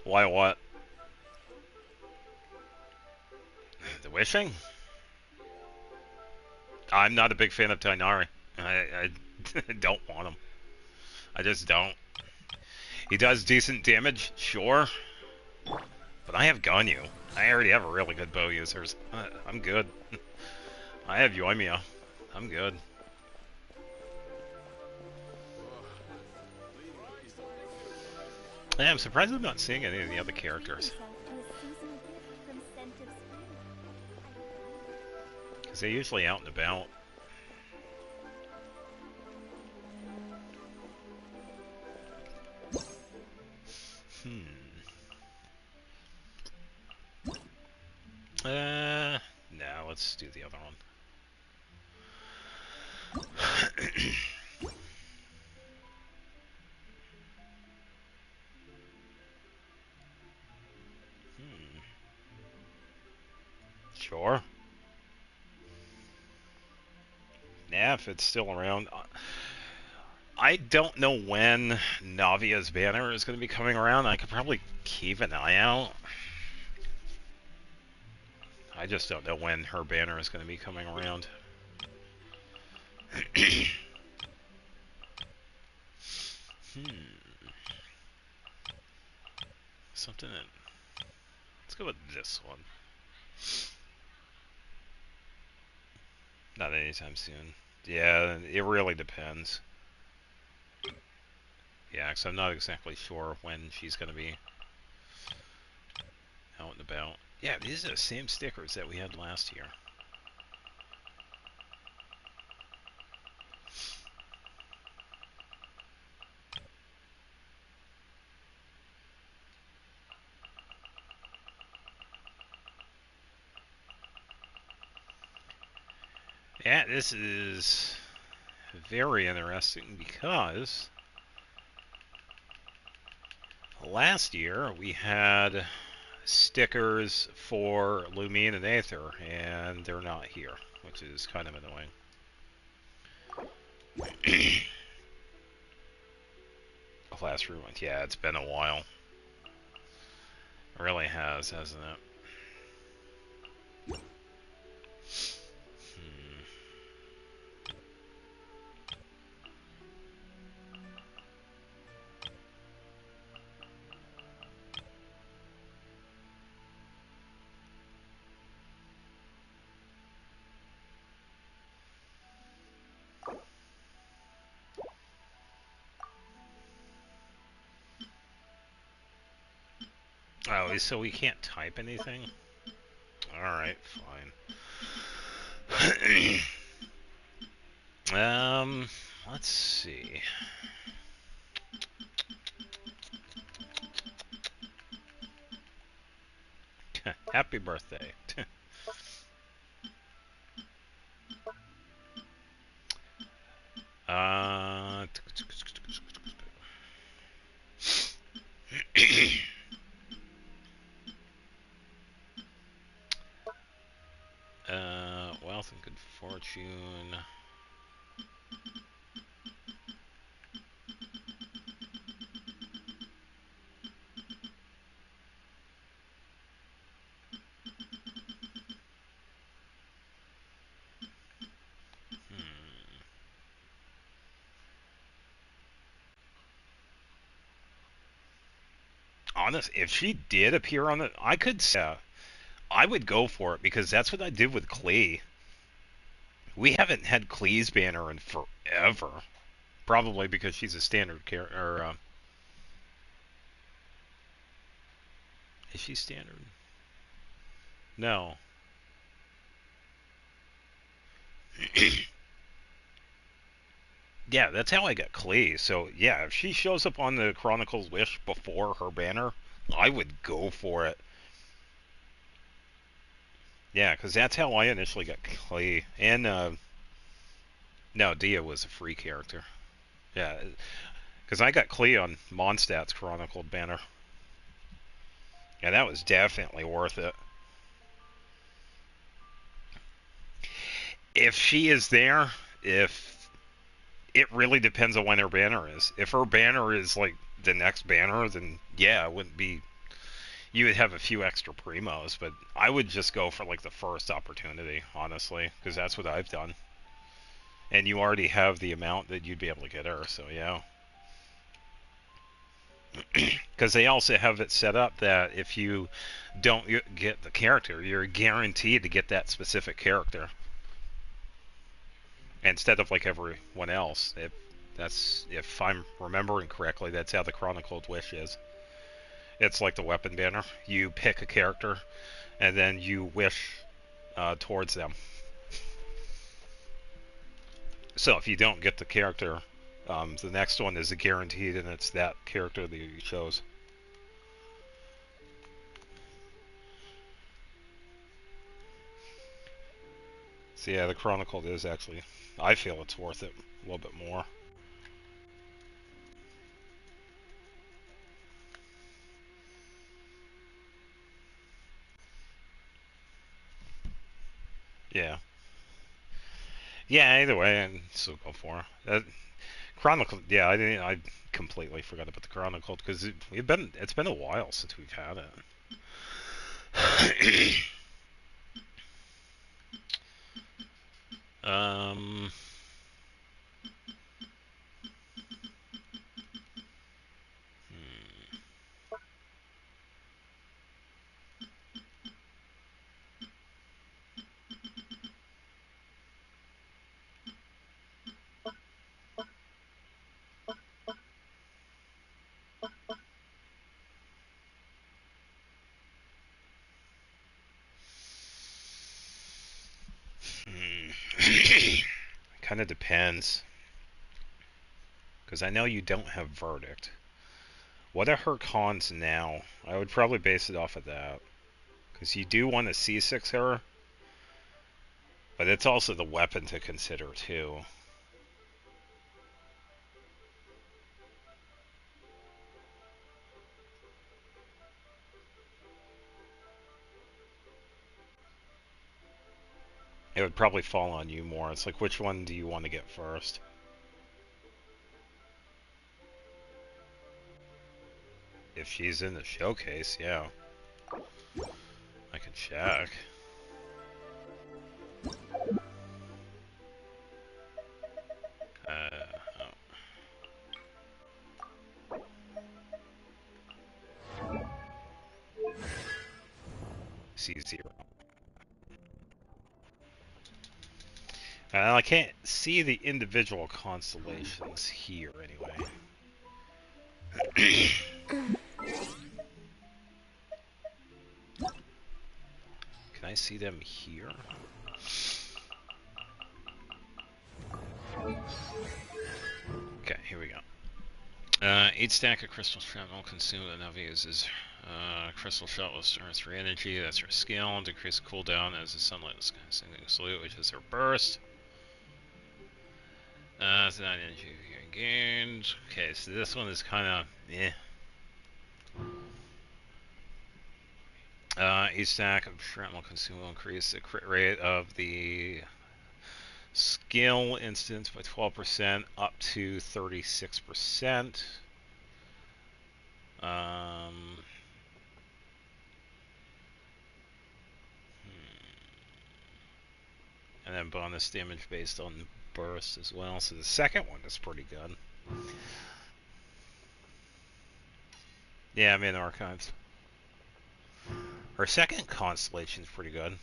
Why what? The wishing? I'm not a big fan of Tainari. I don't want him. I just don't. He does decent damage, sure. But I have Ganyu. I already have a really good bow users. I'm good. I have Yoimiya. I'm good. Yeah, I'm surprised I'm not seeing any of the other characters. Because they're usually out and about. No, let's do the other one. Sure. Yeah, if it's still around. I don't know when Navia's banner is going to be coming around. I could probably keep an eye out. I just don't know when her banner is going to be coming around. Something in... Let's go with this one. Not anytime soon. Yeah, it really depends. Yeah, because I'm not exactly sure when she's going to be out and about. Yeah, these are the same stickers that we had last year. Yeah, this is very interesting because last year we had stickers for Lumine and Aether, and they're not here, which is kind of annoying. Last rewind, yeah, it's been a while. It really has, hasn't it? Oh, so we can't type anything? Alright, fine. Let's see. Happy birthday. uh... Wealth and good fortune. Honest, if she did appear on the, I could say, I would go for it because that's what I did with Klee. We haven't had Klee's banner in forever. Probably because she's a standard character. Or, is she standard? No. Yeah, that's how I got Klee. So, yeah, if she shows up on the Chronicles Wish before her banner, I would go for it. Yeah, because that's how I initially got Klee. And, no, Dia was a free character. Yeah, because I got Klee on Mondstadt's Chronicled banner. Yeah, that was definitely worth it. If she is there, if it really depends on when her banner is. If her banner is like the next banner, then yeah, it wouldn't be. You would have a few extra primos, but I would just go for like the first opportunity, honestly, because that's what I've done. And you already have the amount that you'd be able to get her, so yeah. Because they also have it set up that if you don't get the character, you're guaranteed to get that specific character. Instead of like everyone else. If I'm remembering correctly, that's how the Chronicled Wish is. It's like the weapon banner. You pick a character, and then you wish towards them. So if you don't get the character, the next one is a guaranteed, and it's that character that you chose. So yeah, the Chronicled is actually, I feel it's worth it a little bit more. Yeah. Yeah, either way, I'd still go for it. Chronicle, yeah, I completely forgot about the Chronicled because it's been a while since we've had it. um, kind of depends because I know you don't have Verdict. What are her cons now? I would probably base it off of that because you do want to C6 her, but it's also the weapon to consider too. It would probably fall on you more. It's like, which one do you want to get first? If she's in the showcase, yeah. I can check. Oh. C0. I can't see the individual constellations here, anyway. Can I see them here? Okay, here we go. 8 stack of crystal shrapnel consumed enough uses crystal shot will store 3 energy. That's her skill. Decrease cooldown as the sunlight is salute, which is her burst. So 9 energy gained. Okay, so this one is kind of eh. 8 stack of shrapnel consumed will increase the crit rate of the skill instance by 12% up to 36%. And then bonus damage based on burst as well. So the second one is pretty good. Yeah, I'm in archives. Our second constellation is pretty good.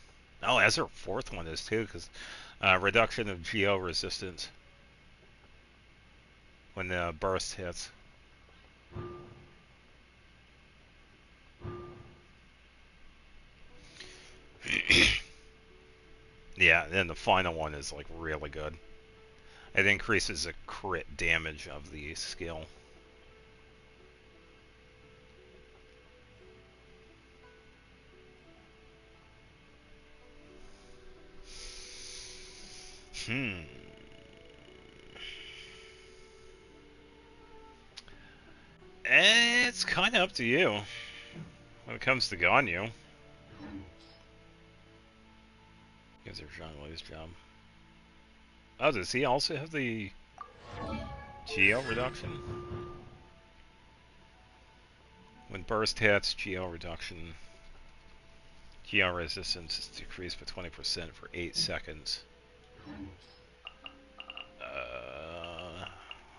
Oh, as her fourth one is too, because reduction of geo resistance when the burst hits. Yeah, and then the final one is like really good. It increases the crit damage of the skill. It's kind of up to you when it comes to Ganyu. Gives her Jean Louis' job. Oh, does he also have the geo reduction? When burst hits, geo reduction. Geo resistance is decreased by 20% for 8 seconds.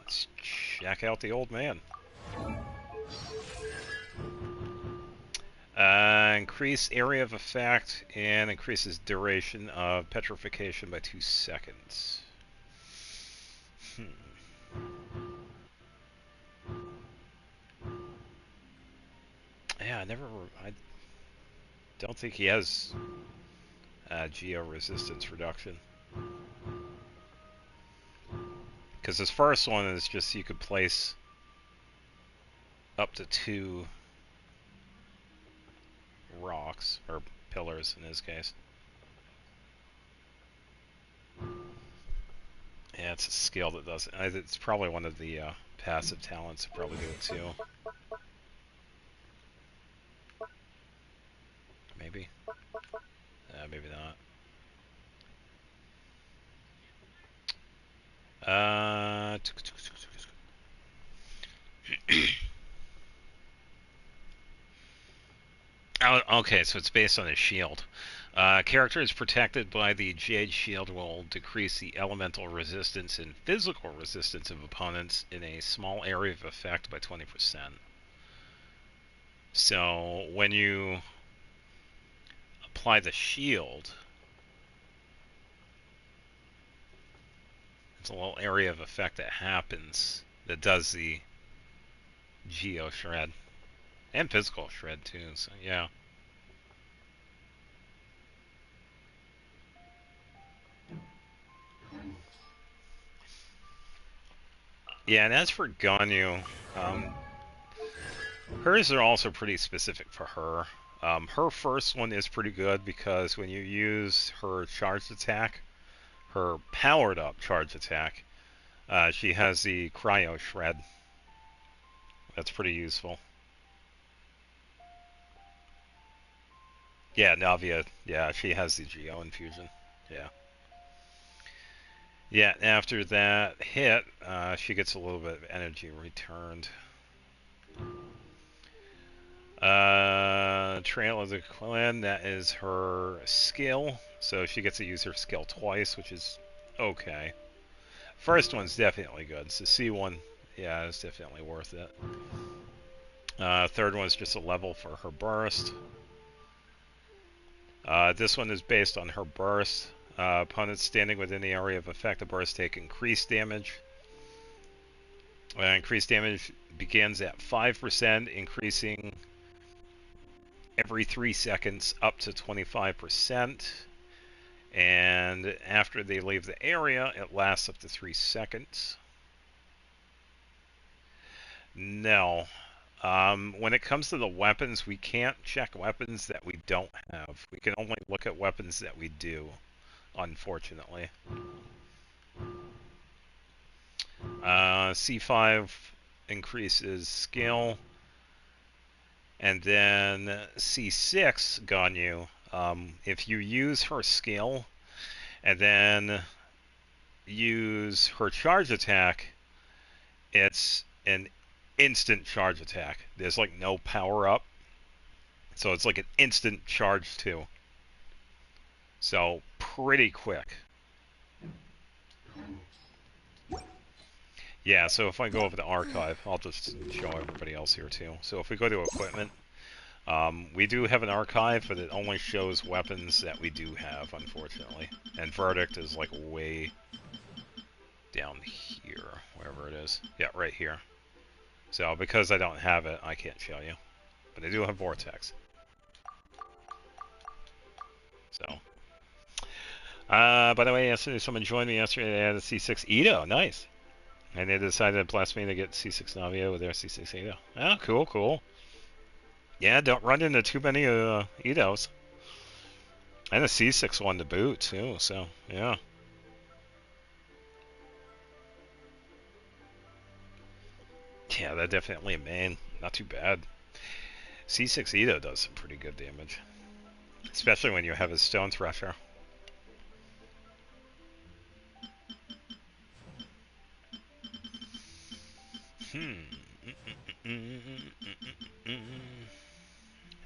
Let's check out the old man. Increase area of effect and increases duration of petrification by 2 seconds. Yeah, I don't think he has geo resistance reduction. Because his first one is just you could place up to 2 rocks, or pillars in his case. Yeah, it's a skill that does it. It's probably one of the passive talents that probably do it too. Maybe. Maybe not. Oh, okay, so it's based on his shield. Character is protected by the Jade Shield will decrease the elemental resistance and physical resistance of opponents in a small area of effect by 20%. So when you apply the shield, it's a little area of effect that happens that does the geo shred and physical shred too. So yeah. Yeah, and as for Ganyu, hers are also pretty specific for her. Her first one is pretty good because when you use her charged attack, her powered up charge attack, she has the cryo shred. That's pretty useful. Yeah, Navia, yeah, she has the Geo infusion. Yeah. Yeah, after that hit, she gets a little bit of energy returned. Trail of the Clan, that is her skill. So she gets to use her skill twice, which is okay. First one's definitely good. So C1, yeah, it's definitely worth it. Third one's just a level for her burst. This one is based on her burst. Opponents standing within the area of effect of burst take increased damage. Increased damage begins at 5%, increasing every 3 seconds up to 25%. And after they leave the area, it lasts up to 3 seconds. No. When it comes to the weapons, we can't check weapons that we don't have. We can only look at weapons that we do, unfortunately. C5 increases skill. And then C6, Ganyu, if you use her skill and then use her charge attack, it's an instant charge attack. There's like no power up. So it's like an instant charge too. So pretty quick. Yeah, so if I go over the archive, I'll just show everybody else here too. So if we go to equipment, We do have an archive, but it only shows weapons that we do have, unfortunately. And Verdict is like way down here, wherever it is. Yeah, right here. So because I don't have it, I can't show you. But I do have Vortex. So. By the way, yesterday someone joined me yesterday. They had a C6 Edo. Nice. And they decided to bless me to get C6 Navia with their C6 Edo. Oh, cool, cool. Yeah, don't run into too many Edos. And a C6 one to boot, too, so, yeah. Yeah, that definitely a main. Not too bad. C6 Edo does some pretty good damage. Especially when you have a Stone Thresher.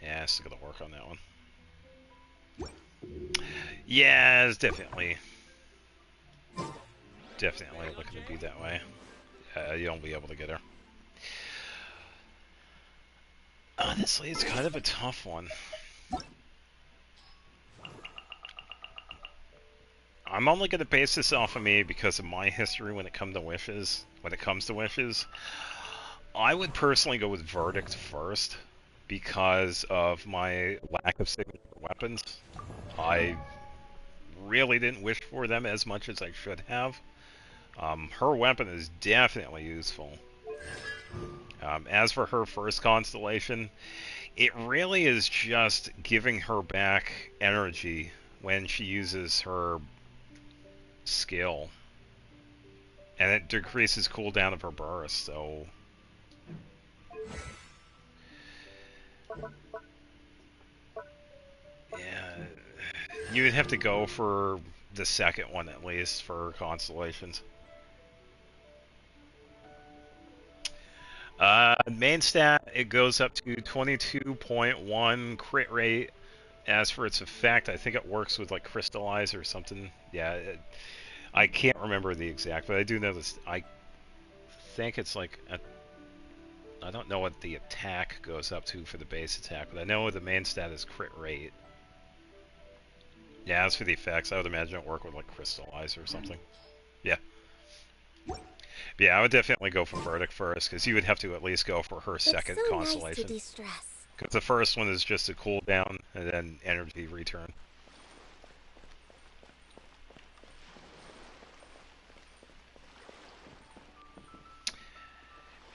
Yeah, I still gotta work on that one. Yeah, it's definitely looking to be that way. You won't be able to get her. Honestly, it's kind of a tough one. I'm only going to base this off of me because of my history when it comes to wishes. I would personally go with Verdict first because of my lack of signature weapons. I really didn't wish for them as much as I should have. Her weapon is definitely useful. As for her first constellation, it really is just giving her back energy when she uses her skill. And it decreases cooldown of her burst, so... Yeah, you would have to go for the second one at least for constellations. Main stat, it goes up to 22.1 crit rate. As for its effect, I think it works with like Crystallize or something. Yeah, I can't remember the exact, but I do know this. I think it's like I don't know what the attack goes up to for the base attack, but I know the main stat is crit rate. Yeah, as for the effects, I would imagine it work with like Crystallize or something. Yeah. Yeah, I would definitely go for Verdict first, because you would have to at least go for her second constellation. Nice to de-stress. Because the first one is just a cooldown and then energy return.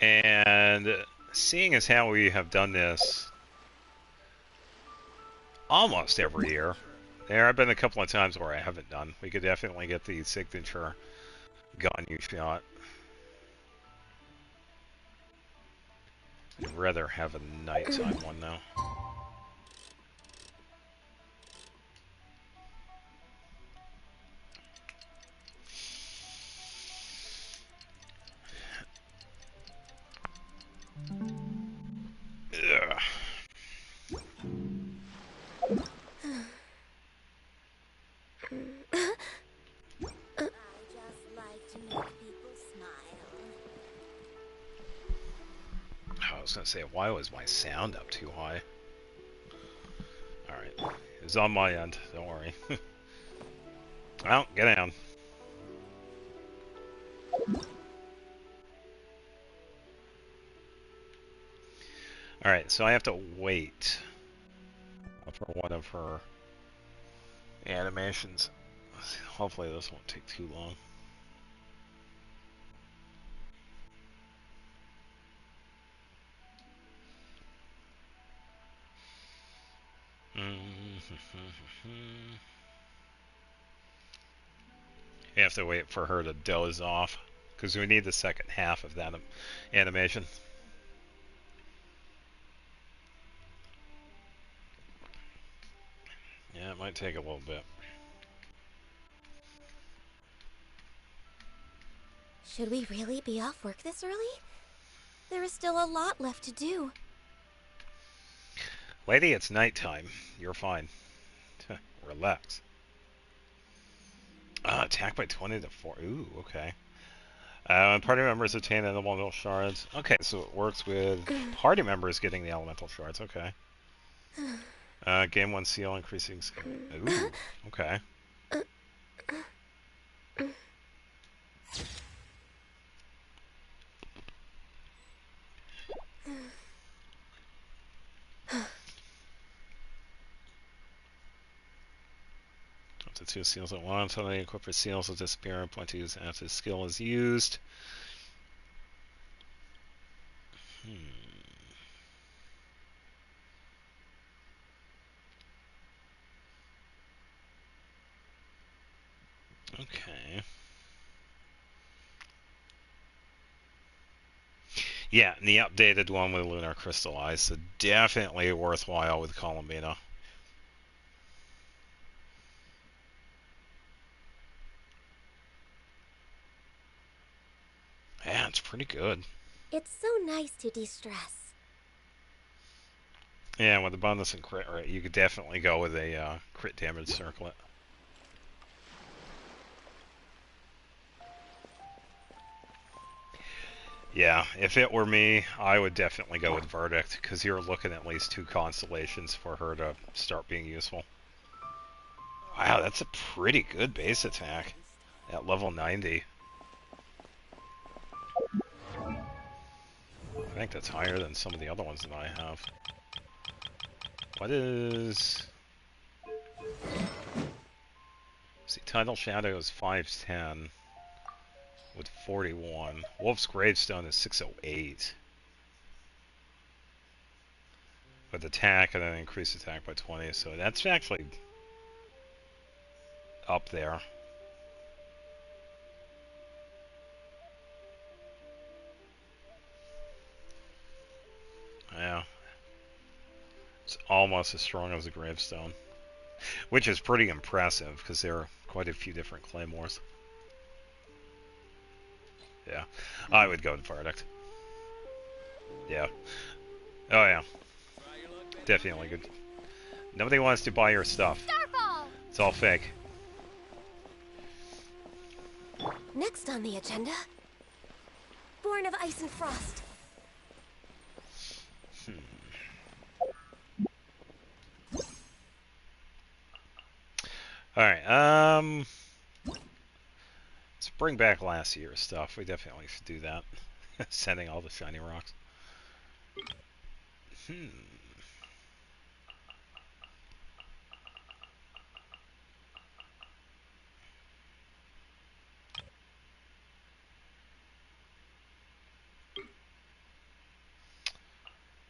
And seeing as how we have done this almost every year, there have been a couple of times where I haven't done. We could definitely get the signature Ganyu shot. I'd rather have a nighttime one though. Ugh. I was gonna say, why was my sound up too high? Alright. It's on my end, don't worry. Well, get down. Alright, so I have to wait for one of her animations. Hopefully this won't take too long. You have to wait for her to doze off, because we need the second half of that animation. Yeah, it might take a little bit. Should we really be off work this early? There is still a lot left to do. Lady, it's nighttime. You're fine. Relax. Attack by 20 to 4. Ooh, okay. Party members obtain elemental shards. Okay, so it works with party members getting the elemental shards. Okay. Game 1 seal increasing. Ooh, okay. Up to 2 seals at once. How many equipped seals will disappear and point to use after the skill is used. Okay. Yeah, and the updated one with Lunar Crystal Eyes, so definitely worthwhile with Columbina. Yeah, it's pretty good. It's so nice to de-stress. Yeah, with the bonus and crit rate, you could definitely go with a crit damage circlet. Yeah, if it were me, I would definitely go with Verdict, because you're looking at least 2 constellations for her to start being useful. Wow, that's a pretty good base attack at level 90. I think that's higher than some of the other ones that I have. What is... See, Tidal Shadow is 510 with 41. Wolf's Gravestone is 608. With attack and then increase attack by 20, so that's actually up there. Yeah. It's almost as strong as a Gravestone. Which is pretty impressive, because there are quite a few different claymores. Yeah. I would go with Verdict. Yeah. Oh yeah. Definitely good. Nobody wants to buy your stuff. Starfall! It's all fake. Next on the agenda, Born of Ice and Frost. Alright, let's bring back last year's stuff. We definitely should do that. Sending all the shiny rocks.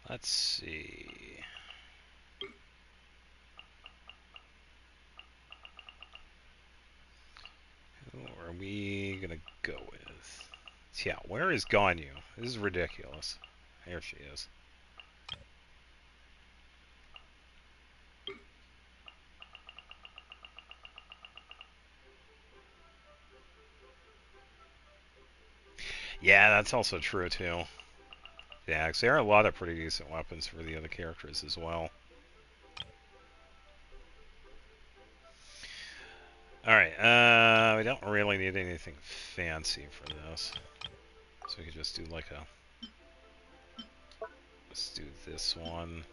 Let's see. Who are we gonna go with? Yeah, where is Ganyu? This is ridiculous. Here she is. Yeah, that's also true too. Yeah, because there are a lot of pretty decent weapons for the other characters as well. Alright, we don't really need anything fancy for this. So we could just do like a... Let's do this one.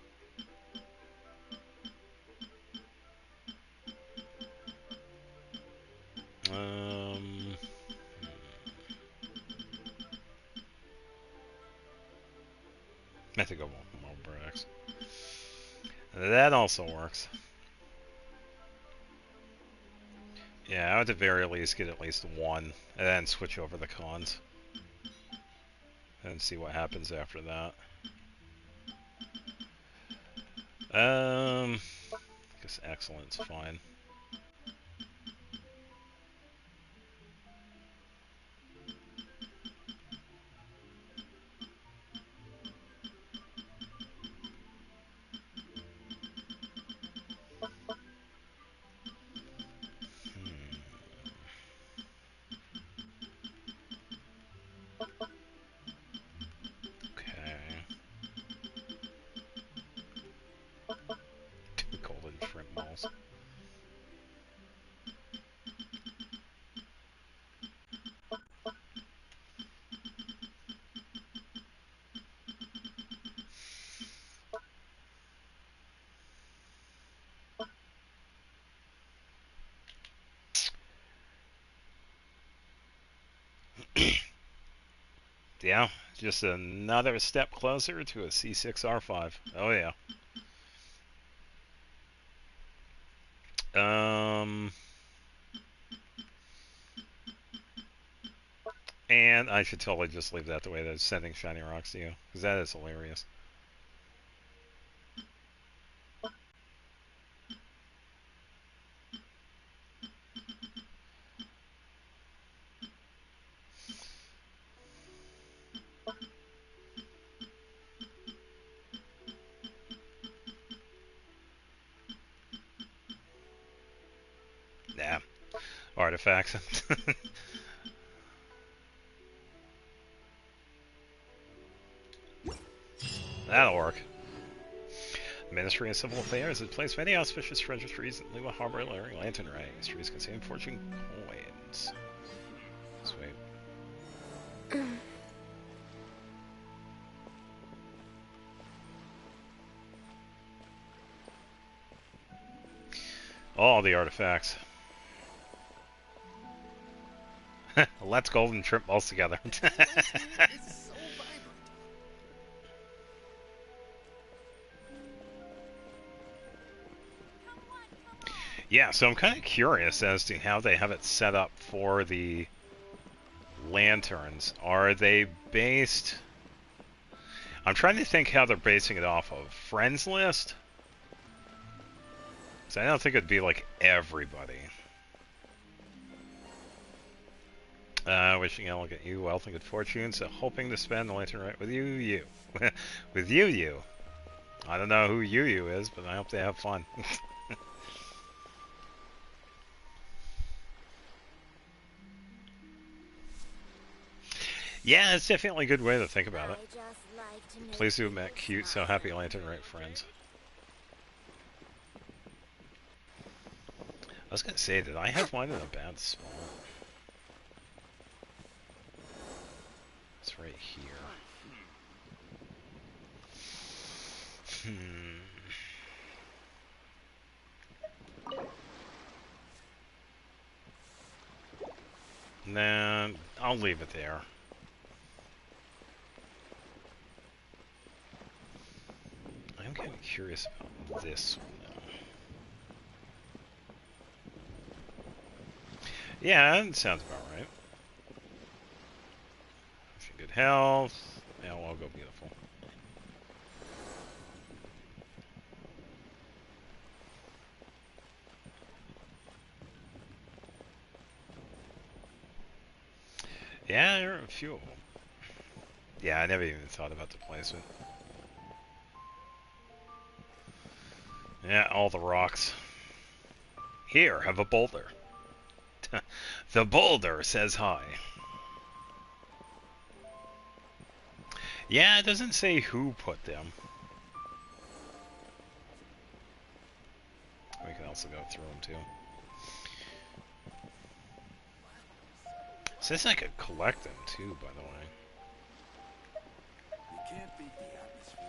I think I want more bricks. That also works. Yeah, I would at the very least get at least one, and then switch over the cons. And see what happens after that. I guess excellent's fine. Golden shrimp balls. Yeah, just another step closer to a C6R5. Oh yeah. And I should totally just leave that the way that it's sending shiny rocks to you, because that is hilarious. Nah. Artifacts. That'll work. Ministry of Civil Affairs has placed many auspicious registries in Lua Harbor, Larry Lantern Ray. Trees contain fortune coins. Sweet. All the artifacts. Let's golden trip balls together. Yeah, so I'm kind of curious as to how they have it set up for the lanterns. Are they based... I'm trying to think how they're basing it off of. Friends list? So I don't think it'd be like everybody. Wishing elegant you wealth and good fortune, so hoping to spend the lantern right with you. With you. I don't know who you is, but I hope they have fun. Yeah, it's definitely a good way to think about it. Please do met cute, so happy lantern right friends. I was gonna say, did I have one in a bad spot? It's right here. Nah, I'll leave it there. I'm kind of curious about this one, though. Yeah, that sounds about right. Good health. Yeah, I'll go beautiful. Yeah, there are a few of them. Yeah, I never even thought about the placement. Yeah, all the rocks. Here, have a boulder. The boulder says hi. Yeah, it doesn't say who put them. We can also go through them too. It says I could collect them too, by the way. You can't beat the atmosphere.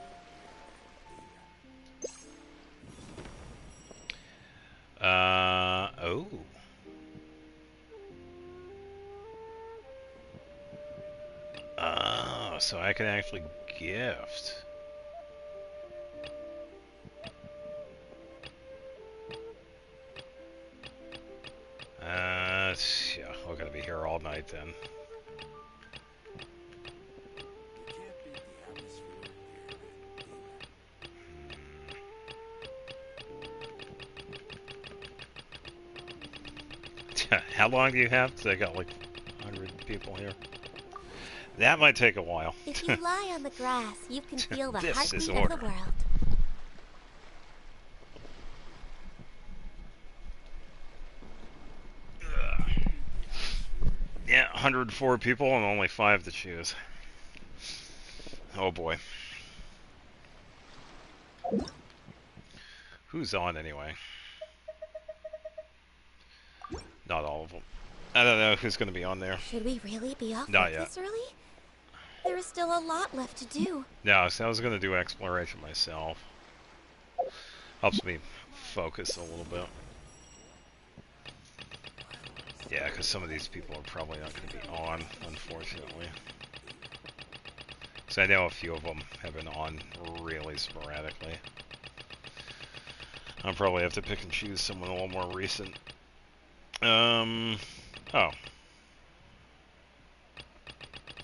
Oh. Oh, so I can actually gift. Yeah, we're gonna be here all night then. How long do you have? Because I got like 100 people here. That might take a while. If you lie on the grass, you can feel the This heartbeat is of order. the world. Yeah, 104 people and only 5 to choose. Oh boy. Who's on anyway? Not all of them. I don't know who's going to be on there. Should we really be off Not work yet. this early? There is still a lot left to do. No, so I was going to do exploration myself. Helps me focus a little bit. Yeah, because some of these people are probably not going to be on, unfortunately. So I know a few of them have been on really sporadically. I'll probably have to pick and choose someone a little more recent. Oh.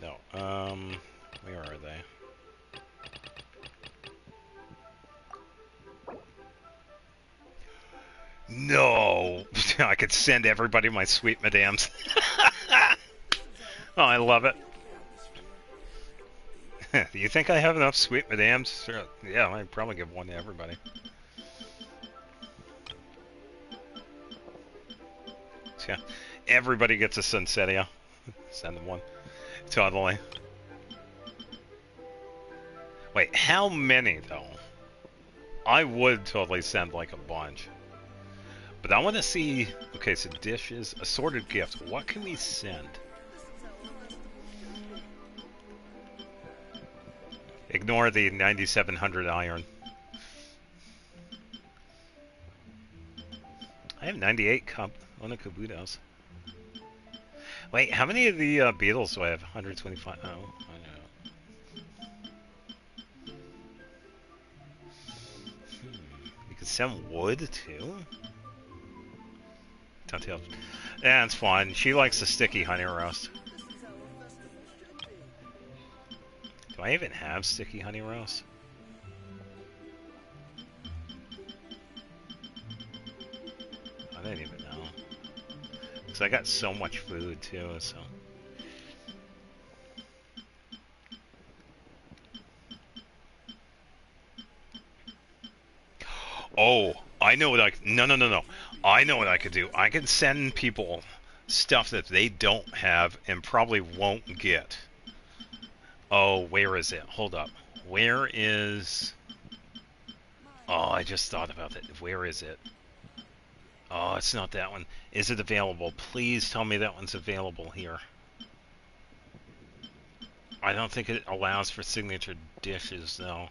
No, where are they? No! I could send everybody my sweet madams. Oh, I love it. Do you think I have enough sweet madams? Sure. Yeah, I'd probably give one to everybody. So, yeah, everybody gets a Sunsetia. Send them one. Totally. Wait, how many, though? I would totally send, like, a bunch. But I want to see... Okay, so dishes, assorted gifts. What can we send? Ignore the 9700 iron. I have 98 Onikabudos. Wait, how many of the beetles do I have? 125. Oh, I know. You could send wood too? Telltale. Yeah, it's fine. She likes the sticky honey roast. Do I even have sticky honey roast? I don't even know. Because I got so much food too, so. Oh, I know what no. I know what I could do. I can send people stuff that they don't have and probably won't get. Oh, where is it? Hold up. Where is... Oh, I just thought about it. Where is it? Oh, it's not that one. Is it available? Please tell me that one's available here. I don't think it allows for signature dishes, though.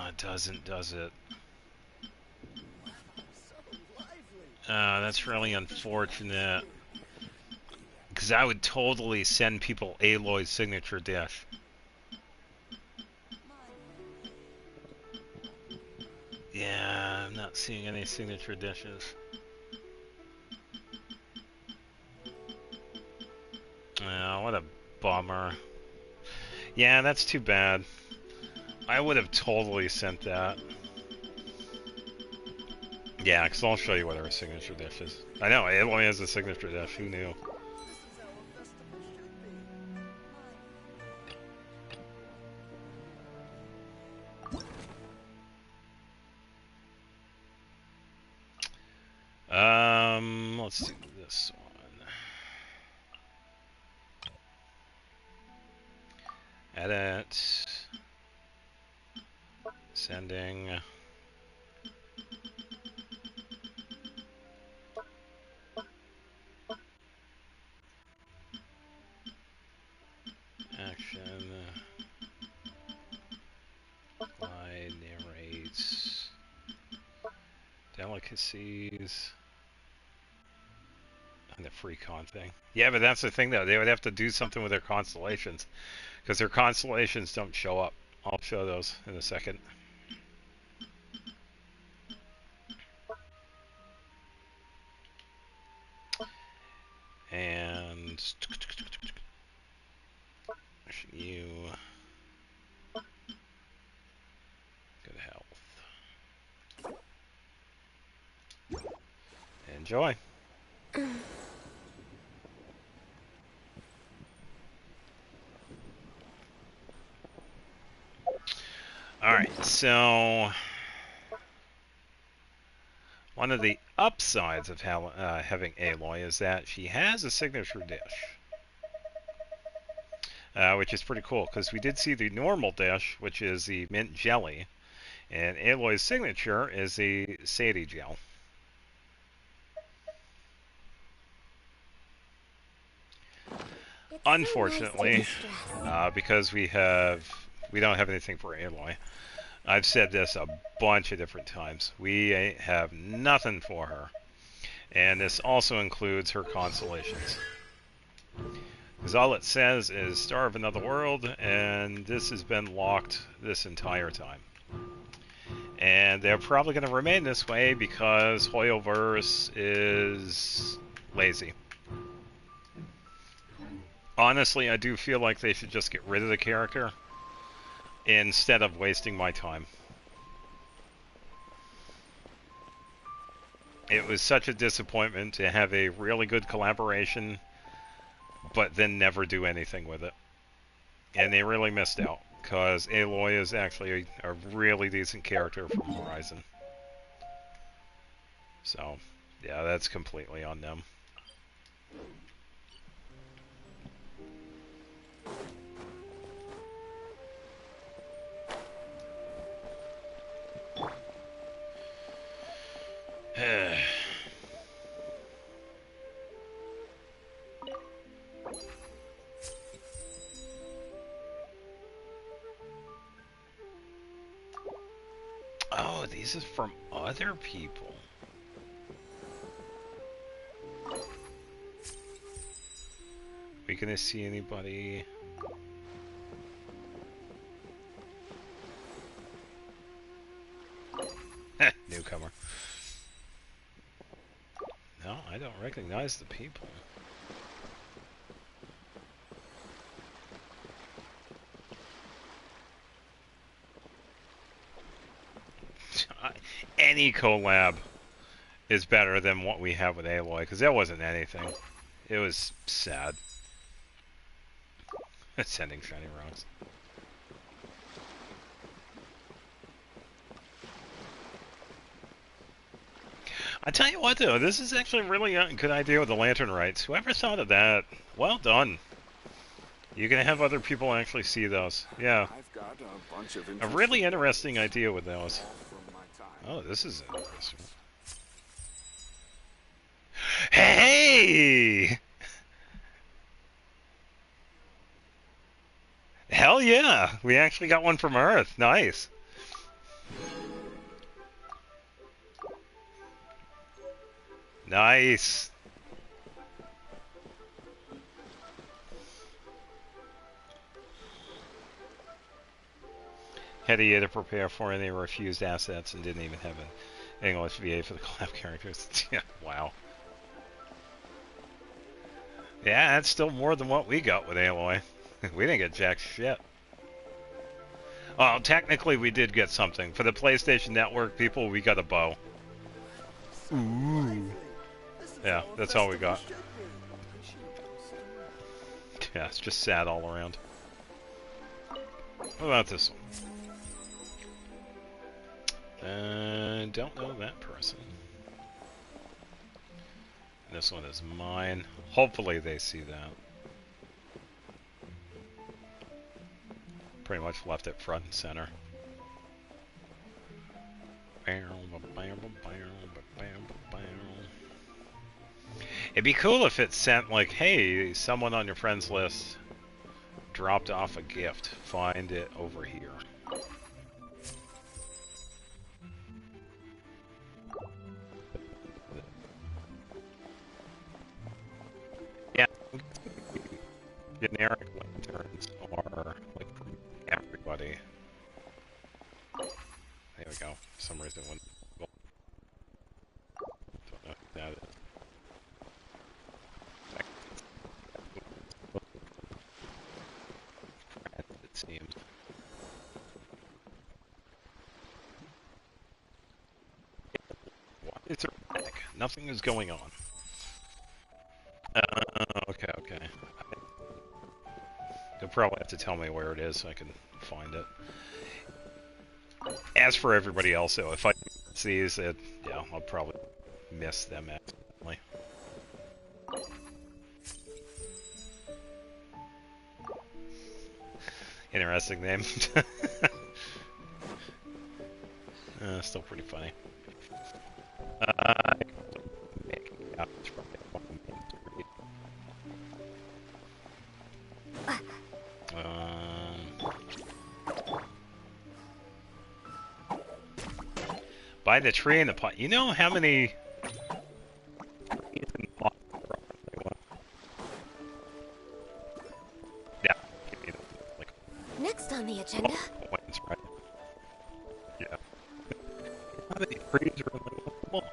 It doesn't, does it? That's really unfortunate. Because I would totally send people Aloy's signature dish. Yeah, I'm not seeing any signature dishes. Oh, what a bummer. Yeah, that's too bad. I would have totally sent that. Yeah, because I'll show you what our signature dish is. I know, Aloy has a signature dish. Who knew? Let's do this one. Edit. Sending. Action. Apply, narrates. Delicacies. And the free con thing. Yeah, but that's the thing though. They would have to do something with their constellations. Because their constellations don't show up. I'll show those in a second. And you good health. Enjoy. Alright, so one of the upsides of having Aloy is that she has a signature dish. Which is pretty cool, because we did see the normal dish, which is the mint jelly, and Aloy's signature is the Sadie gel. Unfortunately, because we don't have anything for Aloy. I've said this a bunch of different times. We have nothing for her. And this also includes her constellations. Because all it says is Star of Another World, and this has been locked this entire time. And they're probably going to remain this way because Hoyoverse is lazy. Honestly, I do feel like they should just get rid of the character instead of wasting my time. It was such a disappointment to have a really good collaboration, but then never do anything with it. And they really missed out, because Aloy is actually a really decent character from Horizon. So, yeah, that's completely on them. Oh, these are from other people. We gonna see anybody? Newcomer. No, I don't recognize the people. Any collab is better than what we have with Aloy, because that wasn't anything. It was sad. Sending shiny rocks. I tell you what, though, this is actually really a good idea with the lantern rights. Whoever thought of that, well done. You can have other people actually see those. Yeah. I've got a bunch of A really interesting idea with those. Oh, this is interesting. Hey! Hell yeah! We actually got one from Earth. Nice. Nice. Had a year to prepare for, and they refused assets and didn't even have an English VA for the collab characters. Yeah, wow. Yeah, that's still more than what we got with Aloy. We didn't get jack shit. Well, technically we did get something. For the PlayStation Network people, we got a bow. Ooh. Yeah, that's all we got. Yeah, it's just sad all around. What about this one? Don't know that person. This one is mine. Hopefully they see that. Pretty much left it front and center. It'd be cool if it sent like, hey, someone on your friends list dropped off a gift. Find it over here. Yeah. Generic lanterns are like from everybody. There we go. For some reason, when don't know who that is. It seems. What is her back? Nothing is going on. Okay, okay. You'll probably have to tell me where it is so I can find it. As for everybody else, though, if I see these, yeah, I'll probably miss them accidentally. Interesting name. Still pretty funny. Buy the tree in the pot. You know how many... How many trees are in the wall?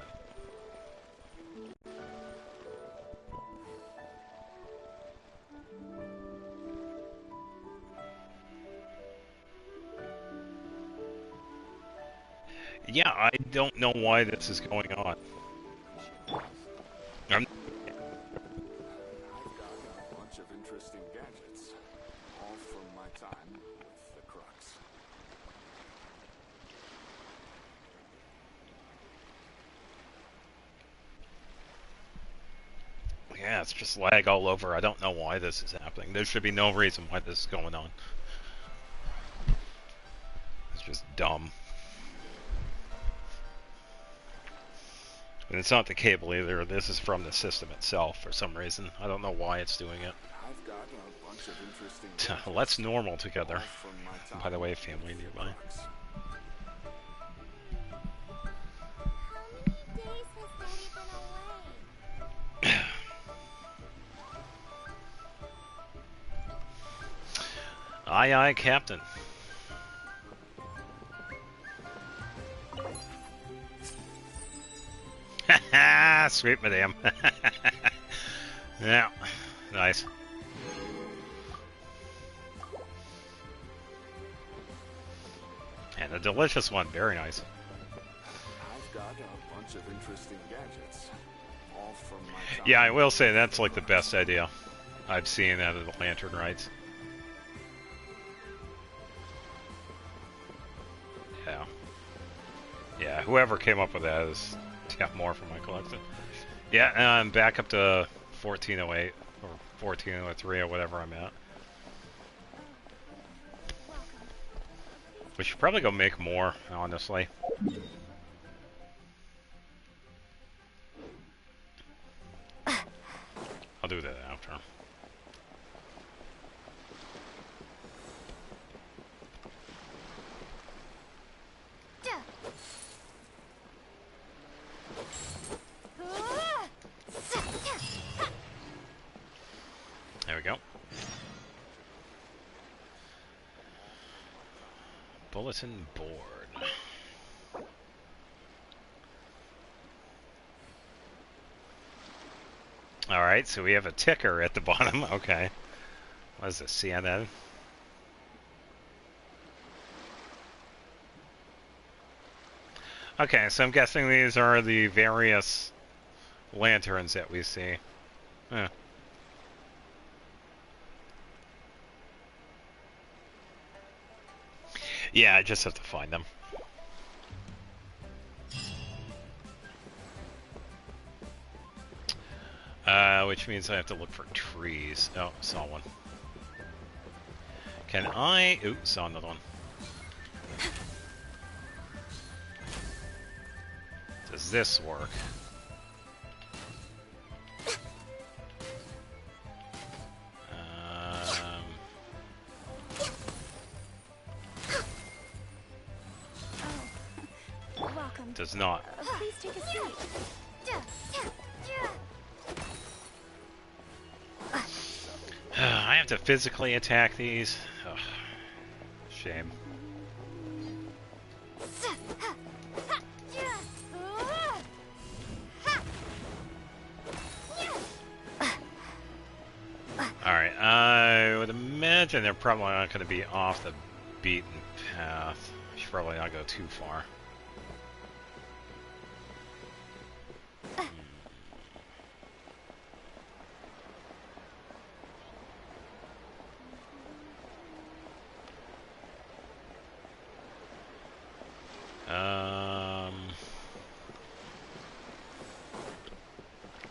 Yeah, I don't know why this is going on. I'm I've got a bunch of interesting gadgets, all from my time with the Crux. Yeah, it's just lag all over. I don't know why this is happening. There should be no reason why this is going on. It's just dumb. And it's not the cable either. This is from the system itself for some reason. I don't know why it's doing it. I've got a bunch of interesting Let's normal together. By the way, family nearby. Aye, aye, Captain. Haha, sweet madam. Yeah, nice. And a delicious one, very nice. I've got a bunch of interesting gadgets, all from my time. Yeah, I will say that's like the best idea I've seen out of the Lantern Rites. Yeah. Yeah, whoever came up with that has got more for my collection. Yeah, and I'm back up to 1408 or 1403 or whatever I'm at. We should probably go make more, honestly. I'll do that after. There we go. Bulletin board. Alright, so we have a ticker at the bottom. Okay. What is this, CNN? Okay, so I'm guessing these are the various lanterns that we see. Huh. Yeah, I just have to find them. Which means I have to look for trees. Oh, saw one. Can I... Ooh, saw another one. Does this work? Welcome. Does not. Please take a seat. I have to physically attack these. Ugh. Shame. Alright, I would imagine they're probably not going to be off the beaten path. I should probably not go too far.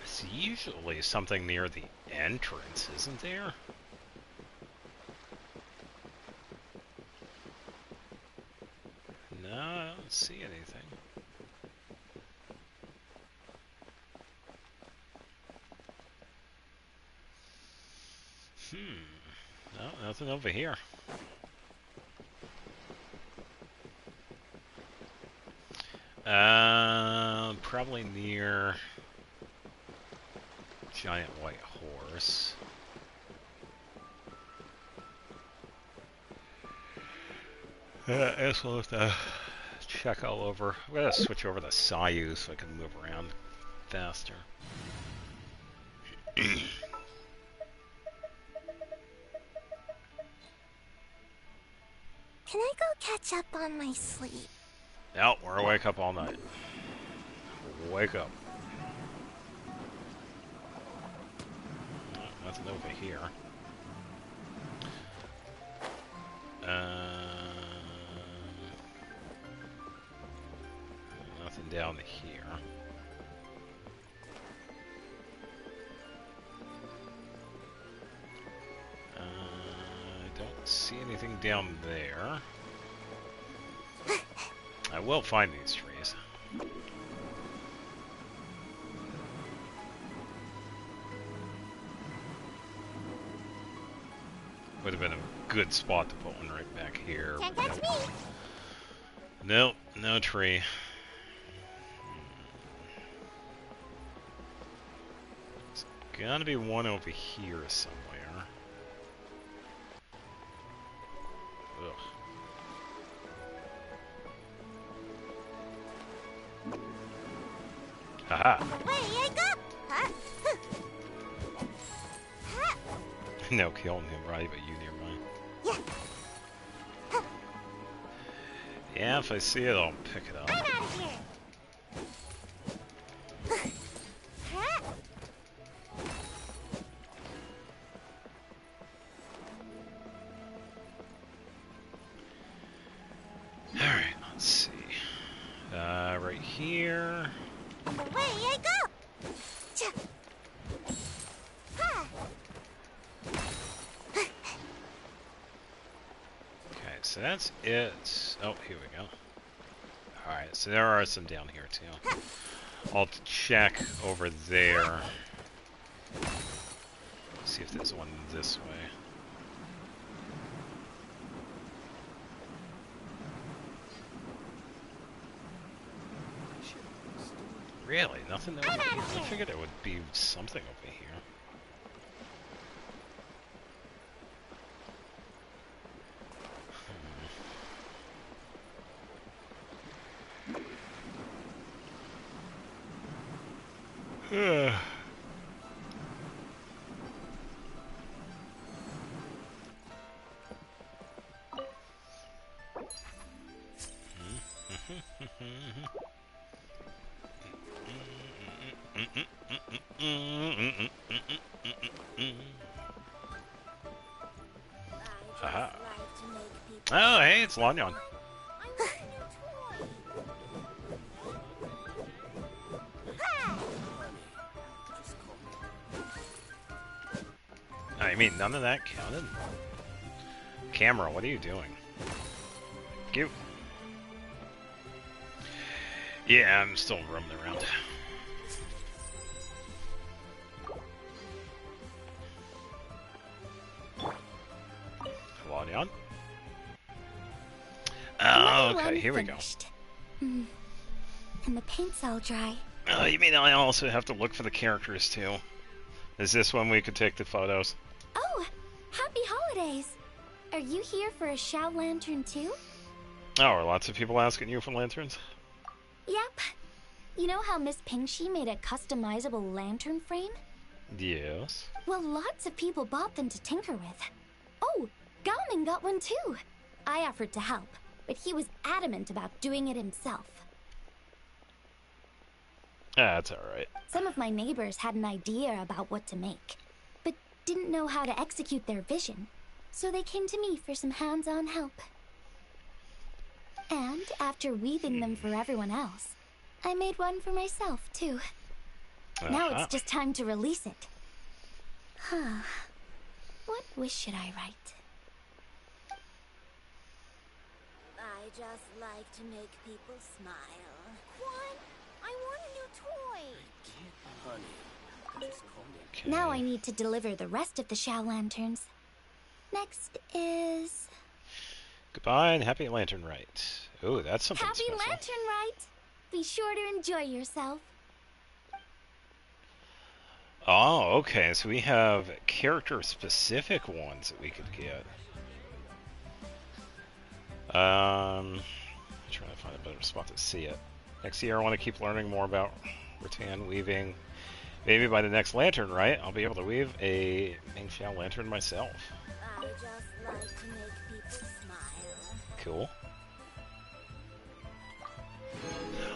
It's usually something near the entrance, isn't there? No, I don't see anything. No, nothing over here. Probably near Giant White Horse. As well as the check all over. I'm gonna switch over to Sayu so I can move around faster. Can I go catch up on my sleep? No, we're gonna wake up all night. Wake up. Oh, nothing over here. Nothing down here. I don't see anything down there. I will find these trees. Would have been a good spot to put one right back here. Can't catch me. Nope, no tree. There's gotta be one over here somewhere. Ugh. Haha. Away I go. Huh? Huh? No killing him, right? But you nearby. Yeah. Yeah, if I see it, I'll pick it up. I'm out of here. Huh? Alright, let's see. Right here. Away I go. Cha. Huh. Okay, so that's it. Oh, here we go. Alright, so there are some down here too. I'll check over there. See if there's one this way. Really? Nothing over here? I figured there would be something over here. Haha. Oh, hey, it's Lanyon. I mean, none of that counted. Camera, what are you doing? Cute. Yeah, I'm still roaming around. Lanyon? Oh, okay, here we go. And the paint's all dry. You mean I also have to look for the characters too? Is this when we could take the photos? Oh, happy holidays! Are you here for a Shao Lantern too? Oh, are lots of people asking you for lanterns? Yep. You know how Miss Pingshi made a customizable lantern frame? Yes. Well, lots of people bought them to tinker with. Oh, Gaoming got one too. I offered to help, but he was adamant about doing it himself. That's alright. Some of my neighbors had an idea about what to make, but didn't know how to execute their vision, so they came to me for some hands-on help. And after weaving them for everyone else, I made one for myself too. Now it's just time to release it. Huh. What wish should I write? I just like to make people smile. What? I want a new toy. Okay. Now I need to deliver the rest of the Shao Lanterns. Next is... Goodbye and happy lantern rite. Oh, that's something Happy special. Lantern Rite! Be sure to enjoy yourself. Oh, okay, so we have character-specific ones that we could get. Trying to find a better spot to see it. Next year, I want to keep learning more about rattan weaving. Maybe by the next lantern, right? I'll be able to weave a Mingxiao lantern myself. I just like to make people smile. Cool.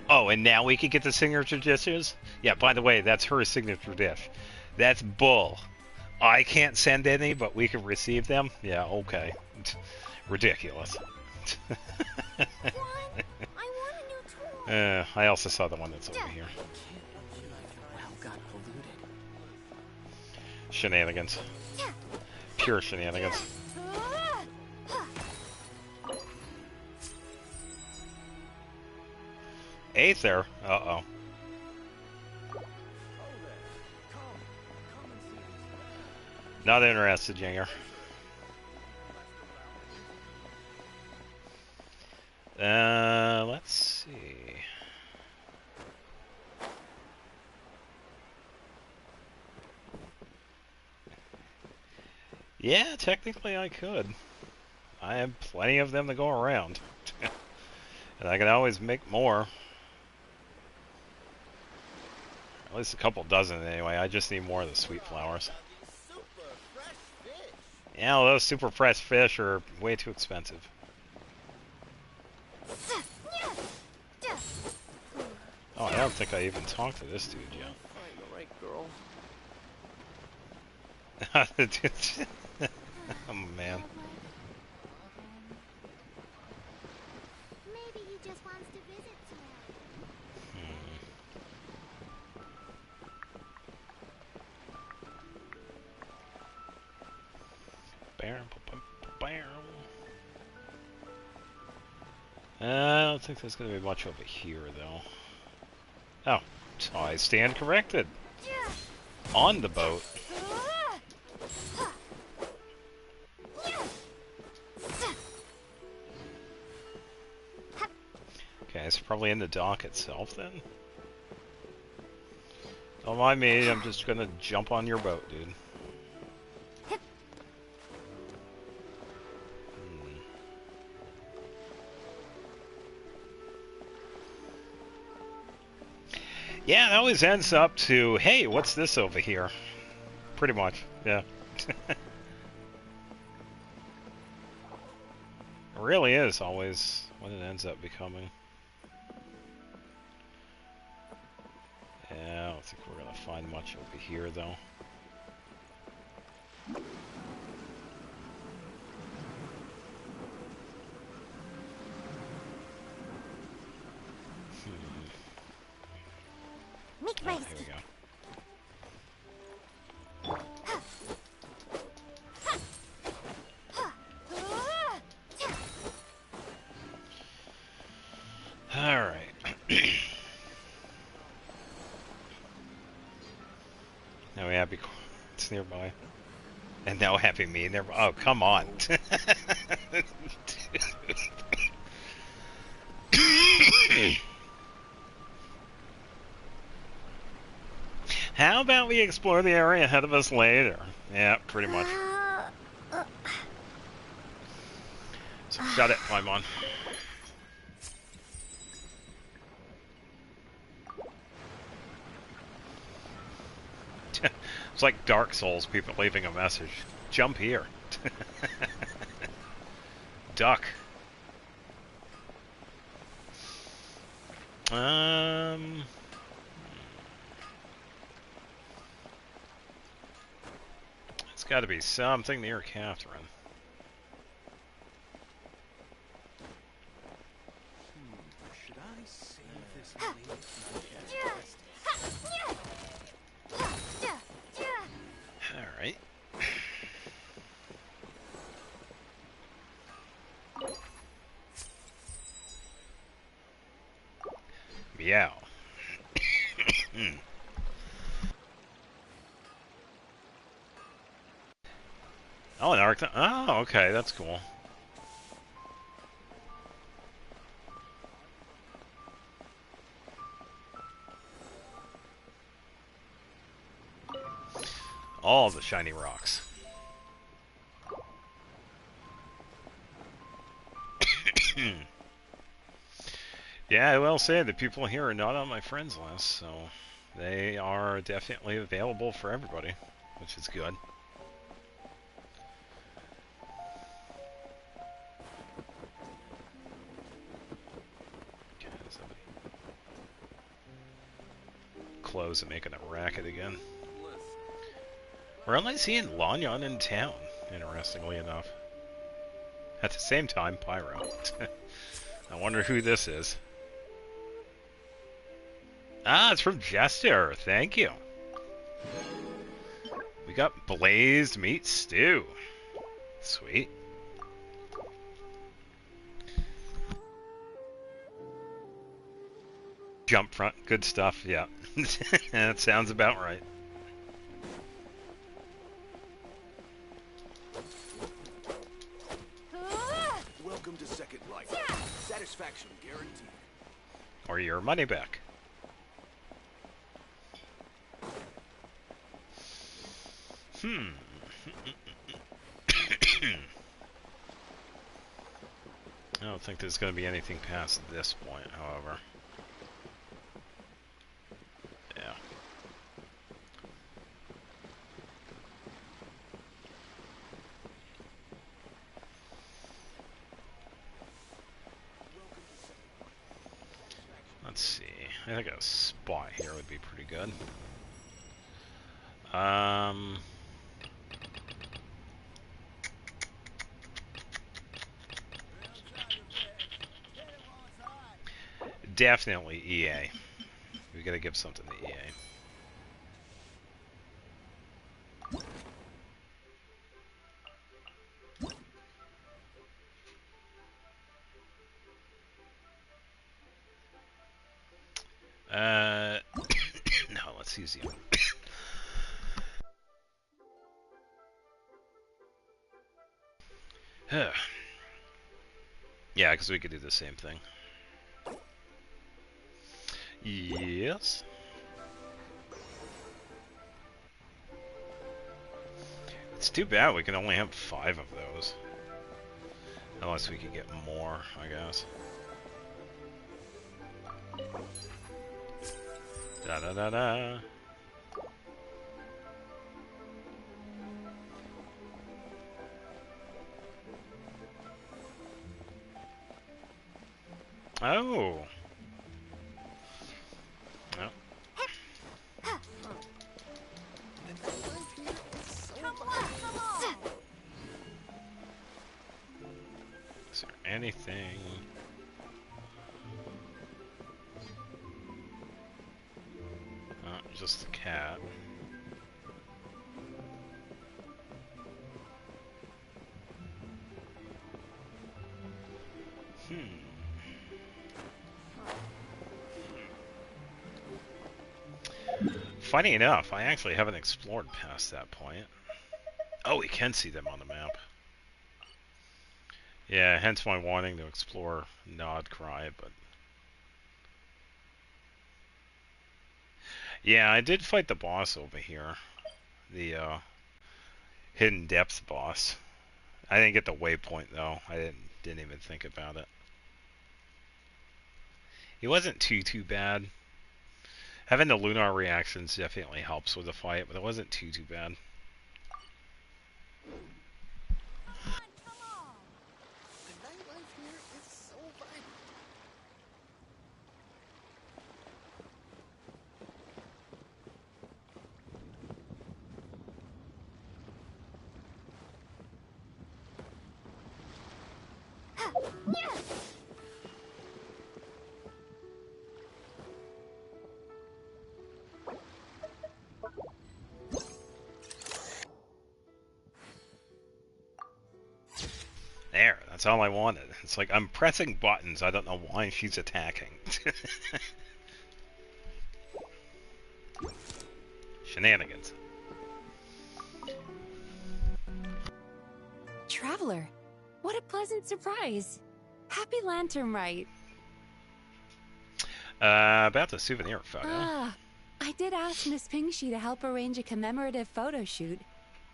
Oh, and now we can get the signature dishes? Yeah, by the way, that's her signature dish. That's bull. I can't send any, but we can receive them? Yeah, okay. Ridiculous. I also saw the one that's over here. Shenanigans. Pure shenanigans. Aether? Uh-oh. Not interested, Jinger. Let's see. Yeah, technically I could. I have plenty of them to go around. And I can always make more. At least a couple dozen anyway. I just need more of the sweet flowers. Yeah, well, those super fresh fish are way too expensive. Oh, I don't think I even talked to this dude yet. Find the right girl. Oh man. Maybe he just wants to visit I don't think there's going to be much over here, though. Oh, so I stand corrected. On the boat. Okay, it's probably in the dock itself, then. Don't mind me, I'm just going to jump on your boat, dude. Yeah, it always ends up to, hey, what's this over here? Pretty much, yeah. It really is always what it ends up becoming. Yeah, I don't think we're going to find much over here, though. Make oh, here we go. Alright. Now we happy it's nearby. And now happy me nearby. Oh, come on. How about we explore the area ahead of us later? Yeah, pretty much. So shut it, Paimon. It's like Dark Souls, people leaving a message. Jump here. Duck. It's got to be something near Catherine. Should I save this Alright. Meow. Oh, an arc. Oh, okay, that's cool. All the shiny rocks. Yeah, I will say the people here are not on my friends list, so they are definitely available for everybody, which is good. Close and making a racket again. We're only seeing Lanyon in town, interestingly enough. At the same time, Pyro. I wonder who this is. Ah, it's from Jester. Thank you. We got blazed meat stew. Sweet. Jump front, good stuff, yeah. That sounds about right. Welcome to Second Life. Satisfaction guaranteed. Or your money back. I don't think there's going to be anything past this point, however. Yeah. Let's see. I think a spot here would be pretty good. Definitely EA. We gotta give something to EA. No, let's use you. Yeah, because we could do the same thing. Yes. It's too bad we can only have 5 of those. Unless we could get more, I guess. Da da da da. Oh. No. Is there anything? Just the cat. Funny enough, I actually haven't explored past that point. Oh, we can see them on the map. Yeah, hence my wanting to explore Nod Cry, but... Yeah, I did fight the boss over here. The, Hidden Depths boss. I didn't get the waypoint, though. I didn't even think about it. He wasn't too bad. Having the lunar reactions definitely helps with the fight, but it wasn't too bad. There, that's all I wanted. It's like I'm pressing buttons, I don't know why she's attacking. Shenanigans. Traveler, what a pleasant surprise. Happy Lantern Rite. About the souvenir photo. Ah, I did ask Miss Pingshi to help arrange a commemorative photo shoot.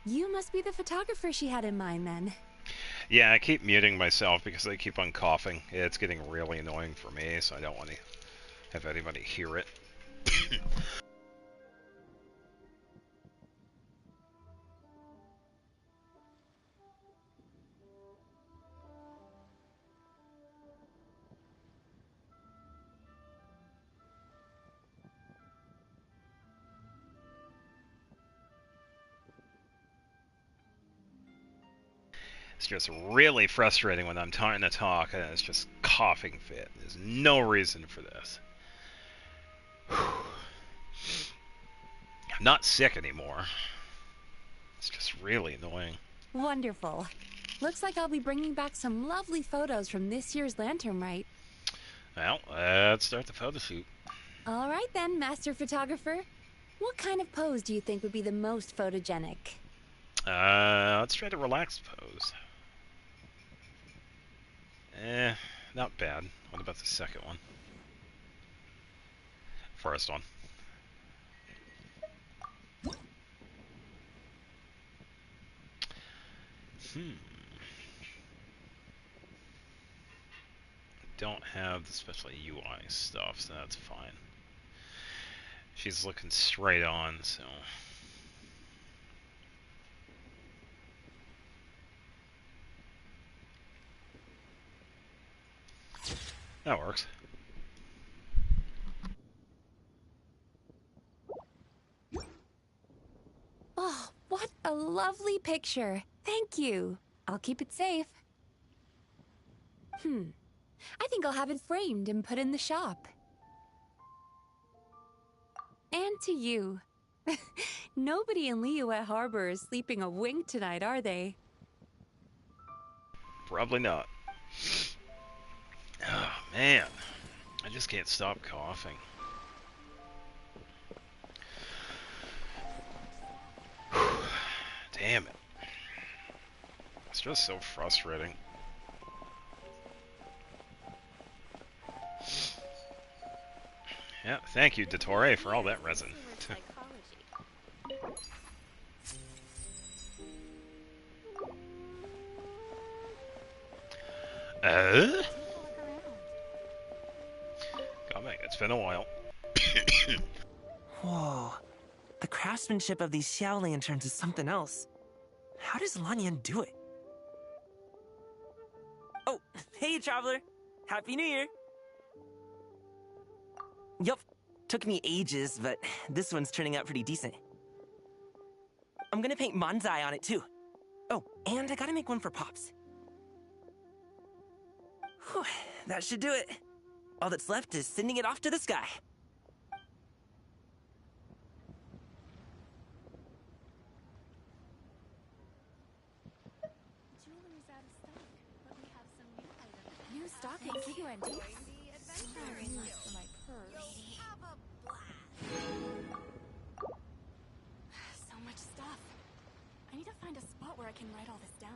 You must be the photographer she had in mind then. Yeah, I keep muting myself because I keep on coughing. It's getting really annoying for me, so I don't want to have anybody hear it. It's just really frustrating when I'm trying to talk and it's just coughing fit. There's no reason for this. I'm not sick anymore. It's just really annoying. Wonderful. Looks like I'll be bringing back some lovely photos from this year's lantern rite. Well, let's start the photo shoot. All right then, master photographer. What kind of pose do you think would be the most photogenic? Let's try the relaxed pose. Not bad. What about the second one? First one. Don't have the special UI stuff, so that's fine. She's looking straight on, so... that works. Oh, what a lovely picture. Thank you. I'll keep it safe. I think I'll have it framed and put in the shop. And to you. Nobody in Liyue Harbor is sleeping a wink tonight, are they? Probably not. Oh, man. I just can't stop coughing. Damn it. It's just so frustrating. Yeah, thank you, Dottore, for all that resin. Come back, it's been a while. Whoa. The craftsmanship of these Xiao lanterns is something else. How does Lanyan do it? Oh, hey, traveler. Happy New Year. Yup. Took me ages, but this one's turning out pretty decent. I'm gonna paint Manzai on it, too. Oh, and I gotta make one for Pops. Whew, that should do it. All that's left is sending it off to the sky. New stock at Kigu and Very nice for my purse. So much stuff. I need to find a spot where I can write all this down.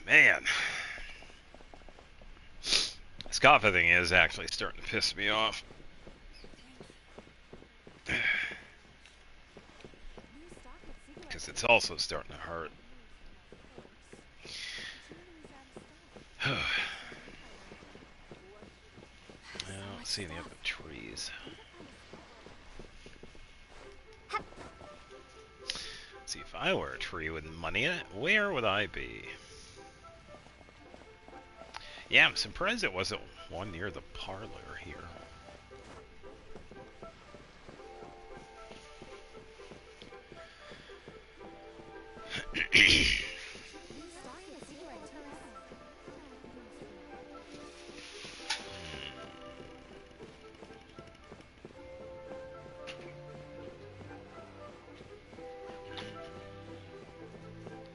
Man. This coughing thing is actually starting to piss me off. Because it's also starting to hurt. I don't see any other trees. See, if I were a tree with money in it, where would I be? Yeah, I'm surprised it wasn't one near the parlor here.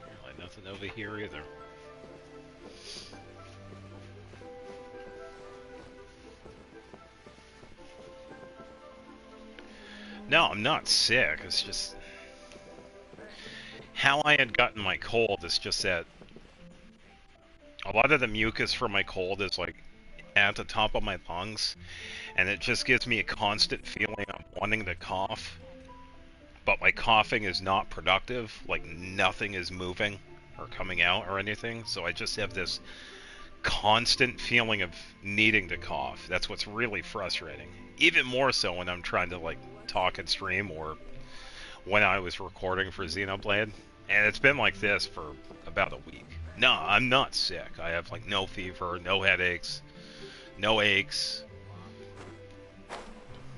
Really nothing over here either. No, I'm not sick. It's just how I had gotten my cold is just that a lot of the mucus from my cold is like at the top of my lungs, and it just gives me a constant feeling of wanting to cough, but my coughing is not productive, like nothing is moving or coming out or anything, so I just have this constant feeling of needing to cough. That's what's really frustrating. Even more so when I'm trying to like talk and stream, or when I was recording for Xenoblade. And it's been like this for about a week. No, I'm not sick. I have like no fever, no headaches, no aches,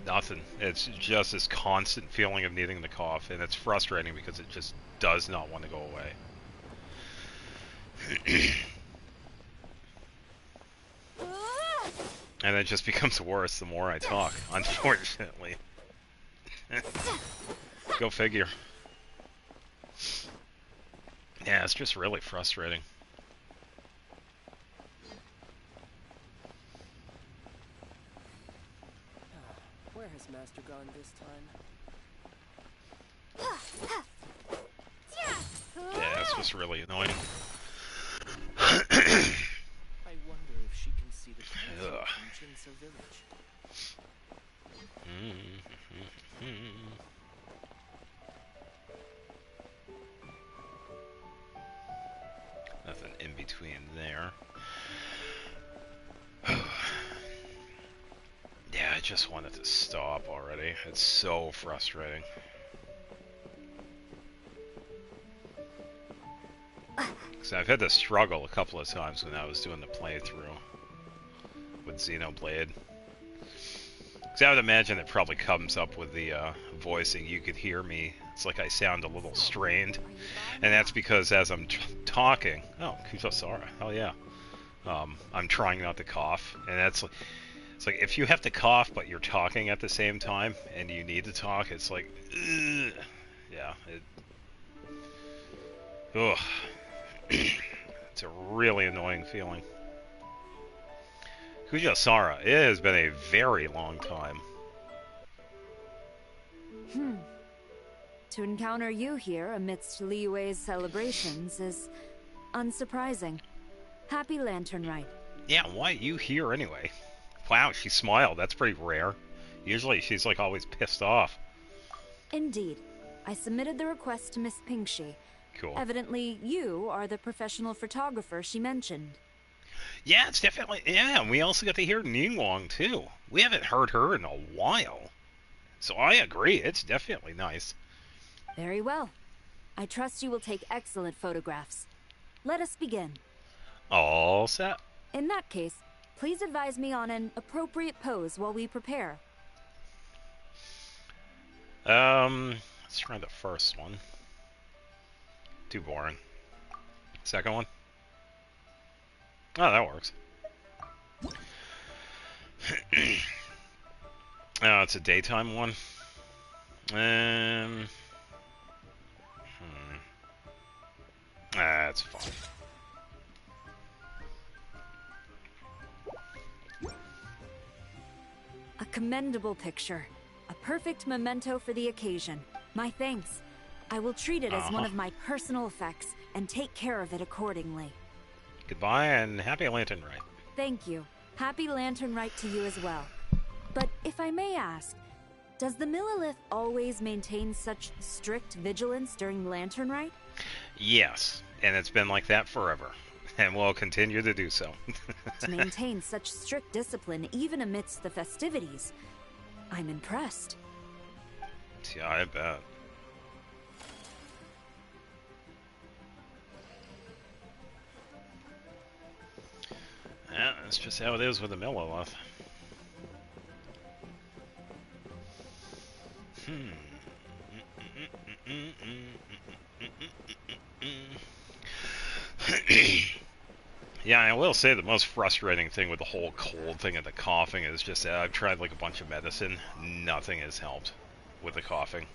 nothing. It's just this constant feeling of needing to cough, and it's frustrating because it just does not want to go away. And it just becomes worse the more I talk, unfortunately. Go figure. Yeah, it's just really frustrating. Where has Master gone this time? Yeah, it's just really annoying. I wonder if she can see the treasure from Jinsa village. Nothing in between there. Yeah, I just want it to stop already. It's so frustrating. So I've had to struggle a couple of times when I was doing the playthrough with Xenoblade. Because I would imagine it probably comes up with the voicing. You could hear me. It's like I sound a little strained. And that's because as I'm talking... Oh, Kusosara. Hell yeah. I'm trying not to cough. And that's like... It's like, if you have to cough, but you're talking at the same time, and you need to talk, it's like... Ugh. Yeah. Ugh. It's a really annoying feeling. Kusosara, it has been a very long time. To encounter you here amidst Liyue's celebrations is unsurprising. Happy Lantern Rite. Yeah, why are you here anyway? Wow, she smiled. That's pretty rare. Usually she's like always pissed off. Indeed. I submitted the request to Miss Pingshi. Cool. Evidently, you are the professional photographer she mentioned. Yeah, it's definitely... Yeah, and we also got to hear Ningguang, too. We haven't heard her in a while. So I agree, it's definitely nice. Very well. I trust you will take excellent photographs. Let us begin. All set. In that case, please advise me on an appropriate pose while we prepare. Let's try the first one. Too boring. Second one. Oh, that works. Oh, it's a daytime one. That's fine. A commendable picture. A perfect memento for the occasion. My thanks. I will treat it as one of my personal effects and take care of it accordingly. Goodbye and happy Lantern Rite. Thank you. Happy Lantern Rite to you as well. But if I may ask, does the Millilith always maintain such strict vigilance during Lantern Rite? Yes, and it's been like that forever, and will continue to do so. To maintain such strict discipline even amidst the festivities, I'm impressed. Yeah, I bet. Yeah, that's just how it is with the Millilith. Yeah, I will say the most frustrating thing with the whole cold thing and the coughing is just that I've tried like a bunch of medicine. Nothing has helped with the coughing.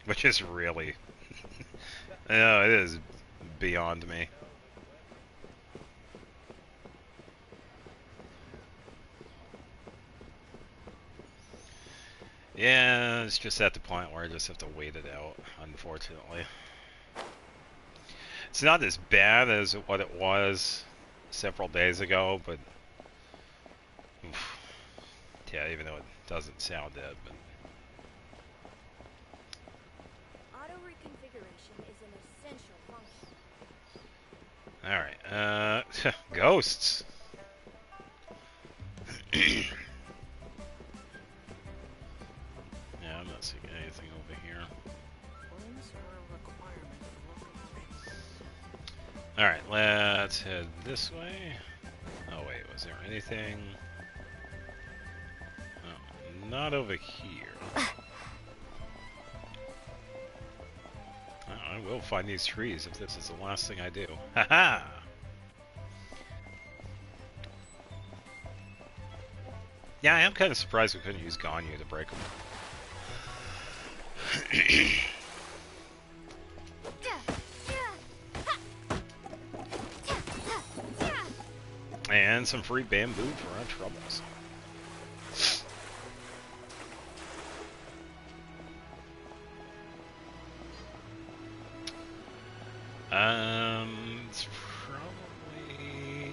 Which is really... it is beyond me. Yeah, it's just at the point where I just have to wait it out, unfortunately. It's not as bad as what it was several days ago, but Yeah, even though it doesn't sound it, but... Auto reconfiguration is an essential function. Alright, ghosts! Yeah, I'm not seeing anything over here. Alright, let's head this way. Oh wait, was there anything? Oh, not over here. I will find these trees if this is the last thing I do. Haha! Yeah, I am kind of surprised we couldn't use Ganyu to break them. And some free bamboo for our troubles. It's probably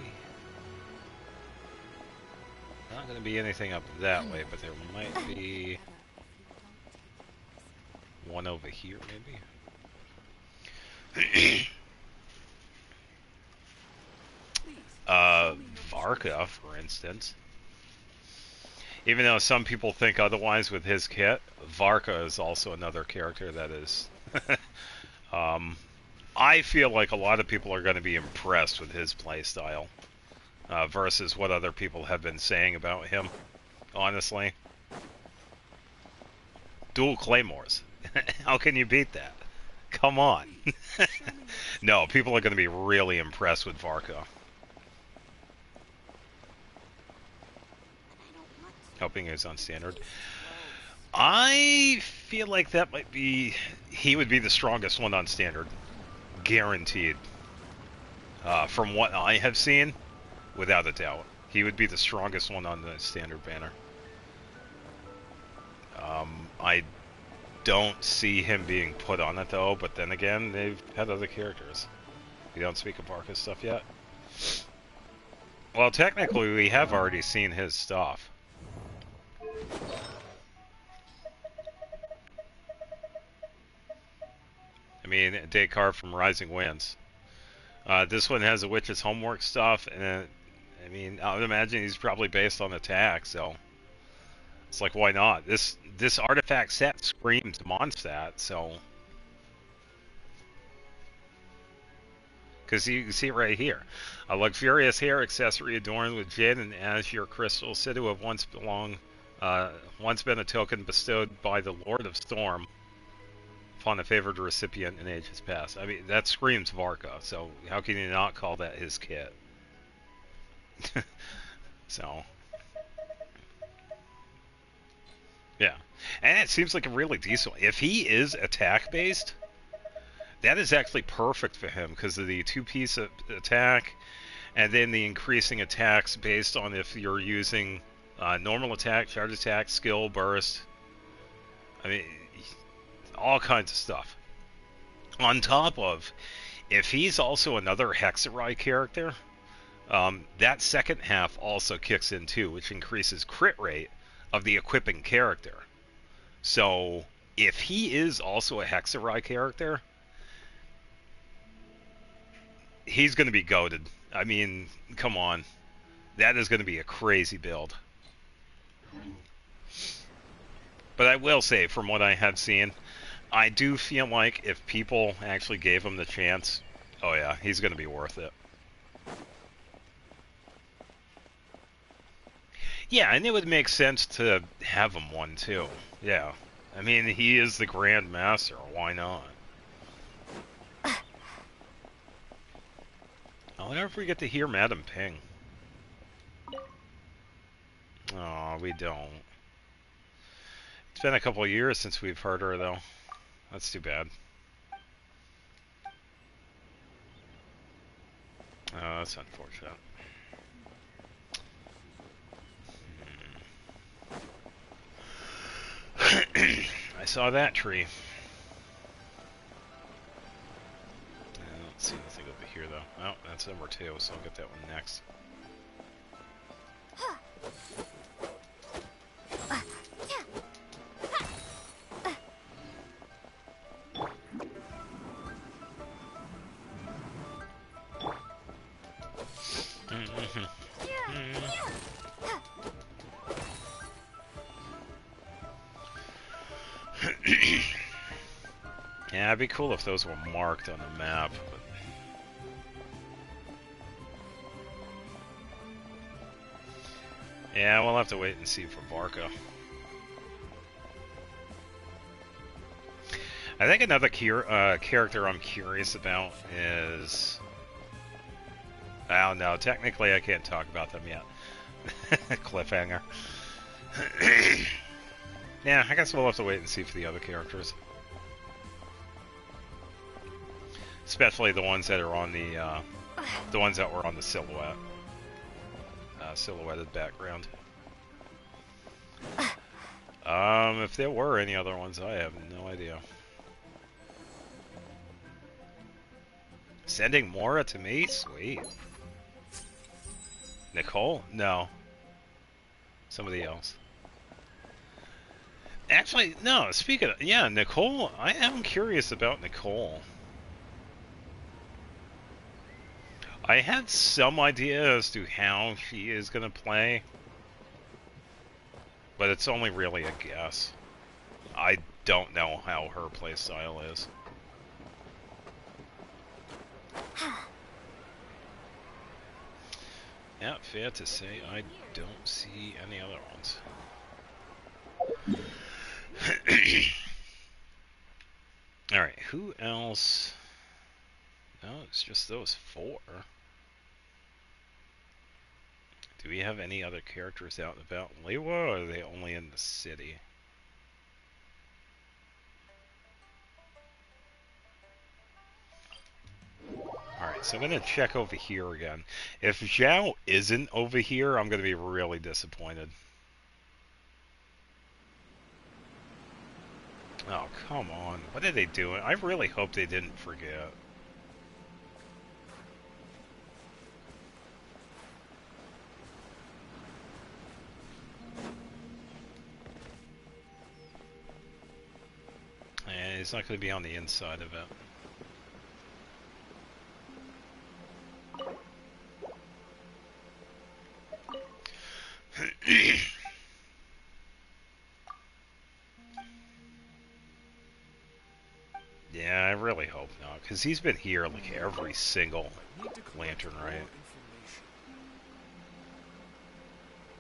not going to be anything up that way, but there might be one over here, maybe. Varka, for instance. Even though some people think otherwise with his kit, Varka is also another character that is... I feel like a lot of people are going to be impressed with his playstyle versus what other people have been saying about him, honestly. Dual claymores. How can you beat that? Come on. No, people are going to be really impressed with Varka. Hoping it's on standard. I feel like that might be... He would be the strongest one on standard. Guaranteed. From what I have seen, without a doubt. He would be the strongest one on the standard banner. I don't see him being put on it though, but then again, they've had other characters. You don't speak of Varka's stuff yet? Well, technically we have already seen his stuff. I mean, a day card from Rising Winds. This one has a Witch's Homework stuff, and I mean, I would imagine he's probably based on attack, so it's like, why not? This artifact set screams Mondstadt, so because you can see it right here, a luxurious hair accessory adorned with jade and azure crystals, said to have once been a token bestowed by the Lord of Storm upon a favored recipient in ages past. I mean, that screams Varka, so how can you not call that his kit? So, yeah. And it seems like a really decent one. If he is attack-based, that is actually perfect for him because of the two-piece attack and then the increasing attacks based on if you're using normal attack, charge attack, skill, burst. I mean, all kinds of stuff. On top of, if he's also another Hexarai character, that second half also kicks in too, which increases crit rate of the equipping character. So, if he is also a Hexarai character, he's going to be goated. I mean, come on. That is going to be a crazy build. But I will say, from what I have seen, I do feel like if people actually gave him the chance, oh yeah, he's going to be worth it. Yeah, and it would make sense to have him one too. Yeah. I mean, he is the Grand Master. Why not? I wonder if we get to hear Madam Ping. Oh, we don't. It's been a couple of years since we've heard her, though. That's too bad. Oh, that's unfortunate. I saw that tree. I don't see anything over here, though. Oh, that's number 2, so I'll get that one next. it'd be cool if those were marked on the map. But... yeah, we'll have to wait and see for Barca. I think another character I'm curious about is... oh no, technically I can't talk about them yet. Cliffhanger. Yeah, I guess we'll have to wait and see for the other characters. Especially the ones that are on the ones that were on the silhouette. Silhouetted background. If there were any other ones, I have no idea. Sending Mora to me? Sweet. Nicole? No. Somebody else. Actually, no, speaking of... yeah, Nicole, I am curious about Nicole. I had some idea as to how she is going to play. But it's only really a guess. I don't know how her playstyle is. Yeah, fair to say, I don't see any other ones. Alright, who else? No, it's just those four. Do we have any other characters out and about in Lewa, or are they only in the city? Alright, so I'm going to check over here again. If Zhao isn't over here, I'm going to be really disappointed. Oh, come on. What are they doing? I really hope they didn't forget. And he's not going to be on the inside of it. Yeah, I really hope not, because he's been here like every single lantern, right?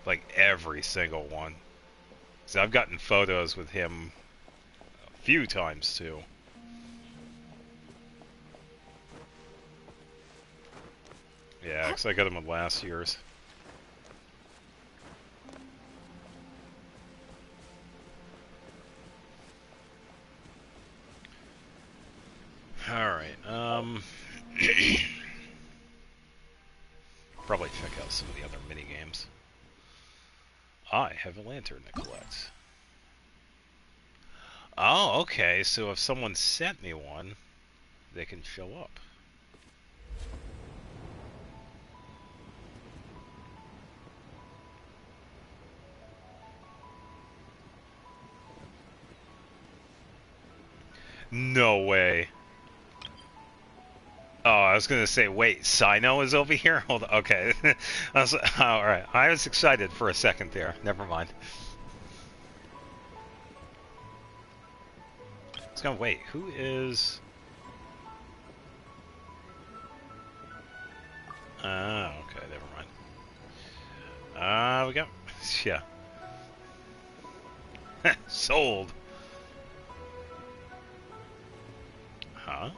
Like every single one. So I've gotten photos with him a few times too. Yeah, because I got him at last year's. Alright, probably check out some of the other mini games. I have a lantern to collect. Oh, okay, so if someone sent me one, they can show up. No way. Oh, I was gonna say, wait, Sino is over here? Hold on, okay. Alright, I was excited for a second there. Never mind. I was gonna wait, who is... okay, never mind. We go. Yeah. Sold. Huh?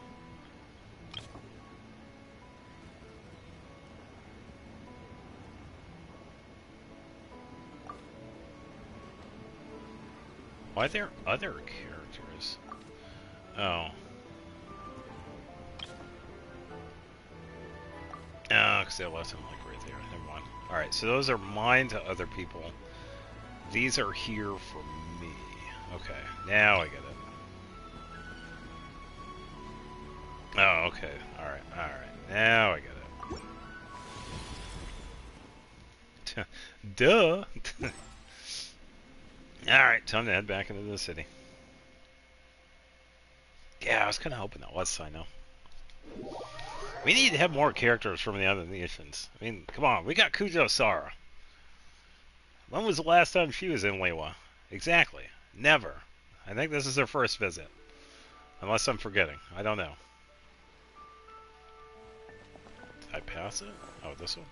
Why are there other characters? Oh. Oh, because they left them like right there. Never mind. Alright, so those are mine to other people. These are here for me. Okay, now I get it. Oh, okay. Alright, alright. Now I get it. Duh! Alright, time to head back into the city. Yeah, I was kind of hoping that was Sino. We need to have more characters from the other nations. I mean, come on, we got Kujo Sara. When was the last time she was in Lewa? Exactly. Never. I think this is her first visit. Unless I'm forgetting. I don't know. Did I pass it? Oh, this one?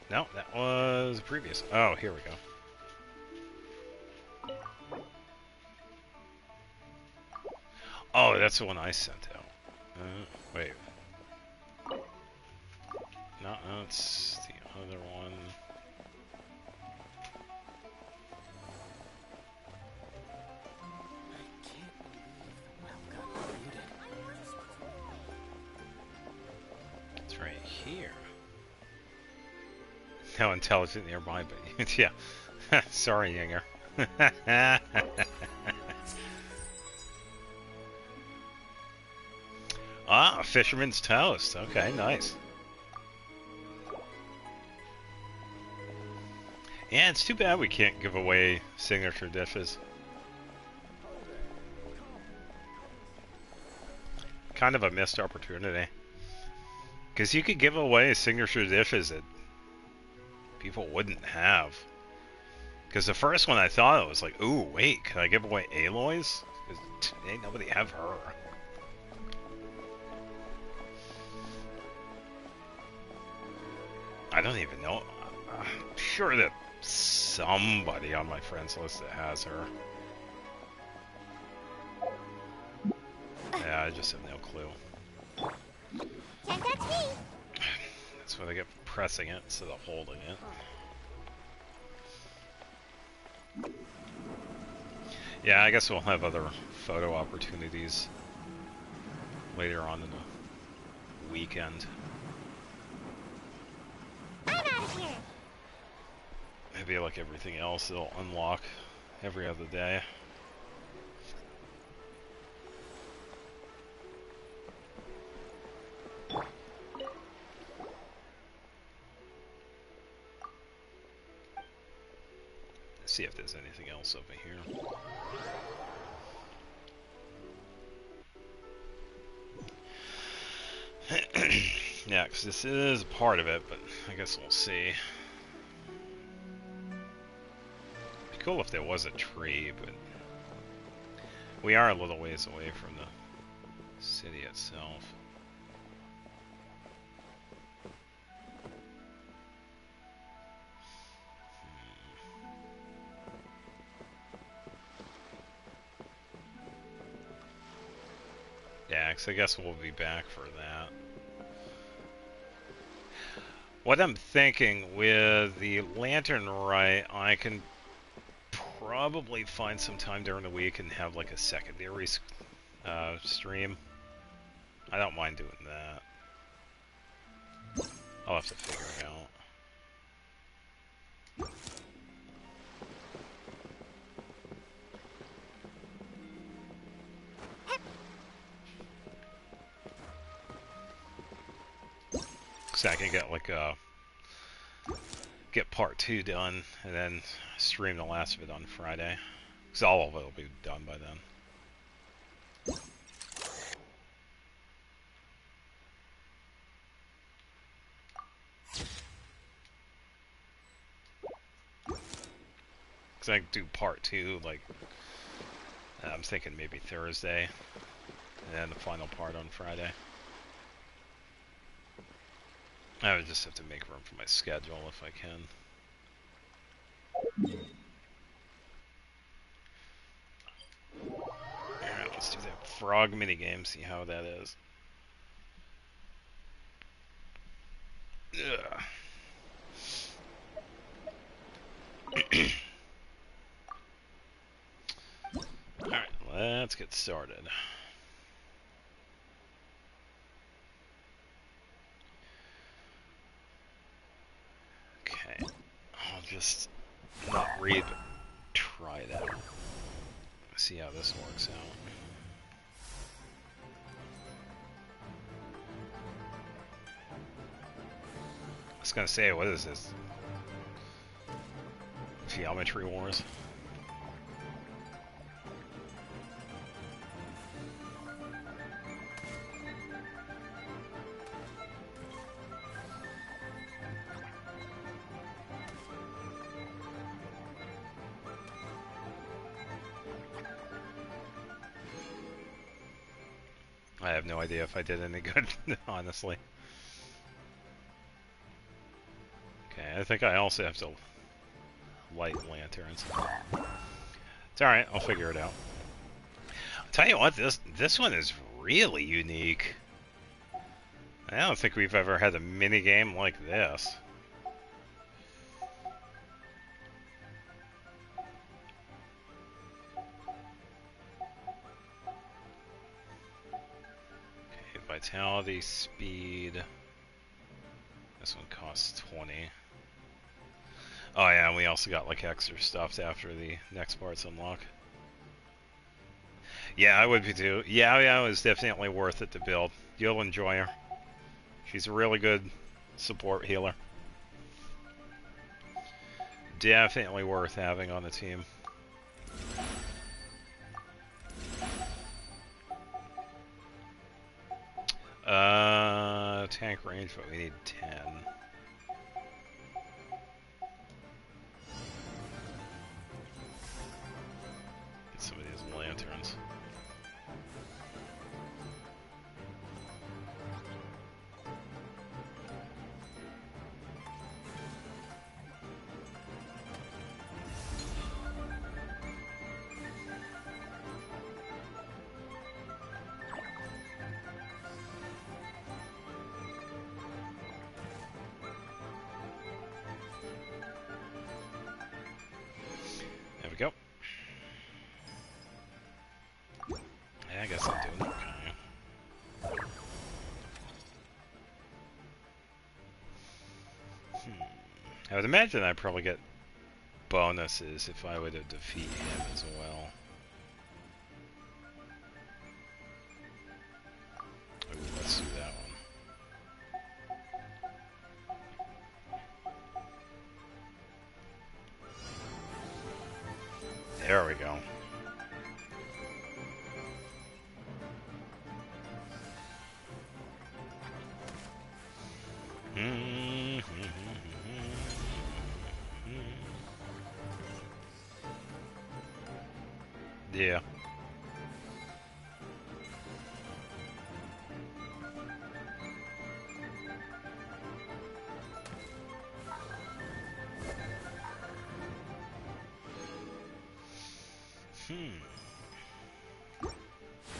No, that was previous. Oh, here we go. Oh, that's the one I sent out. Wait. No, that's the other one. It's right here. How intelligent nearby, but yeah. Sorry, Yinger. Ah, fisherman's toast. Okay, nice. Yeah, it's too bad we can't give away signature dishes. Kind of a missed opportunity. Because you could give away signature dishes that people wouldn't have. Because the first one I thought it was like, ooh, wait, can I give away Aloy's? Because ain't nobody have her. I don't even know. I'm sure that somebody on my friends list that has her. Yeah, I just have no clue. Can't touch me. That's what I get for pressing it instead of holding it. Yeah, I guess we'll have other photo opportunities later on in the weekend. I'm out of here. Maybe like everything else, it'll unlock every other day. Let's see if there's anything else over here. Yeah, because this is part of it, but I guess we'll see. It'd be cool if there was a tree, but we are a little ways away from the city itself. Yeah, because I guess we'll be back for that. What I'm thinking with the Lantern Rite, I can probably find some time during the week and have like a secondary stream. I don't mind doing that. I'll have to figure it out. So I can get like get part 2 done and then stream the last of it on Friday. Because all of it will be done by then. Because I can do part 2, like, I'm thinking maybe Thursday, and then the final part on Friday. I would just have to make room for my schedule if I can. Alright, let's do that frog minigame, see how that is. Alright, let's get started. Okay, I'll just not read, but try it out. See how this works out. I was gonna say, what is this? Geometry Wars? I have no idea if I did any good, honestly. Okay, I think I also have to light lanterns. It's alright, I'll figure it out. I'll tell you what, this one is really unique. I don't think we've ever had a mini game like this. Okay, vitality, speed. This one costs 20. Oh yeah, and we also got like extra stuff after the next parts unlock. Yeah, I would be too. Yeah, it was definitely worth it to build. You'll enjoy her. She's a really good support healer. Definitely worth having on the team. Tank range, but we need 10. Get some of these lanterns. There we go. Yeah, I guess I'm doing okay. I would imagine I'd probably get bonuses if I were to defeat him as well. Ooh, let's do that one. There we go. Yeah.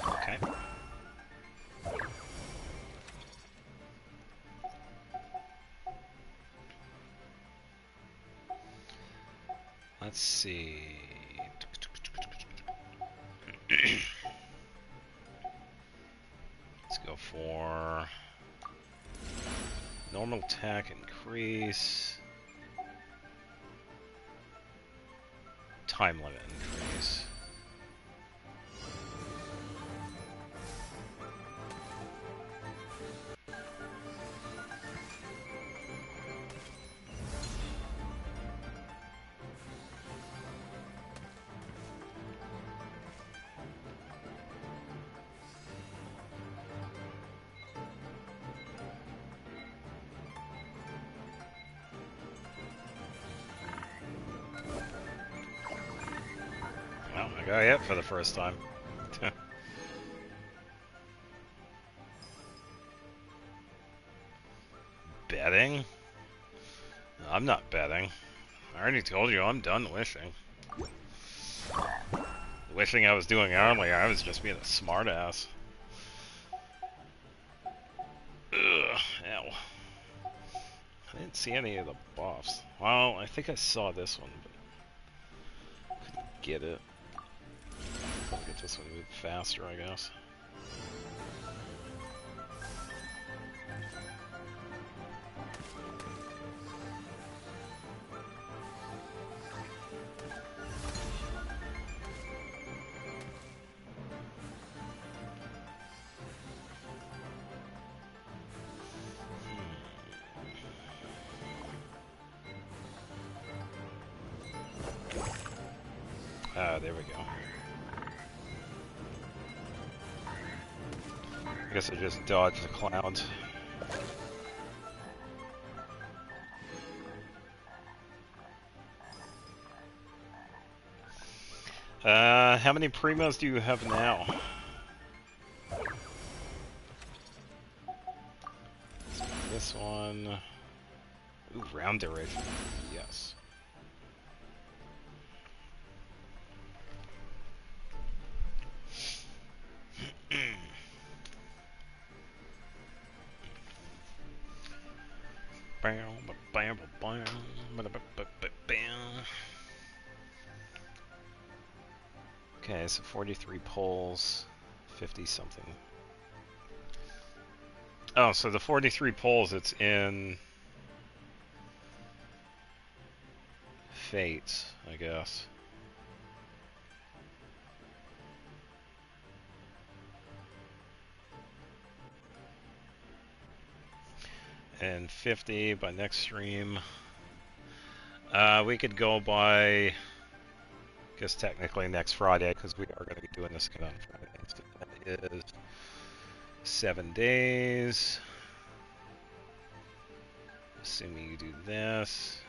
Okay. Let's see. Let's go for normal attack increase, time limit increase. Well, I got hit for the first time. Betting? I'm not betting. I already told you I'm done wishing. The wishing I was doing earlier, I was just being a smartass. Ugh, ow. I didn't see any of the buffs. Well, I think I saw this one, but couldn't get it. I'll get this one a bit faster, I guess. Ah, there we go. I guess I just dodged the clouds. How many primos do you have now? this one. Ooh, round duration. Yes. Okay, so 43 polls, 50 something. Oh, so the 43 polls, it's in Fates, I guess. And 50 by next stream. We could go by, I guess technically next Friday, because we are going to be doing this again on Friday. So that is 7 days. Assuming you do this.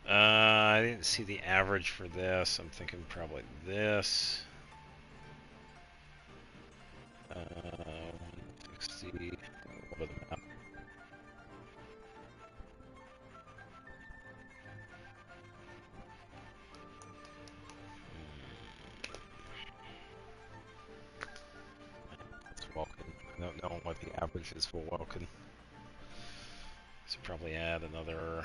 I didn't see the average for this. I'm thinking probably this. 160. Over the map. It's Welkin. I don't know what the average is for Welkin. So probably add another.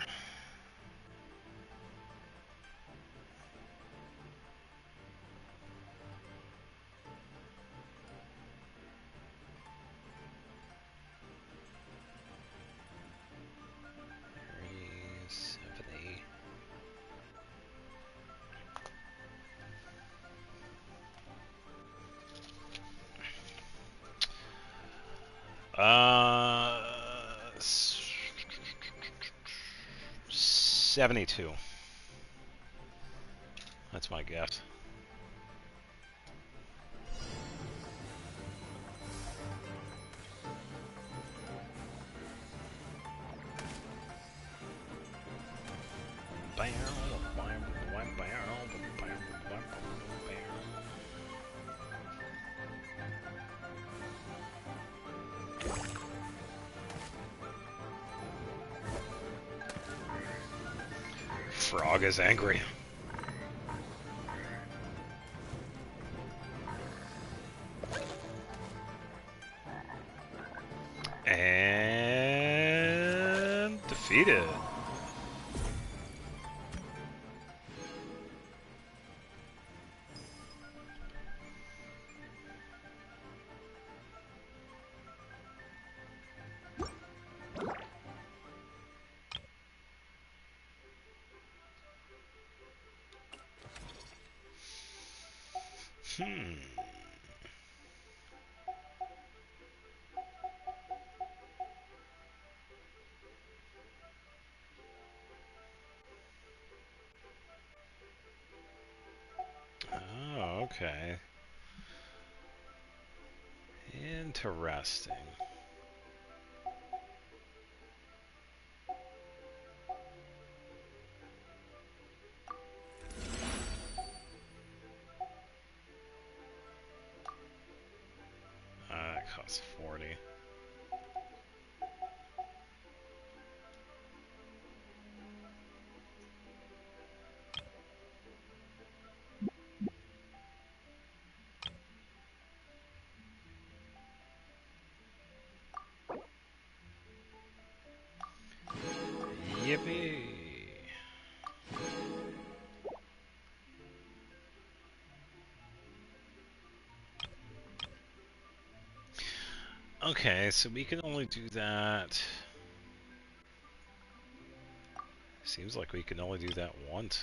Uh, 72. That's my guess. Frog is angry. And defeated. Oh, okay. Interesting. That costs 40. Yippee! Okay, so we can only do that. Seems like we can only do that once.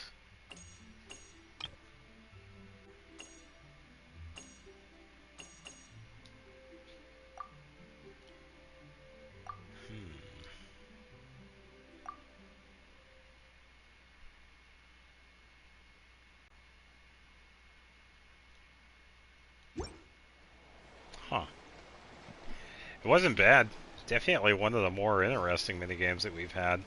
Huh. It wasn't bad. Definitely one of the more interesting minigames that we've had.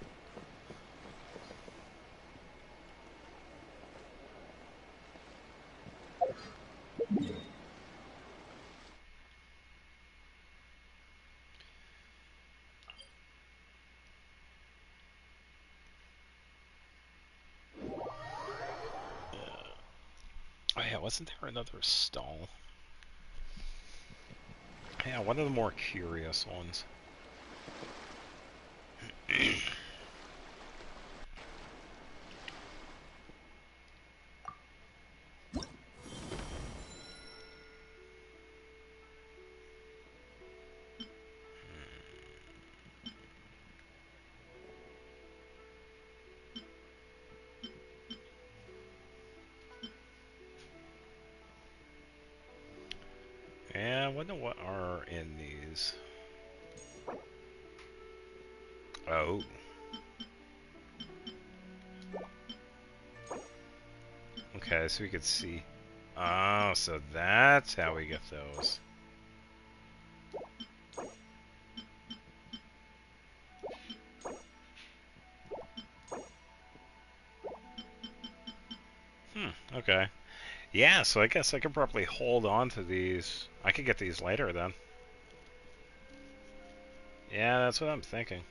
Oh yeah, wasn't there another stall? Yeah, one of the more curious ones. Yeah, I wonder what are in these. Oh. Okay, so we could see. Oh, so that's how we get those. Okay. Yeah, so I guess I could probably hold on to these. I could get these later then. Yeah, that's what I'm thinking.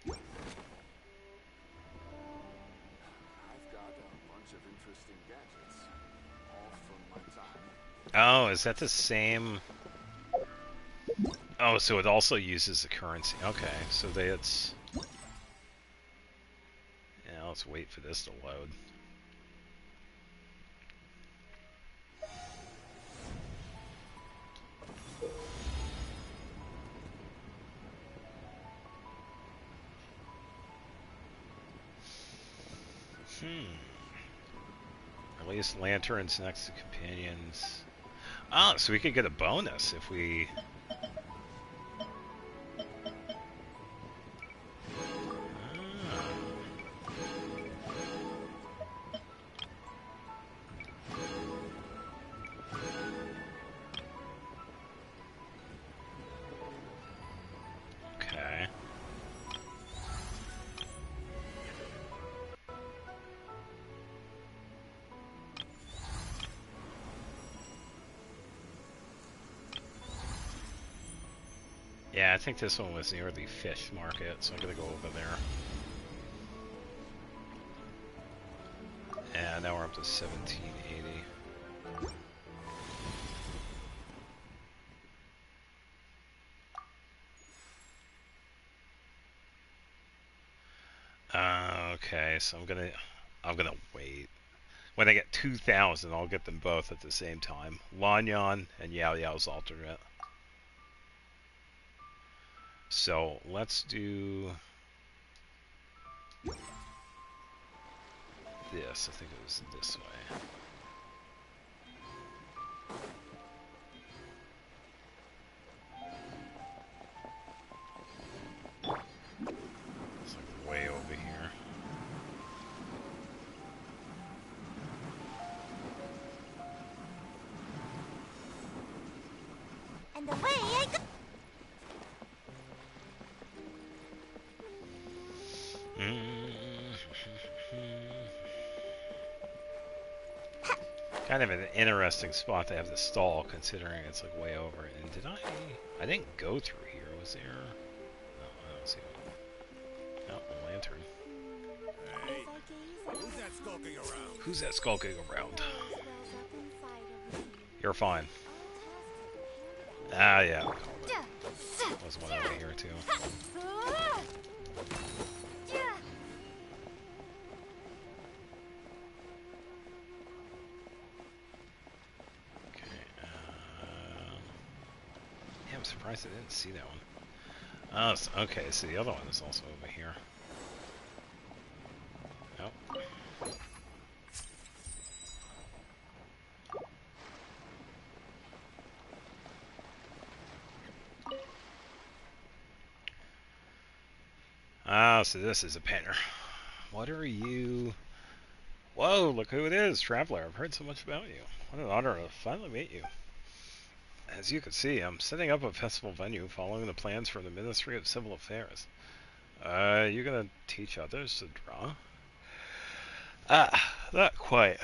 I've got a bunch of interesting gadgets, all from my time. Oh, is that the same? Oh, so it also uses the currency. Okay, so it's... Yeah, let's wait for this to load. Release lanterns next to companions. Oh, so we could get a bonus if we... Okay. Yeah, I think this one was near the fish market, so I'm gonna go over there. And now we're up to 1780. Okay, so I'm gonna wait. When I get 2,000, I'll get them both at the same time. Lanyan and Yao Yao's alternate. So let's do this. I think it was this way. It's like way over here. And away I go. Kind of an interesting spot to have the stall, considering it's like way over. And did I didn't go through here. Was there? No, I don't see one. No, a lantern. Hey, who's that skulking around? Who's that skulking around? You're fine. Ah, yeah. There's one over here too. Yeah, I'm surprised I didn't see that one. Oh, so, okay, so the other one is also over here. Nope. Ah, so this is a painter. What are you? Whoa, look who it is, Traveler. I've heard so much about you. What an honor to finally meet you. As you can see, I'm setting up a festival venue following the plans from the Ministry of Civil Affairs. You're gonna teach others to draw? Ah, Not quite.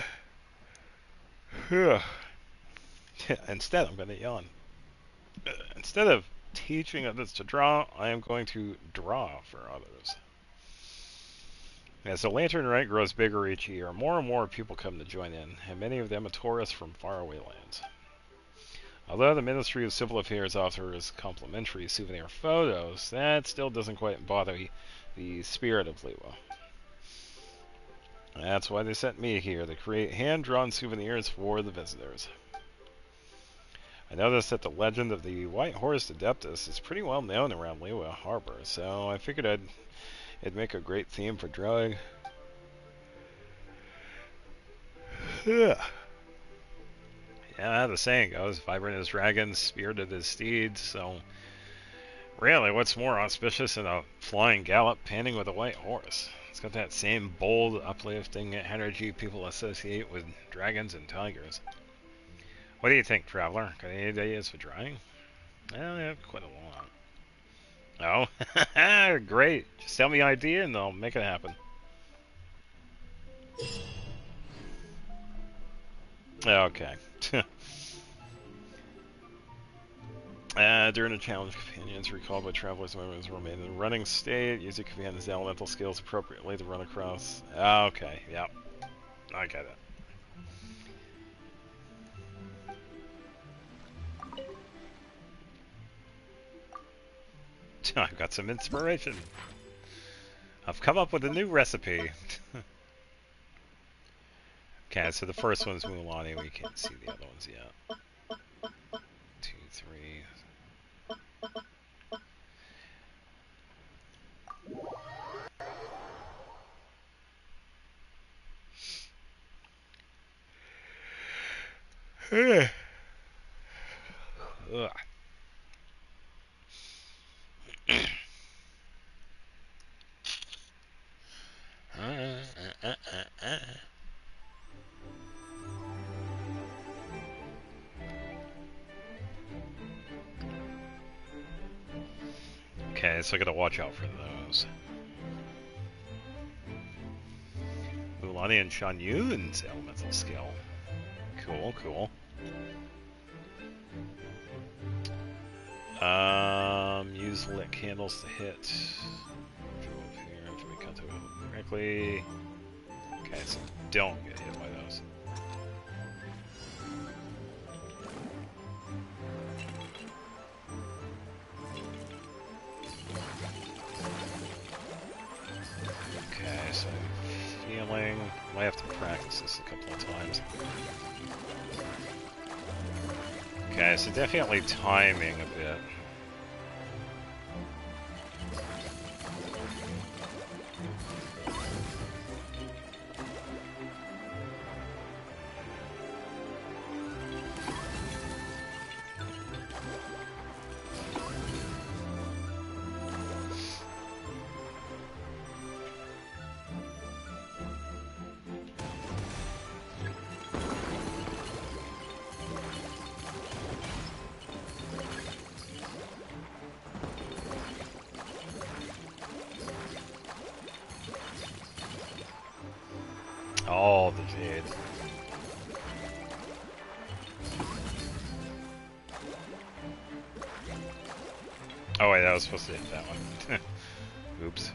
Instead, I'm going to yawn. Instead of teaching others to draw, I am going to draw for others. As the Lantern Rite grows bigger each year, more and more people come to join in, and many of them are tourists from faraway lands. Although the Ministry of Civil Affairs offers complimentary souvenir photos, that still doesn't quite embody the spirit of Liwa. That's why they sent me here, to create hand-drawn souvenirs for the visitors. I noticed that the legend of the White Horse Adeptus is pretty well known around Liwa Harbor, so I figured it'd make a great theme for drawing. Yeah, the saying goes, vibrant as dragons, spirited as steeds, so really, what's more auspicious than a flying gallop panting with a white horse? It's got that same bold, uplifting energy people associate with dragons and tigers. What do you think, Traveler? Got any ideas for drawing? I only have quite a lot. Oh, great. Just tell me an idea and I'll make it happen. Okay. During the challenge, companions recalled by travelers' memories remain in a running state. Use your companion's elemental skills appropriately to run across. Okay, yep. I get it. I've got some inspiration. I've come up with a new recipe. Okay, so the first one's Mulan. We can't see the other ones yet. 2, 3. Ugh. Okay, so I gotta watch out for those. Mulan and Shan Yun's elemental skill. Cool, cool. Use lit candles to hit. Here to be cut correctly. Okay, so don't get hit by those. Okay, so feeling. Might have to practice this a couple of times. Okay, so definitely timing a bit. Oh, the jade. Oh wait, I was supposed to hit that one. Oops.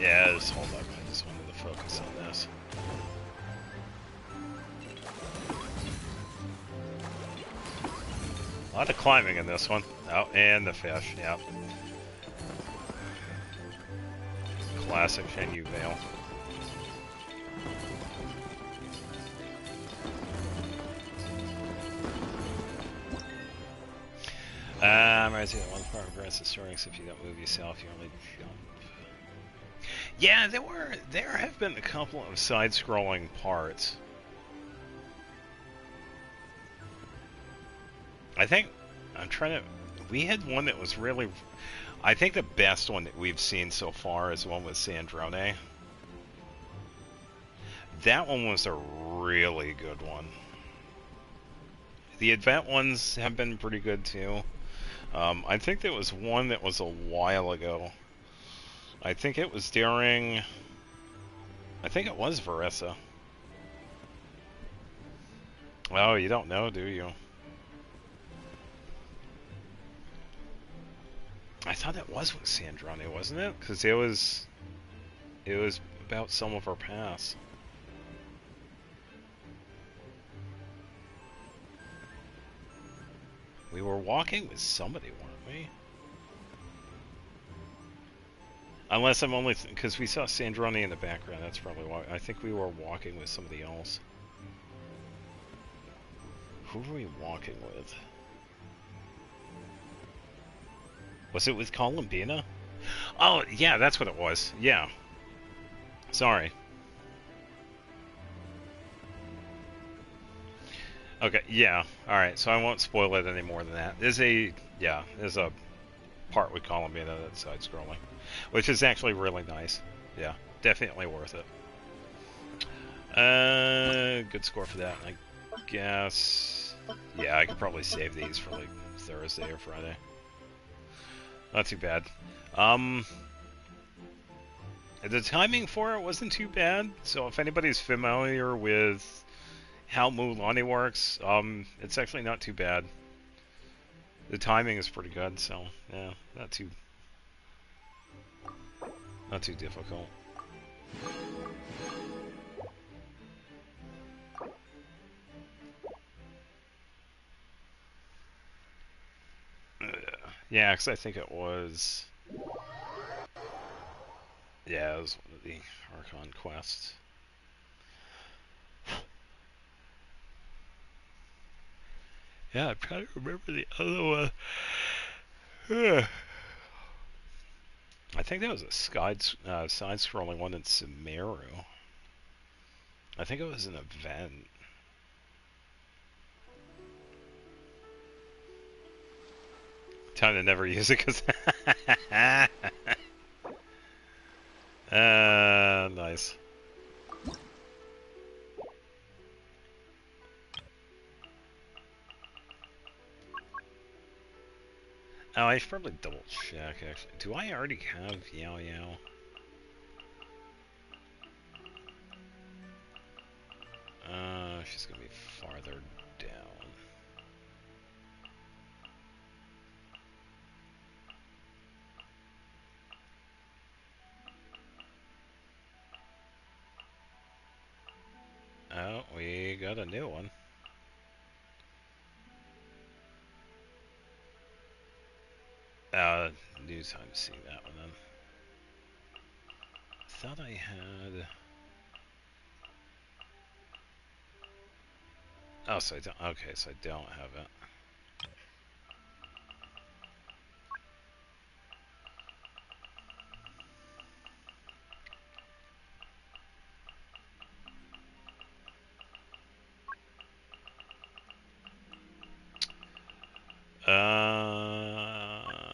Yeah, just hold up. I just wanted to focus on this. A lot of climbing in this one. Oh, and the fish, yep. Classic Shenyu Veil. I see that one part of progress is storing, so if you don't move yourself, you only jump. Yeah, there have been a couple of side-scrolling parts. I think, I'm trying to, we had one that was really, I think the best one that we've seen so far is the one with Sandrone. That one was a really good one. The event ones have been pretty good too. I think there was one that was a while ago. I think it was during... I think it was Verissa. Oh, you don't know, do you? I thought it was with Sandrone, wasn't it? Because it was about some of our past. We were walking with somebody, weren't we? Unless I'm only... because we saw Sandrone in the background, that's probably why. I think we were walking with somebody else. Who were we walking with? Was it with Columbina? Oh, yeah, that's what it was. Yeah. Sorry. Okay, yeah. Alright, so I won't spoil it any more than that. There's a part with Columbina that's side-scrolling, which is actually really nice. Yeah, definitely worth it. Good score for that, I guess. Yeah, I could probably save these for like Thursday or Friday. Not too bad. The timing for it wasn't too bad, so if anybody's familiar with how Mulan works, it's actually not too bad. The timing is pretty good, so yeah, not too difficult. Yeah, because I think it was... yeah, it was one of the Archon quests. Yeah, I'm trying to remember the other one. I think that was a side-scrolling one in Sumeru. I think it was an event. Time to never use it because... nice. Oh, I should probably double check, actually. Do I already have Yao Yao? She's gonna be farther down. Oh, we got a new one. New time to see that one then. Thought I had... oh, so I don't... okay, so I don't have it.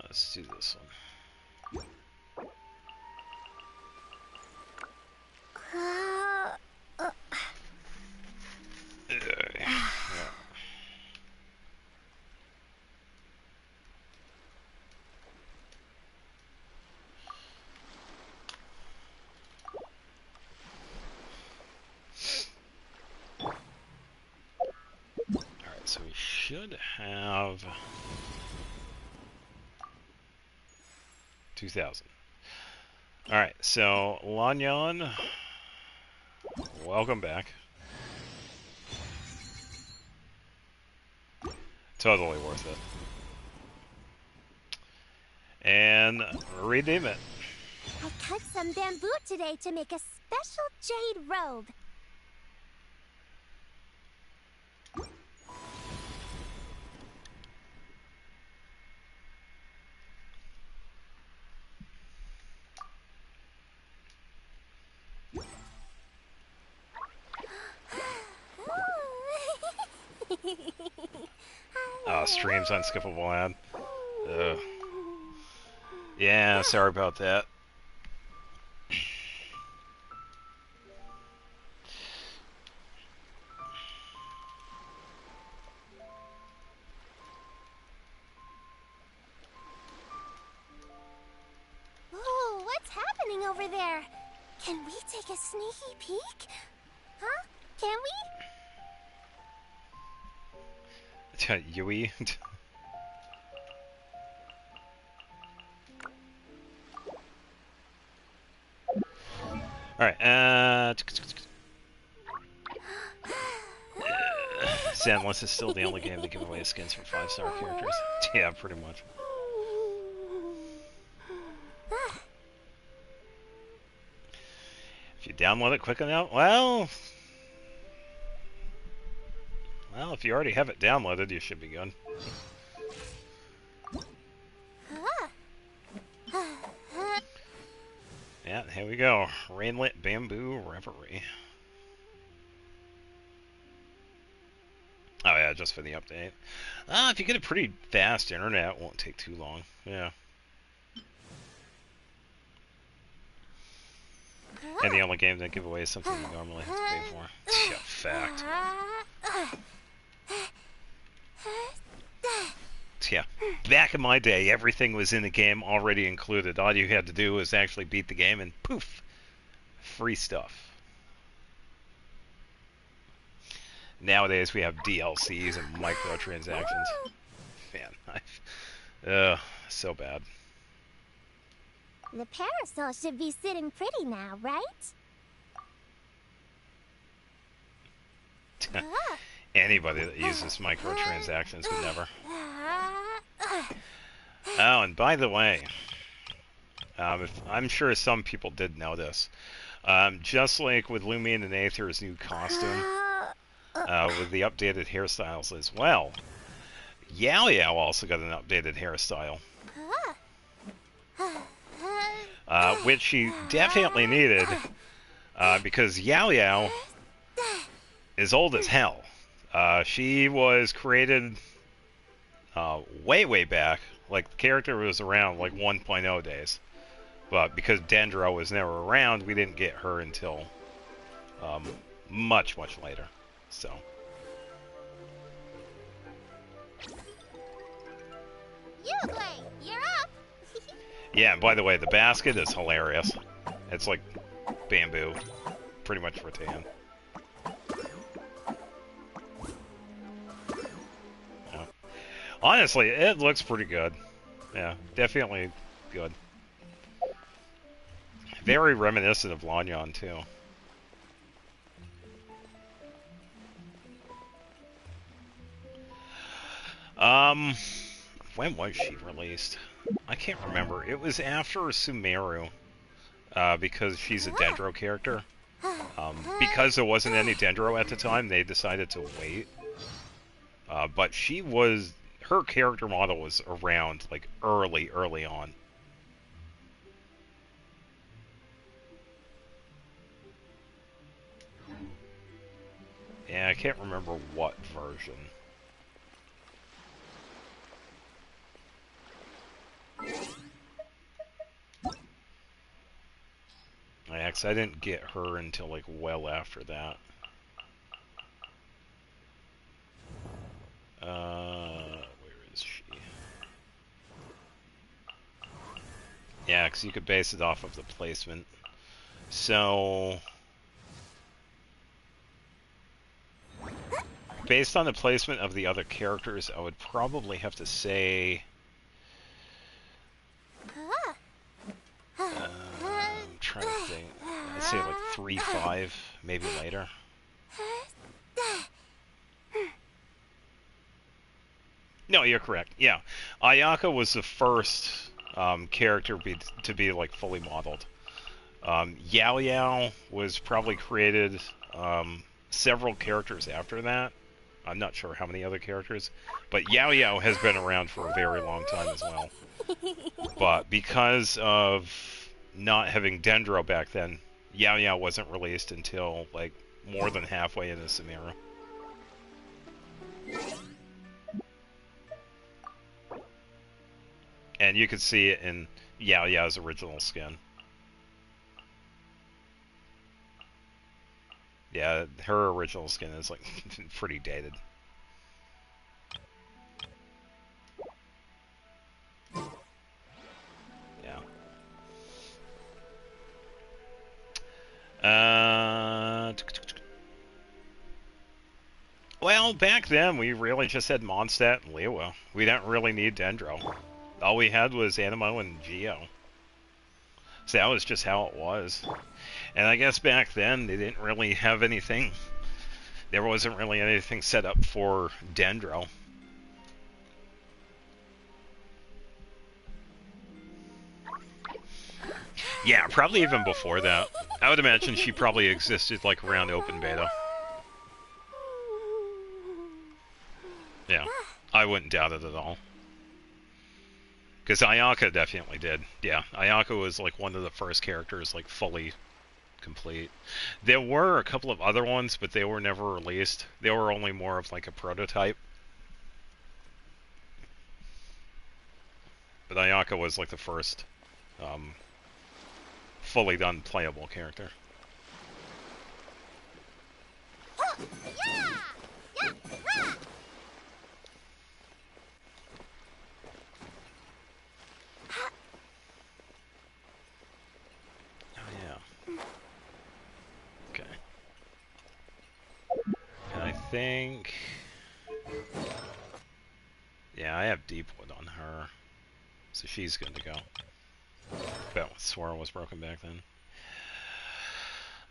Let's do this one. Alright, so we should have 2,000. Alright, so Lanyan, welcome back. Totally worth it. And redeem it. I cut some bamboo today to make a special jade robe. Oh, stream's unskippable ad. Ugh. Yeah, sorry about that. over there. Can we take a sneaky peek? Huh? Can we? Yui. Alright, Sandless is still the only game to give away skins for 5-star characters. Yeah, pretty much. If you download it quick enough, well, if you already have it downloaded, you should be good. Yeah, here we go. Rainlit Bamboo Reverie. Oh yeah, just for the update. If you get a pretty fast internet, it won't take too long. Yeah. And the only game that give away is something you normally have to pay for. Yeah, fact. Yeah. Back in my day, everything was in the game already included. All you had to do was actually beat the game and poof! Free stuff. Nowadays we have DLCs and microtransactions. Man, so bad. The parasol should be sitting pretty now, right? Anybody that uses microtransactions would never. Oh, and by the way, I'm sure some people did know this. Just like with Lumion and Aether's new costume, with the updated hairstyles as well, Yao Yao also got an updated hairstyle. Which she definitely needed, because Yao Yao is old as hell. She was created way back. Like, the character was around like 1.0 days. But because Dendro was never around, we didn't get her until much later. So. Uglay, you're up! Yeah, and by the way, the basket is hilarious. It's like bamboo, pretty much rattan. Yeah. Honestly, it looks pretty good. Yeah, definitely good. Very reminiscent of Lanyan, too. When was she released? I can't remember. It was after Sumeru, because she's a Dendro character. Because there wasn't any Dendro at the time, they decided to wait. But her character model was around, like, early on. Yeah, I can't remember what version. Yeah, 'cause I didn't get her until, like, well after that. Where is she? Yeah, 'cause you could base it off of the placement. So, based on the placement of the other characters, I would probably have to say... I'm trying to think. I'd say like 3-5, maybe later. No, you're correct. Yeah, Ayaka was the first character to be like fully modeled. Yao Yao was probably created several characters after that. I'm not sure how many other characters, but Yao Yao has been around for a very long time as well. But because of not having Dendro back then, Yao Yao wasn't released until like more than halfway into Sumeru. And you can see it in Yao Yao's original skin. Yeah, her original skin is like pretty dated. Yeah. Well, back then we really just had Mondstadt and Liyue. We didn't really need Dendro. All we had was Anemo and Geo. So that was just how it was. And I guess back then they didn't really have anything. There wasn't really anything set up for Dendro. Yeah, probably even before that. I would imagine she probably existed like around open beta. Yeah, I wouldn't doubt it at all. Because Ayaka definitely did. Yeah, Ayaka was like one of the first characters like fully complete. There were a couple of other ones, but they were never released. They were only more of like a prototype. But Ayaka was like the first fully done playable character. I think... Yeah, I have Deepwood on her. So she's good to go. Bet Swirl was broken back then.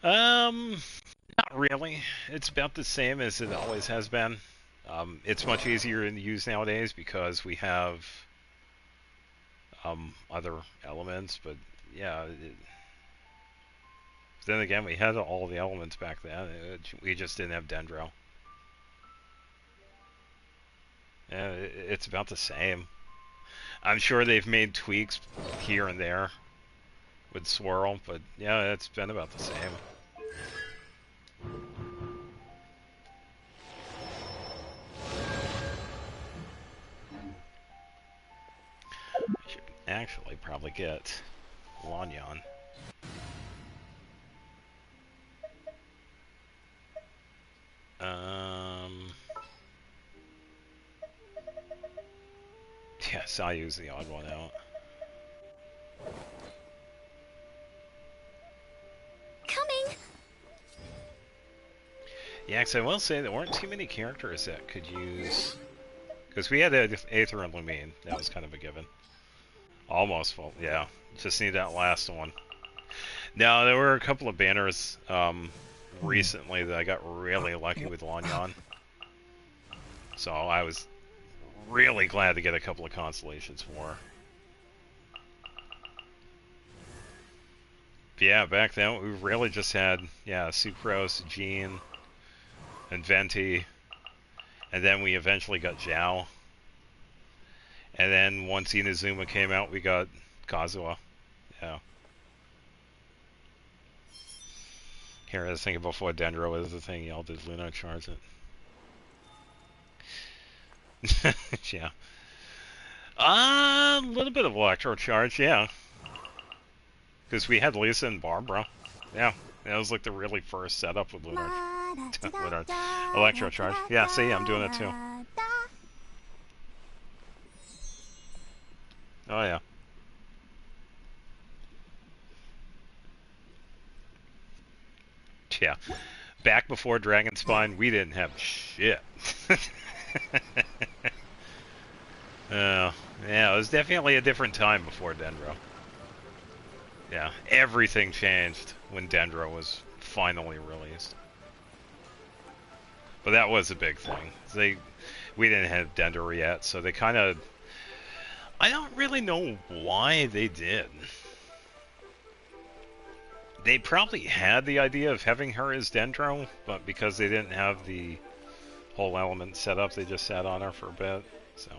Not really. It's about the same as it always has been. It's much easier to use nowadays because we have other elements, but yeah. Then again, we had all the elements back then. We just didn't have Dendro. Yeah, it's about the same. I'm sure they've made tweaks here and there with Swirl, but yeah, it's been about the same. I should actually probably get Lanyan. Yes, I'll use the odd one out. Coming! Yeah, because I will say there weren't too many characters that could use... Because we had Aether and Lumine. That was kind of a given. Almost full, yeah. Just need that last one. Now, there were a couple of banners recently that I got really lucky with Lanyan. So I was really glad to get a couple of constellations for. But yeah, back then we really just had, yeah, Sucrose, Jean, and Venti. And then we eventually got Zhao. And then once Inazuma came out, we got Kazuha. Yeah. Here, I was thinking before Dendro was the thing, y'all did Lunar Charge it. Yeah. A little bit of Electro Charge, yeah. Because we had Lisa and Barbara. Yeah, that was like the really first setup with Lunar Electro Charge. Yeah, see, I'm doing it too. Oh yeah. Yeah. Back before Dragon Spine, we didn't have shit. Yeah, it was definitely a different time before Dendro. Yeah, everything changed when Dendro was finally released. But that was a big thing. We didn't have Dendro yet, so they kind of... I don't really know why they did. They probably had the idea of having her as Dendro, but because they didn't have the whole element set up, they just sat on her for a bit, so...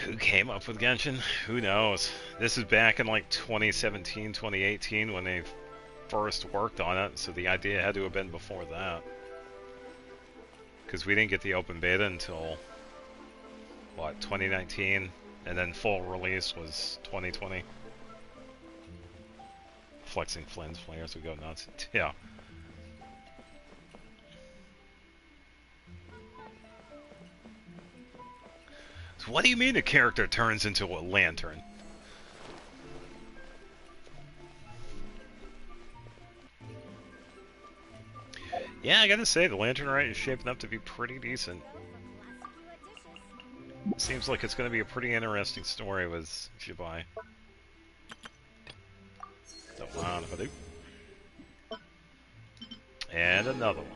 Who came up with Genshin? Who knows? This is back in like 2017, 2018 when they first worked on it, so the idea had to have been before that. Because we didn't get the open beta until, what, 2019? And then full release was 2020. Flexing Flynn's players would go nuts. Yeah. So what do you mean a character turns into a lantern? Yeah, I gotta say, the Lantern Rite is shaping up to be pretty decent. Seems like it's gonna be a pretty interesting story with Shibai. And another one.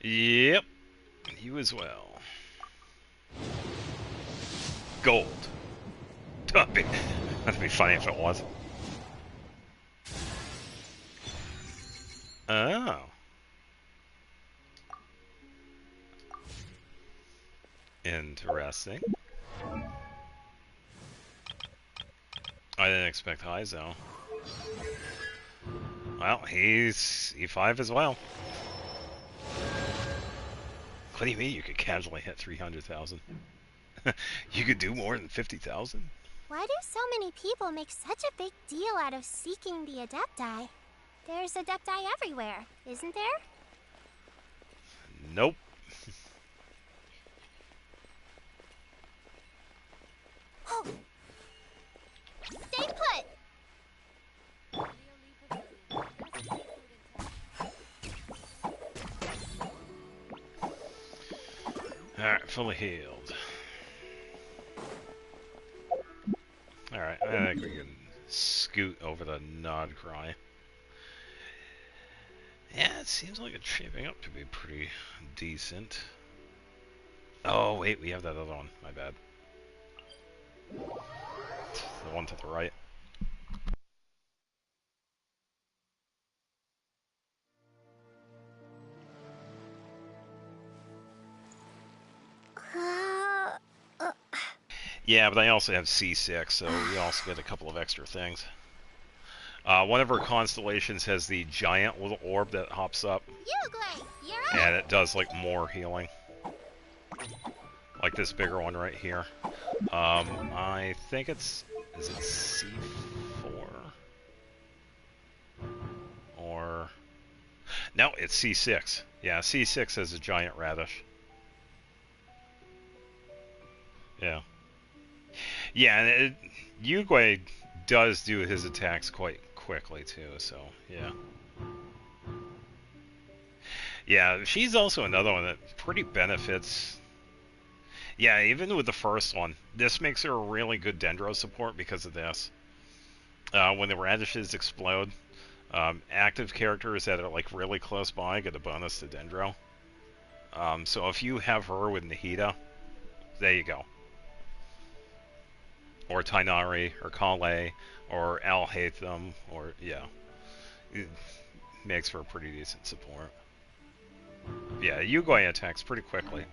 Yep, you as well. Gold. That'd be funny if it was. Oh. Interesting. I didn't expect highs though. Well, he's E5 as well. What do you mean you could casually hit 300,000? You could do more than 50,000? Why do so many people make such a big deal out of seeking the Adepti? There's Adepti everywhere, isn't there? Nope. Stay put! Alright, fully healed. Alright, I think we can scoot over the Nod Cry. Yeah, it seems like it's shaping up to be pretty decent. Oh, wait, we have that other one. My bad. The one to the right. Yeah, but I also have C6, so we also get a couple of extra things. One of our constellations has the giant little orb that hops up. And it does, like, more healing. Like this bigger one right here. I think it's... Is it C4? Or... No, it's C6. Yeah, C6 has a giant radish. Yeah. Yeah, and Yugwe does do his attacks quite quickly, too, so, yeah. Yeah, she's also another one that pretty benefits... Yeah, even with the first one, this makes her a really good Dendro support because of this. When the radishes explode, active characters that are like really close by get a bonus to Dendro. So if you have her with Nahida, there you go. Or Tainari, or Kale, or Al-Hatham, or, yeah. It makes for a pretty decent support. Yeah, Yugwe attacks pretty quickly.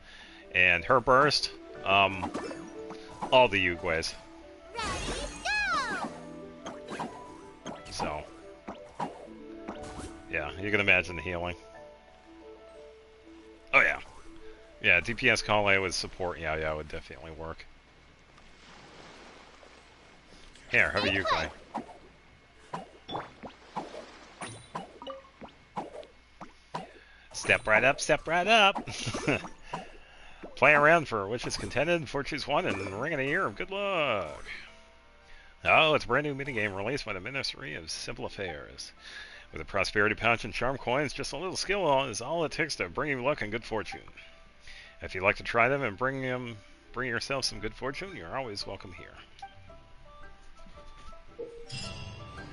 And her burst, all the Yugwes. So, yeah, you can imagine the healing. Oh yeah. Yeah, DPS Kale with support, yeah, would definitely work. Here, have a Yugwe. Step right up, step right up! Play around for which is contended, Fortune's won, and Ring of the Year of good luck. Oh, it's a brand new minigame released by the Ministry of Simple Affairs. With a prosperity pouch and charm coins, just a little skill is all it takes to bring you luck and good fortune. If you'd like to try them and bring yourself some good fortune, you're always welcome here.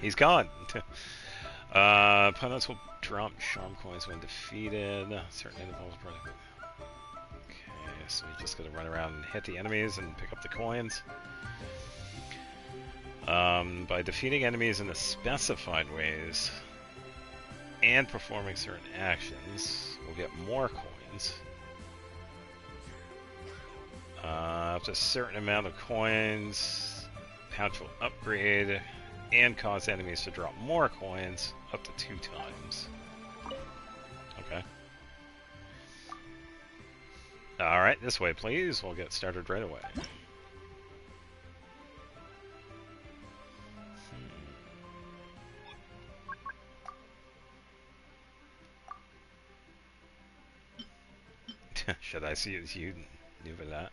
He's gone. Opponents will drop charm coins when defeated. Certain intervals. Okay, so you just gotta run around and hit the enemies and pick up the coins. By defeating enemies in the specified ways and performing certain actions, we'll get more coins. Up to a certain amount of coins, pouch will upgrade and cause enemies to drop more coins up to 2 times. Okay. Alright, this way please. We'll get started right away. Should I see it you knew for that?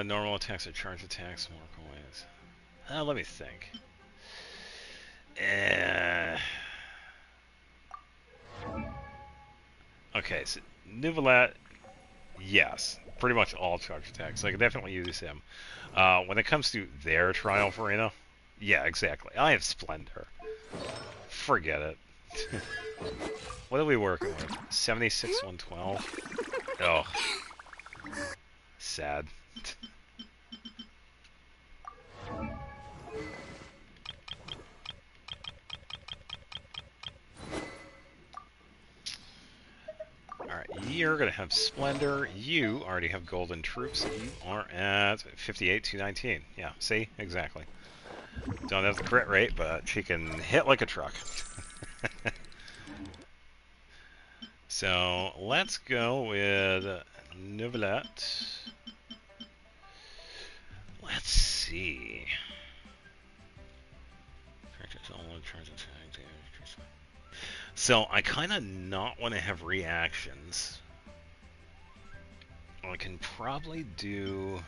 Normal attacks or charge attacks, more coins. Let me think. Okay, so Nivelet, yes. Pretty much all charge attacks. I can definitely use him. When it comes to their Trial Arena, yeah, exactly. I have Splendor. Forget it. What are we working with? 76, 112? Oh. Sad. Alright, you're going to have Splendor. You already have Golden Troops. You are at 58, 219. Yeah, see? Exactly. Don't have the crit rate, but she can hit like a truck. So, let's go with Nivelet. Let's see. So, I kind of not want to have reactions. I can probably do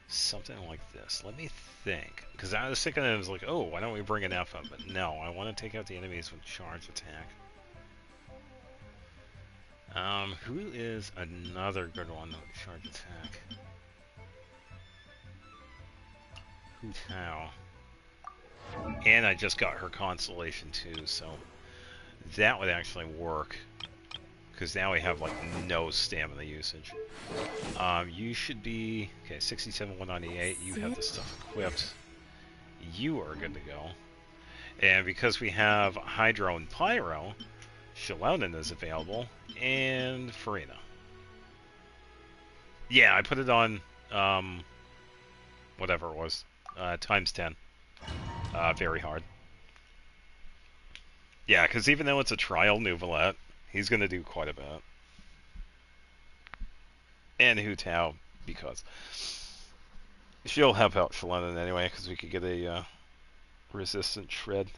something like this. Let me think. Because I was thinking, I was like, oh, why don't we bring an F up? But no, I want to take out the enemies with charge attack. Who is another good one with charge attack? Hu Tao. And I just got her constellation too, so that would actually work. Because now we have like no stamina usage. You should be okay. 67, 198. You have the stuff equipped. You are good to go. And because we have Hydro and Pyro, Shallonen is available, and Farina. Yeah, I put it on whatever it was, times 10. Very hard. Yeah, because even though it's a trial Nivelet, he's going to do quite a bit. And Hu Tao, because she'll help out Shallonen anyway, because we could get a resistant shred.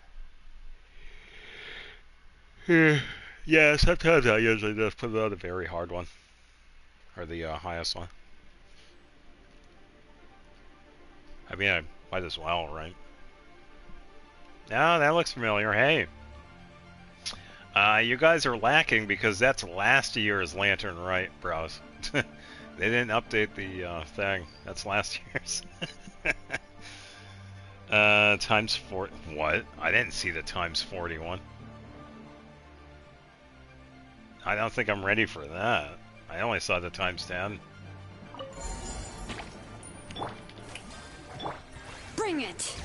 Yeah, sometimes I usually just put it on a very hard one. Or the highest one. I mean, I might as well, right? No, that looks familiar. Hey. You guys are lacking because that's last year's Lantern, right, bros? They didn't update the thing. That's last year's. Times 4. What? I didn't see the times 41. I don't think I'm ready for that. I only saw the times 10. Bring it!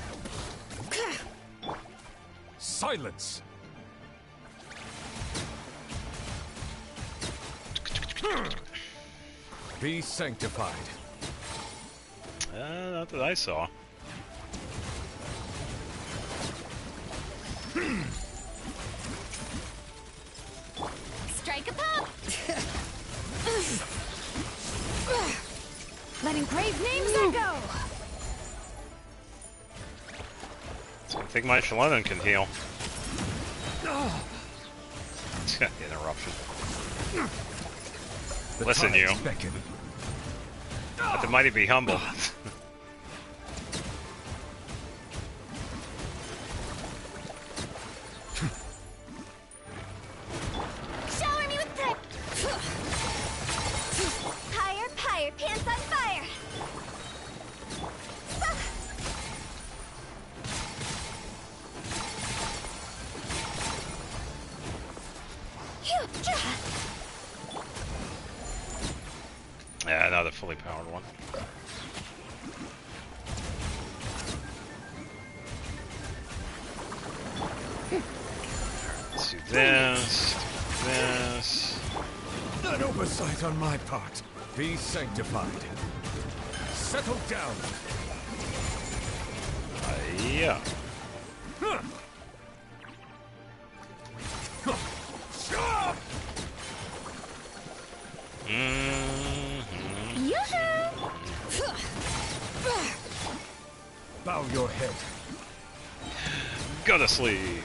Silence! Be sanctified. Not that I saw. Strike a pop! Let engraved names echo! So I think my Shallonen can heal. Interruption. Listen, you. Let the mighty be humble. Shower me with pep! Higher, higher, pants on fire! Yeah, not a fully powered one. Let's do this, this. An oversight on my part. Be sanctified. Settle down. Yeah. Bow your head. Go to sleep.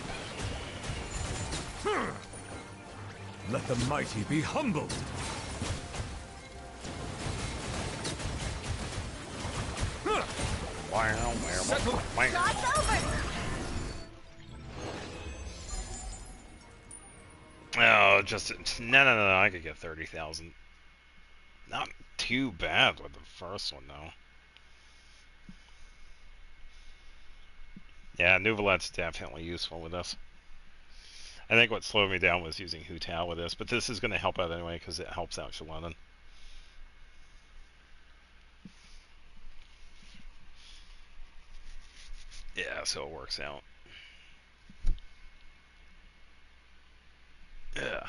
Let the mighty be humbled. Shot's over! Oh, just no. I could get 30,000. Not too bad with the first one though. Yeah, Nouvelette's definitely useful with this. I think what slowed me down was using Hu Tao with this, but this is going to help out anyway because it helps out Shalana. Yeah, so it works out. Yeah.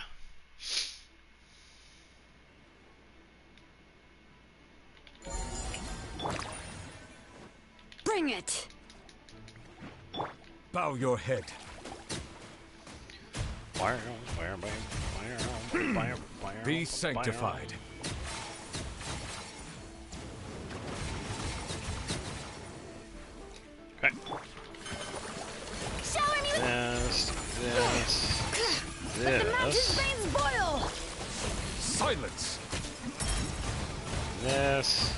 Bring it! Bow your head. Be sanctified. Okay. Shower me with Let the mountain's veins boil! Silence! This.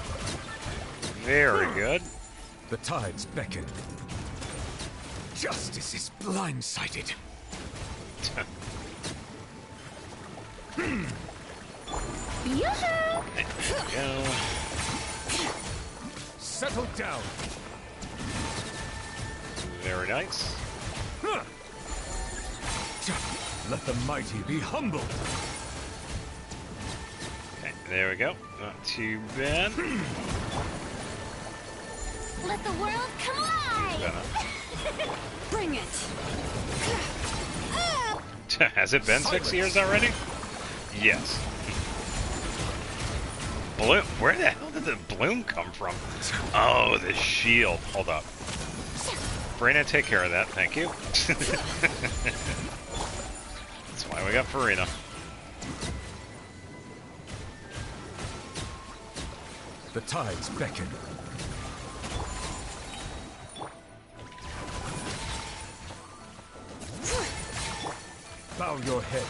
Very good. The tides beckon. Justice is blindsided. Yoo-hoo! There we go. Settle down. Very nice. Let the mighty be humbled. Okay, there we go. Not too bad. Let the world come alive! Bring it! Has it been 6 years already? Yes. Bloom? Where the hell did the bloom come from? Oh, the shield. Hold up. Farina, take care of that. Thank you. That's why we got Farina. The tides beckon. Bow your head.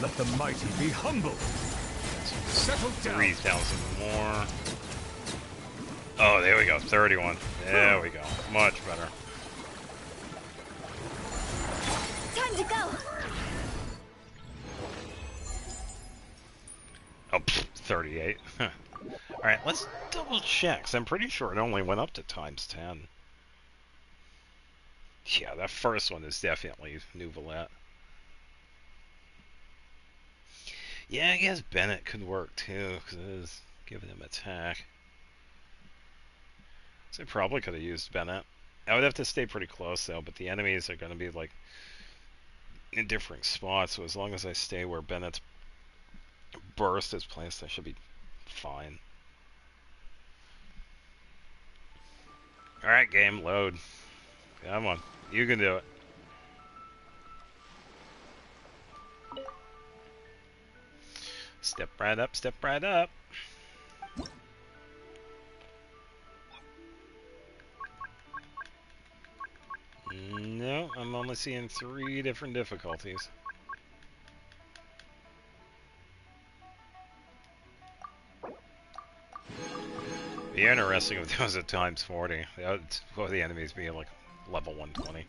Let the mighty be humbled. Settle down. 3,000 more. Oh, there we go. 31. There we go. Much better. Time to go! Oh, 38. Alright, let's double check. 'Cause I'm pretty sure it only went up to times 10. Yeah, that first one is definitely Nouvelette. Yeah, I guess Bennett could work too, because it is giving him attack. So I probably could have used Bennett. I would have to stay pretty close though, but the enemies are going to be like in different spots, so as long as I stay where Bennett's burst is placed, I should be fine. Alright, game, load. Come on, you can do it. Step right up, step right up. No, I'm only seeing 3 different difficulties. Be interesting if there was a times 40. Both the enemies being like level 120.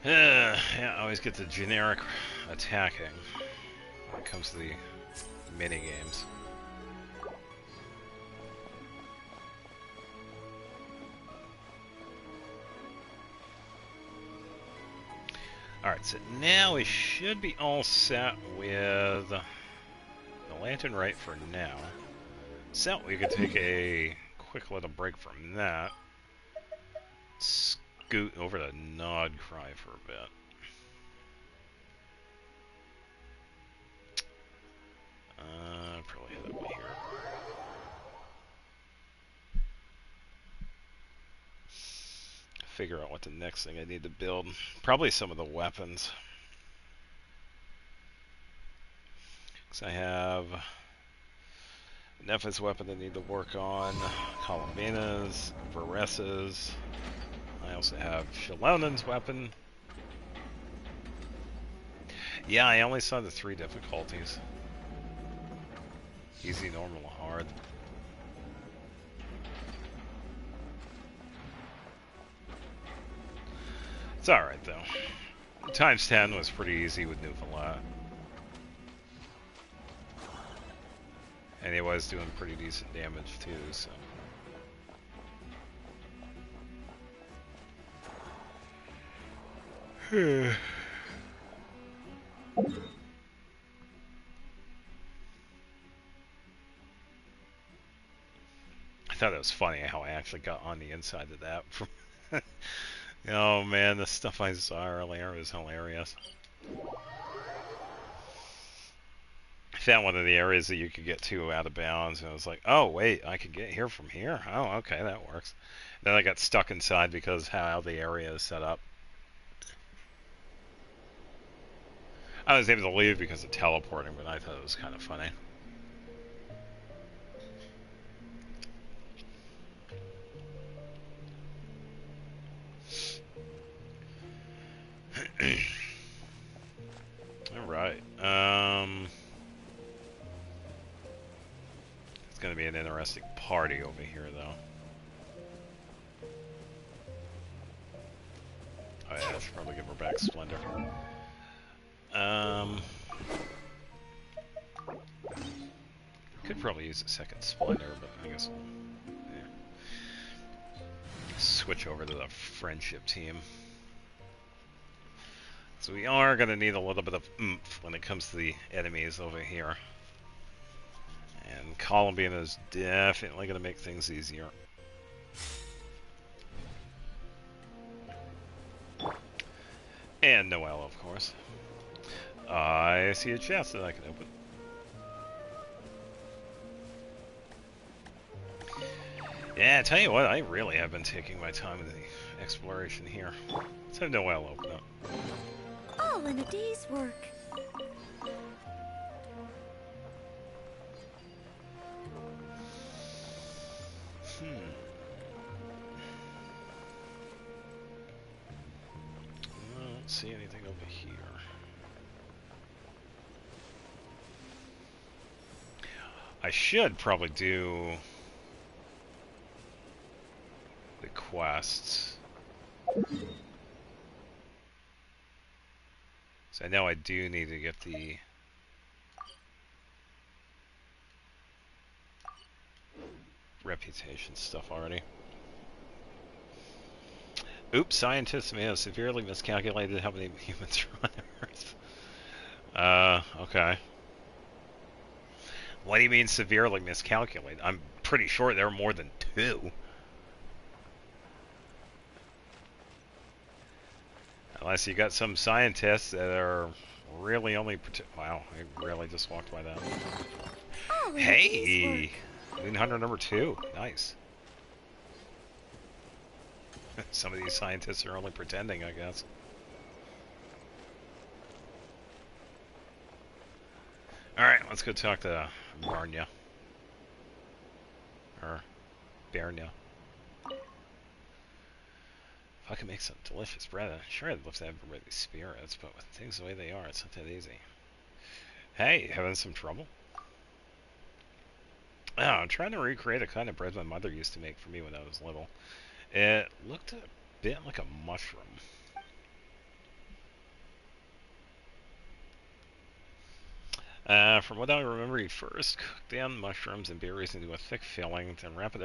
Yeah, I always get the generic attacking when it comes to the mini games. Alright, so now we should be all set with the lantern right for now. So we could take a quick little break from that. Scoot over to Nod Cry for a bit. Probably head over here. Figure out what the next thing I need to build. Probably some of the weapons. Because I have Nephis weapon I need to work on. Columbinas, Varesses. I also have Shalonen's weapon. Yeah, I only saw the 3 difficulties. Easy, normal, hard. It's alright though. Times 10 was pretty easy with Nuvalat. And he was doing pretty decent damage too, so. I thought it was funny how I actually got on the inside of that. Oh man, the stuff I saw earlier was hilarious. I found one of the areas that you could get to out of bounds, and I was like, oh wait, I could get here from here? Oh, okay, that works. Then I got stuck inside because how the area is set up. I was able to leave because of teleporting, but I thought it was kind of funny. Alright. It's going to be an interesting party over here, though. Oh yeah, I should probably give her back Splendor. Could probably use a second Splendor, but I guess we'll switch over to the friendship team. So we are going to need a little bit of oomph when it comes to the enemies over here. And Columbian is definitely going to make things easier. And Noelle, of course. I see a chest that I can open. Yeah, I tell you what, I really have been taking my time with the exploration here. Let's have Noelle open up. All in a day's work. I don't see anything over here. I should probably do the quests. So I know I do need to get the reputation stuff already. Oops, scientists may have severely miscalculated how many humans are on Earth. Okay. What do you mean severely miscalculated? I'm pretty sure there are more than 2. Unless you got some scientists that are really only... Wow, I really just walked by that. Oh, Hey! Moon Hunter number 2. Nice. Some of these scientists are only pretending, I guess. Alright, let's go talk to Barnya. Or Barnya. If I could make some delicious bread, I'm sure I'd love to have everybody's spirits, but with things the way they are, it's not that easy. Hey, having some trouble? Oh, I'm trying to recreate a kind of bread my mother used to make for me when I was little. It looked a bit like a mushroom. From what I remember, you first cook down mushrooms and berries into a thick filling, then wrap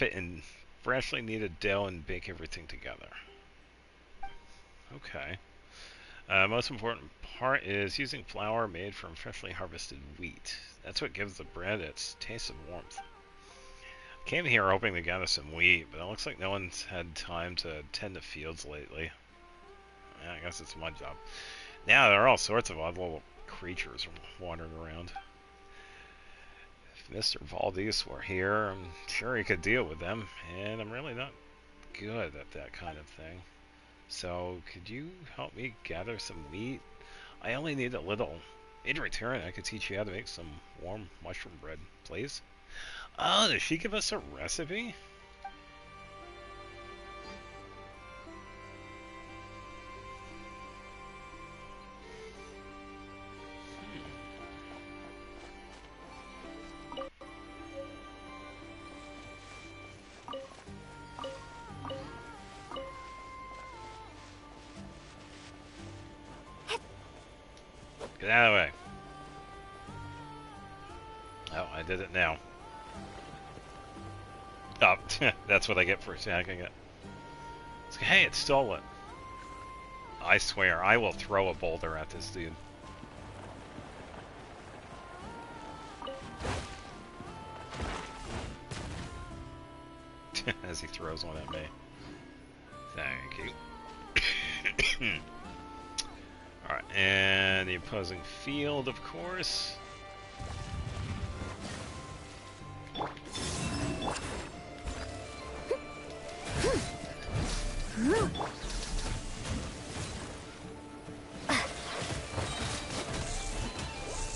it in freshly kneaded dough and bake everything together. Okay. Most important part is using flour made from freshly harvested wheat. That's what gives the bread its taste and warmth. Came here hoping to gather some wheat, but it looks like no one's had time to tend the fields lately. Yeah, I guess it's my job. Now there are all sorts of odd little creatures wandering around. If Mr. Valdez were here, I'm sure he could deal with them, and I'm really not good at that kind of thing. So, could you help me gather some wheat? I only need a little. In return, I could teach you how to make some warm mushroom bread, please. Oh, does she give us a recipe? Get out of the way. Oh, I did it now. Oh, that's what I get for attacking it. It's like, hey, it stole it. I swear, I will throw a boulder at this dude. As he throws one at me. Thank you. Alright, and the opposing field, of course.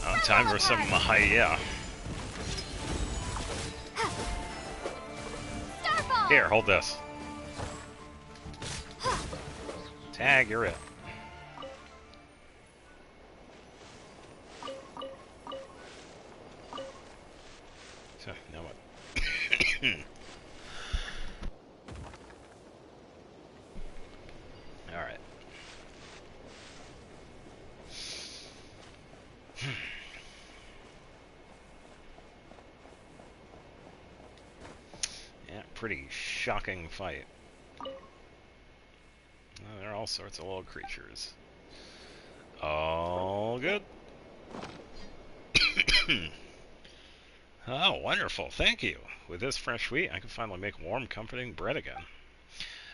Oh, time for some yeah. Here, hold this. Tag, you're it. So, now what? Alright. Yeah, pretty shocking fight. Oh, there are all sorts of little creatures. All good. Oh, wonderful. Thank you. With this fresh wheat, I can finally make warm, comforting bread again.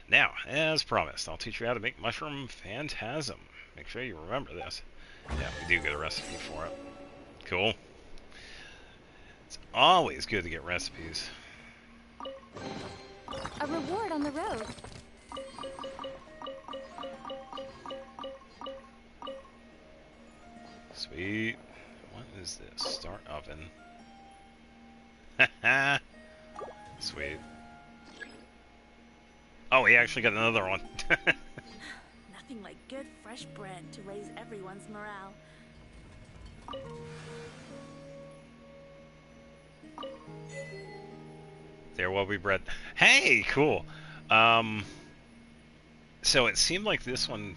Now, as promised, I'll teach you how to make mushroom phantasm. Make sure you remember this. Yeah, we do get a recipe for it. Cool. It's always good to get recipes. A reward on the road. Sweet. What is this? Start oven. Haha. Sweet. Oh, he actually got another one. Nothing like good fresh bread to raise everyone's morale. There will be bread. Hey, cool. So it seemed like this one...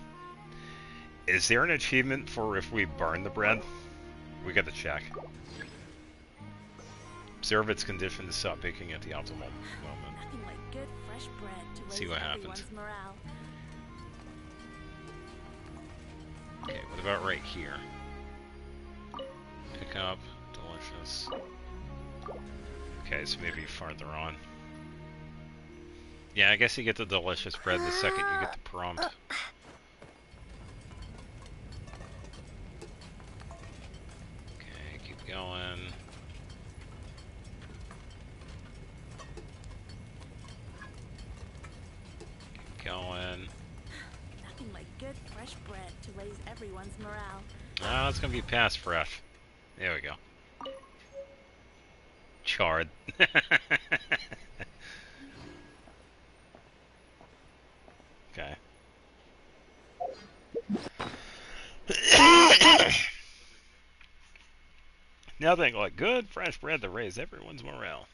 Is there an achievement for if we burn the bread? We got to check. Observe its condition to stop baking at the optimal moment. Nothing like good fresh bread to raise See what happens. everyone's morale. Okay, what about right here? Pick up. Delicious. Okay, so maybe farther on. Yeah, I guess you get the delicious bread the second you get the prompt. Okay, keep going. Keep going. Nothing like good fresh bread to raise everyone's morale. Oh, it's gonna be past fresh. There we go. Charred. Okay. Nothing like good fresh bread to raise everyone's morale.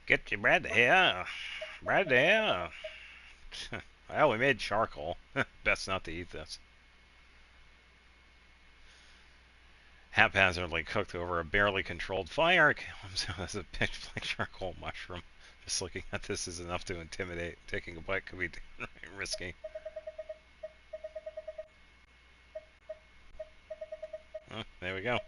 Get your bread here. Bread here. Well, we made charcoal. Best not to eat this. Haphazardly cooked over a barely controlled fire. As a pitch black charcoal mushroom. Just looking at this is enough to intimidate. Taking a bite could be risky. Oh, there we go.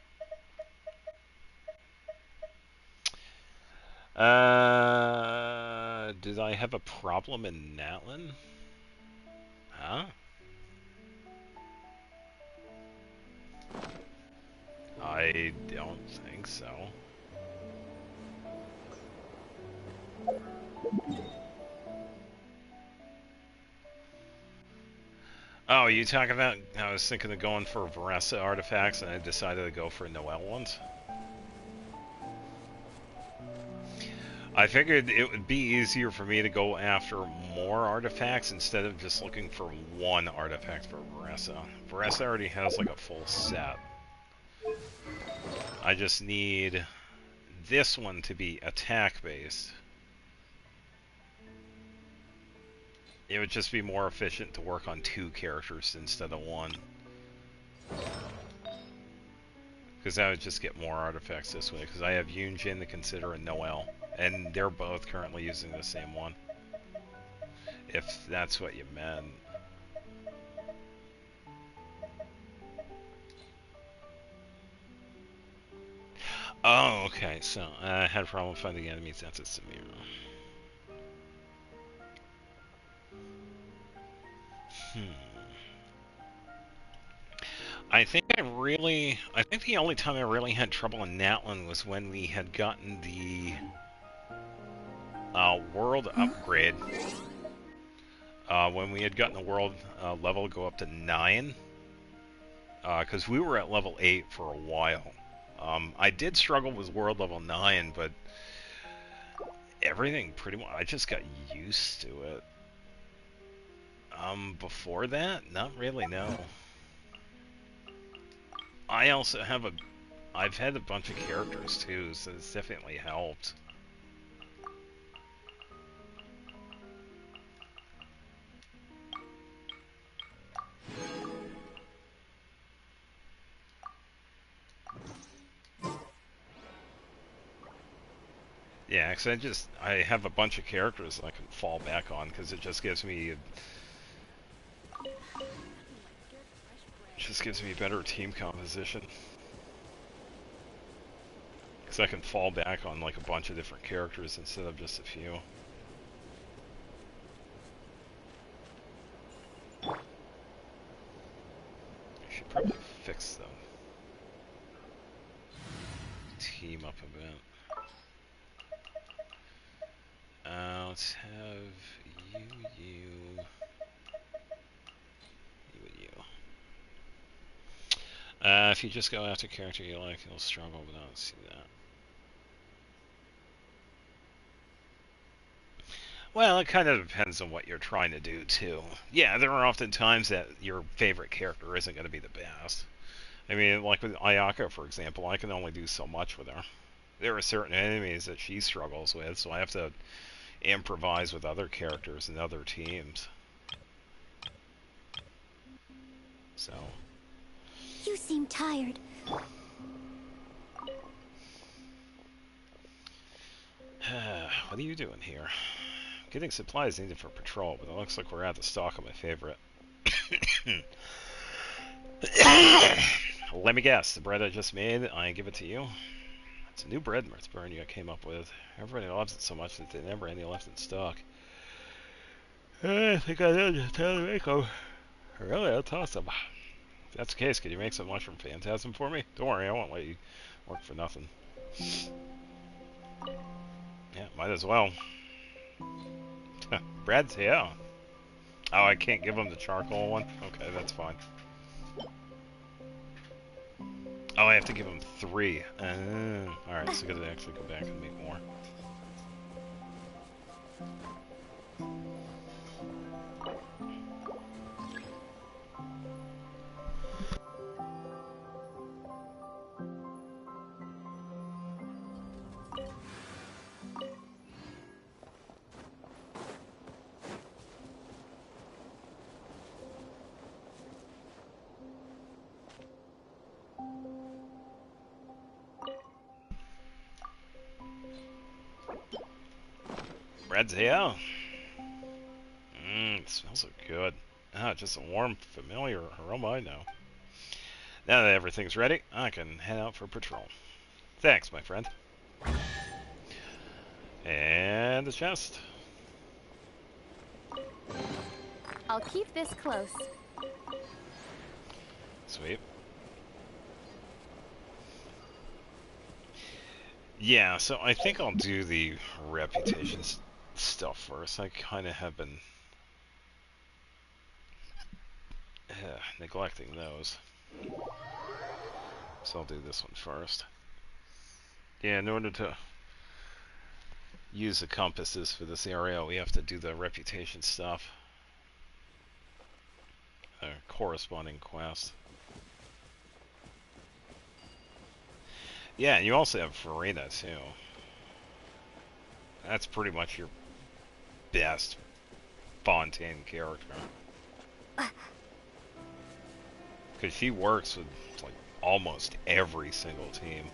Did I have a problem in Natlin? Huh? I don't think so. Oh, you talking about? I was thinking of going for Varesa artifacts, and I decided to go for Noel ones. I figured it would be easier for me to go after more artifacts instead of just looking for one artifact for Varesa. Varesa already has like a full set. I just need this one to be attack based. It would just be more efficient to work on 2 characters instead of 1. Because I would just get more artifacts this way, because I have Yunjin to consider and Noel. And they're both currently using the same one. If that's what you meant. Oh, okay, so I had a problem finding enemies after Samira. I think the only time I really had trouble in that one was when we had gotten the world upgrade. When we had gotten the world level go up to 9. Because we were at level 8 for a while. I did struggle with world level 9, but everything pretty much, I just got used to it. Before that, not really, no. I also have I've had a bunch of characters too, so it's definitely helped. Yeah, because I have a bunch of characters that I can fall back on, because it just gives me better team composition. Because I can fall back on like a bunch of different characters instead of just a few. I should probably fix them. Team up a bit. Let's have you. If you just go after character you like, you'll struggle, but I don't see that. Well, it kind of depends on what you're trying to do, too. Yeah, there are often times that your favorite character isn't going to be the best. I mean, like with Ayaka, for example, I can only do so much with her. There are certain enemies that she struggles with, so I have to improvise with other characters and other teams. So. You seem tired. What are you doing here? Getting supplies needed for patrol, but it looks like we're out of stock of my favorite. Let me guess, the bread I just made, I give it to you? It's a new bread recipe I came up with. Everybody loves it so much that they never any left in stock. I think I know just how to make them. Really, that's awesome. If that's the case, could you make some mushroom phantasm for me? Don't worry, I won't let you work for nothing. Yeah, might as well. Bread's here. Oh, I can't give him the charcoal one? Okay, that's fine. Oh, I have to give him 3. Alright, so I gotta actually go back and make more. Bread's here. It smells so good. Ah, just a warm, familiar aroma I know. Now that everything's ready, I can head out for patrol. Thanks, my friend. And the chest. I'll keep this close. Sweet. Yeah, so I think I'll do the reputation stuff first. I kind of have been neglecting those. So I'll do this one first. Yeah, in order to use the compasses for this area, we have to do the reputation stuff. Corresponding quest. Yeah, and you also have Farina too. That's pretty much your best Fontaine character. Because she works with like almost every single team.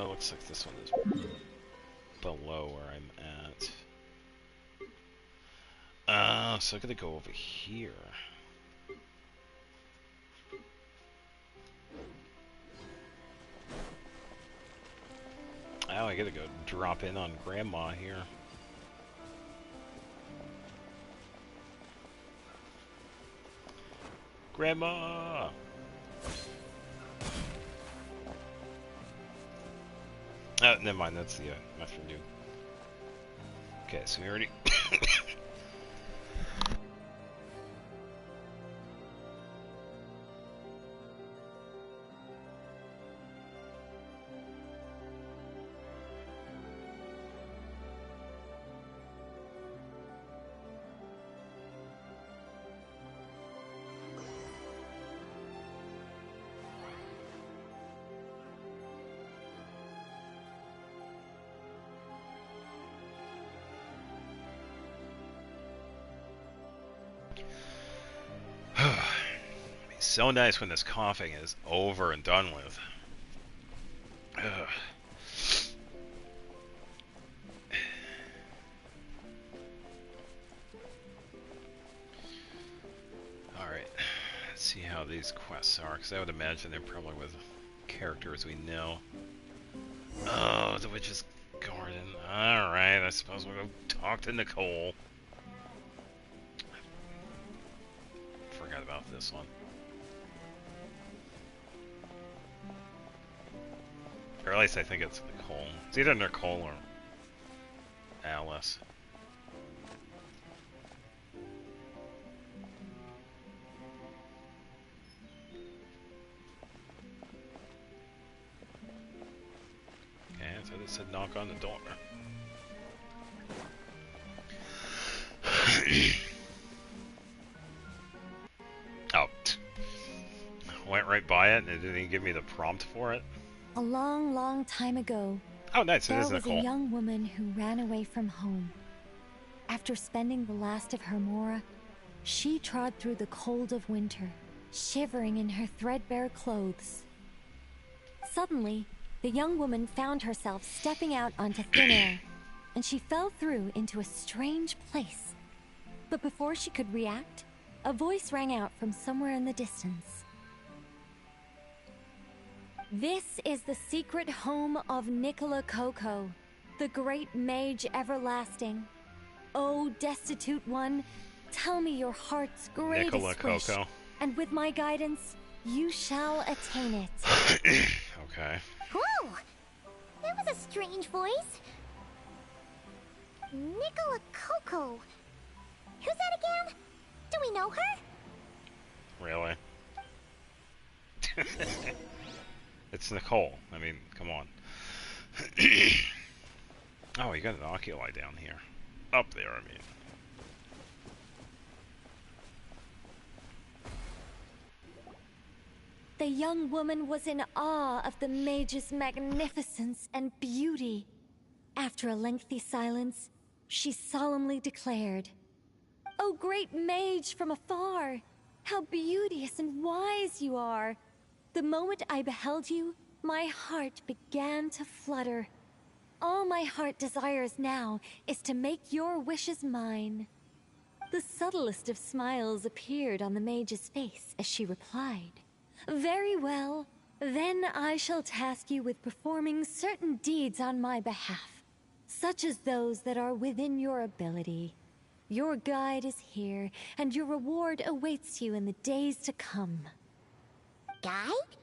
Looks like this one is below where I'm at. So I'm gonna go over here. Oh, I gotta go drop in on Grandma here. Grandma! Oh, never mind, that's the Master Duke. Okay, so we already... so nice when this coughing is over and done with. Ugh. Alright, let's see how these quests are, because I would imagine they're probably with characters we know. Oh, the Witch's Garden. Alright, I suppose we'll go talk to Nicole. Forgot about this one. Or at least I think it's Nicole. It's either Nicole or Alice. Okay, so they said knock on the door. Oh. Went right by it and it didn't even give me the prompt for it. A long, long time ago, oh, nice. there It is was Nicole. a young woman who ran away from home. After spending the last of her mora, she trod through the cold of winter, shivering in her threadbare clothes. Suddenly, the young woman found herself stepping out onto thin air, and she fell through into a strange place. But before she could react, a voice rang out from somewhere in the distance. This is the secret home of Nicola Coco, the great mage everlasting. O destitute one, tell me your heart's greatest Nicola wish, Coco. and with my guidance, you shall attain it. Okay. Whoa! That was a strange voice. Nicola Coco. Who's that again? Do we know her? Really? It's Nicole. I mean, come on. Oh, you got an oculi down here. Up there, I mean. The young woman was in awe of the mage's magnificence and beauty. After a lengthy silence, she solemnly declared, "O great mage from afar, how beauteous and wise you are! The moment I beheld you, my heart began to flutter. All my heart desires now is to make your wishes mine." The subtlest of smiles appeared on the mage's face as she replied, "Very well, then I shall task you with performing certain deeds on my behalf, such as those that are within your ability. Your guide is here, and your reward awaits you in the days to come." Guide?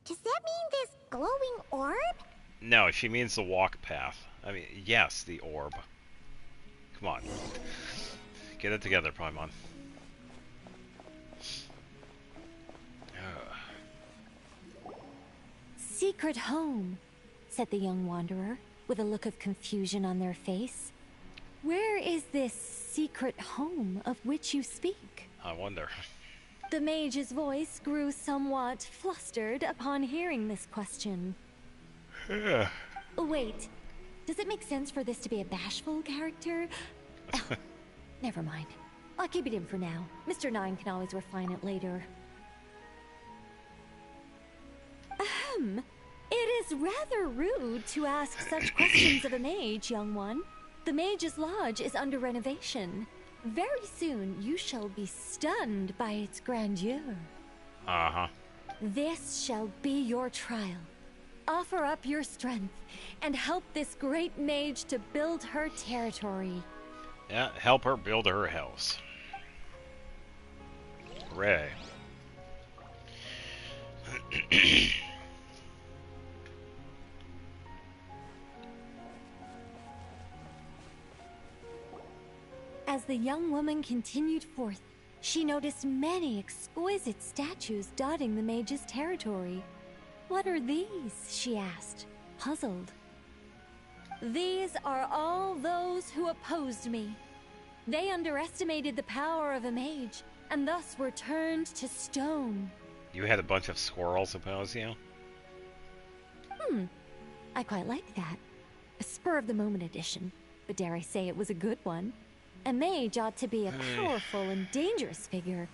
Does that mean this glowing orb? No, she means the walk path. I mean, yes, the orb. Come on. Get it together, Paimon. Secret home, said the young wanderer, with a look of confusion on their face. Where is this secret home of which you speak? I wonder. The mage's voice grew somewhat flustered upon hearing this question. Wait, does it make sense for this to be a bashful character? Oh, never mind. I'll keep it in for now. Mr. Nine can always refine it later. Ahem. It is rather rude to ask such questions of a mage, young one. The Mage's Lodge is under renovation. Very soon you shall be stunned by its grandeur. Uh-huh. This shall be your trial. Offer up your strength and help this great mage to build her territory. Yeah, help her build her house. Hooray. As the young woman continued forth, she noticed many exquisite statues dotting the mage's territory. What are these? She asked, puzzled. These are all those who opposed me. They underestimated the power of a mage, and thus were turned to stone. You had a bunch of squirrels oppose you? I quite like that. A spur-of-the-moment addition, but dare I say it was a good one. A mage ought to be a powerful and dangerous figure.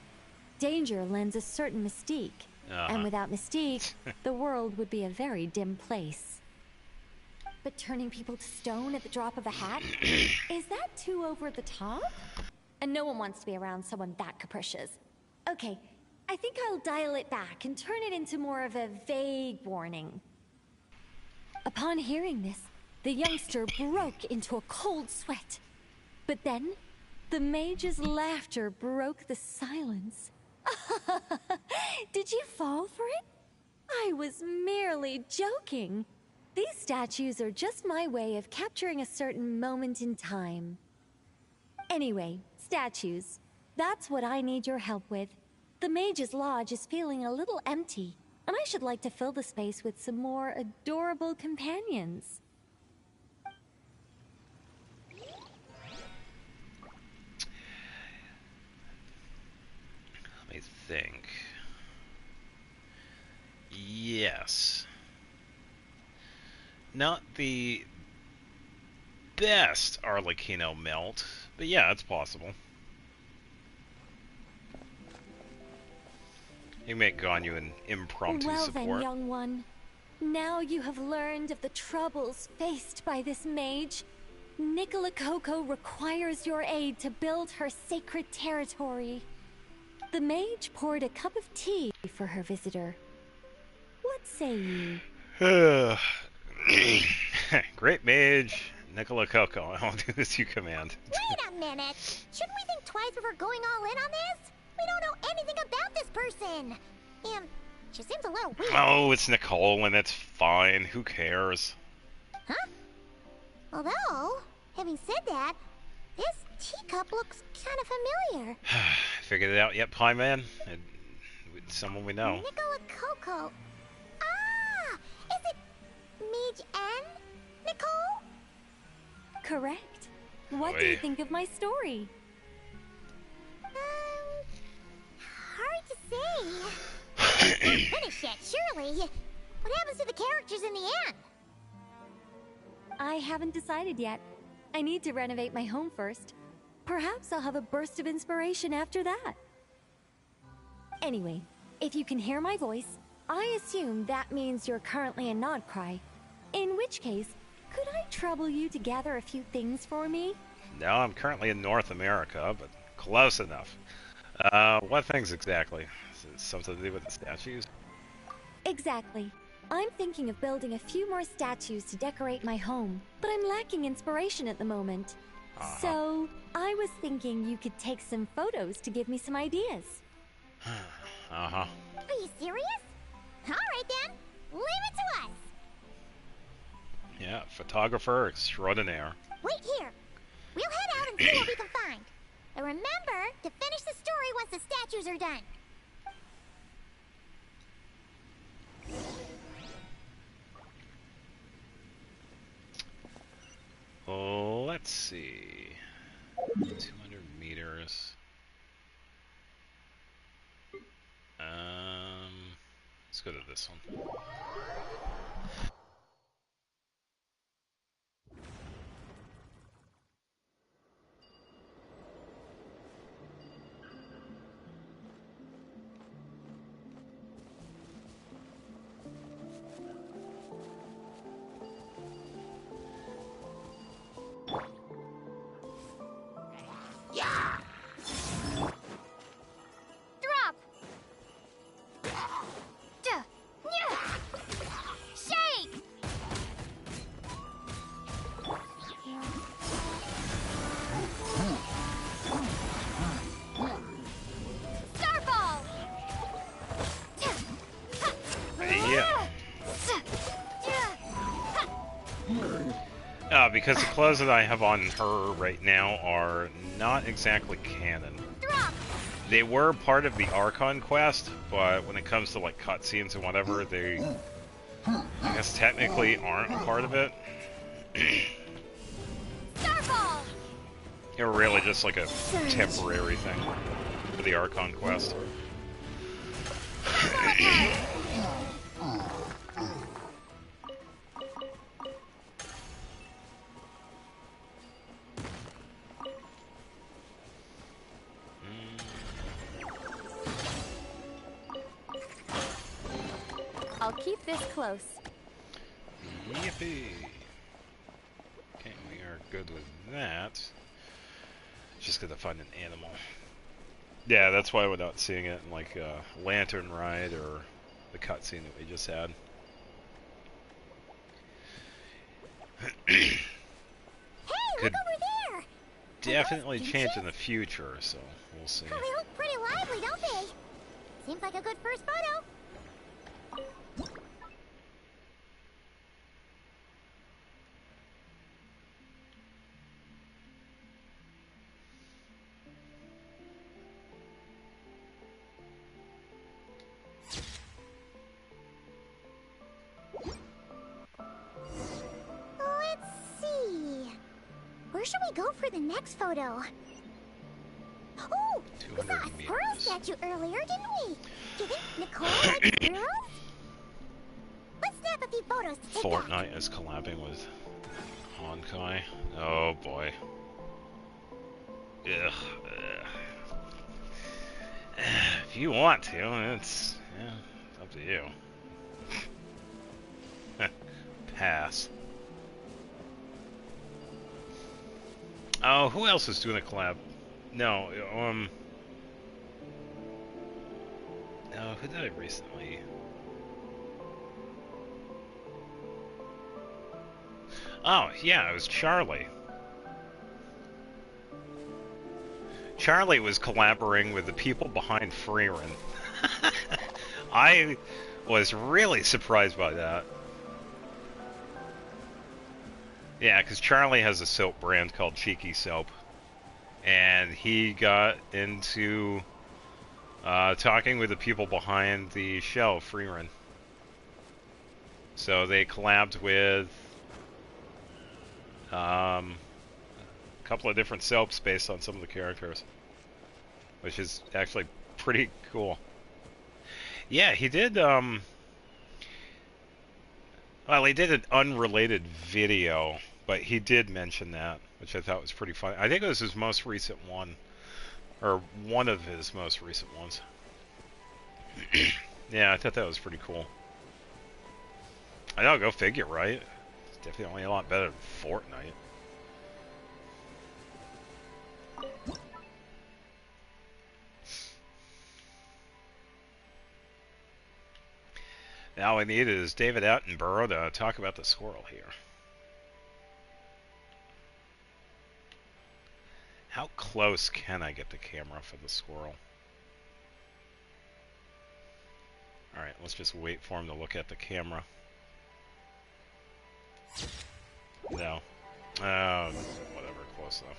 Danger lends a certain mystique, and without mystique, the world would be a very dim place. But turning people to stone at the drop of a hat? Is that too over the top? And no one wants to be around someone that capricious. Okay, I think I'll dial it back and turn it into more of a vague warning. Upon hearing this, the youngster broke into a cold sweat. But then, the mage's laughter broke the silence. Did you fall for it? I was merely joking. These statues are just my way of capturing a certain moment in time. Anyway, statues. That's what I need your help with. The Mage's Lodge is feeling a little empty, and I should like to fill the space with some more adorable companions. Let me think. Yes. Not the best Arlecchino melt, but yeah, it's possible. You make Ganyu an impromptu well support. Then, young one. Now you have learned of the troubles faced by this mage. Nicola Coco requires your aid to build her sacred territory. The mage poured a cup of tea for her visitor. What say you? Great mage, Nicola Coco. I'll do as you command. Wait a minute! Shouldn't we think twice before going all in on this? We don't know anything about this person! And she seems a little weird. Oh, it's Nicole, and it's fine. Who cares? Huh? Although, having said that, this teacup looks kind of familiar. Figured it out yet, Pie Man? Someone we know. Nicola Coco. Ah! Is it Mage N? Nicole? Correct. What do you think of my story? Hard to say. Not finished yet, surely. What happens to the characters in the end? I haven't decided yet. I need to renovate my home first. Perhaps I'll have a burst of inspiration after that. Anyway, if you can hear my voice, I assume that means you're currently in Nodcry. In which case, could I trouble you to gather a few things for me? No, I'm currently in North America, but close enough. What things exactly? Is it something to do with the statues? Exactly. I'm thinking of building a few more statues to decorate my home, but I'm lacking inspiration at the moment. So, I was thinking you could take some photos to give me some ideas. Are you serious? Alright then, leave it to us! Yeah, photographer extraordinaire. Wait here! We'll head out and see what we can find. And remember to finish the story once the statues are done. Let's see. 200 meters. Let's go to this one. Drop! Shake! Starfall! Yeah. Because the clothes that I have on her right now are not exactly canon. They were part of the Archon quest, but when it comes to like cutscenes and whatever, they, I guess, technically aren't a part of it. They were really just like a temporary thing for the Archon quest. I'll keep this close. Yippee! Okay, we are good with that. Just gotta find an animal. Yeah, that's why we're not seeing it in like Lantern Ride or the cutscene that we just had. Hey, Could look over there! definitely change in the future, so we'll see. Oh, they look pretty lively, don't they? Seems like a good first photo. Let's see. Where should we go for the next photo? Oh, we saw a squirrel statue earlier, didn't we? Do you think Nicole likes squirrels? Let's snap a few photos to take out. Fortnite is collabing with Honkai. Oh boy. Ugh. If you want to, it's up to you. Pass. Oh, who else is doing a collab? No, no, who did I recently? Oh, yeah, it was Charlie. Charlie was collaborating with the people behind Freerun. I was really surprised by that. Yeah, because Charlie has a soap brand called Cheeky Soap. And he got into talking with the people behind the show, Freerun. So they collabed with a couple of different soaps based on some of the characters, which is actually pretty cool. Yeah, he did, well, he did an unrelated video, but he did mention that, which I thought was pretty funny. I think it was his most recent one, or one of his most recent ones. Yeah, I thought that was pretty cool. I know, go figure, right? It's definitely a lot better than Fortnite. Now we need is David Attenborough to talk about the squirrel here. How close can I get the camera for the squirrel? Alright, let's just wait for him to look at the camera. No. Whatever, close stuff.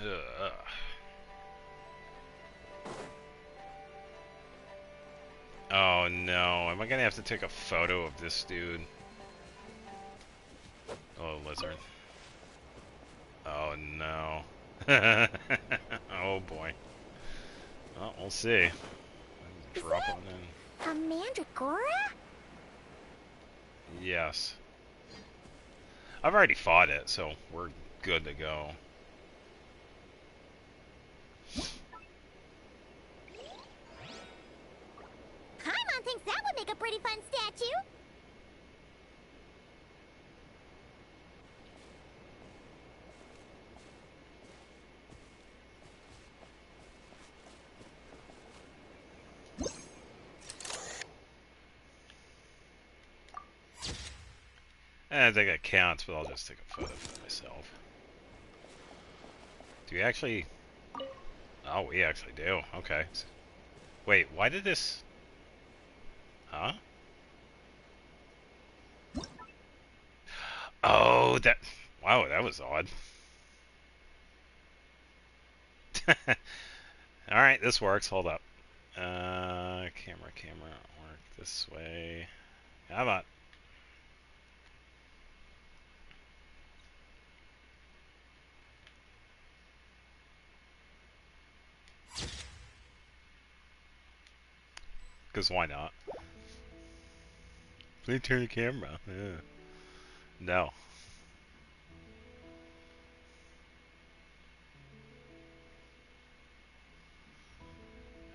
Ugh. Oh no, am I gonna have to take a photo of this dude? Oh, lizard. Oh no. Oh boy. Well, we'll see. Drop on in. A mandragora? Yes. I've already fought it, so we're good to go. Paimon thinks that would make a pretty fun statue. I think it counts, but I'll just take a photo for myself. Do you actually... Oh, we actually do. Okay. Wait, why did this... Huh? Oh, that... Wow, that was odd. Alright, this works. Hold up. Camera, work this way. Come on. Because why not? Please turn the camera. Yeah. No.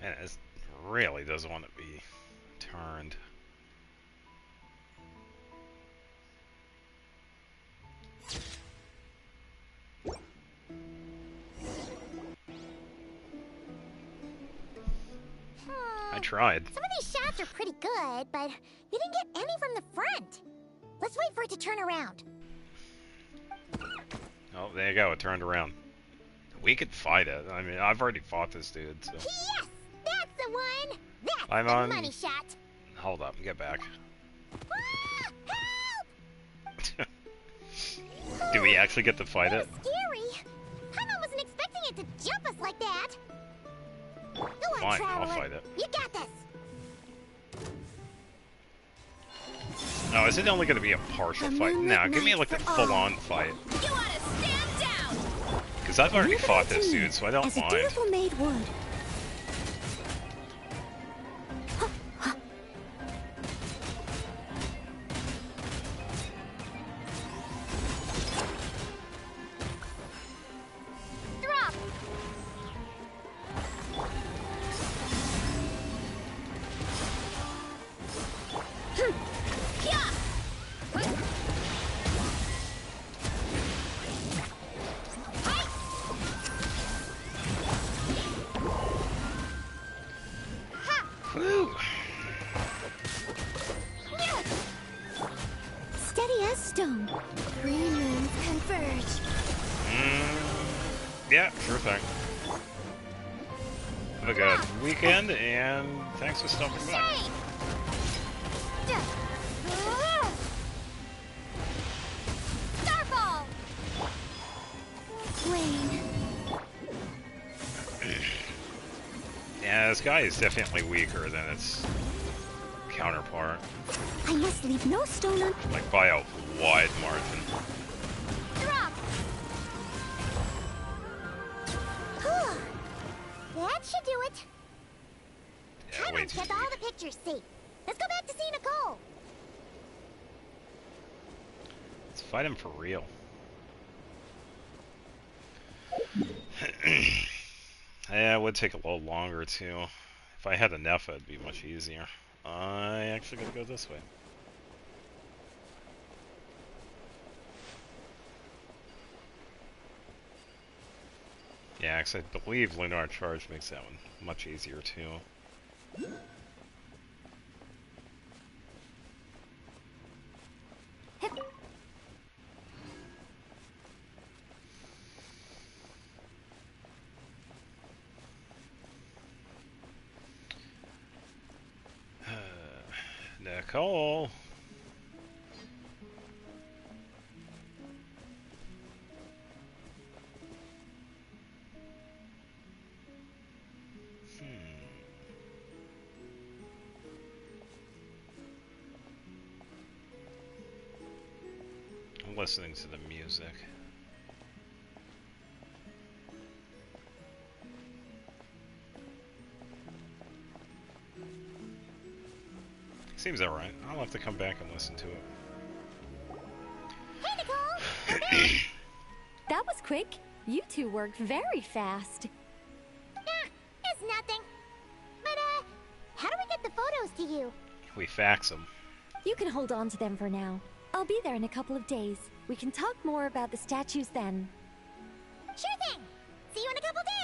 Man, it really doesn't want to be turned. I tried. Some of these shots are pretty good, but you didn't get any from the front. Let's wait for it to turn around. Oh, there you go. It turned around. We could fight it. I mean, I've already fought this dude, so... Yes! That's the one! That's I'm the on... money shot! Hold up, get back. Ah, help! Do we actually get to fight it? Scary! Paimon wasn't expecting it to jump us like that! Go on, Fine, Traveler. I'll fight it. You got this! Oh, is it only going to be a partial fight? No, give me like the full-on fight. You ought to stand down! Because I've already fought this dude, so I don't As a mind. dutiful maid would. Drop! Woo. Steady as stone. Three moons converge. Yeah, sure thing. Have a good weekend, and thanks for stopping by. Starfall! Rain. Yeah, this guy is definitely weaker than its counterpart. I must leave no stone un... Like, by a wide margin. Drop! That should do it. Yeah, wait. Paimon's kept all the pictures safe. Let's go back to see Nicole. Let's fight him for real. Yeah, it would take a little longer, too. If I had enough, it'd be much easier. I actually gotta go this way. Yeah, because I believe Lunar Charge makes that one much easier, too. Nicole. I'm listening to the music. Seems alright. I'll have to come back and listen to it. Hey, Nicole! That was quick. You two worked very fast. It's nothing. But, how do we get the photos to you? We fax them. You can hold on to them for now. I'll be there in a couple of days. We can talk more about the statues then. Sure thing! See you in a couple days!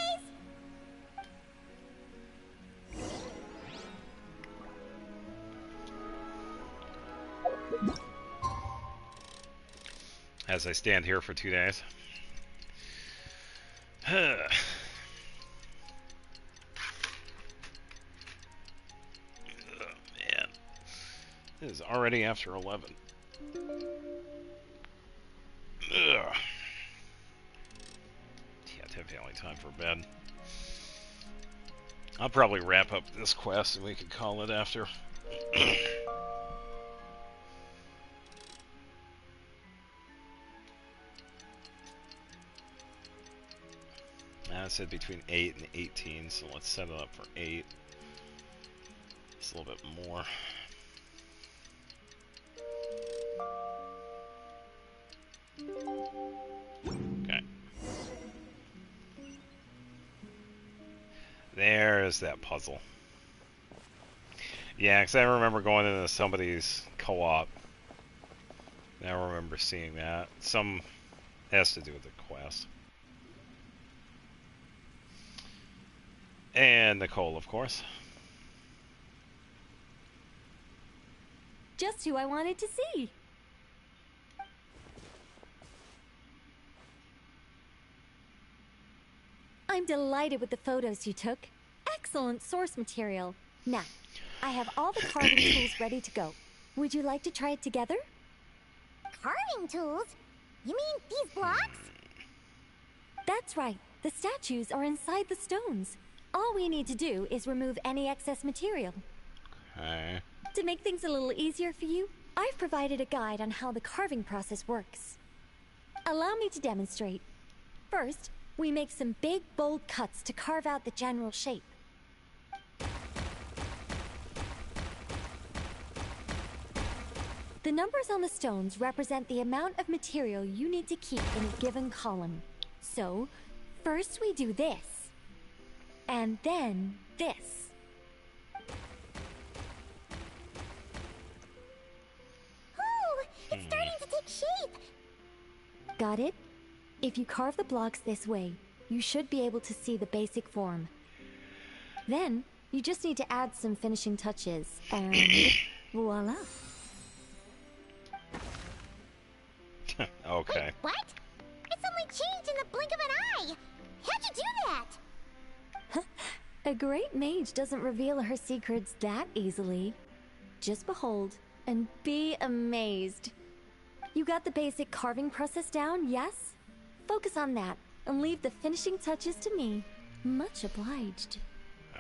As I stand here for 2 days. Oh, man. It is already after 11. Ugh. Yeah, definitely time for bed. I'll probably wrap up this quest and we could call it after. I said between 8 and 18, so let's set it up for 8. It's a little bit more. Okay. There's that puzzle. Yeah, because I remember going into somebody's co-op. I remember seeing that. Some has to do with the quest. And Nicole, of course. Just who I wanted to see. I'm delighted with the photos you took. Excellent source material. Now, I have all the carving tools ready to go. Would you like to try it together? Carving tools? You mean these blocks? That's right. The statues are inside the stones. All we need to do is remove any excess material. Okay. To make things a little easier for you, I've provided a guide on how the carving process works. Allow me to demonstrate. First, we make some big, bold cuts to carve out the general shape. The numbers on the stones represent the amount of material you need to keep in a given column. So, first we do this. And then this. Oh, it's starting to take shape. Got it? If you carve the blocks this way, you should be able to see the basic form. Then, you just need to add some finishing touches, and voila. Okay. Wait, what? It suddenly changed in the blink of an eye. How'd you do that? A great mage doesn't reveal her secrets that easily. Just behold and be amazed. You got the basic carving process down, yes? Focus on that and leave the finishing touches to me. Much obliged.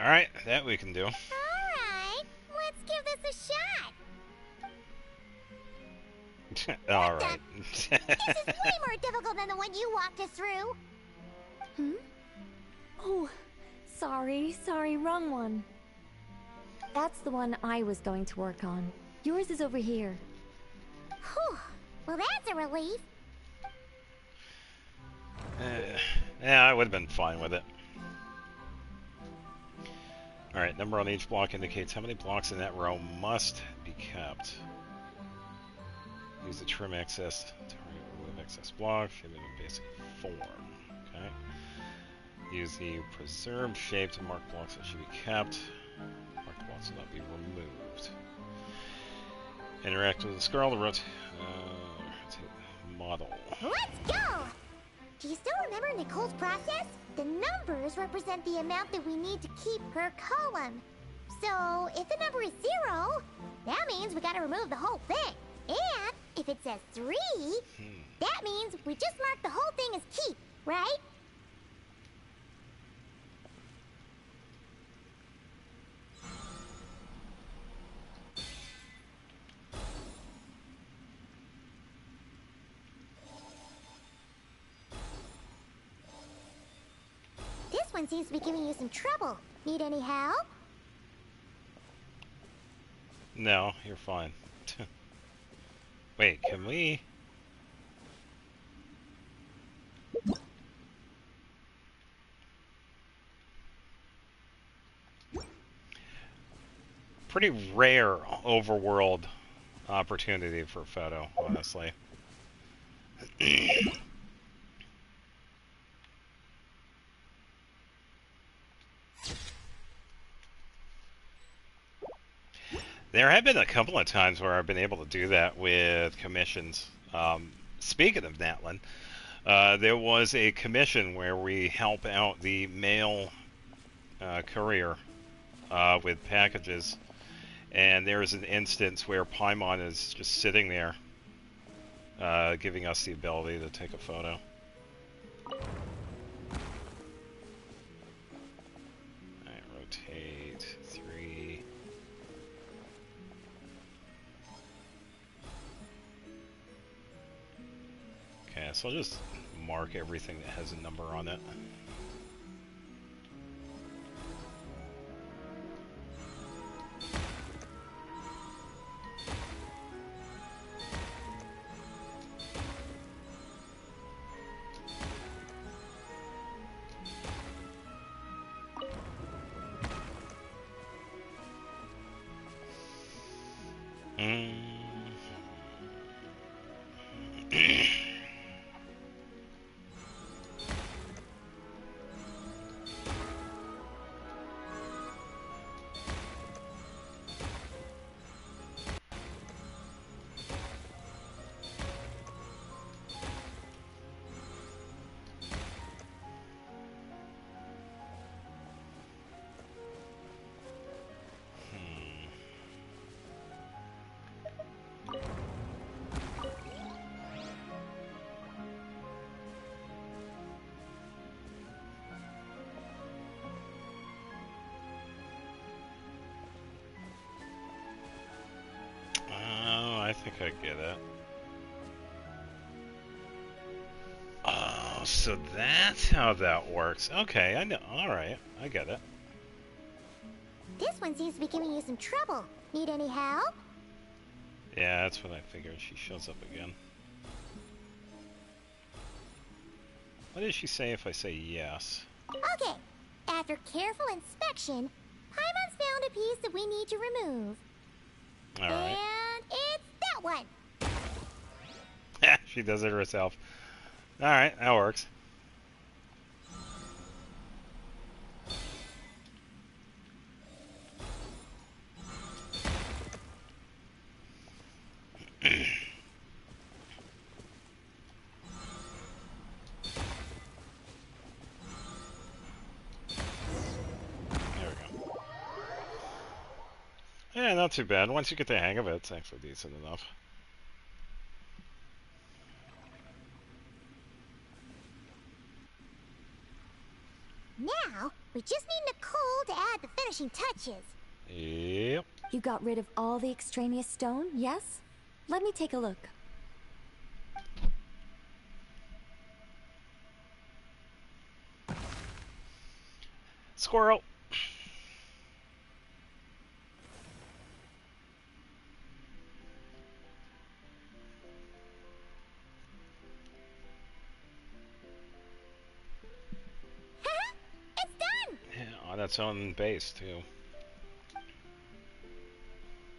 Alright, that we can do. Alright, let's give this a shot. Alright. This is way more difficult than the one you walked us through. Hmm? Oh, sorry, wrong one. That's the one I was going to work on. Yours is over here. Whew, well that's a relief. Yeah, I would have been fine with it. Alright, number on each block indicates how many blocks in that row must be kept. Use the trim excess to remove excess block, give it a basic form. Okay. Use the preserved shape to mark blocks that should be kept. Marked blocks will not be removed. Interact with the scroll to rotate model. Let's go! Do you still remember Nicole's process? The numbers represent the amount that we need to keep per column. So, if the number is 0, That means we gotta remove the whole thing. And if it says 3, that means we just mark the whole thing as keep, right? This one seems to be giving you some trouble. Need any help? No, you're fine. Wait, can we? Pretty rare overworld opportunity for a photo, honestly. There have been a couple of times where I've been able to do that with commissions. Speaking of Natlin, there was a commission where we help out the mail courier with packages, and there is an instance where Paimon is just sitting there, giving us the ability to take a photo. Alright, rotate 3. Okay, so I'll just mark everything that has a number on it. I think I get it. Oh, so that's how that works. Okay, I know. Alright, I get it. This one seems to be giving you some trouble. Need any help? Yeah, that's what I figured. She shows up again. What did she say if I say yes? Okay. After careful inspection, Paimon's found a piece that we need to remove. Alright. And it's that one. She does it herself. Alright, that works. Yeah, not too bad. Once you get the hang of it, it's actually decent enough. Now, we just need Nicole to add the finishing touches. Yep. You got rid of all the extraneous stone, yes? Let me take a look. Squirrel. It's done! Yeah, on its own base, too.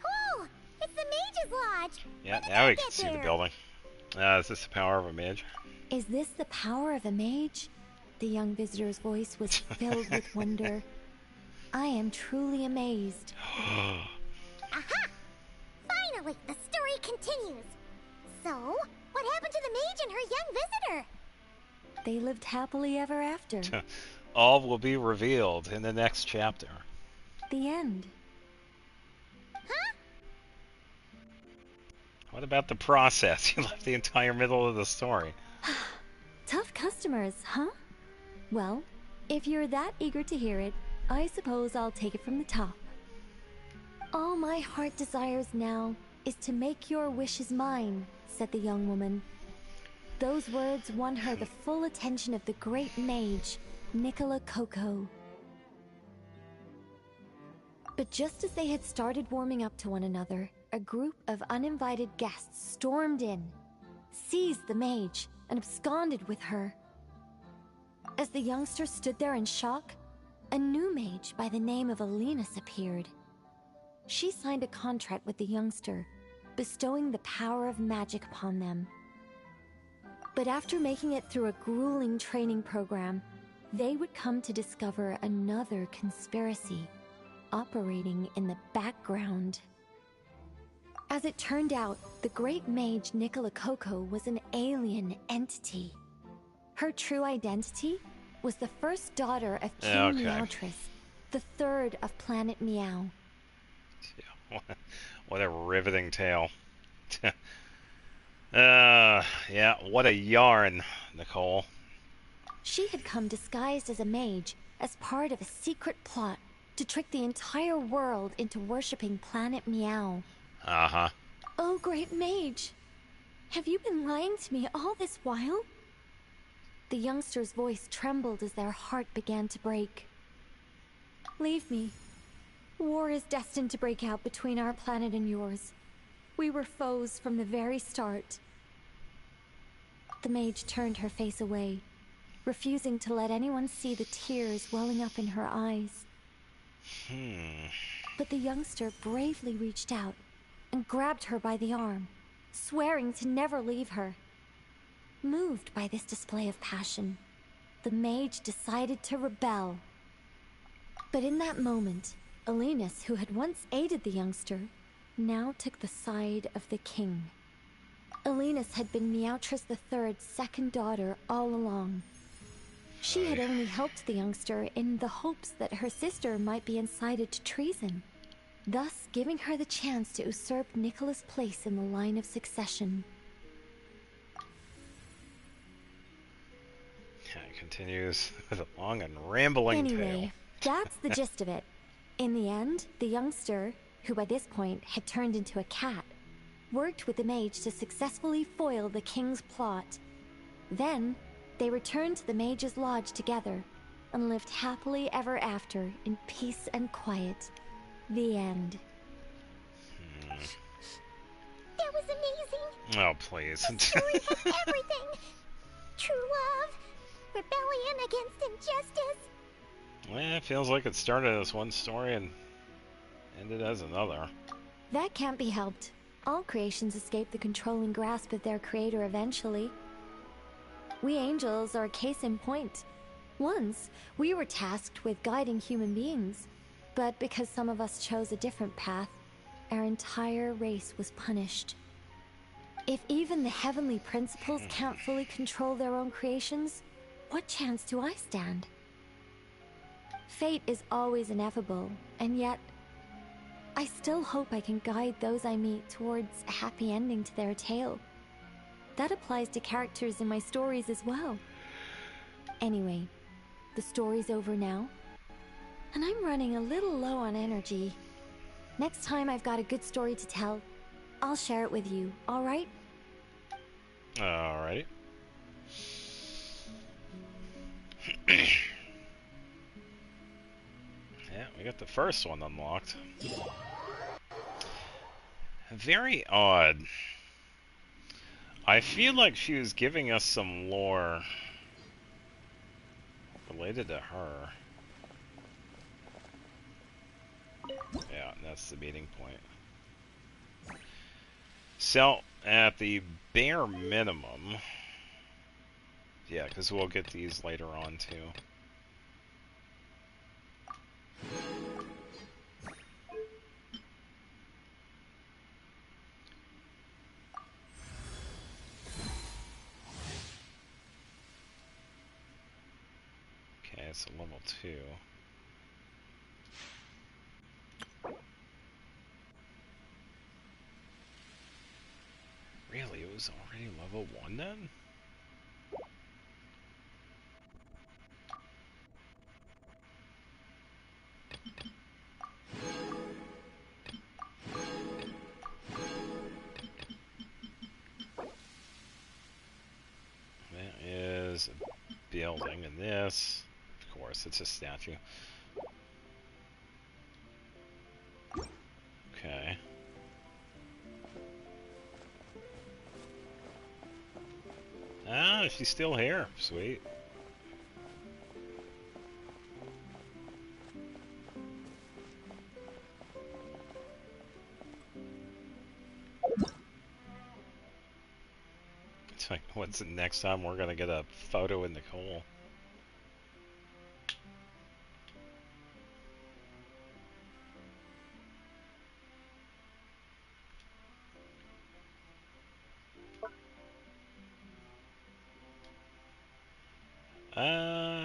Oh, it's the Mage's Lodge! Yeah, now we can see the building. Is this the power of a mage? Is this the power of a mage? The young visitor's voice was filled with wonder. I am truly amazed. Aha! Finally, the story continues. So, what happened to the mage and her young visitor? They lived happily ever after. All will be revealed in the next chapter. The end. Huh? What about the process? You left the entire middle of the story. Tough customers, huh? Well, if you're that eager to hear it, I suppose I'll take it from the top. All my heart desires now is to make your wishes mine, said the young woman. Those words won her the full attention of the great mage, Nicola Coco. But just as they had started warming up to one another, a group of uninvited guests stormed in, seized the mage, and absconded with her. As the youngster stood there in shock, a new mage by the name of Alinus appeared. She signed a contract with the youngster, bestowing the power of magic upon them. But after making it through a grueling training program, they would come to discover another conspiracy operating in the background. As it turned out, the great mage Nicola Coco was an alien entity. Her true identity was the first daughter of King Meowtress, the third of Planet Meow. What a riveting tale. Yeah, what a yarn, Nicole. She had come disguised as a mage as part of a secret plot to trick the entire world into worshipping Planet Meow. Uh-huh. Oh, great mage, have you been lying to me all this while? The youngster's voice trembled as their heart began to break. Leave me. War is destined to break out between our planet and yours. We were foes from the very start. The mage turned her face away, refusing to let anyone see the tears welling up in her eyes. But the youngster bravely reached out and grabbed her by the arm, swearing to never leave her. Moved by this display of passion, the mage decided to rebel. But in that moment, Alinus, who had once aided the youngster, now took the side of the king. Alinus had been Meowtress III's second daughter all along. She had only helped the youngster in the hopes that her sister might be incited to treason, thus giving her the chance to usurp Nicola's place in the line of succession. It continues with a long and rambling tale. Anyway, that's the gist of it. In the end, the youngster, who by this point had turned into a cat, worked with the mage to successfully foil the king's plot. Then, they returned to the mage's lodge together and lived happily ever after in peace and quiet. The end. That was amazing. Oh, please. The story has everything. True love, rebellion against injustice. Well, it feels like it started as one story and ended as another. That can't be helped. All creations escape the controlling grasp of their creator eventually. We angels are a case in point. Once, we were tasked with guiding human beings, but because some of us chose a different path, our entire race was punished. If even the heavenly principles can't fully control their own creations, what chance do I stand? Fate is always ineffable, and yet, I still hope I can guide those I meet towards a happy ending to their tale. That applies to characters in my stories as well. Anyway, the story's over now, and I'm running a little low on energy. Next time I've got a good story to tell, I'll share it with you, alright? Alrighty. Yeah, we got the first one unlocked. Very odd. I feel like she was giving us some lore related to her. Yeah, that's the meeting point. So, at the bare minimum... Yeah, because we'll get these later on, too. Okay, it's a level 2. was already level 1 then? That is a building, and this, of course, it's a statue. Okay. Ah, she's still here. Sweet. It's like, what's the next time we're gonna get a photo in the coal?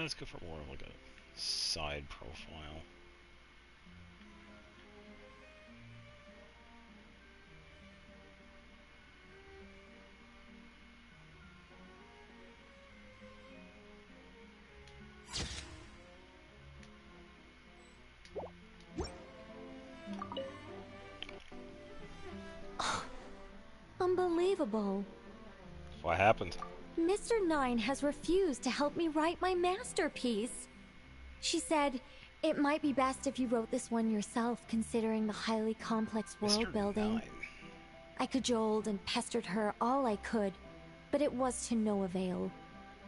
Let's go for more of like a side profile. Unbelievable. What happened? Mr. Nine has refused to help me write my masterpiece. She said, it might be best if you wrote this one yourself, considering the highly complex world building. I cajoled and pestered her all I could, but it was to no avail.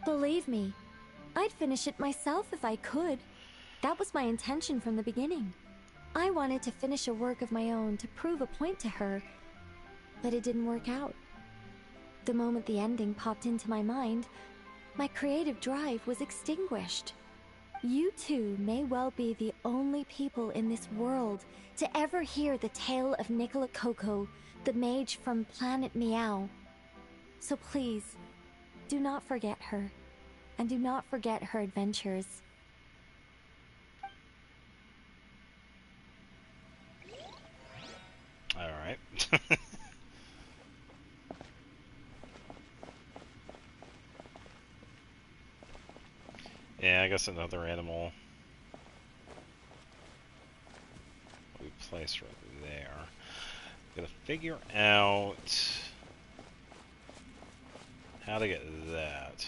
Believe me, I'd finish it myself if I could. That was my intention from the beginning. I wanted to finish a work of my own to prove a point to her, but it didn't work out. The moment the ending popped into my mind, my creative drive was extinguished. You two may well be the only people in this world to ever hear the tale of Nicola Coco, the mage from Planet Meow. So please, do not forget her, and do not forget her adventures. Alright. Yeah, I guess another animal we place right there. Gotta figure out how to get that.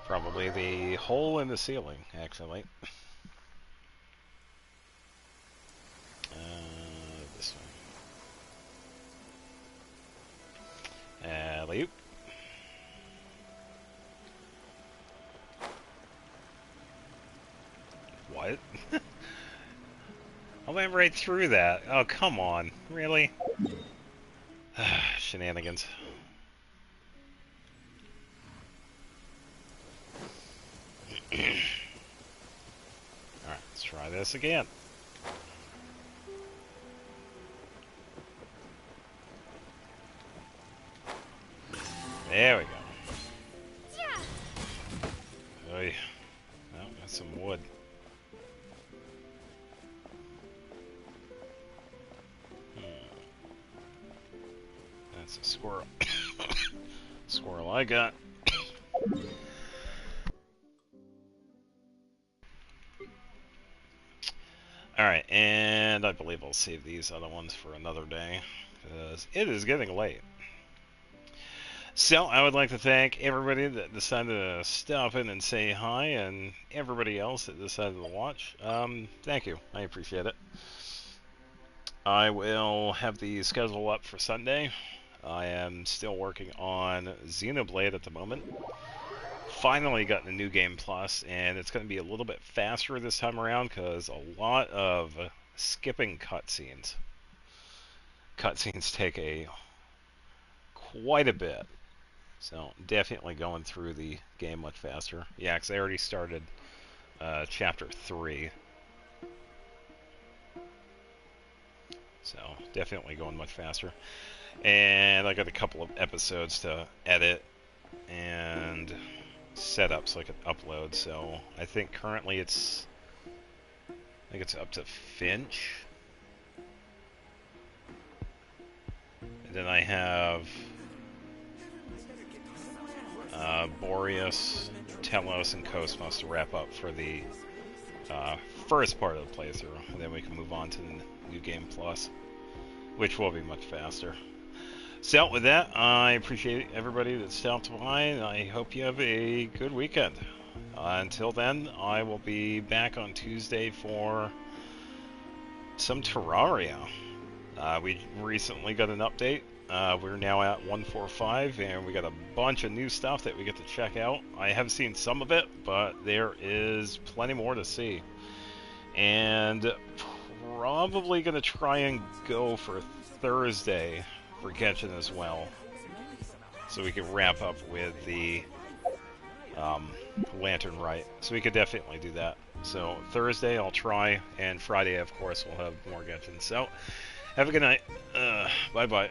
Probably the hole in the ceiling, actually. This one. Alley-oop. What? I went right through that. Oh, come on. Really? Shenanigans. Alright, let's try this again. There we go. Oy. Oh, that's some wood. That's a squirrel. Squirrel I got. Alright, and I believe I'll save these other ones for another day, because it is getting late. So, I would like to thank everybody that decided to stop in and say hi, and everybody else that decided to watch. Thank you. I appreciate it. I will have the schedule up for Sunday. I am still working on Xenoblade at the moment. Finally got the New Game Plus, and it's going to be a little bit faster this time around because a lot of skipping cutscenes. Cutscenes take quite a bit. So, definitely going through the game much faster. Yeah, because I already started Chapter 3. So, definitely going much faster. And I got a couple of episodes to edit and set up so I can upload. So, I think currently it's think it's up to Finch. And then I have Boreas, Telos, and Cosmos to wrap up for the first part of the playthrough. And then we can move on to the New Game Plus, which will be much faster. So with that, I appreciate everybody that stopped by, and I hope you have a good weekend. Until then, I will be back on Tuesday for some Terraria. We recently got an update. We're now at 145, and we got a bunch of new stuff that we get to check out. I have seen some of it, but there is plenty more to see. And probably going to try and go for Thursday for Genshin as well, so we can wrap up with the Lantern Rite. So we could definitely do that. So Thursday I'll try, and Friday, of course, we'll have more Genshin. So have a good night. Bye-bye.